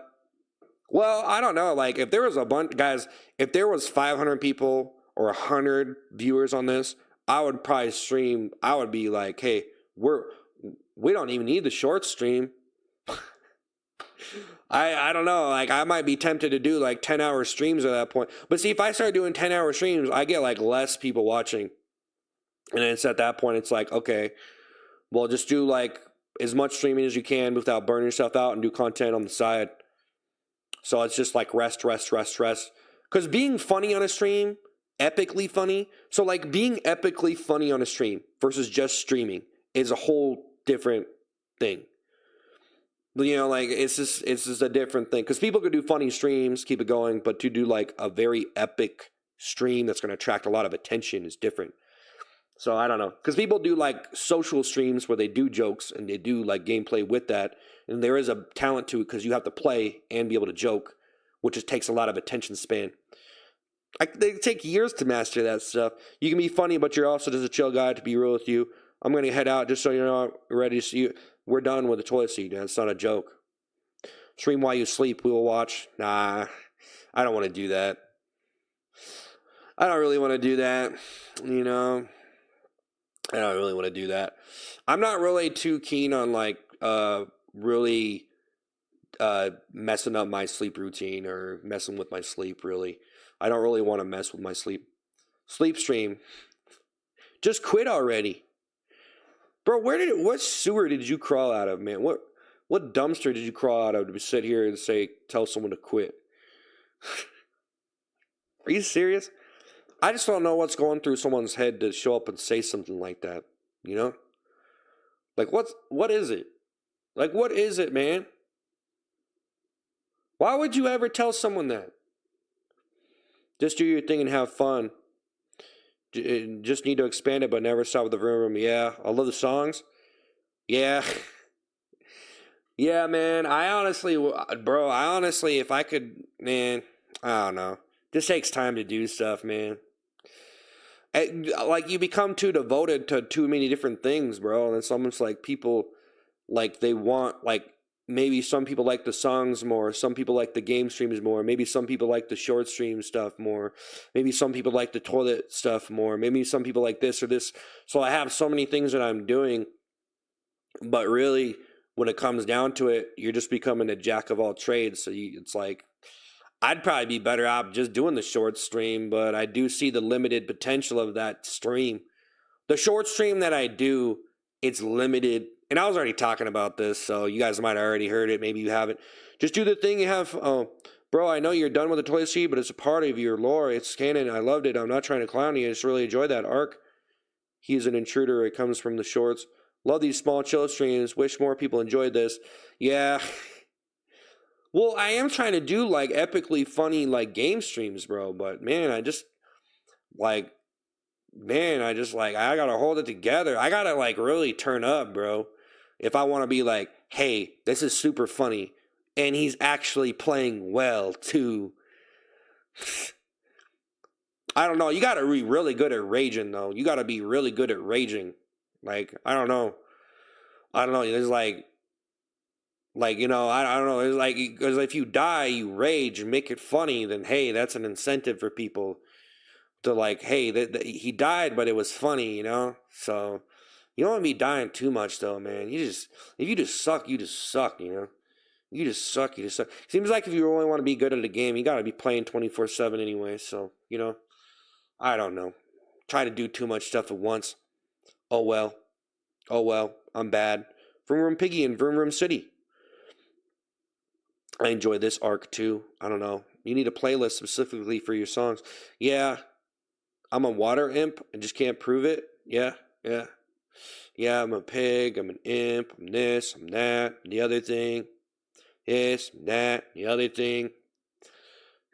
Well, I don't know. Like, if there was a bunch, guys, if there was 500 people or 100 viewers on this, I would probably stream. I would be like, hey, we don't even need the short stream. I don't know. Like, I might be tempted to do like 10-hour streams at that point. But see, if I start doing 10-hour streams, I get like less people watching. And it's at that point, it's like, okay, well, just do like as much streaming as you can without burning yourself out, and do content on the side. So it's just like rest. Because being funny on a stream, epically funny. So like being epically funny on a stream versus just streaming is a whole different thing. Like, it's just a different thing. Because people could do funny streams, keep it going, but to do like a very epic stream that's going to attract a lot of attention is different. So I don't know. Because people do like social streams where they do jokes and they do like gameplay with that. And there is a talent to it because you have to play and be able to joke, which just takes a lot of attention span. They take years to master that stuff. You can be funny, but you're also just a chill guy, to be real with you. I'm going to head out just so you're not ready to see you. We're done with the toilet seat, man. It's not a joke. Stream while you sleep. We will watch. Nah, I don't want to do that. I don't really want to do that. I don't really want to do that. I'm not really too keen on like really messing up my sleep routine or messing with my sleep, really. I don't really want to mess with my sleep. Sleep stream. Just quit already. Bro, what sewer did you crawl out of, man? What dumpster did you crawl out of to sit here and tell someone to quit? Are you serious? I just don't know what's going through someone's head to show up and say something like that, Like, what is it? Like, what is it, man? Why would you ever tell someone that? Just do your thing and have fun. Just need to expand it, but never stop with the room. Yeah, I love the songs. Yeah. Yeah, man. I honestly, if I could, man, I don't know. Just takes time to do stuff, man. Like, you become too devoted to too many different things, bro. And it's almost like people, like, they want, like, maybe some people like the songs more. Some people like the game streams more. Maybe some people like the short stream stuff more. Maybe some people like the toilet stuff more. Maybe some people like this or this. So I have so many things that I'm doing. But really, when it comes down to it, you're just becoming a jack of all trades. So it's like, I'd probably be better out just doing the short stream, but I do see the limited potential of that stream. The short stream that I do, it's limited. And I was already talking about this, so you guys might have already heard it. Maybe you haven't. Just do the thing you have. Bro, I know you're done with the toilet seat, but it's a part of your lore. It's canon. I loved it. I'm not trying to clown you. I just really enjoyed that arc. He's an intruder. It comes from the shorts. Love these small chill streams. Wish more people enjoyed this. Yeah. Well, I am trying to do like epically funny like game streams, bro. But man, I gotta hold it together. I gotta like really turn up, bro. If I want to be like, hey, this is super funny. And he's actually playing well too. I don't know. You gotta be really good at raging though. You gotta be really good at raging. Like, I don't know. There's like, you know, I don't know. It's like, because if you die, you rage and make it funny, then hey, that's an incentive for people to like, hey, he died, but it was funny, you know? So, you don't want to be dying too much though, man. If you just suck, you just suck, you know? You just suck. Seems like if you really want to be good at a game, you gotta be playing 24/7 anyway, so, you know? I don't know. Try to do too much stuff at once. Oh well, I'm bad. Vroom Vroom Piggy and Vroom Vroom City. I enjoy this arc too. I don't know. You need a playlist specifically for your songs. Yeah, I'm a water imp. I just can't prove it. Yeah. Yeah, I'm a pig. I'm an imp. I'm this. I'm that. The other thing. This, I'm that. The other thing.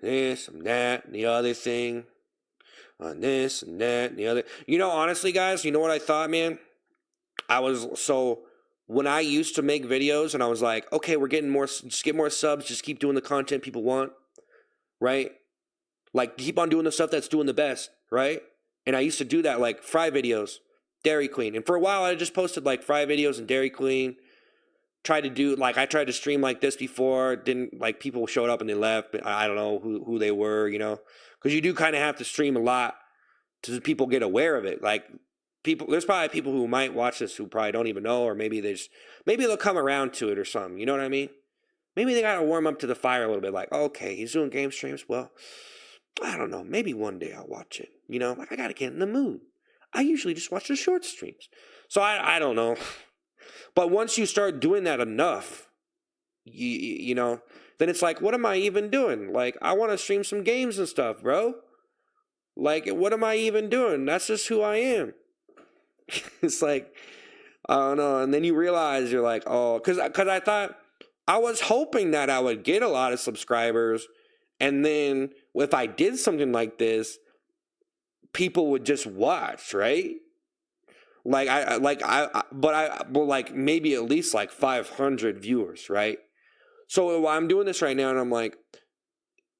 This, I'm that. The other thing. On this and that and the other. You know, honestly, guys, you know what I thought, man? When I used to make videos and I was like, okay, we're getting more, just get more subs, just keep doing the content people want, right? Like, keep on doing the stuff that's doing the best, right? And I used to do that, like, fry videos, Dairy Queen. And for a while, I just posted, like, fry videos and Dairy Queen. I tried to stream like this before. Didn't, like, people showed up and they left. But I don't know who they were, you know? Because you do kind of have to stream a lot to people get aware of it. Like, there's probably people who might watch this who probably don't even know, or maybe they'll come around to it or something. You know what I mean? Maybe they got to warm up to the fire a little bit. Like, okay, he's doing game streams. Well, I don't know. Maybe one day I'll watch it. You know, like, I got to get in the mood. I usually just watch the short streams. So I don't know. But once you start doing that enough, you know, then it's like, what am I even doing? Like, I want to stream some games and stuff, bro. Like, what am I even doing? That's just who I am. It's like, I don't know. And then you realize you're like, oh, because I thought, I was hoping that I would get a lot of subscribers. And then if I did something like this, people would just watch, right? But maybe at least like 500 viewers, right? So I'm doing this right now and I'm like,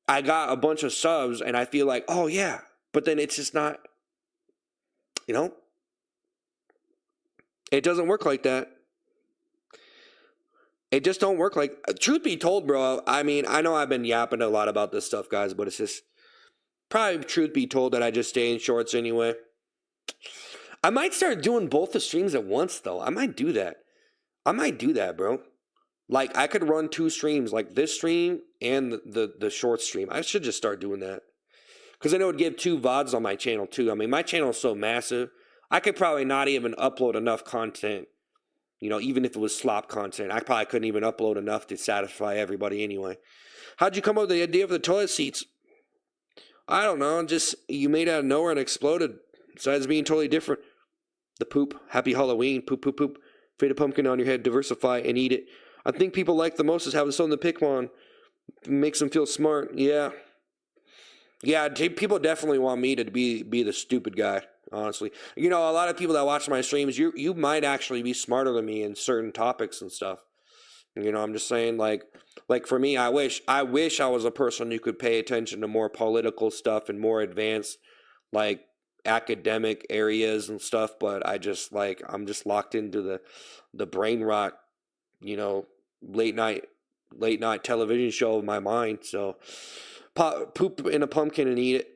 I got a bunch of subs and I feel like, oh yeah, but then it's just not, you know, it doesn't work like that. It just don't work like, truth be told, bro, I mean, I know I've been yapping a lot about this stuff, guys, but it's just probably truth be told that I just stay in shorts anyway. I might start doing both the streams at once, though. I might do that, bro. Like, I could run 2 streams, like this stream and the short stream. I should just start doing that. Because then it would give 2 VODs on my channel, too. I mean, my channel is so massive. I could probably not even upload enough content. You know, even if it was slop content. I probably couldn't even upload enough to satisfy everybody anyway. How'd you come up with the idea of the toilet seats? I don't know. Just, you made out of nowhere and exploded. Besides being totally different. The poop. Happy Halloween. Poop, poop, poop. Fade a pumpkin on your head. Diversify and eat it. I think people like the most is having something to pick on. Makes them feel smart. Yeah. Yeah, people definitely want me to be the stupid guy, honestly. You know, a lot of people that watch my streams, you might actually be smarter than me in certain topics and stuff. You know, I'm just saying, like for me, I wish I was a person who could pay attention to more political stuff and more advanced, like, academic areas and stuff, but I'm just locked into the brain rot, you know, late night television show of my mind. So poop in a pumpkin and eat it.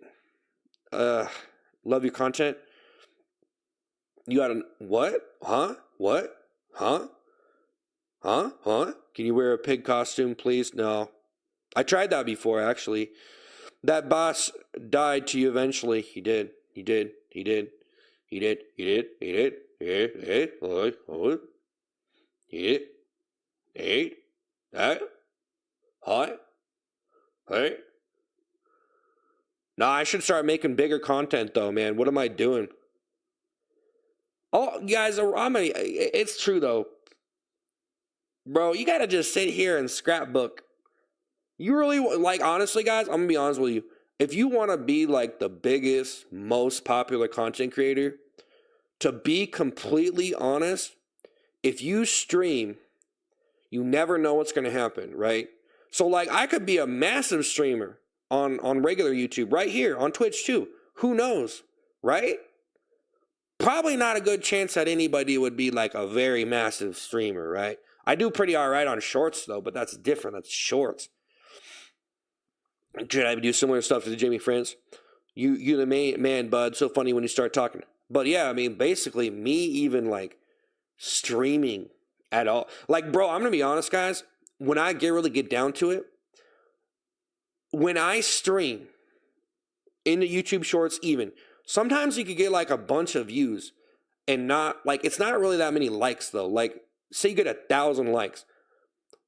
Love your content. You got what? What? Huh? Can you wear a pig costume, please? No, I tried that before, actually. That boss died to you eventually. He did. He did. He did. He did. He did. He did. He did. He did. He did. He did. That. Hi. Hey. Nah, I should start making bigger content though, man. What am I doing? Oh, guys, it's true though. Bro, you gotta just sit here and scrapbook. You really, like, honestly, guys, I'm gonna be honest with you. If you wanna be like the biggest, most popular content creator, to be completely honest, if you stream, you never know what's gonna happen, right? So, like, I could be a massive streamer on regular YouTube, right here, on Twitch too. Who knows, right? Probably not a good chance that anybody would be like a very massive streamer, right? I do pretty all right on shorts though, but that's different. That's shorts. Should I do similar stuff to the Jamie Friends? You the main man, bud. So funny when you start talking. But yeah, I mean, basically, me even like streaming at all. Like, bro, I'm gonna be honest, guys. When I really get down to it, when I stream into YouTube Shorts, even sometimes you could get like a bunch of views and not like it's not really that many likes though. Like, say you get 1,000 likes.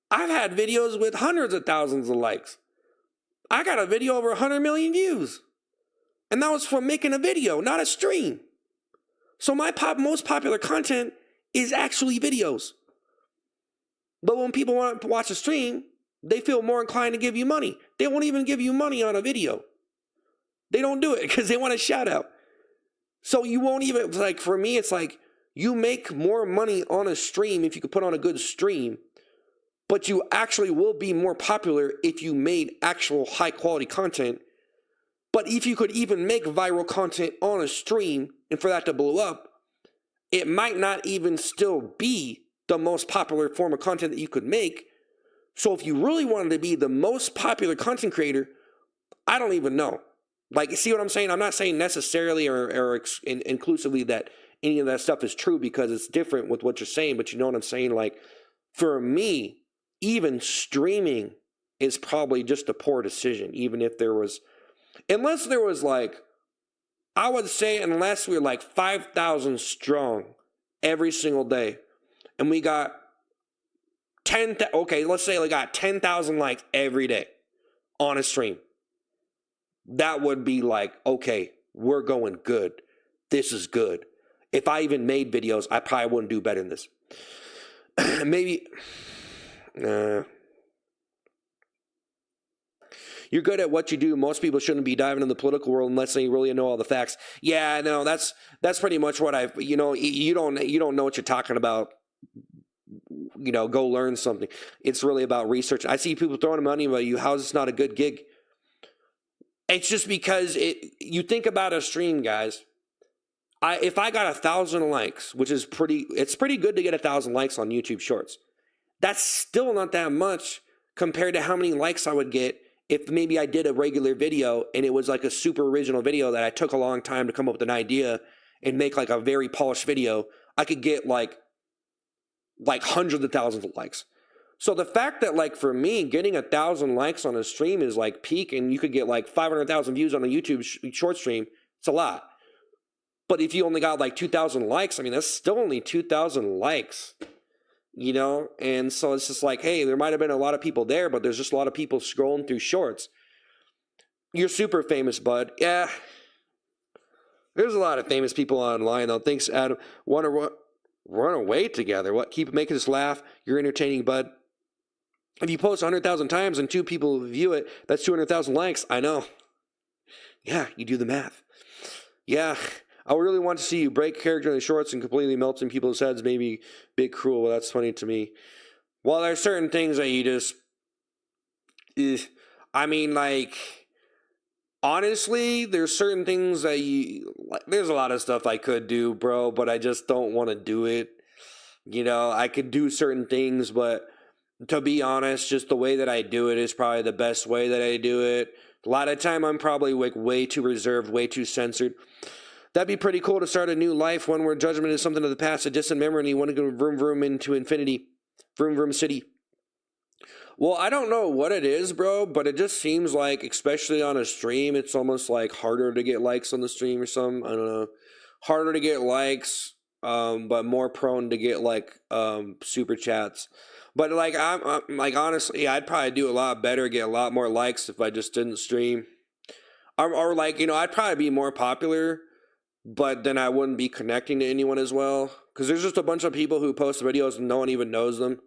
I've had videos with hundreds of thousands of likes. I got a video over 100 million views. And that was from making a video, not a stream. So my most popular content is actually videos. But when people want to watch a stream, they feel more inclined to give you money. They won't even give you money on a video. They don't do it because they want a shout out. So you won't even, like, for me, it's like you make more money on a stream if you could put on a good stream. But you actually will be more popular if you made actual high quality content. But if you could even make viral content on a stream and for that to blow up, it might not even still be the most popular form of content that you could make. So if you really wanted to be the most popular content creator, I don't even know. Like, see what I'm saying? I'm not saying necessarily or inclusively that any of that stuff is true because it's different with what you're saying, but you know what I'm saying? Like, for me, even streaming is probably just a poor decision, even if there was, unless there was like, I would say unless we were like 5,000 strong every single day, and we got okay, let's say we got 10,000 likes every day on a stream. That would be like, okay, we're going good. This is good. If I even made videos, I probably wouldn't do better than this. Maybe... You're good at what you do. Most people shouldn't be diving in the political world unless they really know all the facts. Yeah, no, that's pretty much what I've, you don't know what you're talking about. Go learn something. It's really about research. I see people throwing money at you. How's this not a good gig? It's just because you think about a stream, guys. If I got 1,000 likes, which is it's pretty good to get 1,000 likes on YouTube Shorts. That's still not that much compared to how many likes I would get if maybe I did a regular video and it was like a super original video that I took a long time to come up with an idea and make like a very polished video. I could get like hundreds of thousands of likes. So the fact that, like, for me, getting 1,000 likes on a stream is like peak, and you could get like 500,000 views on a YouTube short stream, it's a lot. But if you only got like 2,000 likes, I mean, that's still only 2,000 likes. And so it's just like, hey, there might have been a lot of people there, but there's just a lot of people scrolling through shorts. You're super famous, bud. Yeah. There's a lot of famous people online, though. Thanks, Adam. Want to run away together? What? Keep making us laugh. You're entertaining, bud. If you post 100,000 times and 2 people view it, that's 200,000 likes. I know. Yeah, you do the math. Yeah. I really want to see you break character in the shorts and completely melt in people's heads. Maybe big cruel. Well, that's funny to me. Well, there's certain things that you just... I mean, like... Honestly, there's certain things that there's a lot of stuff I could do, bro, but I just don't want to do it. I could do certain things, but to be honest, just the way that I do it is probably the best way that I do it. A lot of time I'm probably like way too reserved, way too censored. That'd be pretty cool to start a new life, one where judgment is something of the past, a distant memory, and you want to go vroom vroom into infinity. Vroom vroom city. Well, I don't know what it is, bro, but it just seems like, especially on a stream, it's almost like harder to get likes on the stream or something. I don't know. Harder to get likes, but more prone to get like super chats. But like I'm like honestly, I'd probably do a lot better, get a lot more likes if I just didn't stream. Or like, I'd probably be more popular, but then I wouldn't be connecting to anyone as well. Because there's just a bunch of people who post videos and no one even knows them.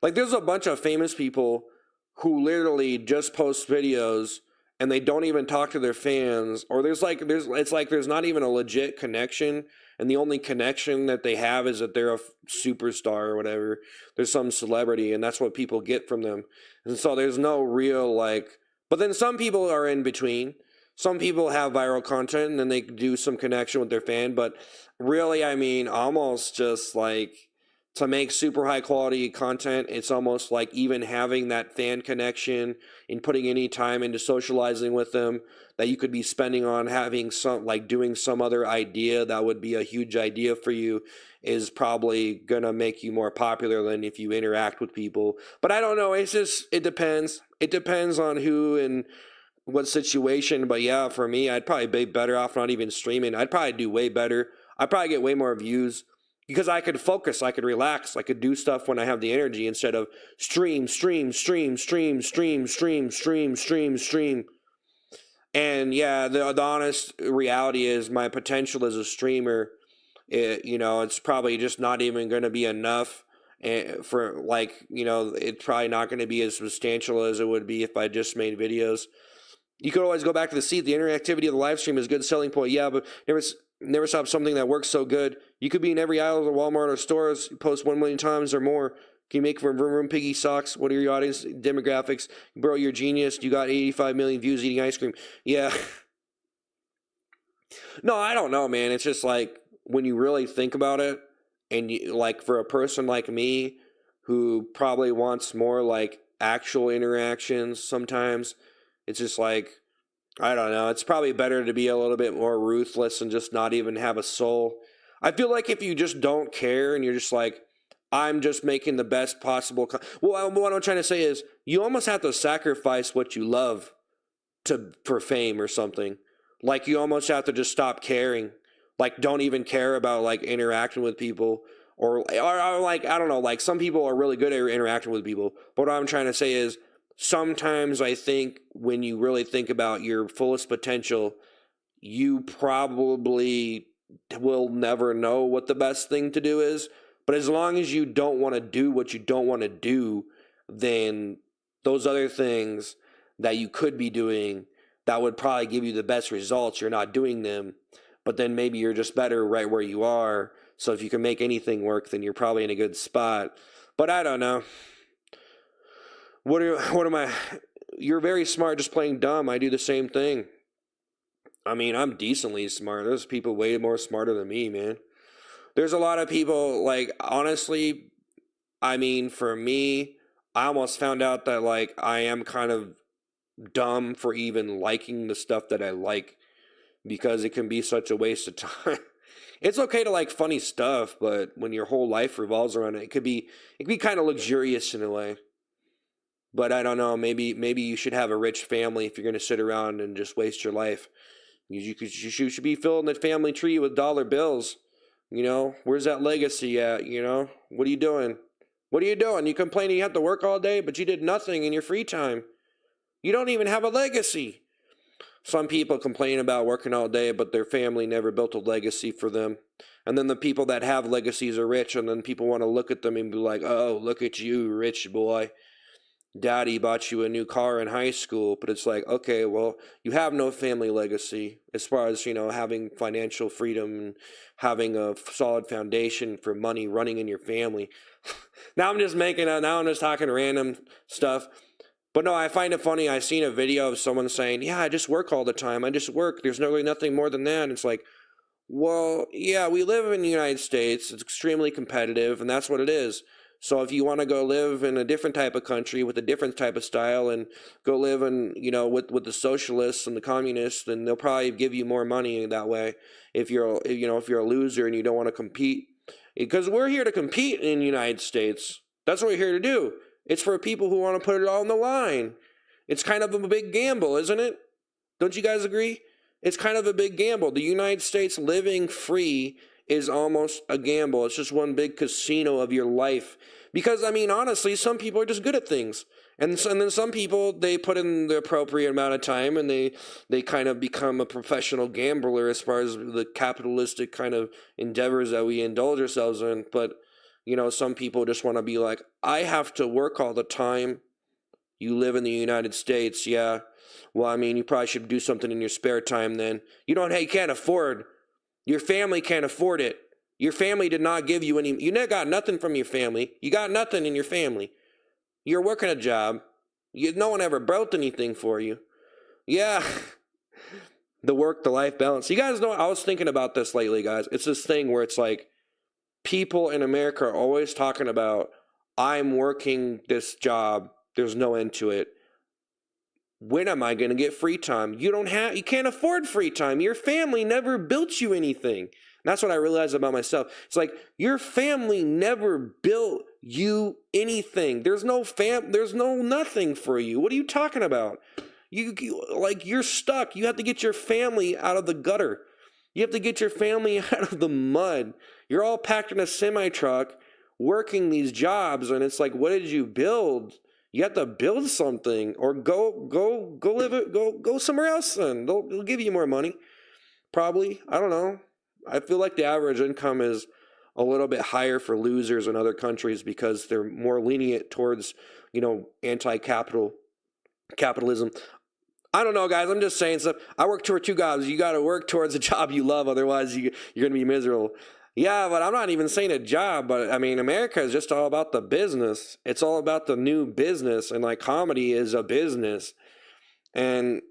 Like, there's a bunch of famous people who literally just post videos and they don't even talk to their fans. Or it's like there's not even a legit connection. And the only connection that they have is that they're a superstar or whatever. There's some celebrity, and that's what people get from them. And so there's no real, like... But then some people are in between. Some people have viral content and then they do some connection with their fan, but really, I mean, almost just like to make super high quality content, it's almost like even having that fan connection and putting any time into socializing with them that you could be spending on having some, like doing some other idea that would be a huge idea for you is probably gonna make you more popular than if you interact with people. But I don't know, it depends. It depends on who and what situation. But yeah, for me, I'd probably be better off not even streaming. I'd probably do way better. I'd probably get way more views because I could focus, I could relax, I could do stuff when I have the energy instead of stream. And yeah, the honest reality is my potential as a streamer, it's probably just not even going to be enough for like, it's probably not going to be as substantial as it would be if I just made videos. You could always go back to the seat. The interactivity of the live stream is a good selling point. Yeah, but never stop something that works so good. You could be in every aisle of the Walmart or stores, post 1 million times or more. Can you make from Vroom Vroom Piggy Socks? What are your audience demographics? Bro, you're a genius. You got 85 million views eating ice cream. Yeah. No, I don't know, man. It's just like when you really think about it, and like for a person like me who probably wants more like actual interactions sometimes, it's just like, I don't know. It's probably better to be a little bit more ruthless and just not even have a soul. I feel like if you just don't care and you're just like, I'm just making the best possible... Well, what I'm trying to say is you almost have to sacrifice what you love for fame or something. Like you almost have to just stop caring. Like don't even care about like interacting with people or like, I don't know, like some people are really good at interacting with people. But what I'm trying to say is sometimes I think when you really think about your fullest potential, you probably will never know what the best thing to do is. But as long as you don't want to do what you don't want to do, then those other things that you could be doing that would probably give you the best results, you're not doing them. But then maybe you're just better right where you are. So if you can make anything work, then you're probably in a good spot. But I don't know. What am I? You're very smart just playing dumb. I do the same thing. I mean, I'm decently smart. There's people way more smarter than me, man. There's a lot of people, like, honestly, I mean, for me, I almost found out that, like, I am kind of dumb for even liking the stuff that I like because it can be such a waste of time. It's okay to like funny stuff, but when your whole life revolves around it, it could be kind of luxurious in a way. But I don't know, maybe you should have a rich family if you're going to sit around and just waste your life. You should be filling the family tree with dollar bills. Where's that legacy at, What are you doing? What are you doing? You complaining you have to work all day, but you did nothing in your free time. You don't even have a legacy. Some people complain about working all day, but their family never built a legacy for them. And then the people that have legacies are rich, and then people want to look at them and be like, oh, look at you, rich boy. Daddy bought you a new car in high school. But it's like, okay, well, you have no family legacy as far as, having financial freedom and having a solid foundation for money running in your family. Now I'm just talking random stuff. But no, I find it funny. I seen a video of someone saying, yeah, I just work all the time. I just work. There's really nothing more than that. And it's like, well, yeah, we live in the United States. It's extremely competitive, and that's what it is. So if you want to go live in a different type of country with a different type of style and go live in, with the socialists and the communists, then they'll probably give you more money that way if you're a loser and you don't want to compete. Because we're here to compete in the United States. That's what we're here to do. It's for people who want to put it all on the line. It's kind of a big gamble, isn't it? Don't you guys agree? It's kind of a big gamble. The United States living free is almost a gamble. It's just one big casino of your life. Because, I mean, honestly, some people are just good at things. And then some people, they put in the appropriate amount of time and they kind of become a professional gambler as far as the capitalistic kind of endeavors that we indulge ourselves in. But, you know, some people just want to be like, I have to work all the time. You live in the United States, yeah. Well, I mean, you probably should do something in your spare time then. You can't afford. Your family can't afford it. Your family did not give you any. You never got nothing from your family. You got nothing in your family. You're working a job. No one ever built anything for you. Yeah. The work-to-life balance. You guys know, I was thinking about this lately, guys. It's this thing where it's like people in America are always talking about, I'm working this job. There's no end to it. When am I going to get free time? You can't afford free time. Your family never built you anything. And that's what I realized about myself. It's like your family never built you anything. There's no nothing for you. What are you talking about? You're stuck. You have to get your family out of the gutter. You have to get your family out of the mud. You're all packed in a semi-truck working these jobs, and it's like, what did you build? You have to build something, or go somewhere else. Then they'll give you more money, probably. I don't know. I feel like the average income is a little bit higher for losers in other countries because they're more lenient towards, anti-capitalism. I don't know, guys. I'm just saying stuff. I work toward two jobs. You got to work towards a job you love, otherwise you're going to be miserable. Yeah, but I'm not even saying a job, but I mean, America is just all about the business. It's all about the new business, and like comedy is a business. And,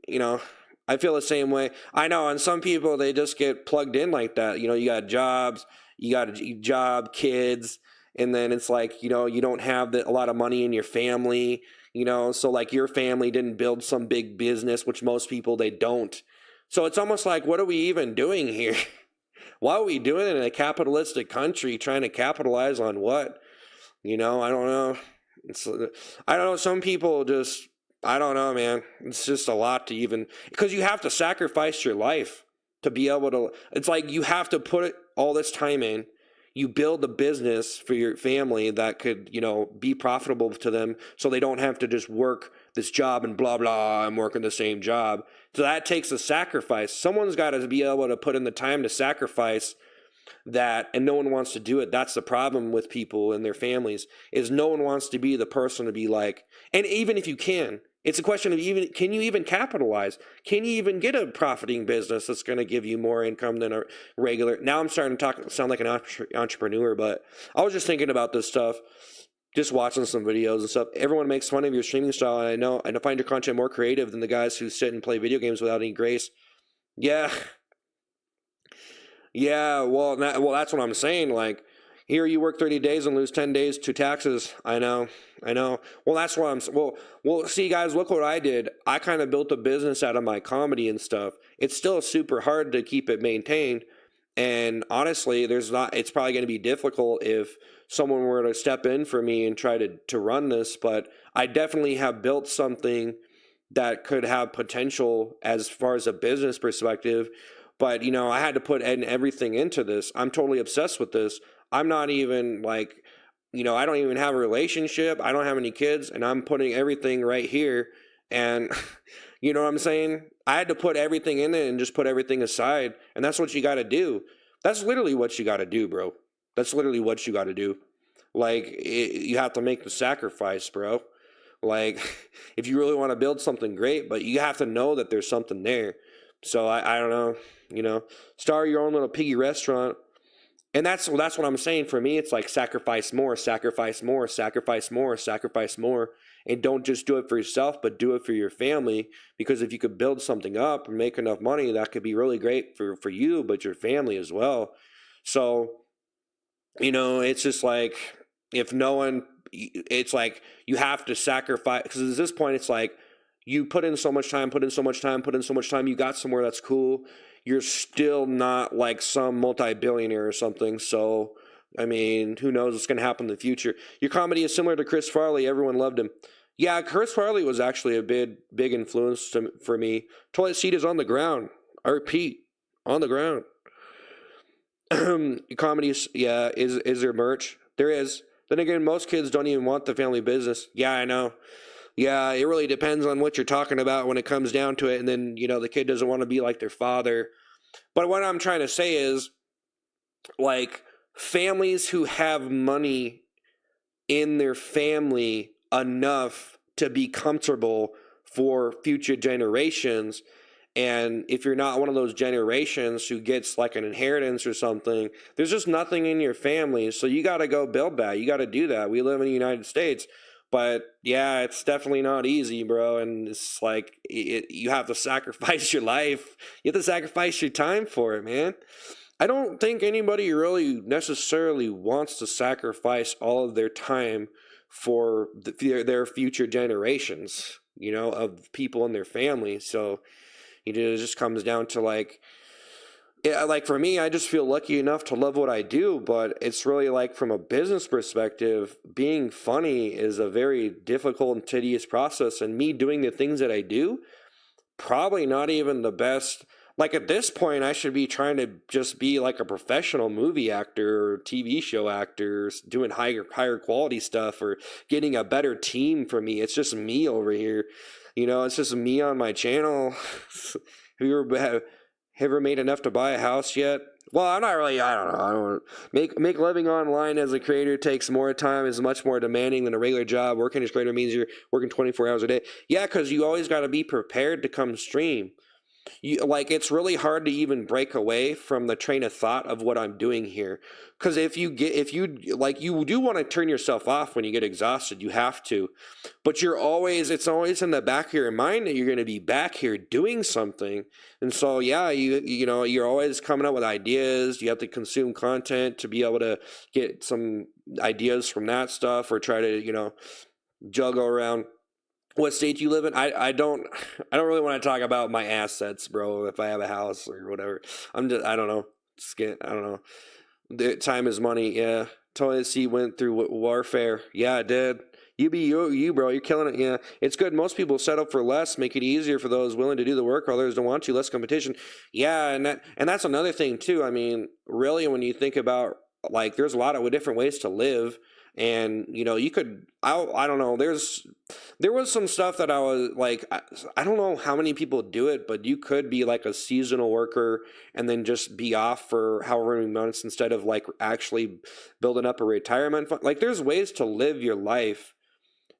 I feel the same way. I know, and some people, they just get plugged in like that. You got jobs, you got a job, kids, and then it's like, you don't have a lot of money in your family, so like your family didn't build some big business, which most people, they don't. So it's almost like, what are we even doing here? Why are we doing it in a capitalistic country, trying to capitalize on what? I don't know. I don't know. Some people just, I don't know, man. It's just a lot to even, because you have to sacrifice your life to be able to, it's like you have to put all this time in. You build a business for your family that could, be profitable to them so they don't have to just work this job and blah, blah, I'm working the same job. So that takes a sacrifice. Someone's got to be able to put in the time to sacrifice that, and no one wants to do it. That's the problem with people and their families, is no one wants to be the person to be like, and even if you can, it's a question of can you even capitalize? Can you even get a profiting business that's going to give you more income than a regular? Now I'm starting to sound like an entrepreneur, but I was just thinking about this stuff, just watching some videos and stuff. Everyone makes fun of your streaming style, and I find your content more creative than the guys who sit and play video games without any grace. Yeah. Yeah, well, that's what I'm saying. Like, here you work 30 days and lose 10 days to taxes. I know. Well, that's what well, see, guys, look what I did. I kind of built a business out of my comedy and stuff. It's still super hard to keep it maintained. And honestly, it's probably going to be difficult if someone were to step in for me and try to run this. But I definitely have built something that could have potential as far as a business perspective. But, I had to put everything into this. I'm totally obsessed with this. I'm not even like, I don't even have a relationship. I don't have any kids, and I'm putting everything right here. And you know what I'm saying? I had to put everything in it and just put everything aside. And that's what you got to do. That's literally what you got to do, bro. That's literally what you got to do. Like, you have to make the sacrifice, bro. Like, if you really want to build something great, but you have to know that there's something there. So I don't know, start your own little piggy restaurant. And that's what I'm saying. For me, it's like sacrifice more, sacrifice more, sacrifice more, sacrifice more. And don't just do it for yourself, but do it for your family. Because if you could build something up and make enough money, that could be really great for you, but your family as well. So, it's just like, if no one, it's like you have to sacrifice. Because at this point, it's like, you put in so much time, you got somewhere that's cool. You're still not like some multi-billionaire or something. So I mean, who knows what's going to happen in the future. Your comedy is similar to Chris Farley. Everyone loved him. Yeah, Chris Farley was actually a big influence for me. Toilet seat is on the ground. I repeat, on the ground. Comedy is, yeah, is there merch? There is. Then again, most kids don't even want the family business. Yeah, I know. Yeah, it really depends on what you're talking about when it comes down to it. And then, the kid doesn't want to be like their father. But what I'm trying to say is, like, families who have money in their family enough to be comfortable for future generations. And if you're not one of those generations who gets like an inheritance or something, there's just nothing in your family. So you got to go build that. You got to do that. We live in the United States. But yeah, it's definitely not easy, bro. And it's like you have to sacrifice your life. You have to sacrifice your time for it, man. I don't think anybody really necessarily wants to sacrifice all of their time for their future generations, of people in their family. So, it just comes down to like for me, I just feel lucky enough to love what I do, but it's really like from a business perspective, being funny is a very difficult and tedious process. And me doing the things that I do, probably not even the best. Like at this point, I should be trying to just be like a professional movie actor or TV show actor, doing higher quality stuff or getting a better team for me. It's just me over here. It's just me on my channel. Have you ever made enough to buy a house yet? Well, I'm not really. I don't know. I don't make living online as a creator takes more time, is much more demanding than a regular job. Working as a creator means you're working 24 hours a day. Yeah, because you always got to be prepared to come stream. It's really hard to even break away from the train of thought of what I'm doing here, because you do want to turn yourself off when you get exhausted. You have to, but it's always in the back of your mind that you're going to be back here doing something. And so yeah, you're always coming up with ideas. You have to consume content to be able to get some ideas from that stuff, or try to juggle around. What state you live in? I don't really want to talk about my assets, bro. If I have a house or whatever, I don't know. I don't know. Time is money. Yeah. Toilet seat went through warfare. Yeah, it did. You be you, bro. You're killing it. Yeah, it's good. Most people settle for less, make it easier for those willing to do the work. Others don't want to. Less competition. Yeah, and that's another thing too. I mean, really, when you think about there's a lot of different ways to live. And you could, I don't know, there was some stuff that I was like, I don't know how many people do it, but you could be like a seasonal worker and then just be off for however many months instead of actually building up a retirement fund. There's ways to live your life,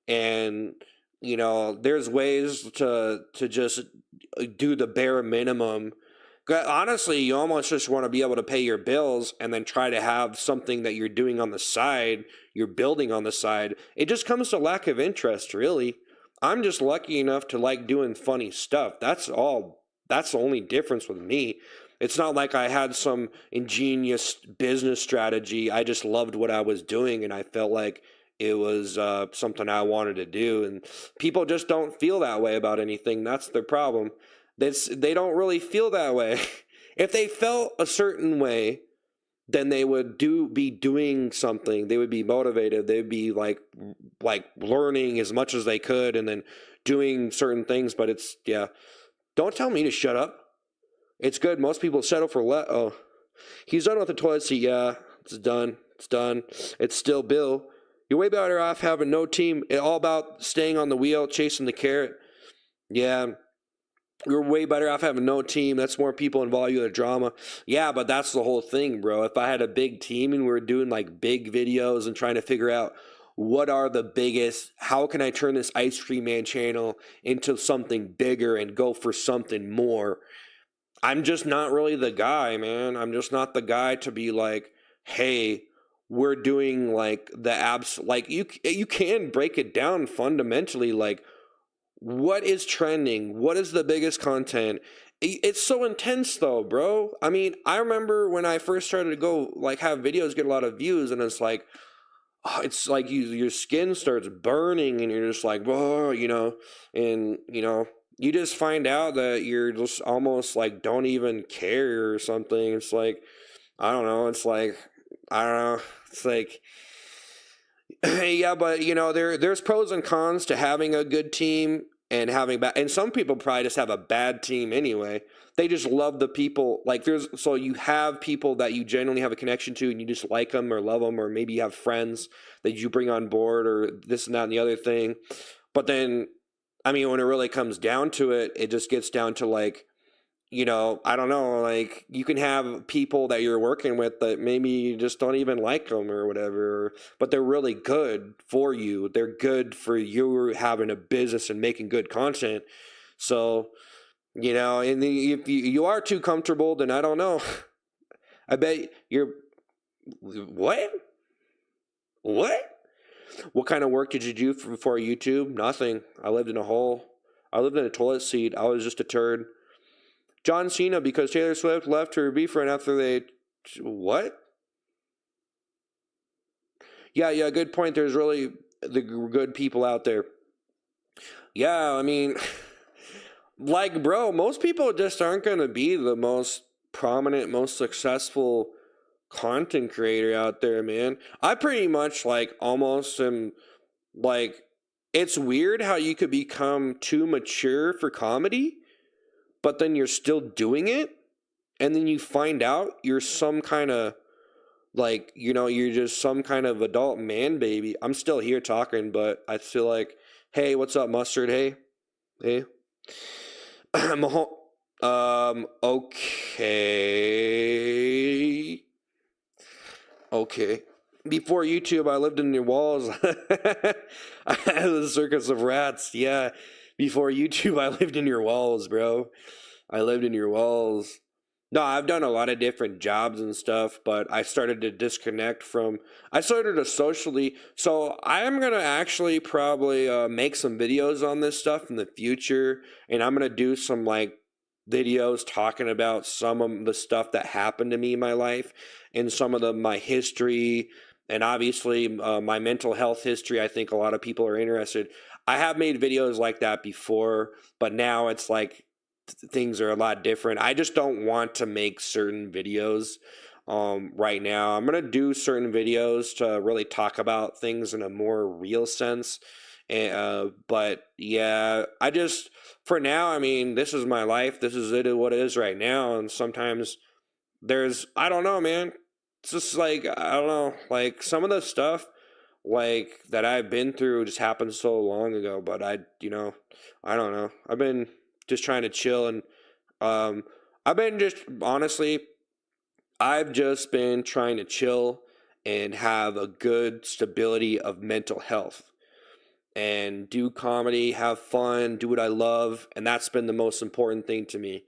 and there's ways to just do the bare minimum. Honestly, you almost just want to be able to pay your bills and then try to have something that you're doing on the side, you're building on the side. It just comes to lack of interest, really. I'm just lucky enough to like doing funny stuff. That's all. That's the only difference with me. It's not like I had some ingenious business strategy. I just loved what I was doing, and I felt like it was something I wanted to do. And people just don't feel that way about anything. That's their problem. They don't really feel that way. If they felt a certain way, then they would be doing something. They would be motivated. They'd be like learning as much as they could and then doing certain things. But don't tell me to shut up. It's good. Most people settle for oh, he's done with the toilet seat. Yeah, it's done. It's done. It's still Bill. You're way better off having no team. It's all about staying on the wheel, chasing the carrot. Yeah. You're way better off having no team. That's more people involved in the drama. Yeah, but that's the whole thing, bro. If I had a big team and we were doing big videos and trying to figure out what are the biggest, how can I turn this Ice Cream Man channel into something bigger and go for something more? I'm just not really the guy, man. I'm just not the guy to be like, hey, we're doing the abs. You can break it down fundamentally, what is trending? What is the biggest content? It's so intense though, bro. I mean, I remember when I first started to go have videos get a lot of views, and it's it's your skin starts burning and you're just whoa, and you just find out that you're just almost don't even care or something. It's I don't know, it's I don't know. It's like, yeah, but you know, there's pros and cons to having a good team and having bad. And some people probably just have a bad team anyway. They just love the people. Like so you have people that you genuinely have a connection to, and you just like them or love them, or maybe you have friends that you bring on board, or this and that and the other thing. But then, I mean, when it really comes down to it, it just gets down to like, you know, I don't know, like you can have people that you're working with that maybe you just don't even like them or whatever, but they're really good for you. They're good for you having a business and making good content. So, you know, and if you are too comfortable, then I don't know. I bet you're, what? What? What kind of work did you do before YouTube? Nothing. I lived in a hole. I lived in a toilet seat. I was just a turd. John Cena, because Taylor Swift left her boyfriend after they... What? Yeah, good point. There's really the good people out there. Yeah, I mean... Like, bro, most people just aren't going to be the most prominent, most successful content creator out there, man. I pretty much, like, almost am... Like, it's weird how you could become too mature for comedy, but then you're still doing it, and then you find out you're some kind of, like, you know, you're just some kind of adult man baby. I'm still here talking, but I feel like, hey, what's up, Mustard? Hey. Okay. Okay. Before YouTube, I lived in your walls. I had a circus of rats. Yeah. Before YouTube, I lived in your walls, bro. I lived in your walls. No, I've done a lot of different jobs and stuff, but I started to disconnect from. I started to socially. So I'm gonna actually probably make some videos on this stuff in the future, and I'm gonna do some like videos talking about some of the stuff that happened to me in my life, and some of my history, and obviously my mental health history. I think a lot of people are interested. I have made videos like that before, but now it's like things are a lot different. I just don't want to make certain videos right now. I'm going to do certain videos to really talk about things in a more real sense. But yeah, I just, for now, I mean, this is my life. This is what it is right now. And sometimes I don't know, man. It's just like, I don't know, like some of the stuff like that I've been through just happened so long ago, but I don't know. I've been just trying to chill, and I've been just honestly, I've just been trying to chill and have a good stability of mental health and do comedy, have fun, do what I love, and that's been the most important thing to me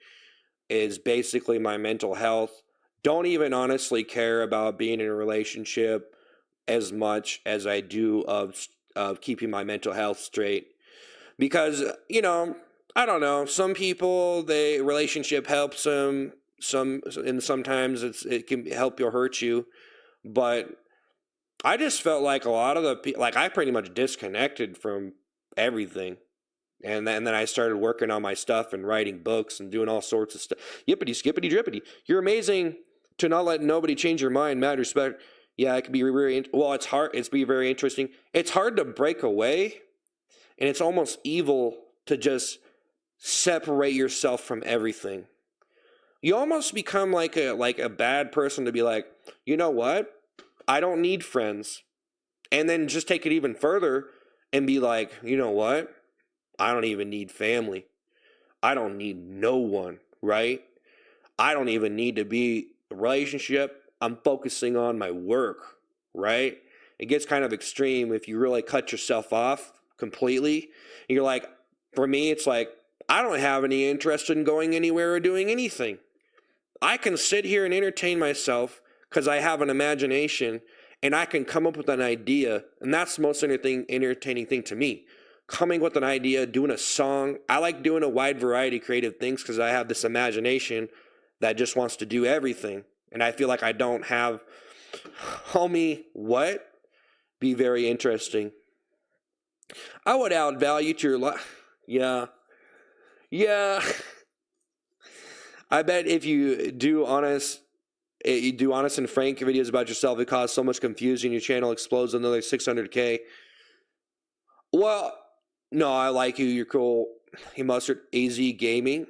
is basically my mental health. Don't even honestly care about being in a relationship as much as I do of keeping my mental health straight. Because, you know, I don't know, some people, relationship helps them, and sometimes it can help you or hurt you. But I just felt like a lot of the people, like I pretty much disconnected from everything. And then I started working on my stuff and writing books and doing all sorts of stuff. Yippity, skippity, drippity. You're amazing to not let nobody change your mind. Mad respect. Yeah, it can be very, well, it's hard. It's be very interesting. It's hard to break away, and it's almost evil to just separate yourself from everything. You almost become like a bad person to be like, you know what? I don't need friends. And then just take it even further and be like, you know what? I don't even need family. I don't need no one, right? I don't even need to be a relationship. I'm focusing on my work, right? It gets kind of extreme if you really cut yourself off completely. And you're like, for me, it's like, I don't have any interest in going anywhere or doing anything. I can sit here and entertain myself because I have an imagination and I can come up with an idea. And that's the most entertaining thing to me. Coming with an idea, doing a song. I like doing a wide variety of creative things because I have this imagination that just wants to do everything. And I feel like I don't have, homie, what? Be very interesting. I would add value to your life. Yeah. I bet if you do honest, You do honest and frank videos about yourself. It causes so much confusion. Your channel explodes another 600K. Well, no, I like you. You're cool. He mustard AZ Gaming.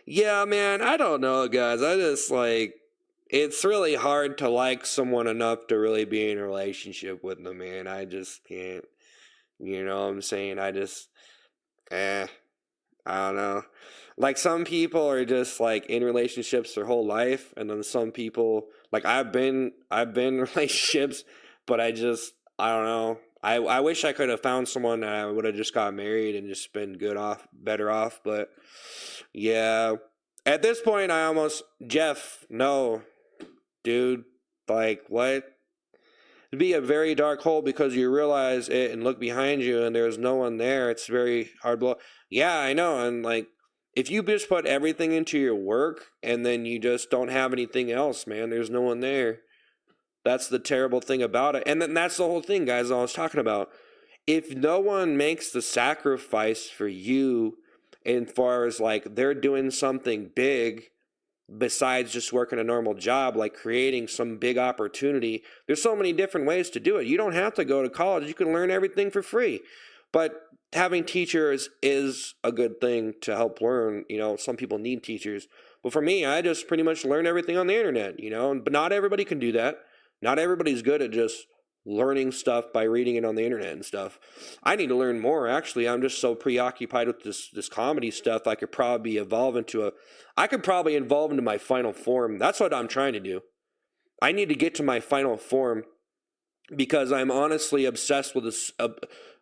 Yeah, man, I don't know, guys. I just like, it's really hard to like someone enough to really be in a relationship with them, man. I just can't. You know what I'm saying? I just, I don't know. Like some people are just like in relationships their whole life, and then some people, like I've been in relationships, but I don't know. I wish I could have found someone that I would have just got married and just been better off. But yeah, at this point, Jeff, no, dude, like what? It'd be a very dark hole because you realize it and look behind you and there's no one there. It's very hard blow. Yeah, I know. And like, if you just put everything into your work and then you just don't have anything else, man, there's no one there. That's the terrible thing about it. And then that's the whole thing, guys, I was talking about. If no one makes the sacrifice for you, as far as like they're doing something big besides just working a normal job, like creating some big opportunity, there's so many different ways to do it. You don't have to go to college. You can learn everything for free. But having teachers is a good thing to help learn. You know, some people need teachers. But for me, I just pretty much learn everything on the internet, you know, but not everybody can do that. Not everybody's good at just learning stuff by reading it on the internet and stuff. I need to learn more, actually. I'm just so preoccupied with this comedy stuff. I could probably evolve into my final form. That's what I'm trying to do. I need to get to my final form because I'm honestly obsessed with this.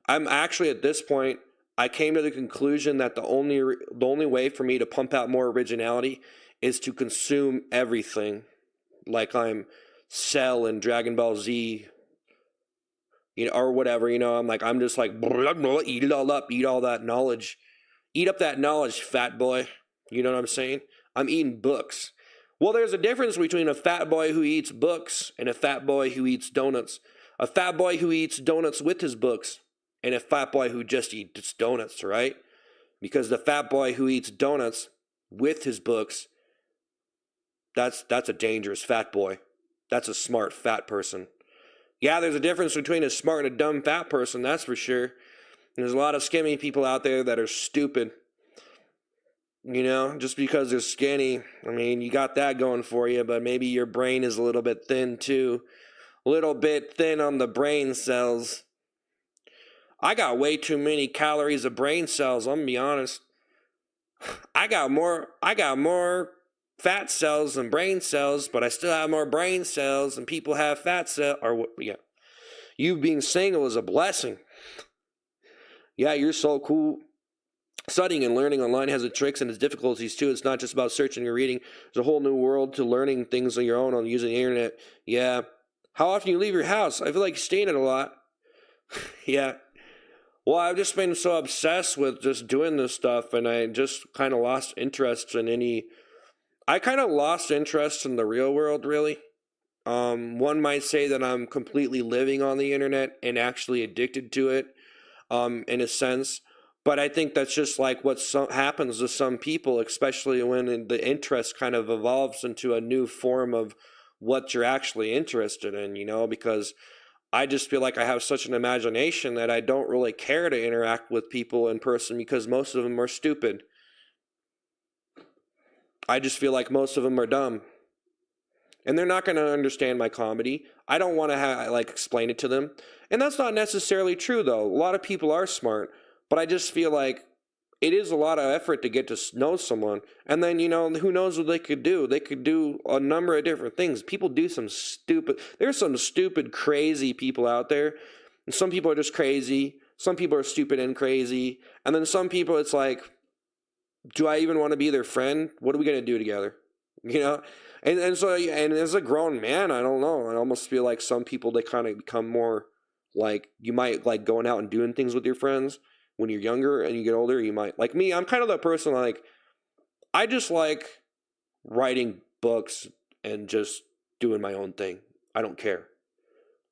I'm actually at this point, I came to the conclusion that the only way for me to pump out more originality is to consume everything. Like I'm Cell and Dragon Ball Z, you know, or whatever, you know. I'm just like, eat it all up, eat all that knowledge. Eat up that knowledge, fat boy. You know what I'm saying? I'm eating books. Well, there's a difference between a fat boy who eats books and a fat boy who eats donuts. A fat boy who eats donuts with his books and a fat boy who just eats donuts, right? Because the fat boy who eats donuts with his books, that's a dangerous fat boy. That's a smart fat person. Yeah, there's a difference between a smart and a dumb fat person, that's for sure. There's a lot of skinny people out there that are stupid. You know, just because they're skinny, I mean, you got that going for you, but maybe your brain is a little bit thin too. A little bit thin on the brain cells. I got way too many calories of brain cells, I'm gonna be honest. I got more fat cells than brain cells, but I still have more brain cells than people have fat cells. Or yeah, you being single is a blessing. Yeah, you're so cool. Studying and learning online has its tricks and its difficulties too. It's not just about searching or reading. There's a whole new world to learning things on your own on using the internet. Yeah. How often you leave your house? I feel like you're staying in a lot. Yeah. Well, I've just been so obsessed with just doing this stuff, and I just kind of lost interest in I kind of lost interest in the real world, really. One might say that I'm completely living on the internet and actually addicted to it, in a sense. But I think that's just like what happens to some people, especially when the interest kind of evolves into a new form of what you're actually interested in, you know, because I just feel like I have such an imagination that I don't really care to interact with people in person because most of them are stupid. I just feel like most of them are dumb. And they're not going to understand my comedy. I don't want to explain it to them. And that's not necessarily true, though. A lot of people are smart. But I just feel like it is a lot of effort to get to know someone. And then, you know, who knows what they could do? They could do a number of different things. People do there's some stupid, crazy people out there. And some people are just crazy. Some people are stupid and crazy. And then some people, it's like, do I even want to be their friend? What are we going to do together? You know? And so, and as a grown man, I don't know. I almost feel like some people, they kind of become more like, you might like going out and doing things with your friends. When you're younger and you get older, you might, like me, I'm kind of that person, like, I just like writing books and just doing my own thing. I don't care.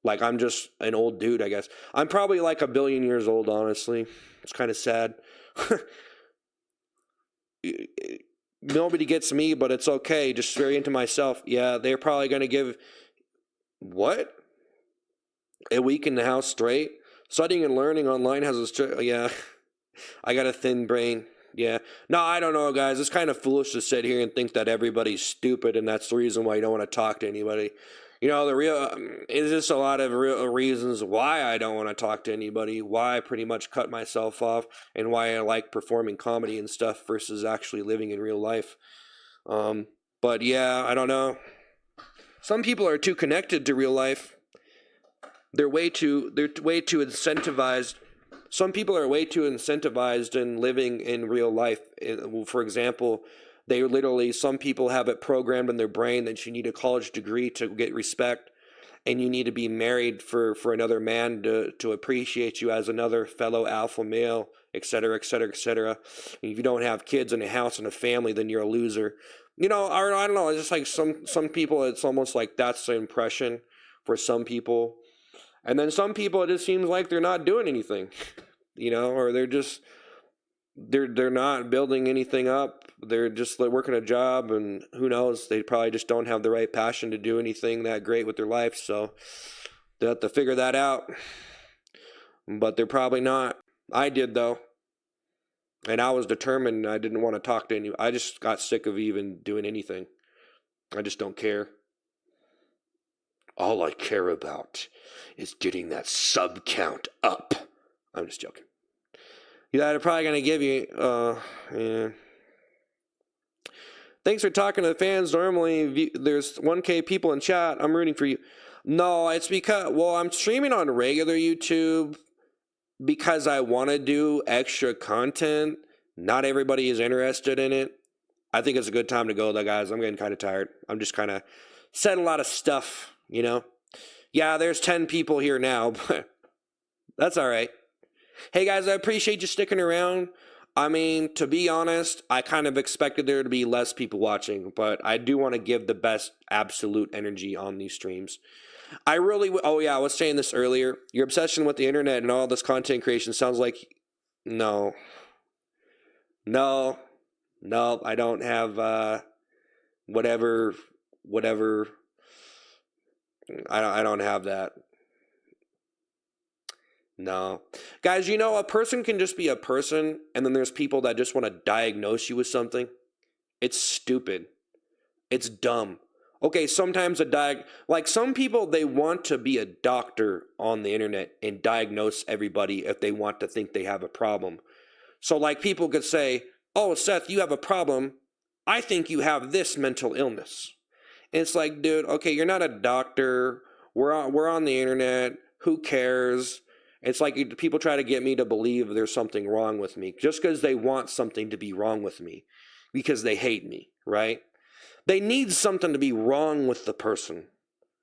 Like, I'm just an old dude, I guess. I'm probably like 1,000,000,000 years old, honestly. It's kind of sad. nobody gets me, but it's okay. Just very into myself. Yeah, they're probably going to give, what? A week in the house straight? Studying and learning online has a, yeah. I got a thin brain. Yeah. No, I don't know, guys. It's kind of foolish to sit here and think that everybody's stupid, and that's the reason why you don't want to talk to anybody. You know, the real is just a lot of real reasons why I don't want to talk to anybody, why I pretty much cut myself off, and why I like performing comedy and stuff versus actually living in real life. But yeah, I don't know. Some people are too connected to real life. They're way too incentivized. Some people are way too incentivized in living in real life. For example, some people have it programmed in their brain that you need a college degree to get respect, and you need to be married for another man to appreciate you as another fellow alpha male, etc., etc., etc. If you don't have kids and a house and a family, then you're a loser. You know, I don't know. It's just like some people, it's almost like that's the impression for some people. And then some people, it just seems like they're not doing anything, you know, or they're not building anything up. They're just like working a job, and who knows, they probably just don't have the right passion to do anything that great with their life. So they have to figure that out, but they're probably not. I did though. And I was determined. I didn't want to talk to anyone. I just got sick of even doing anything. I just don't care. All I care about is getting that sub count up. I'm just joking. Yeah, they're probably going to give you, yeah. Thanks for talking to the fans. Normally, there's 1K people in chat. I'm rooting for you. No, it's because, well, I'm streaming on regular YouTube because I want to do extra content. Not everybody is interested in it. I think it's a good time to go, though, guys. I'm getting kind of tired. I'm just kind of said a lot of stuff, you know? Yeah, there's 10 people here now, but that's all right. Hey, guys, I appreciate you sticking around. I mean, to be honest, I kind of expected there to be less people watching, but I do want to give the best absolute energy on these streams. I really, oh yeah, I was saying this earlier. Your obsession with the internet and all this content creation sounds like, no, I don't have, whatever, I don't have that. No. Guys, you know, a person can just be a person, and then there's people that just want to diagnose you with something. It's stupid. It's dumb. Okay, sometimes like some people, they want to be a doctor on the internet and diagnose everybody if they want to think they have a problem. So like people could say, oh, Seth, you have a problem. I think you have this mental illness. And it's like, dude, okay, you're not a doctor. We're on the internet. Who cares? It's like people try to get me to believe there's something wrong with me just because they want something to be wrong with me because they hate me, right? They need something to be wrong with the person.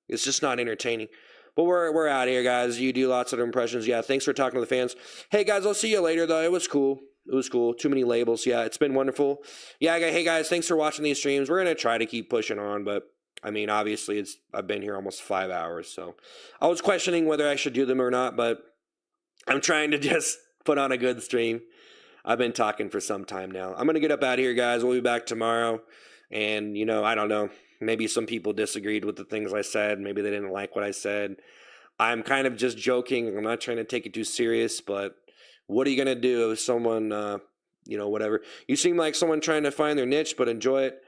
It's just not entertaining. But we're out of here, guys. You do lots of impressions. Yeah, thanks for talking to the fans. Hey, guys, I'll see you later, though. It was cool. Too many labels. Yeah, it's been wonderful. Yeah, hey, guys, thanks for watching these streams. We're going to try to keep pushing on, but I mean, obviously, I've been here almost 5 hours, so I was questioning whether I should do them or not, but I'm trying to just put on a good stream. I've been talking for some time now. I'm going to get up out of here, guys. We'll be back tomorrow. And, you know, I don't know. Maybe some people disagreed with the things I said. Maybe they didn't like what I said. I'm kind of just joking. I'm not trying to take it too serious, but what are you going to do if someone, you know, whatever. You seem like someone trying to find their niche, but enjoy it.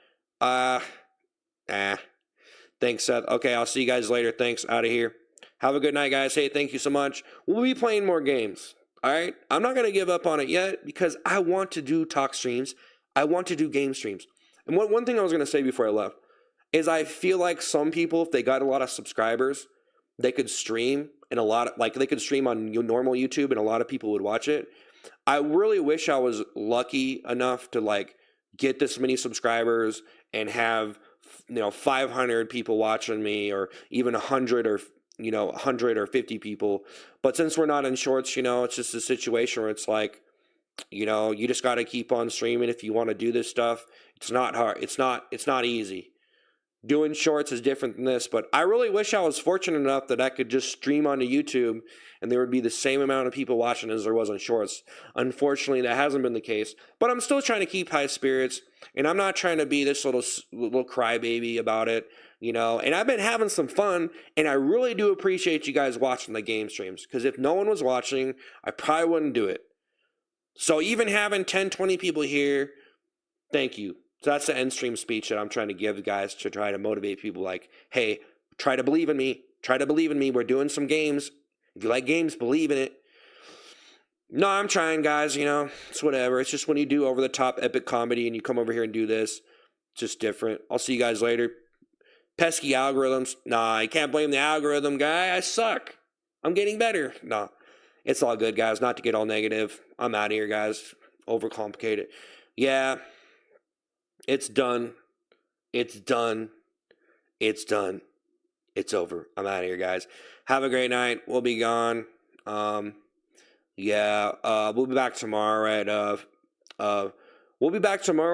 Thanks, Seth. Okay, I'll see you guys later. Thanks. Out of here. Have a good night, guys. Hey, thank you so much. We'll be playing more games. All right? I'm not going to give up on it yet because I want to do talk streams. I want to do game streams. And one thing I was going to say before I left is I feel like some people, if they got a lot of subscribers, they could stream and they could stream on normal YouTube and a lot of people would watch it. I really wish I was lucky enough to like get this many subscribers and have, 500 people watching me or even 100 or 100 or 50 people. But since we're not in shorts, it's just a situation where it's like, you just got to keep on streaming if you want to do this stuff. It's not hard. It's not easy. doing shorts is different than this, but I really wish I was fortunate enough that I could just stream onto YouTube and there would be the same amount of people watching as there was on shorts. Unfortunately, that hasn't been the case, but I'm still trying to keep high spirits, and I'm not trying to be this little crybaby about it, you know, and I've been having some fun, and I really do appreciate you guys watching the game streams, because if no one was watching, I probably wouldn't do it. So even having 10, 20 people here, thank you. So that's the end stream speech that I'm trying to give guys to try to motivate people like, hey, try to believe in me. Try to believe in me. We're doing some games. If you like games, believe in it. No, I'm trying, guys, you know. It's whatever. It's just when you do over-the-top epic comedy and you come over here and do this, it's just different. I'll see you guys later. Pesky algorithms. Nah, I can't blame the algorithm guy. I suck. I'm getting better. Nah, it's all good, guys. Not to get all negative. I'm out of here, guys. Overcomplicated. Yeah. It's done. It's done. It's done. It's over. I'm out of here, guys. Have a great night. We'll be gone. We'll be back tomorrow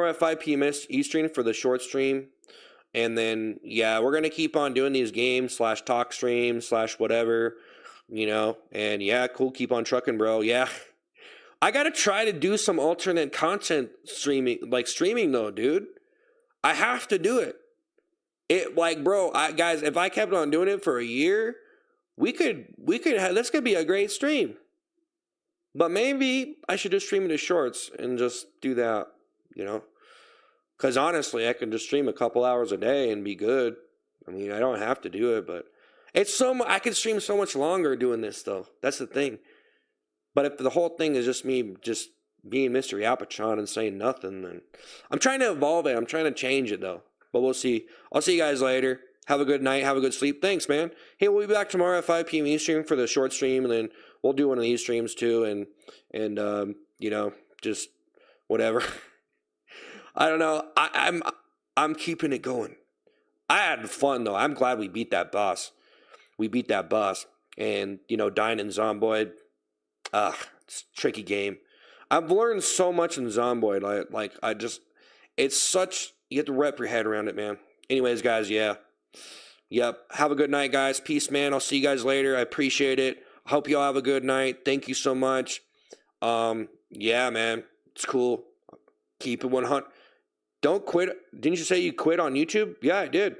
at 5 p.m. Eastern for the short stream. And then, yeah, we're going to keep on doing these games / talk streams / whatever, you know. And, yeah, cool. Keep on trucking, bro. Yeah. I got to try to do some alternate content streaming though, dude. I have to do it. Guys, if I kept on doing it for a year, we could have, this could be a great stream. But maybe I should just stream it as shorts and just do that, you know? Because honestly, I can just stream a couple hours a day and be good. I mean, I don't have to do it, but I can stream so much longer doing this though. That's the thing. But if the whole thing is just me just being Mr. Yapachon and saying nothing, then I'm trying to evolve it. I'm trying to change it, though. But we'll see. I'll see you guys later. Have a good night. Have a good sleep. Thanks, man. Hey, we'll be back tomorrow at 5 p.m. Eastern for the short stream, and then we'll do one of these streams, too, and you know, just whatever. I don't know. I'm keeping it going. I had fun, though. I'm glad we beat that boss. And, you know, dying in Zomboid, it's a tricky game. I've learned so much in Zomboid. You have to wrap your head around it, man. Anyways, guys, yeah. Yep. Have a good night, guys. Peace, man. I'll see you guys later. I appreciate it. I hope you all have a good night. Thank you so much. Yeah, man. It's cool. Keep it 100. Don't quit. Didn't you say you quit on YouTube? Yeah, I did.